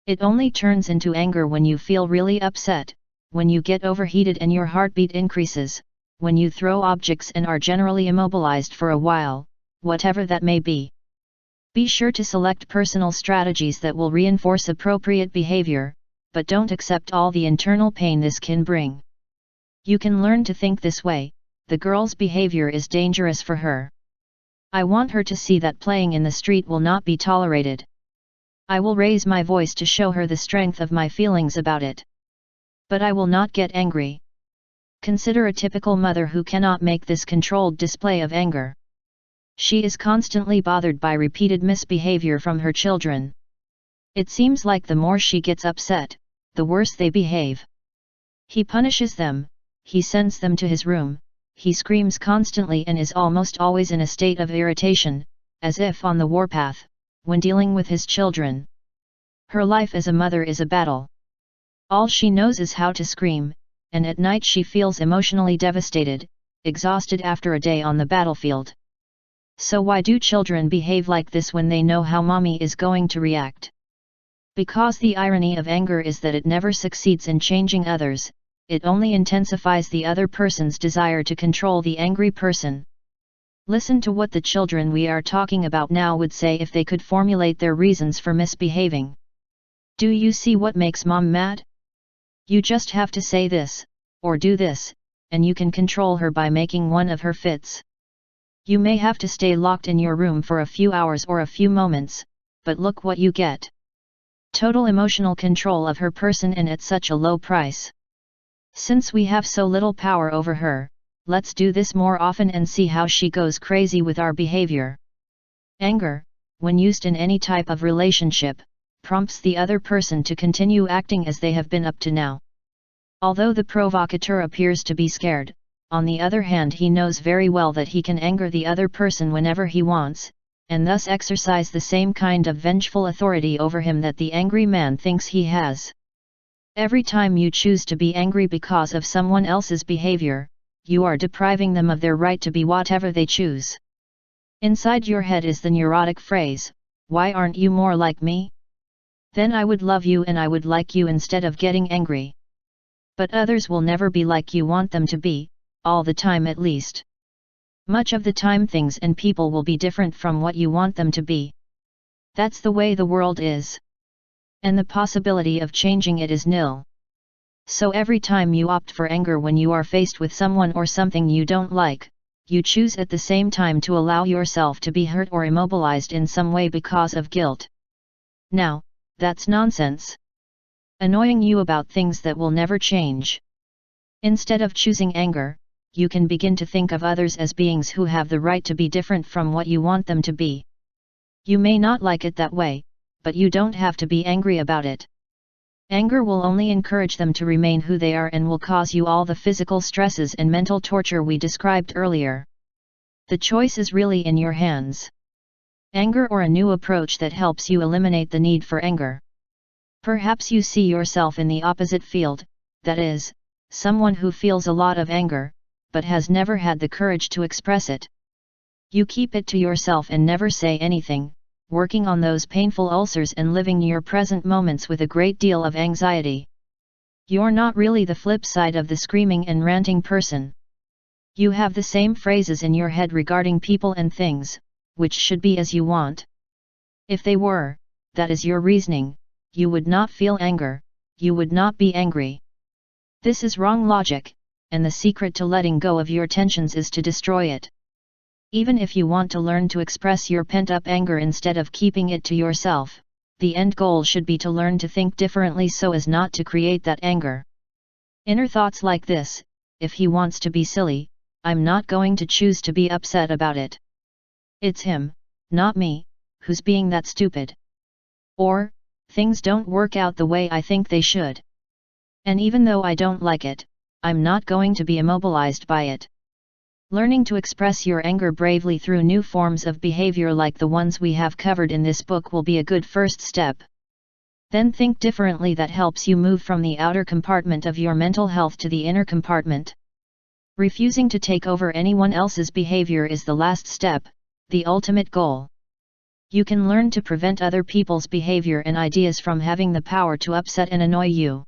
It only turns into anger when you feel really upset, when you get overheated and your heartbeat increases, when you throw objects and are generally immobilized for a while, whatever that may be. Be sure to select personal strategies that will reinforce appropriate behavior, but don't accept all the internal pain this can bring. You can learn to think this way: the girl's behavior is dangerous for her. I want her to see that playing in the street will not be tolerated. I will raise my voice to show her the strength of my feelings about it. But I will not get angry. Consider a typical mother who cannot make this controlled display of anger. She is constantly bothered by repeated misbehavior from her children. It seems like the more she gets upset, the worse they behave. He punishes them, he sends them to his room, he screams constantly and is almost always in a state of irritation, as if on the warpath, when dealing with his children. Her life as a mother is a battle. All she knows is how to scream, and at night she feels emotionally devastated, exhausted after a day on the battlefield. So why do children behave like this when they know how mommy is going to react? Because the irony of anger is that it never succeeds in changing others, it only intensifies the other person's desire to control the angry person. Listen to what the children we are talking about now would say if they could formulate their reasons for misbehaving. Do you see what makes mom mad? You just have to say this, or do this, and you can control her by making one of her fits. You may have to stay locked in your room for a few hours or a few moments, but look what you get. Total emotional control of her person, and at such a low price. Since we have so little power over her, let's do this more often and see how she goes crazy with our behavior. Anger, when used in any type of relationship, prompts the other person to continue acting as they have been up to now. Although the provocateur appears to be scared, on the other hand he knows very well that he can anger the other person whenever he wants, and thus exercise the same kind of vengeful authority over him that the angry man thinks he has. Every time you choose to be angry because of someone else's behavior, you are depriving them of their right to be whatever they choose. Inside your head is the neurotic phrase, "Why aren't you more like me? Then I would love you and I would like you instead of getting angry." But others will never be like you want them to be, all the time at least. Much of the time things and people will be different from what you want them to be. That's the way the world is. And the possibility of changing it is nil. So every time you opt for anger when you are faced with someone or something you don't like, you choose at the same time to allow yourself to be hurt or immobilized in some way because of guilt. Now, that's nonsense. Annoying you about things that will never change. Instead of choosing anger, you can begin to think of others as beings who have the right to be different from what you want them to be. You may not like it that way, but you don't have to be angry about it. Anger will only encourage them to remain who they are and will cause you all the physical stresses and mental torture we described earlier. The choice is really in your hands. Anger or a new approach that helps you eliminate the need for anger. Perhaps you see yourself in the opposite field, that is, someone who feels a lot of anger, but has never had the courage to express it. You keep it to yourself and never say anything, working on those painful ulcers and living your present moments with a great deal of anxiety. You're not really the flip side of the screaming and ranting person. You have the same phrases in your head regarding people and things, which should be as you want. If they were, that is your reasoning, you would not feel anger, you would not be angry. This is wrong logic, and the secret to letting go of your tensions is to destroy it. Even if you want to learn to express your pent-up anger instead of keeping it to yourself, the end goal should be to learn to think differently so as not to create that anger. Inner thoughts like this: if he wants to be silly, I'm not going to choose to be upset about it. It's him, not me, who's being that stupid. Or, things don't work out the way I think they should. And even though I don't like it, I'm not going to be immobilized by it. Learning to express your anger bravely through new forms of behavior like the ones we have covered in this book will be a good first step. Then think differently. That helps you move from the outer compartment of your mental health to the inner compartment. Refusing to take over anyone else's behavior is the last step, the ultimate goal. You can learn to prevent other people's behavior and ideas from having the power to upset and annoy you.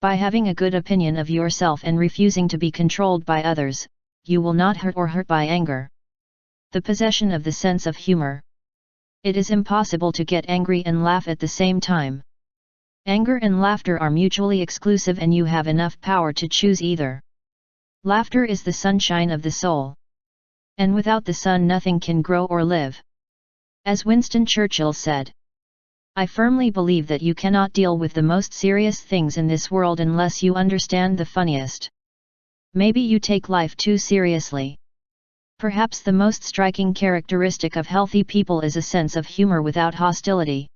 By having a good opinion of yourself and refusing to be controlled by others, you will not hurt or hurt by anger. The possession of the sense of humor. It is impossible to get angry and laugh at the same time. Anger and laughter are mutually exclusive and you have enough power to choose either. Laughter is the sunshine of the soul. And without the sun nothing can grow or live. As Winston Churchill said, I firmly believe that you cannot deal with the most serious things in this world unless you understand the funniest. Maybe you take life too seriously. Perhaps the most striking characteristic of healthy people is a sense of humor without hostility.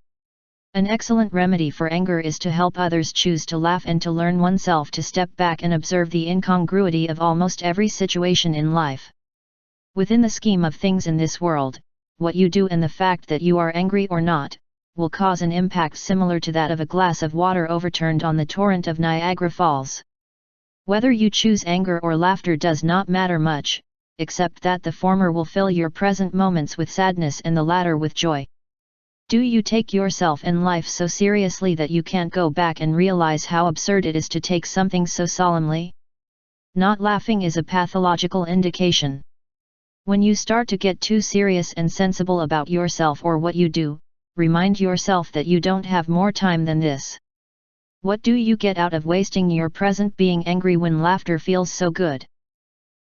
An excellent remedy for anger is to help others choose to laugh and to learn oneself to step back and observe the incongruity of almost every situation in life. Within the scheme of things in this world, what you do and the fact that you are angry or not, will cause an impact similar to that of a glass of water overturned on the torrent of Niagara Falls. Whether you choose anger or laughter does not matter much, except that the former will fill your present moments with sadness and the latter with joy. Do you take yourself and life so seriously that you can't go back and realize how absurd it is to take something so solemnly? Not laughing is a pathological indication. When you start to get too serious and sensible about yourself or what you do, remind yourself that you don't have more time than this. What do you get out of wasting your present being angry when laughter feels so good?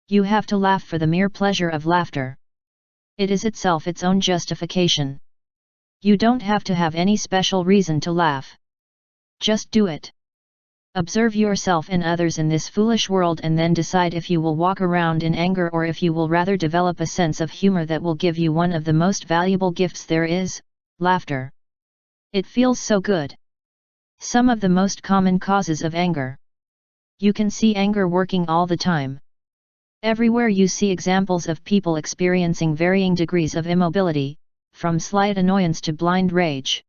You have to laugh for the mere pleasure of laughter. It is itself its own justification. You don't have to have any special reason to laugh. Just do it. Observe yourself and others in this foolish world and then decide if you will walk around in anger or if you will rather develop a sense of humor that will give you one of the most valuable gifts there is, laughter. It feels so good. Some of the most common causes of anger. You can see anger working all the time. Everywhere you see examples of people experiencing varying degrees of immobility, from slight annoyance to blind rage.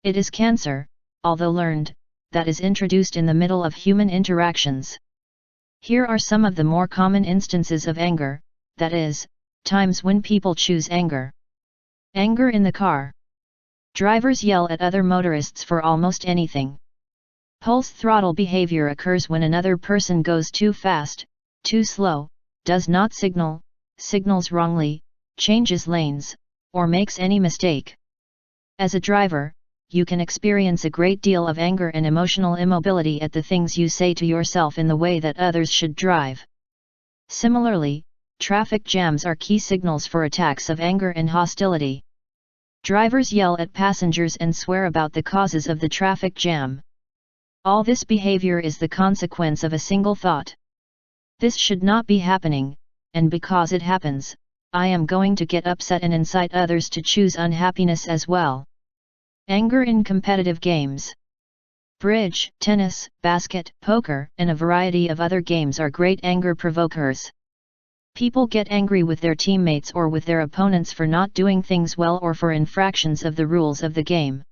It is cancer, although learned, that is introduced in the middle of human interactions. Here are some of the more common instances of anger, that is, times when people choose anger. Anger in the car. Drivers yell at other motorists for almost anything. Pulse throttle behavior occurs when another person goes too fast, too slow, does not signal, signals wrongly, changes lanes, or makes any mistake. As a driver, you can experience a great deal of anger and emotional immobility at the things you say to yourself in the way that others should drive. Similarly, traffic jams are key signals for attacks of anger and hostility. Drivers yell at passengers and swear about the causes of the traffic jam. All this behavior is the consequence of a single thought. This should not be happening, and because it happens, I am going to get upset and incite others to choose unhappiness as well. Anger in competitive games. Bridge, tennis, basket, poker, and a variety of other games are great anger provokers. People get angry with their teammates or with their opponents for not doing things well or for infractions of the rules of the game.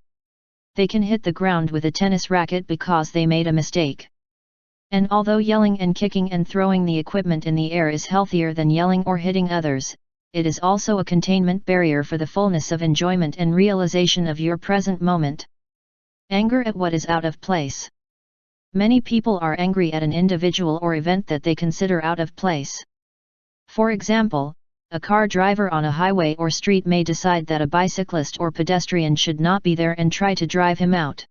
They can hit the ground with a tennis racket because they made a mistake. And although yelling and kicking and throwing the equipment in the air is healthier than yelling or hitting others, it is also a containment barrier for the fullness of enjoyment and realization of your present moment. Anger at what is out of place. Many people are angry at an individual or event that they consider out of place. For example, a car driver on a highway or street may decide that a bicyclist or pedestrian should not be there and try to drive him out.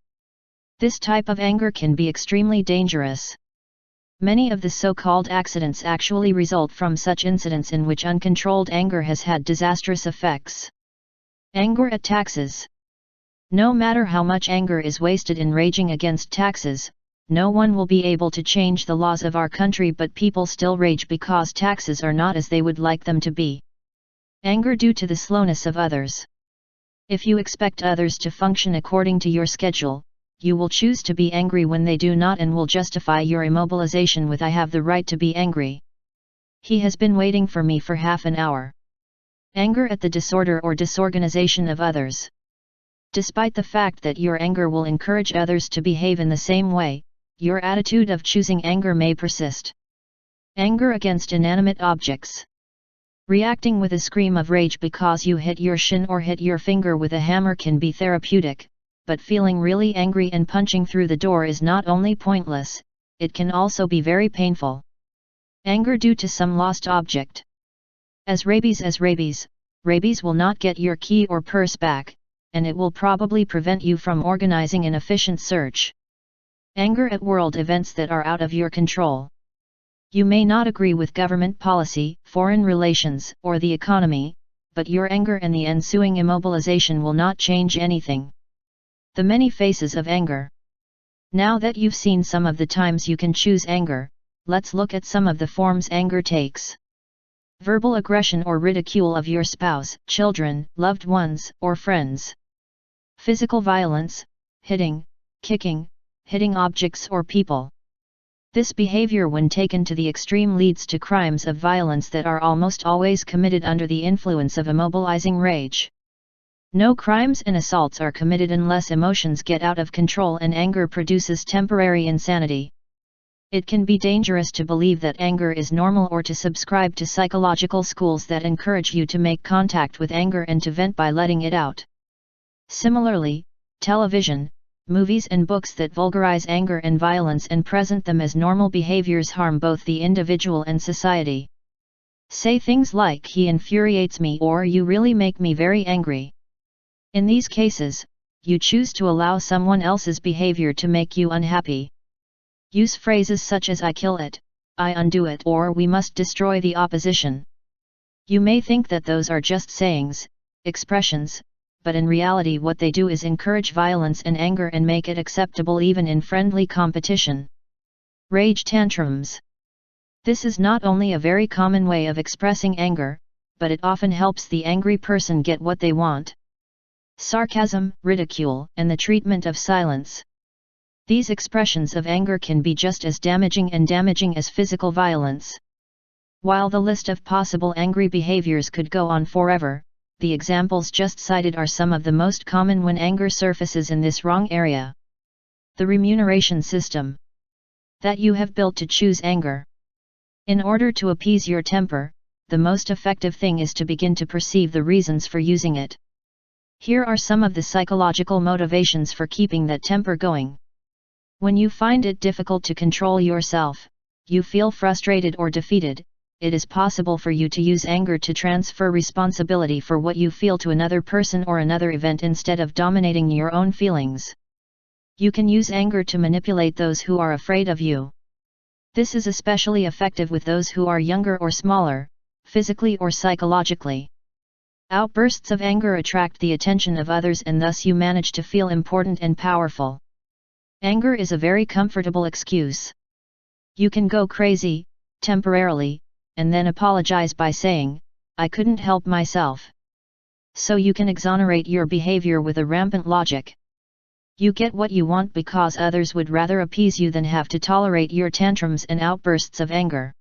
This type of anger can be extremely dangerous. Many of the so-called accidents actually result from such incidents in which uncontrolled anger has had disastrous effects. Anger at taxes. No matter how much anger is wasted in raging against taxes, no one will be able to change the laws of our country, but people still rage because taxes are not as they would like them to be. Anger due to the slowness of others. If you expect others to function according to your schedule, you will choose to be angry when they do not and will justify your immobilization with "I have the right to be angry. He has been waiting for me for half an hour." Anger at the disorder or disorganization of others. Despite the fact that your anger will encourage others to behave in the same way, your attitude of choosing anger may persist. Anger against inanimate objects. Reacting with a scream of rage because you hit your shin or hit your finger with a hammer can be therapeutic, but feeling really angry and punching through the door is not only pointless, it can also be very painful. Anger due to some lost object. As rabies will not get your key or purse back, and it will probably prevent you from organizing an efficient search. Anger at world events that are out of your control. You may not agree with government policy, foreign relations, or the economy, but your anger and the ensuing immobilization will not change anything. The many faces of anger. Now that you've seen some of the times you can choose anger, let's look at some of the forms anger takes. Verbal aggression or ridicule of your spouse, children, loved ones, or friends. Physical violence, hitting, kicking, hitting objects or people. This behavior when taken to the extreme leads to crimes of violence that are almost always committed under the influence of immobilizing rage. No crimes and assaults are committed unless emotions get out of control and anger produces temporary insanity. It can be dangerous to believe that anger is normal or to subscribe to psychological schools that encourage you to make contact with anger and to vent by letting it out. Similarly, television, movies and books that vulgarize anger and violence and present them as normal behaviors harm both the individual and society. Say things like "he infuriates me" or "you really make me very angry." In these cases, you choose to allow someone else's behavior to make you unhappy. Use phrases such as "I kill it," "I undo it," or "we must destroy the opposition." You may think that those are just sayings, expressions, but in reality what they do is encourage violence and anger and make it acceptable even in friendly competition. Rage tantrums. This is not only a very common way of expressing anger, but it often helps the angry person get what they want. Sarcasm, ridicule, and the treatment of silence. These expressions of anger can be just as damaging as physical violence. While the list of possible angry behaviors could go on forever, the examples just cited are some of the most common when anger surfaces in this wrong area. The remuneration system that you have built to choose anger. In order to appease your temper, the most effective thing is to begin to perceive the reasons for using it. Here are some of the psychological motivations for keeping that temper going. When you find it difficult to control yourself, you feel frustrated or defeated, it is possible for you to use anger to transfer responsibility for what you feel to another person or another event instead of dominating your own feelings. You can use anger to manipulate those who are afraid of you. This is especially effective with those who are younger or smaller, physically or psychologically. Outbursts of anger attract the attention of others and thus you manage to feel important and powerful. Anger is a very comfortable excuse. You can go crazy, temporarily, and then apologize by saying, "I couldn't help myself." So you can exonerate your behavior with a rampant logic. You get what you want because others would rather appease you than have to tolerate your tantrums and outbursts of anger.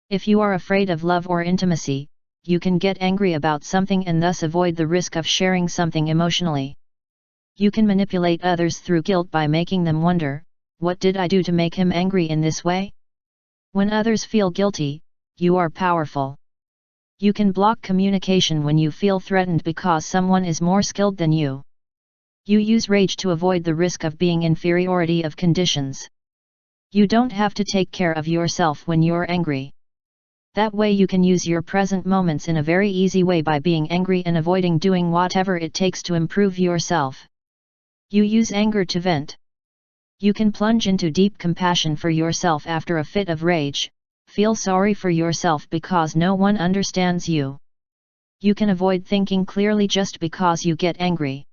If you are afraid of love or intimacy, you can get angry about something and thus avoid the risk of sharing something emotionally. You can manipulate others through guilt by making them wonder, "What did I do to make him angry in this way?" When others feel guilty, you are powerful. You can block communication when you feel threatened because someone is more skilled than you. You use rage to avoid the risk of being inferiority of conditions. You don't have to take care of yourself when you're angry. That way you can use your present moments in a very easy way by being angry and avoiding doing whatever it takes to improve yourself. You use anger to vent. You can plunge into deep compassion for yourself after a fit of rage, feel sorry for yourself because no one understands you. You can avoid thinking clearly just because you get angry.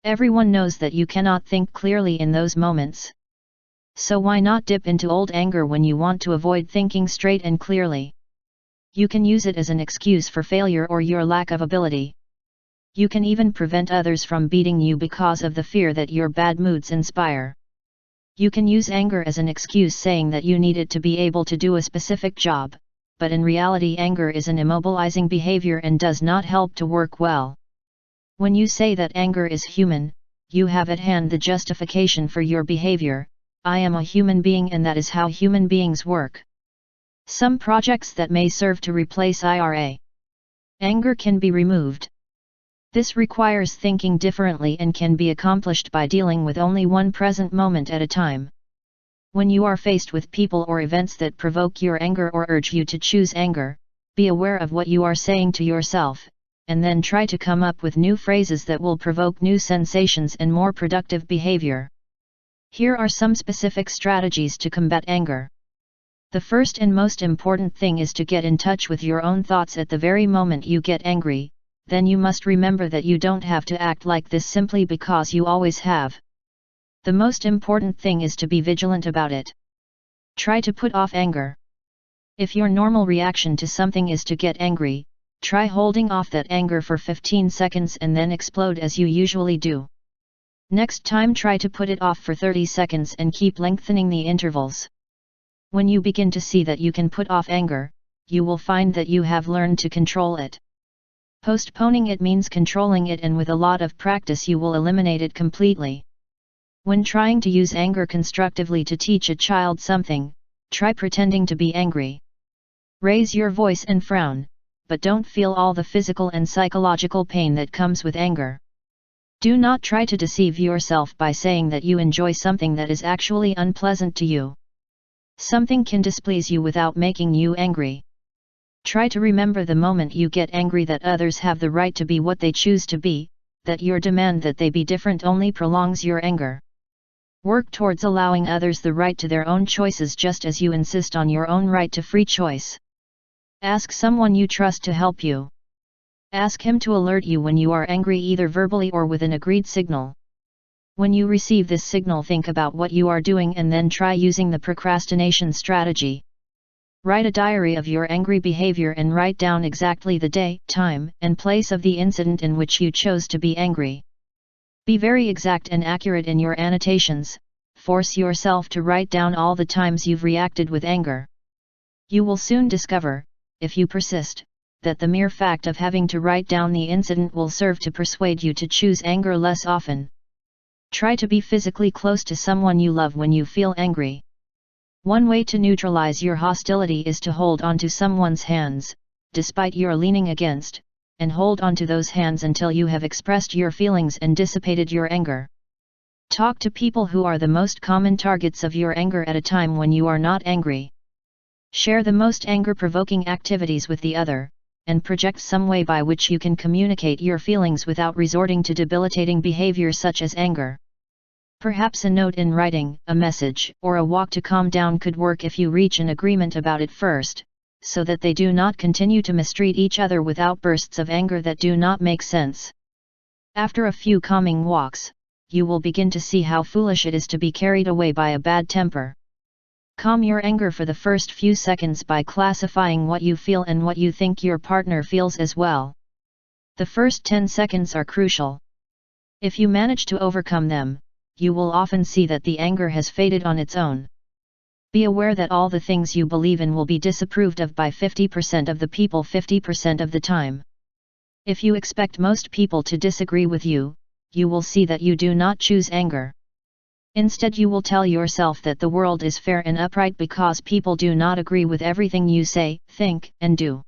Everyone knows that you cannot think clearly in those moments. So why not dip into old anger when you want to avoid thinking straight and clearly? You can use it as an excuse for failure or your lack of ability. You can even prevent others from beating you because of the fear that your bad moods inspire. You can use anger as an excuse saying that you need it to be able to do a specific job, but in reality anger is an immobilizing behavior and does not help to work well. When you say that anger is human, you have at hand the justification for your behavior. "I am a human being and that is how human beings work." Some projects that may serve to replace IRA. Anger can be removed. This requires thinking differently and can be accomplished by dealing with only one present moment at a time. When you are faced with people or events that provoke your anger or urge you to choose anger, be aware of what you are saying to yourself, and then try to come up with new phrases that will provoke new sensations and more productive behavior. Here are some specific strategies to combat anger. The first and most important thing is to get in touch with your own thoughts at the very moment you get angry. Then you must remember that you don't have to act like this simply because you always have. The most important thing is to be vigilant about it. Try to put off anger. If your normal reaction to something is to get angry, try holding off that anger for 15 seconds and then explode as you usually do. Next time try to put it off for 30 seconds and keep lengthening the intervals. When you begin to see that you can put off anger, you will find that you have learned to control it. Postponing it means controlling it, and with a lot of practice you will eliminate it completely. When trying to use anger constructively to teach a child something, try pretending to be angry. Raise your voice and frown, but don't feel all the physical and psychological pain that comes with anger. Do not try to deceive yourself by saying that you enjoy something that is actually unpleasant to you. Something can displease you without making you angry. Try to remember the moment you get angry that others have the right to be what they choose to be, that your demand that they be different only prolongs your anger. Work towards allowing others the right to their own choices just as you insist on your own right to free choice. Ask someone you trust to help you. Ask him to alert you when you are angry either verbally or with an agreed signal. When you receive this signal, think about what you are doing and then try using the procrastination strategy. Write a diary of your angry behavior and write down exactly the day, time, and place of the incident in which you chose to be angry. Be very exact and accurate in your annotations. Force yourself to write down all the times you've reacted with anger. You will soon discover, if you persist, that the mere fact of having to write down the incident will serve to persuade you to choose anger less often. Try to be physically close to someone you love when you feel angry. One way to neutralize your hostility is to hold onto someone's hands, despite your leaning against, and hold onto those hands until you have expressed your feelings and dissipated your anger. Talk to people who are the most common targets of your anger at a time when you are not angry. Share the most anger-provoking activities with the other, and project some way by which you can communicate your feelings without resorting to debilitating behavior such as anger. Perhaps a note in writing, a message, or a walk to calm down could work if you reach an agreement about it first, so that they do not continue to mistreat each other with outbursts of anger that do not make sense. After a few calming walks, you will begin to see how foolish it is to be carried away by a bad temper. Calm your anger for the first few seconds by classifying what you feel and what you think your partner feels as well. The first 10 seconds are crucial. If you manage to overcome them, you will often see that the anger has faded on its own. Be aware that all the things you believe in will be disapproved of by 50% of the people 50% of the time. If you expect most people to disagree with you, you will see that you do not choose anger. Instead, you will tell yourself that the world is fair and upright because people do not agree with everything you say, think, and do.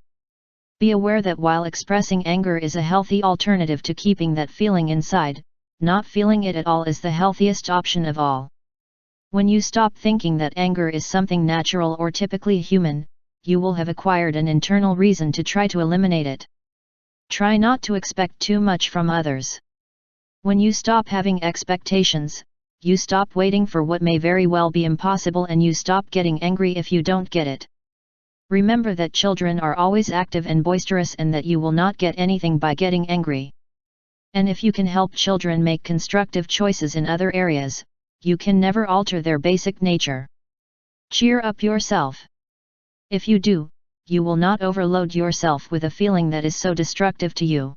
Be aware that while expressing anger is a healthy alternative to keeping that feeling inside, not feeling it at all is the healthiest option of all. When you stop thinking that anger is something natural or typically human, you will have acquired an internal reason to try to eliminate it. Try not to expect too much from others. When you stop having expectations, you stop waiting for what may very well be impossible and you stop getting angry if you don't get it. Remember that children are always active and boisterous and that you will not get anything by getting angry. And if you can help children make constructive choices in other areas, you can never alter their basic nature. Cheer up yourself. If you do, you will not overload yourself with a feeling that is so destructive to you.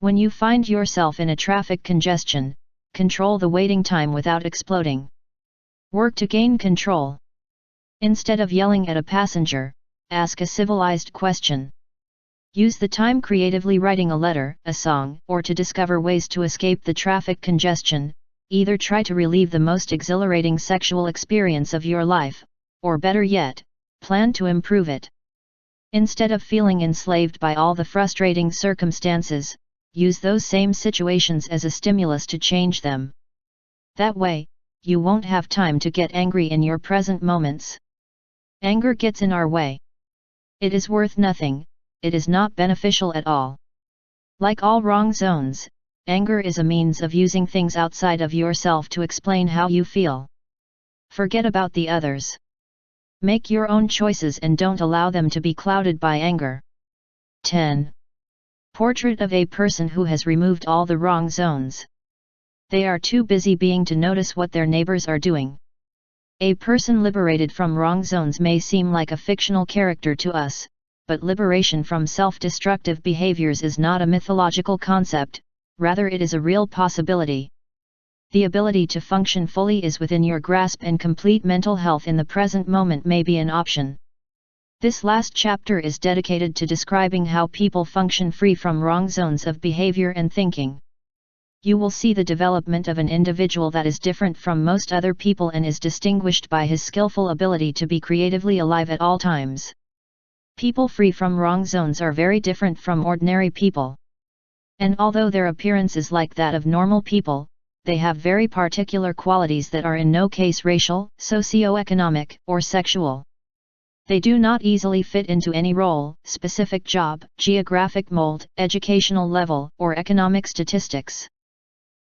When you find yourself in a traffic congestion, control the waiting time without exploding. Work to gain control. Instead of yelling at a passenger, ask a civilized question. Use the time creatively writing a letter, a song, or to discover ways to escape the traffic congestion. Either try to relieve the most exhilarating sexual experience of your life, or better yet, plan to improve it. Instead of feeling enslaved by all the frustrating circumstances, use those same situations as a stimulus to change them. That way, you won't have time to get angry in your present moments. Anger gets in our way. It is worth nothing, it is not beneficial at all. Like all wrong zones, anger is a means of using things outside of yourself to explain how you feel. Forget about the others. Make your own choices and don't allow them to be clouded by anger. 10. Portrait of a person who has removed all the wrong zones. They are too busy being to notice what their neighbors are doing. A person liberated from wrong zones may seem like a fictional character to us, but liberation from self-destructive behaviors is not a mythological concept, rather it is a real possibility. The ability to function fully is within your grasp and complete mental health in the present moment may be an option. This last chapter is dedicated to describing how people function free from wrong zones of behavior and thinking. You will see the development of an individual that is different from most other people and is distinguished by his skillful ability to be creatively alive at all times. People free from wrong zones are very different from ordinary people. And although their appearance is like that of normal people, they have very particular qualities that are in no case racial, socioeconomic, or sexual. They do not easily fit into any role, specific job, geographic mold, educational level, or economic statistics.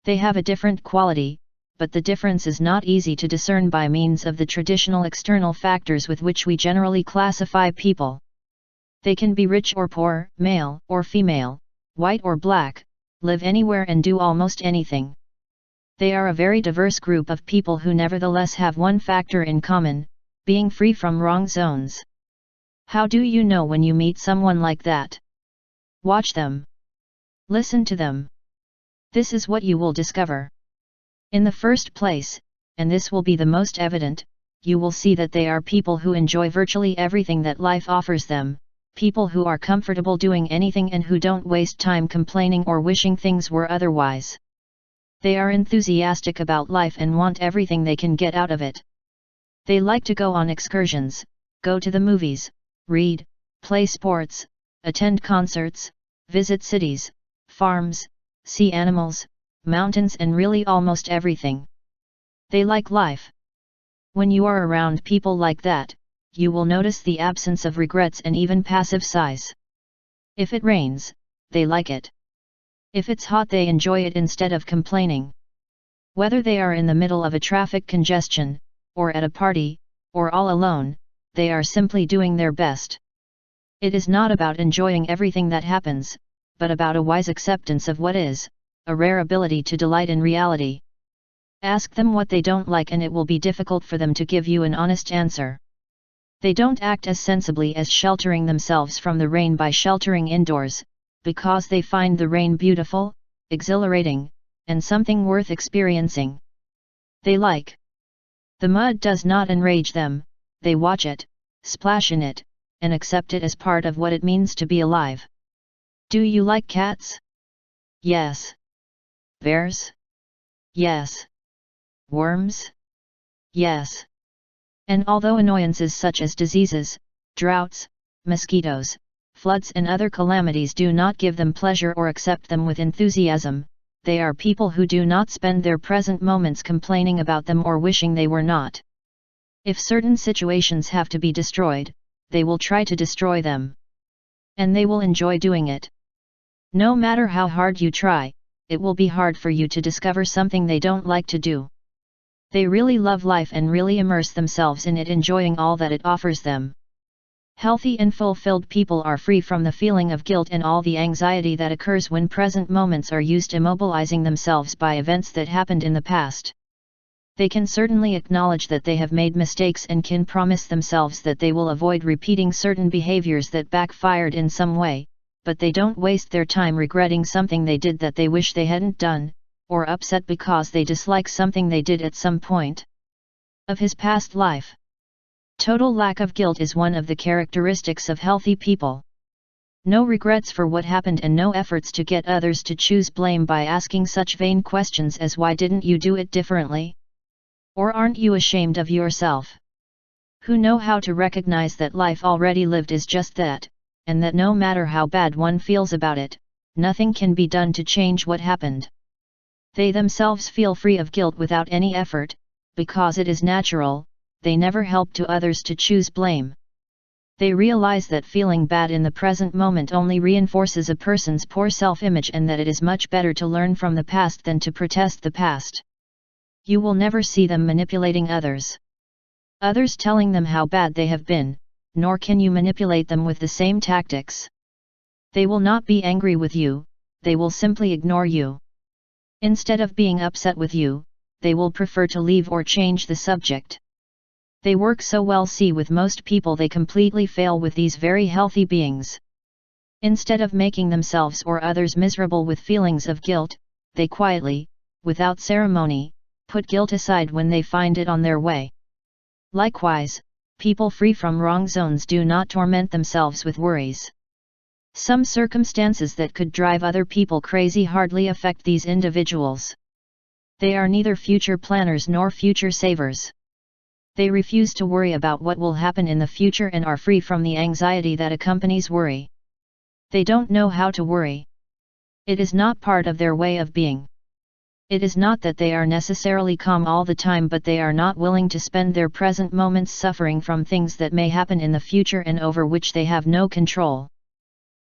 They have a different quality, but the difference is not easy to discern by means of the traditional external factors with which we generally classify people. They can be rich or poor, male or female, white or black, live anywhere and do almost anything. They are a very diverse group of people who nevertheless have one factor in common: being free from wrong zones. How do you know when you meet someone like that? Watch them. Listen to them. This is what you will discover. In the first place, and this will be the most evident, you will see that they are people who enjoy virtually everything that life offers them, people who are comfortable doing anything and who don't waste time complaining or wishing things were otherwise. They are enthusiastic about life and want everything they can get out of it. They like to go on excursions, go to the movies, read, play sports, attend concerts, visit cities, farms, see animals, mountains, and really almost everything. They like life. When you are around people like that, you will notice the absence of regrets and even passive sighs. If it rains, they like it. If it's hot, they enjoy it instead of complaining. Whether they are in the middle of a traffic congestion, or at a party, or all alone, they are simply doing their best. It is not about enjoying everything that happens, but about a wise acceptance of what is, a rare ability to delight in reality. Ask them what they don't like and it will be difficult for them to give you an honest answer. They don't act as sensibly as sheltering themselves from the rain by sheltering indoors, because they find the rain beautiful, exhilarating, and something worth experiencing. They like the mud does not enrage them, they watch it, splash in it, and accept it as part of what it means to be alive. Do you like cats? Yes. Bears? Yes. Worms? Yes. And although annoyances such as diseases, droughts, mosquitoes, floods and other calamities do not give them pleasure or accept them with enthusiasm, they are people who do not spend their present moments complaining about them or wishing they were not. If certain situations have to be destroyed, they will try to destroy them. And they will enjoy doing it. No matter how hard you try, it will be hard for you to discover something they don't like to do. They really love life and really immerse themselves in it, enjoying all that it offers them. Healthy and fulfilled people are free from the feeling of guilt and all the anxiety that occurs when present moments are used immobilizing themselves by events that happened in the past. They can certainly acknowledge that they have made mistakes and can promise themselves that they will avoid repeating certain behaviors that backfired in some way, but they don't waste their time regretting something they did that they wish they hadn't done, or upset because they dislike something they did at some point of his past life. Total lack of guilt is one of the characteristics of healthy people. No regrets for what happened and no efforts to get others to choose blame by asking such vain questions as why didn't you do it differently? Or aren't you ashamed of yourself? Who know how to recognize that life already lived is just that, and that no matter how bad one feels about it, nothing can be done to change what happened. They themselves feel free of guilt without any effort, because it is natural. They never help to others to choose blame. They realize that feeling bad in the present moment only reinforces a person's poor self-image and that it is much better to learn from the past than to protest the past. You will never see them manipulating others. Others telling them how bad they have been, nor can you manipulate them with the same tactics. They will not be angry with you, they will simply ignore you. Instead of being upset with you, they will prefer to leave or change the subject. They work so well. See, with most people they completely fail with these very healthy beings. Instead of making themselves or others miserable with feelings of guilt, they quietly, without ceremony, put guilt aside when they find it on their way. Likewise, people free from wrong zones do not torment themselves with worries. Some circumstances that could drive other people crazy hardly affect these individuals. They are neither future planners nor future savers. They refuse to worry about what will happen in the future and are free from the anxiety that accompanies worry. They don't know how to worry. It is not part of their way of being. It is not that they are necessarily calm all the time, but they are not willing to spend their present moments suffering from things that may happen in the future and over which they have no control.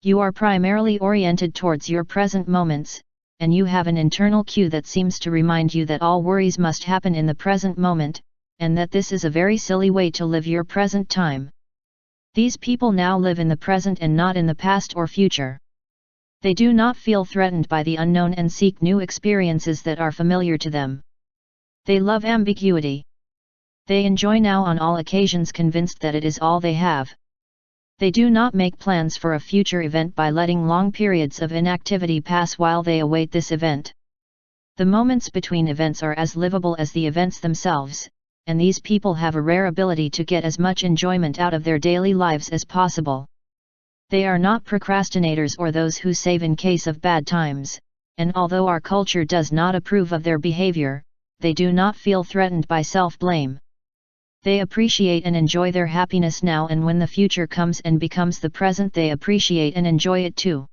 You are primarily oriented towards your present moments, and you have an internal cue that seems to remind you that all worries must happen in the present moment, and that this is a very silly way to live your present time. These people now live in the present and not in the past or future. They do not feel threatened by the unknown and seek new experiences that are familiar to them. They love ambiguity. They enjoy now on all occasions, convinced that it is all they have. They do not make plans for a future event by letting long periods of inactivity pass while they await this event. The moments between events are as livable as the events themselves, and these people have a rare ability to get as much enjoyment out of their daily lives as possible. They are not procrastinators or those who save in case of bad times, and although our culture does not approve of their behavior, they do not feel threatened by self-blame. They appreciate and enjoy their happiness now, and when the future comes and becomes the present, they appreciate and enjoy it too.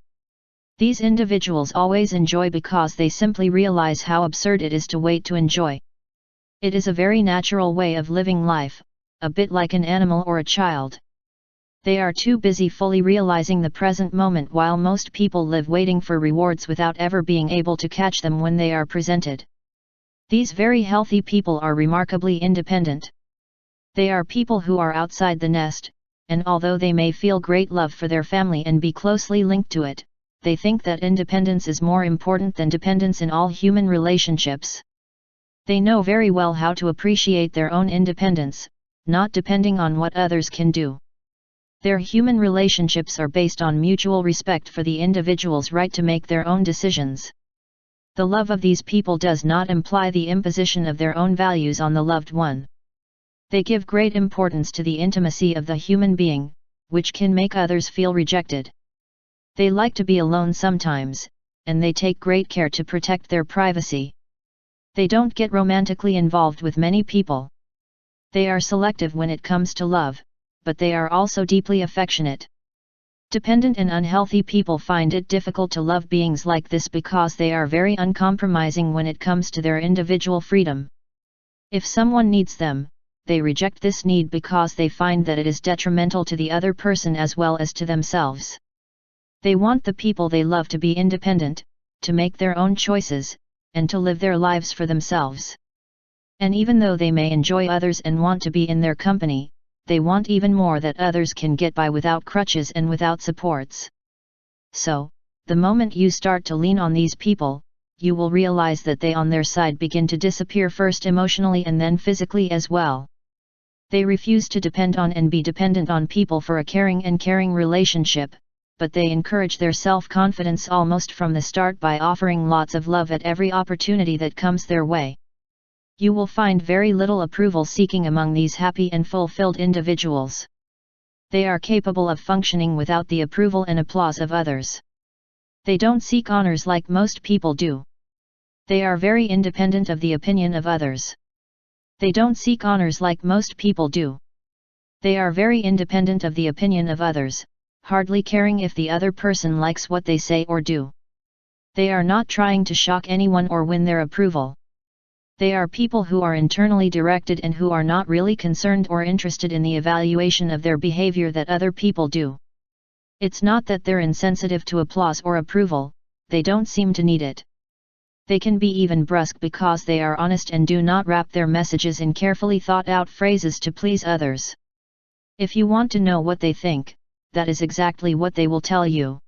These individuals always enjoy because they simply realize how absurd it is to wait to enjoy. It is a very natural way of living life, a bit like an animal or a child. They are too busy fully realizing the present moment, while most people live waiting for rewards without ever being able to catch them when they are presented. These very healthy people are remarkably independent. They are people who are outside the nest, and although they may feel great love for their family and be closely linked to it, they think that independence is more important than dependence in all human relationships. They know very well how to appreciate their own independence, not depending on what others can do. Their human relationships are based on mutual respect for the individual's right to make their own decisions. The love of these people does not imply the imposition of their own values on the loved one. They give great importance to the intimacy of the human being, which can make others feel rejected. They like to be alone sometimes, and they take great care to protect their privacy. They don't get romantically involved with many people. They are selective when it comes to love, but they are also deeply affectionate. Dependent and unhealthy people find it difficult to love beings like this because they are very uncompromising when it comes to their individual freedom. If someone needs them, they reject this need because they find that it is detrimental to the other person as well as to themselves. They want the people they love to be independent, to make their own choices, and to live their lives for themselves. And even though they may enjoy others and want to be in their company, they want even more that others can get by without crutches and without supports. So, the moment you start to lean on these people, you will realize that they on their side begin to disappear first emotionally and then physically as well. They refuse to depend on and be dependent on people for a caring and caring relationship, but they encourage their self-confidence almost from the start by offering lots of love at every opportunity that comes their way. You will find very little approval seeking among these happy and fulfilled individuals. They are capable of functioning without the approval and applause of others. They don't seek honors like most people do. They are very independent of the opinion of others. They don't seek honors like most people do. They are very independent of the opinion of others, hardly caring if the other person likes what they say or do. They are not trying to shock anyone or win their approval. They are people who are internally directed and who are not really concerned or interested in the evaluation of their behavior that other people do. It's not that they're insensitive to applause or approval, they don't seem to need it. They can be even brusque because they are honest and do not wrap their messages in carefully thought out phrases to please others. If you want to know what they think, that is exactly what they will tell you.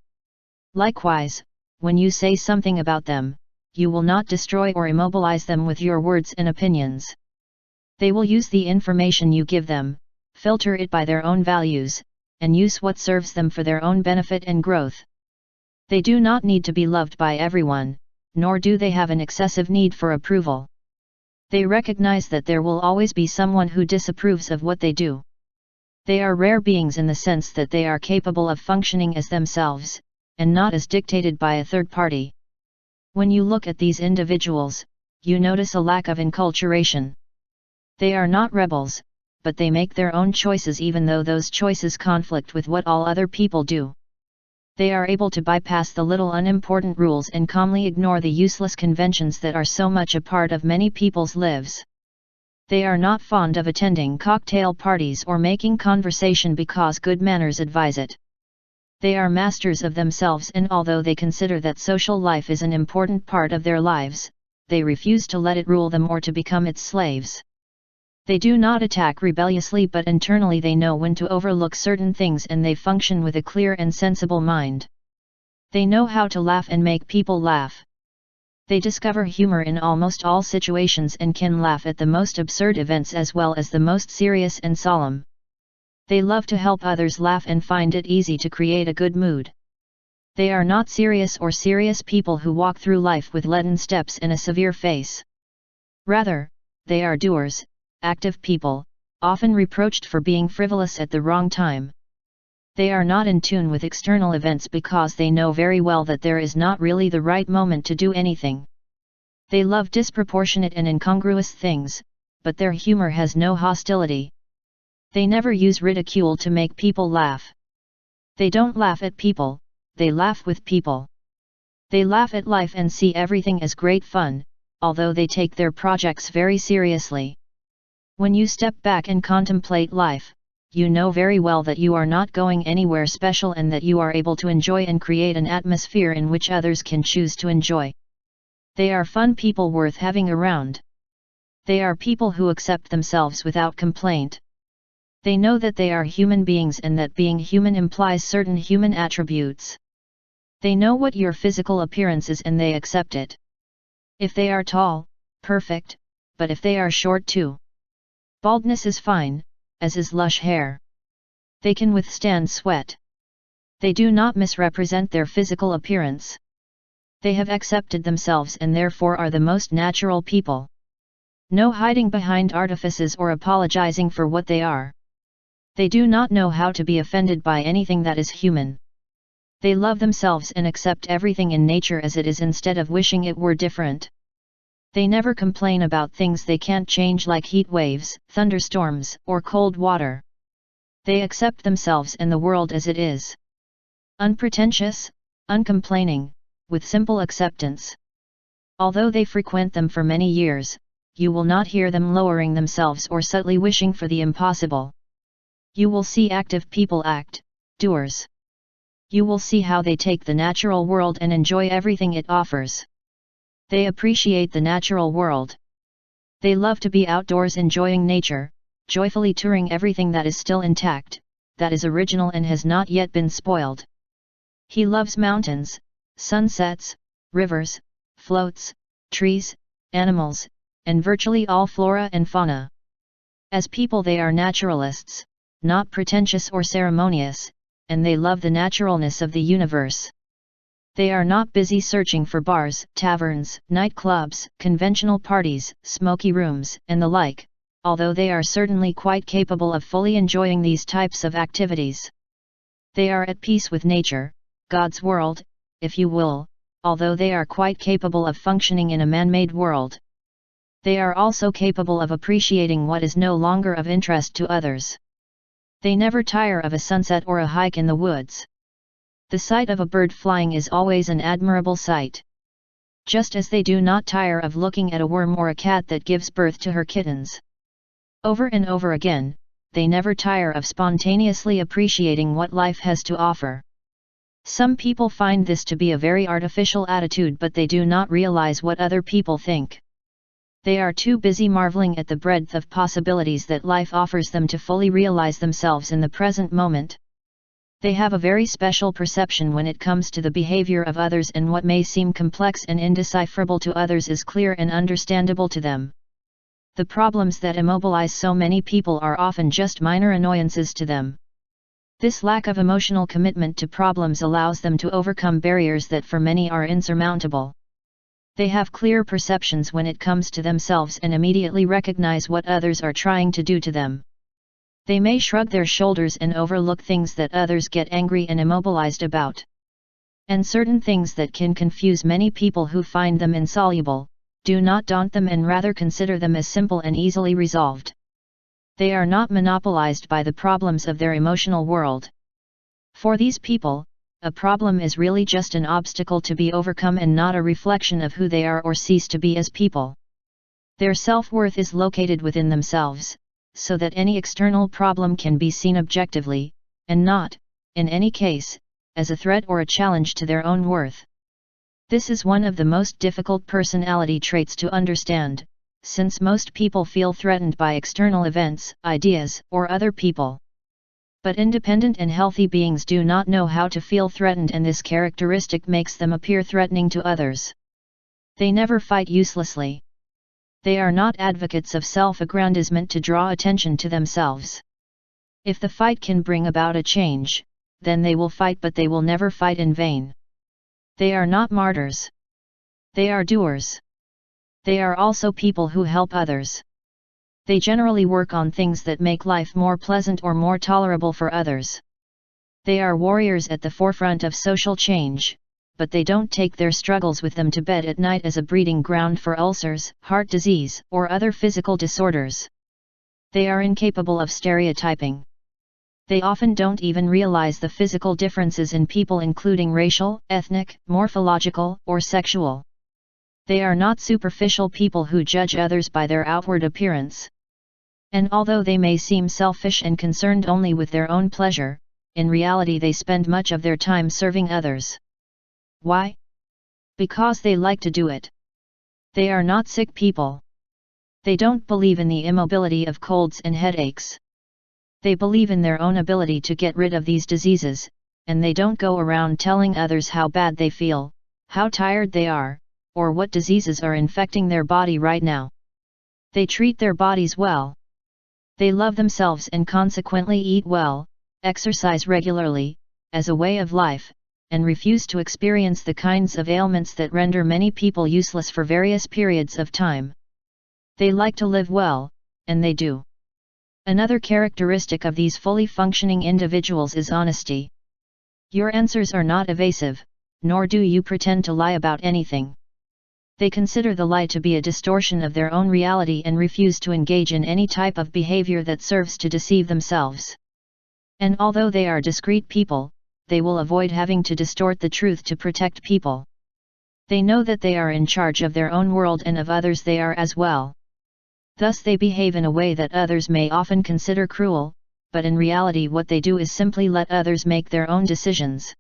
Likewise, when you say something about them, you will not destroy or immobilize them with your words and opinions. They will use the information you give them, filter it by their own values, and use what serves them for their own benefit and growth. They do not need to be loved by everyone, nor do they have an excessive need for approval. They recognize that there will always be someone who disapproves of what they do. They are rare beings in the sense that they are capable of functioning as themselves, and not as dictated by a third party. When you look at these individuals, you notice a lack of enculturation. They are not rebels, but they make their own choices even though those choices conflict with what all other people do. They are able to bypass the little unimportant rules and calmly ignore the useless conventions that are so much a part of many people's lives. They are not fond of attending cocktail parties or making conversation because good manners advise it. They are masters of themselves, and although they consider that social life is an important part of their lives, they refuse to let it rule them or to become its slaves. They do not attack rebelliously, but internally they know when to overlook certain things and they function with a clear and sensible mind. They know how to laugh and make people laugh. They discover humor in almost all situations and can laugh at the most absurd events as well as the most serious and solemn. They love to help others laugh and find it easy to create a good mood. They are not serious people who walk through life with leaden steps and a severe face. Rather, they are doers, active people, often reproached for being frivolous at the wrong time. They are not in tune with external events because they know very well that there is not really the right moment to do anything. They love disproportionate and incongruous things, but their humor has no hostility. They never use ridicule to make people laugh. They don't laugh at people, they laugh with people. They laugh at life and see everything as great fun, although they take their projects very seriously. When you step back and contemplate life, you know very well that you are not going anywhere special and that you are able to enjoy and create an atmosphere in which others can choose to enjoy. They are fun people worth having around. They are people who accept themselves without complaint. They know that they are human beings and that being human implies certain human attributes. They know what your physical appearance is and they accept it. If they are tall, perfect, but if they are short too. Baldness is fine, as is lush hair. They can withstand sweat. They do not misrepresent their physical appearance. They have accepted themselves and therefore are the most natural people. No hiding behind artifices or apologizing for what they are. They do not know how to be offended by anything that is human. They love themselves and accept everything in nature as it is instead of wishing it were different. They never complain about things they can't change like heat waves, thunderstorms, or cold water. They accept themselves and the world as it is. Unpretentious, uncomplaining, with simple acceptance. Although they frequent them for many years, you will not hear them lowering themselves or subtly wishing for the impossible. You will see active people act, doers. You will see how they take the natural world and enjoy everything it offers. They appreciate the natural world. They love to be outdoors enjoying nature, joyfully touring everything that is still intact, that is original and has not yet been spoiled. He loves mountains, sunsets, rivers, floats, trees, animals, and virtually all flora and fauna. As people they are naturalists, not pretentious or ceremonious, and they love the naturalness of the universe. They are not busy searching for bars, taverns, nightclubs, conventional parties, smoky rooms, and the like, although they are certainly quite capable of fully enjoying these types of activities. They are at peace with nature, God's world, if you will, although they are quite capable of functioning in a man-made world. They are also capable of appreciating what is no longer of interest to others. They never tire of a sunset or a hike in the woods. The sight of a bird flying is always an admirable sight. Just as they do not tire of looking at a worm or a cat that gives birth to her kittens. Over and over again, they never tire of spontaneously appreciating what life has to offer. Some people find this to be a very artificial attitude, but they do not realize what other people think. They are too busy marveling at the breadth of possibilities that life offers them to fully realize themselves in the present moment. They have a very special perception when it comes to the behavior of others, and what may seem complex and indecipherable to others is clear and understandable to them. The problems that immobilize so many people are often just minor annoyances to them. This lack of emotional commitment to problems allows them to overcome barriers that for many are insurmountable. They have clear perceptions when it comes to themselves and immediately recognize what others are trying to do to them. They may shrug their shoulders and overlook things that others get angry and immobilized about. And certain things that can confuse many people who find them insoluble, do not daunt them and rather consider them as simple and easily resolved. They are not monopolized by the problems of their emotional world. For these people, a problem is really just an obstacle to be overcome and not a reflection of who they are or cease to be as people. Their self-worth is located within themselves, so that any external problem can be seen objectively, and not, in any case, as a threat or a challenge to their own worth. This is one of the most difficult personality traits to understand, since most people feel threatened by external events, ideas, or other people. But independent and healthy beings do not know how to feel threatened, and this characteristic makes them appear threatening to others. They never fight uselessly. They are not advocates of self-aggrandizement to draw attention to themselves. If the fight can bring about a change, then they will fight, but they will never fight in vain. They are not martyrs. They are doers. They are also people who help others. They generally work on things that make life more pleasant or more tolerable for others. They are warriors at the forefront of social change, but they don't take their struggles with them to bed at night as a breeding ground for ulcers, heart disease, or other physical disorders. They are incapable of stereotyping. They often don't even realize the physical differences in people, including racial, ethnic, morphological, or sexual. They are not superficial people who judge others by their outward appearance. And although they may seem selfish and concerned only with their own pleasure, in reality they spend much of their time serving others. Why? Because they like to do it. They are not sick people. They don't believe in the immobility of colds and headaches. They believe in their own ability to get rid of these diseases, and they don't go around telling others how bad they feel, how tired they are, or what diseases are infecting their body right now. They treat their bodies well. They love themselves and consequently eat well, exercise regularly, as a way of life, and refuse to experience the kinds of ailments that render many people useless for various periods of time. They like to live well, and they do. Another characteristic of these fully functioning individuals is honesty. Your answers are not evasive, nor do you pretend to lie about anything. They consider the lie to be a distortion of their own reality and refuse to engage in any type of behavior that serves to deceive themselves. And although they are discreet people, they will avoid having to distort the truth to protect people. They know that they are in charge of their own world and of others they are as well. Thus they behave in a way that others may often consider cruel, but in reality what they do is simply let others make their own decisions.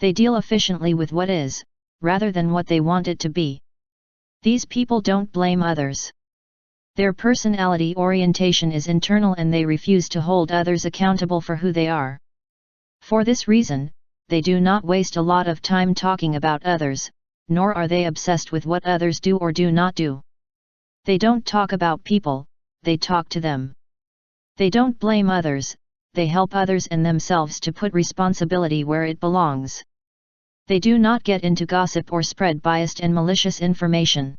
They deal efficiently with what is, rather than what they want it to be. These people don't blame others. Their personality orientation is internal and they refuse to hold others accountable for who they are. For this reason, they do not waste a lot of time talking about others, nor are they obsessed with what others do or do not do. They don't talk about people, they talk to them. They don't blame others, they help others and themselves to put responsibility where it belongs. They do not get into gossip or spread biased and malicious information.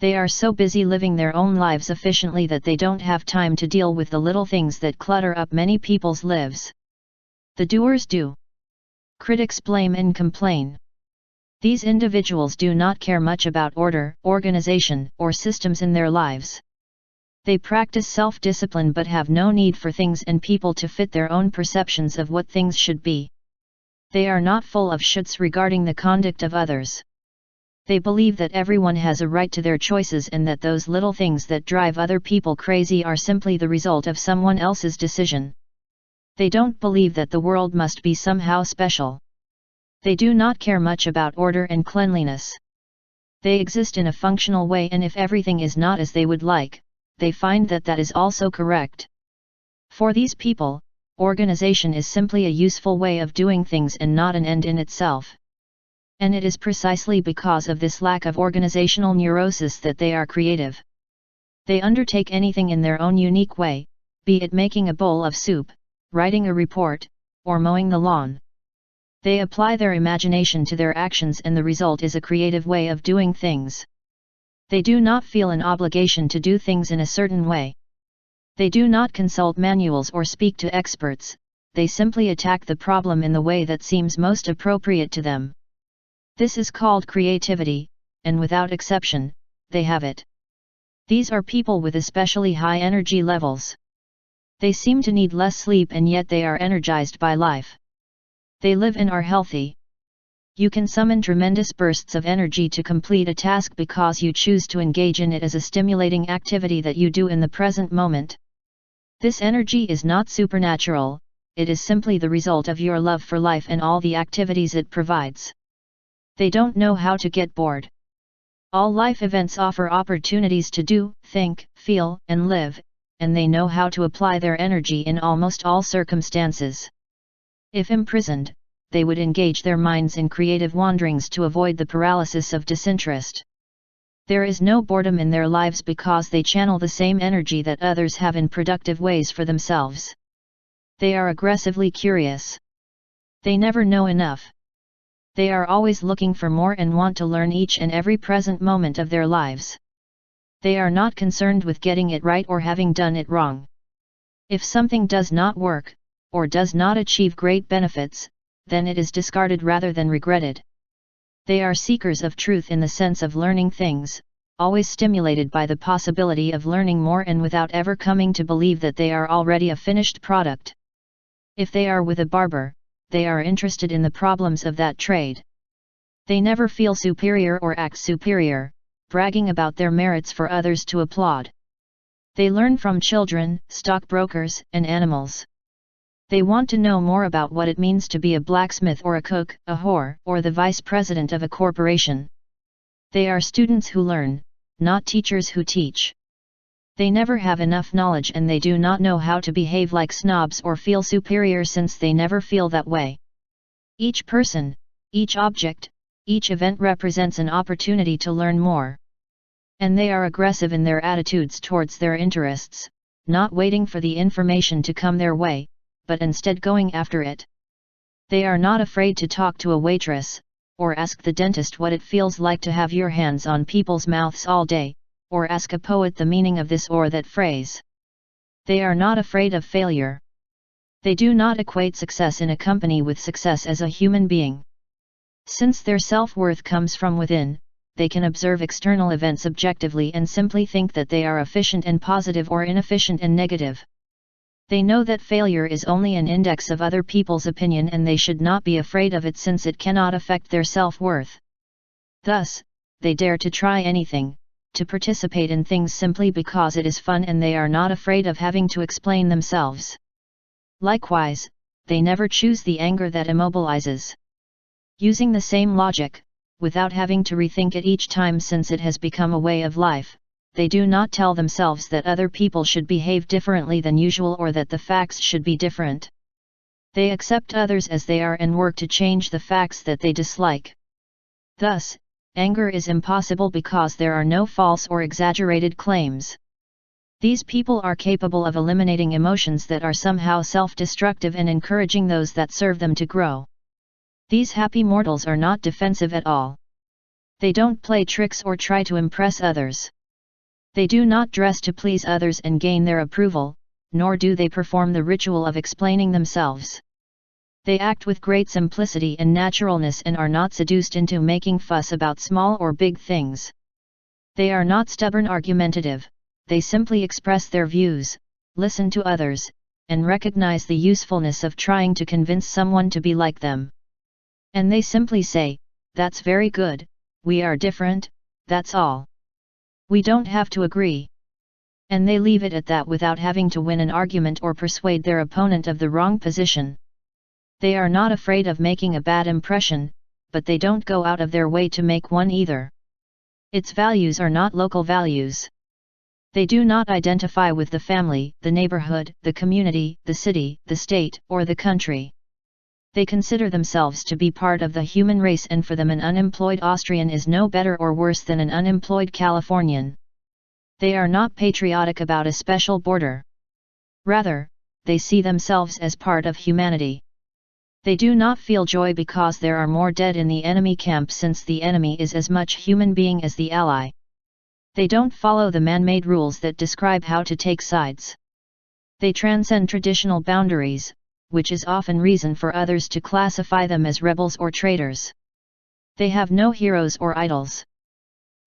They are so busy living their own lives efficiently that they don't have time to deal with the little things that clutter up many people's lives. The doers do. Critics blame and complain. These individuals do not care much about order, organization, or systems in their lives. They practice self-discipline but have no need for things and people to fit their own perceptions of what things should be. They are not full of shoulds regarding the conduct of others. They believe that everyone has a right to their choices and that those little things that drive other people crazy are simply the result of someone else's decision. They don't believe that the world must be somehow special. They do not care much about order and cleanliness. They exist in a functional way and if everything is not as they would like, they find that that is also correct. For these people, organization is simply a useful way of doing things and not an end in itself. And it is precisely because of this lack of organizational neurosis that they are creative. They undertake anything in their own unique way, be it making a bowl of soup, writing a report, or mowing the lawn. They apply their imagination to their actions and the result is a creative way of doing things. They do not feel an obligation to do things in a certain way. They do not consult manuals or speak to experts, they simply attack the problem in the way that seems most appropriate to them. This is called creativity, and without exception, they have it. These are people with especially high energy levels. They seem to need less sleep and yet they are energized by life. They live and are healthy. You can summon tremendous bursts of energy to complete a task because you choose to engage in it as a stimulating activity that you do in the present moment. This energy is not supernatural, it is simply the result of your love for life and all the activities it provides. They don't know how to get bored. All life events offer opportunities to do, think, feel, and live, and they know how to apply their energy in almost all circumstances. If imprisoned, they would engage their minds in creative wanderings to avoid the paralysis of disinterest. There is no boredom in their lives because they channel the same energy that others have in productive ways for themselves. They are aggressively curious. They never know enough. They are always looking for more and want to learn each and every present moment of their lives. They are not concerned with getting it right or having done it wrong. If something does not work, or does not achieve great benefits, then it is discarded rather than regretted. They are seekers of truth in the sense of learning things, always stimulated by the possibility of learning more and without ever coming to believe that they are already a finished product. If they are with a barber, they are interested in the problems of that trade. They never feel superior or act superior, bragging about their merits for others to applaud. They learn from children, stockbrokers, and animals. They want to know more about what it means to be a blacksmith or a cook, a whore, or the vice president of a corporation. They are students who learn, not teachers who teach. They never have enough knowledge and they do not know how to behave like snobs or feel superior since they never feel that way. Each person, each object, each event represents an opportunity to learn more. And they are aggressive in their attitudes towards their interests, not waiting for the information to come their way, but instead going after it. They are not afraid to talk to a waitress, or ask the dentist what it feels like to have your hands on people's mouths all day, or ask a poet the meaning of this or that phrase. They are not afraid of failure. They do not equate success in a company with success as a human being. Since their self-worth comes from within, they can observe external events objectively and simply think that they are efficient and positive or inefficient and negative. They know that failure is only an index of other people's opinion and they should not be afraid of it since it cannot affect their self-worth. Thus, they dare to try anything, to participate in things simply because it is fun and they are not afraid of having to explain themselves. Likewise, they never choose the anger that immobilizes. Using the same logic, without having to rethink it each time since it has become a way of life, they do not tell themselves that other people should behave differently than usual or that the facts should be different. They accept others as they are and work to change the facts that they dislike. Thus, anger is impossible because there are no false or exaggerated claims. These people are capable of eliminating emotions that are somehow self-destructive and encouraging those that serve them to grow. These happy mortals are not defensive at all. They don't play tricks or try to impress others. They do not dress to please others and gain their approval, nor do they perform the ritual of explaining themselves. They act with great simplicity and naturalness and are not seduced into making fuss about small or big things. They are not stubborn argumentative, they simply express their views, listen to others, and recognize the usefulness of trying to convince someone to be like them. And they simply say, "That's very good, we are different, that's all. We don't have to agree." And they leave it at that without having to win an argument or persuade their opponent of the wrong position. They are not afraid of making a bad impression, but they don't go out of their way to make one either. Its values are not local values. They do not identify with the family, the neighborhood, the community, the city, the state, or the country. They consider themselves to be part of the human race and for them an unemployed Austrian is no better or worse than an unemployed Californian. They are not patriotic about a special border. Rather, they see themselves as part of humanity. They do not feel joy because there are more dead in the enemy camp since the enemy is as much human being as the ally. They don't follow the man-made rules that describe how to take sides. They transcend traditional boundaries, which is often reason for others to classify them as rebels or traitors. They have no heroes or idols.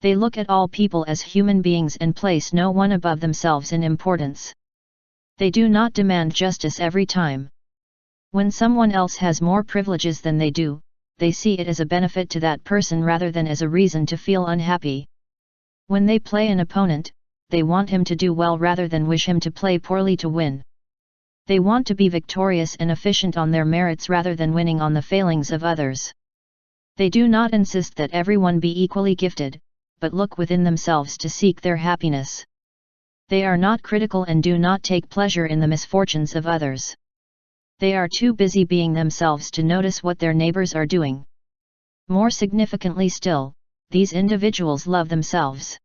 They look at all people as human beings and place no one above themselves in importance. They do not demand justice every time. When someone else has more privileges than they do, they see it as a benefit to that person rather than as a reason to feel unhappy. When they play an opponent, they want him to do well rather than wish him to play poorly to win. They want to be victorious and efficient on their merits rather than winning on the failings of others. They do not insist that everyone be equally gifted, but look within themselves to seek their happiness. They are not critical and do not take pleasure in the misfortunes of others. They are too busy being themselves to notice what their neighbors are doing. More significantly still, these individuals love themselves.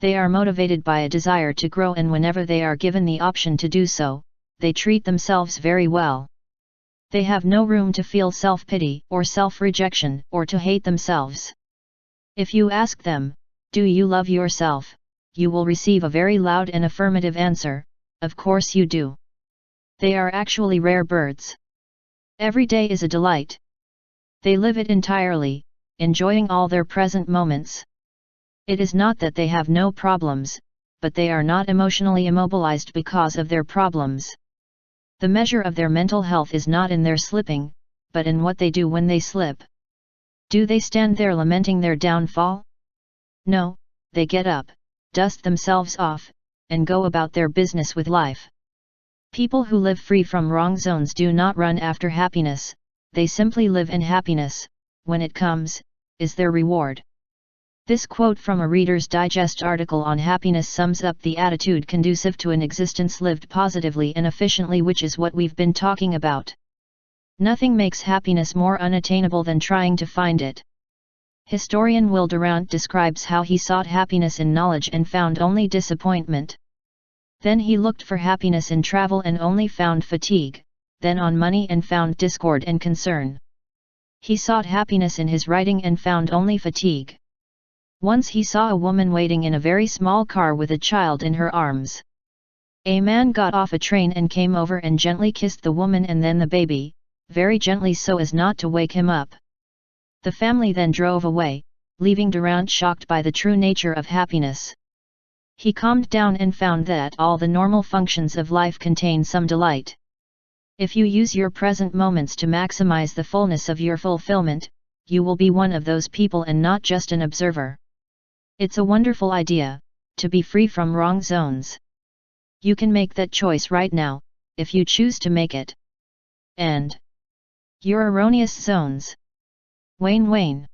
They are motivated by a desire to grow and whenever they are given the option to do so, they treat themselves very well. They have no room to feel self-pity or self-rejection or to hate themselves. If you ask them, "Do you love yourself?" you will receive a very loud and affirmative answer, "Of course you do." They are actually rare birds. Every day is a delight. They live it entirely, enjoying all their present moments. It is not that they have no problems, but they are not emotionally immobilized because of their problems. The measure of their mental health is not in their slipping, but in what they do when they slip. Do they stand there lamenting their downfall? No, they get up, dust themselves off, and go about their business with life. People who live free from wrong zones do not run after happiness, they simply live in happiness, when it comes, is their reward. This quote from a Reader's Digest article on happiness sums up the attitude conducive to an existence lived positively and efficiently, which is what we've been talking about. Nothing makes happiness more unattainable than trying to find it. Historian Will Durant describes how he sought happiness in knowledge and found only disappointment. Then he looked for happiness in travel and only found fatigue, then on money and found discord and concern. He sought happiness in his writing and found only fatigue. Once he saw a woman waiting in a very small car with a child in her arms. A man got off a train and came over and gently kissed the woman and then the baby, very gently so as not to wake him up. The family then drove away, leaving Durant shocked by the true nature of happiness. He calmed down and found that all the normal functions of life contain some delight. If you use your present moments to maximize the fullness of your fulfillment, you will be one of those people and not just an observer. It's a wonderful idea, to be free from wrong zones. You can make that choice right now, if you choose to make it. End. Your erroneous zones. Wayne.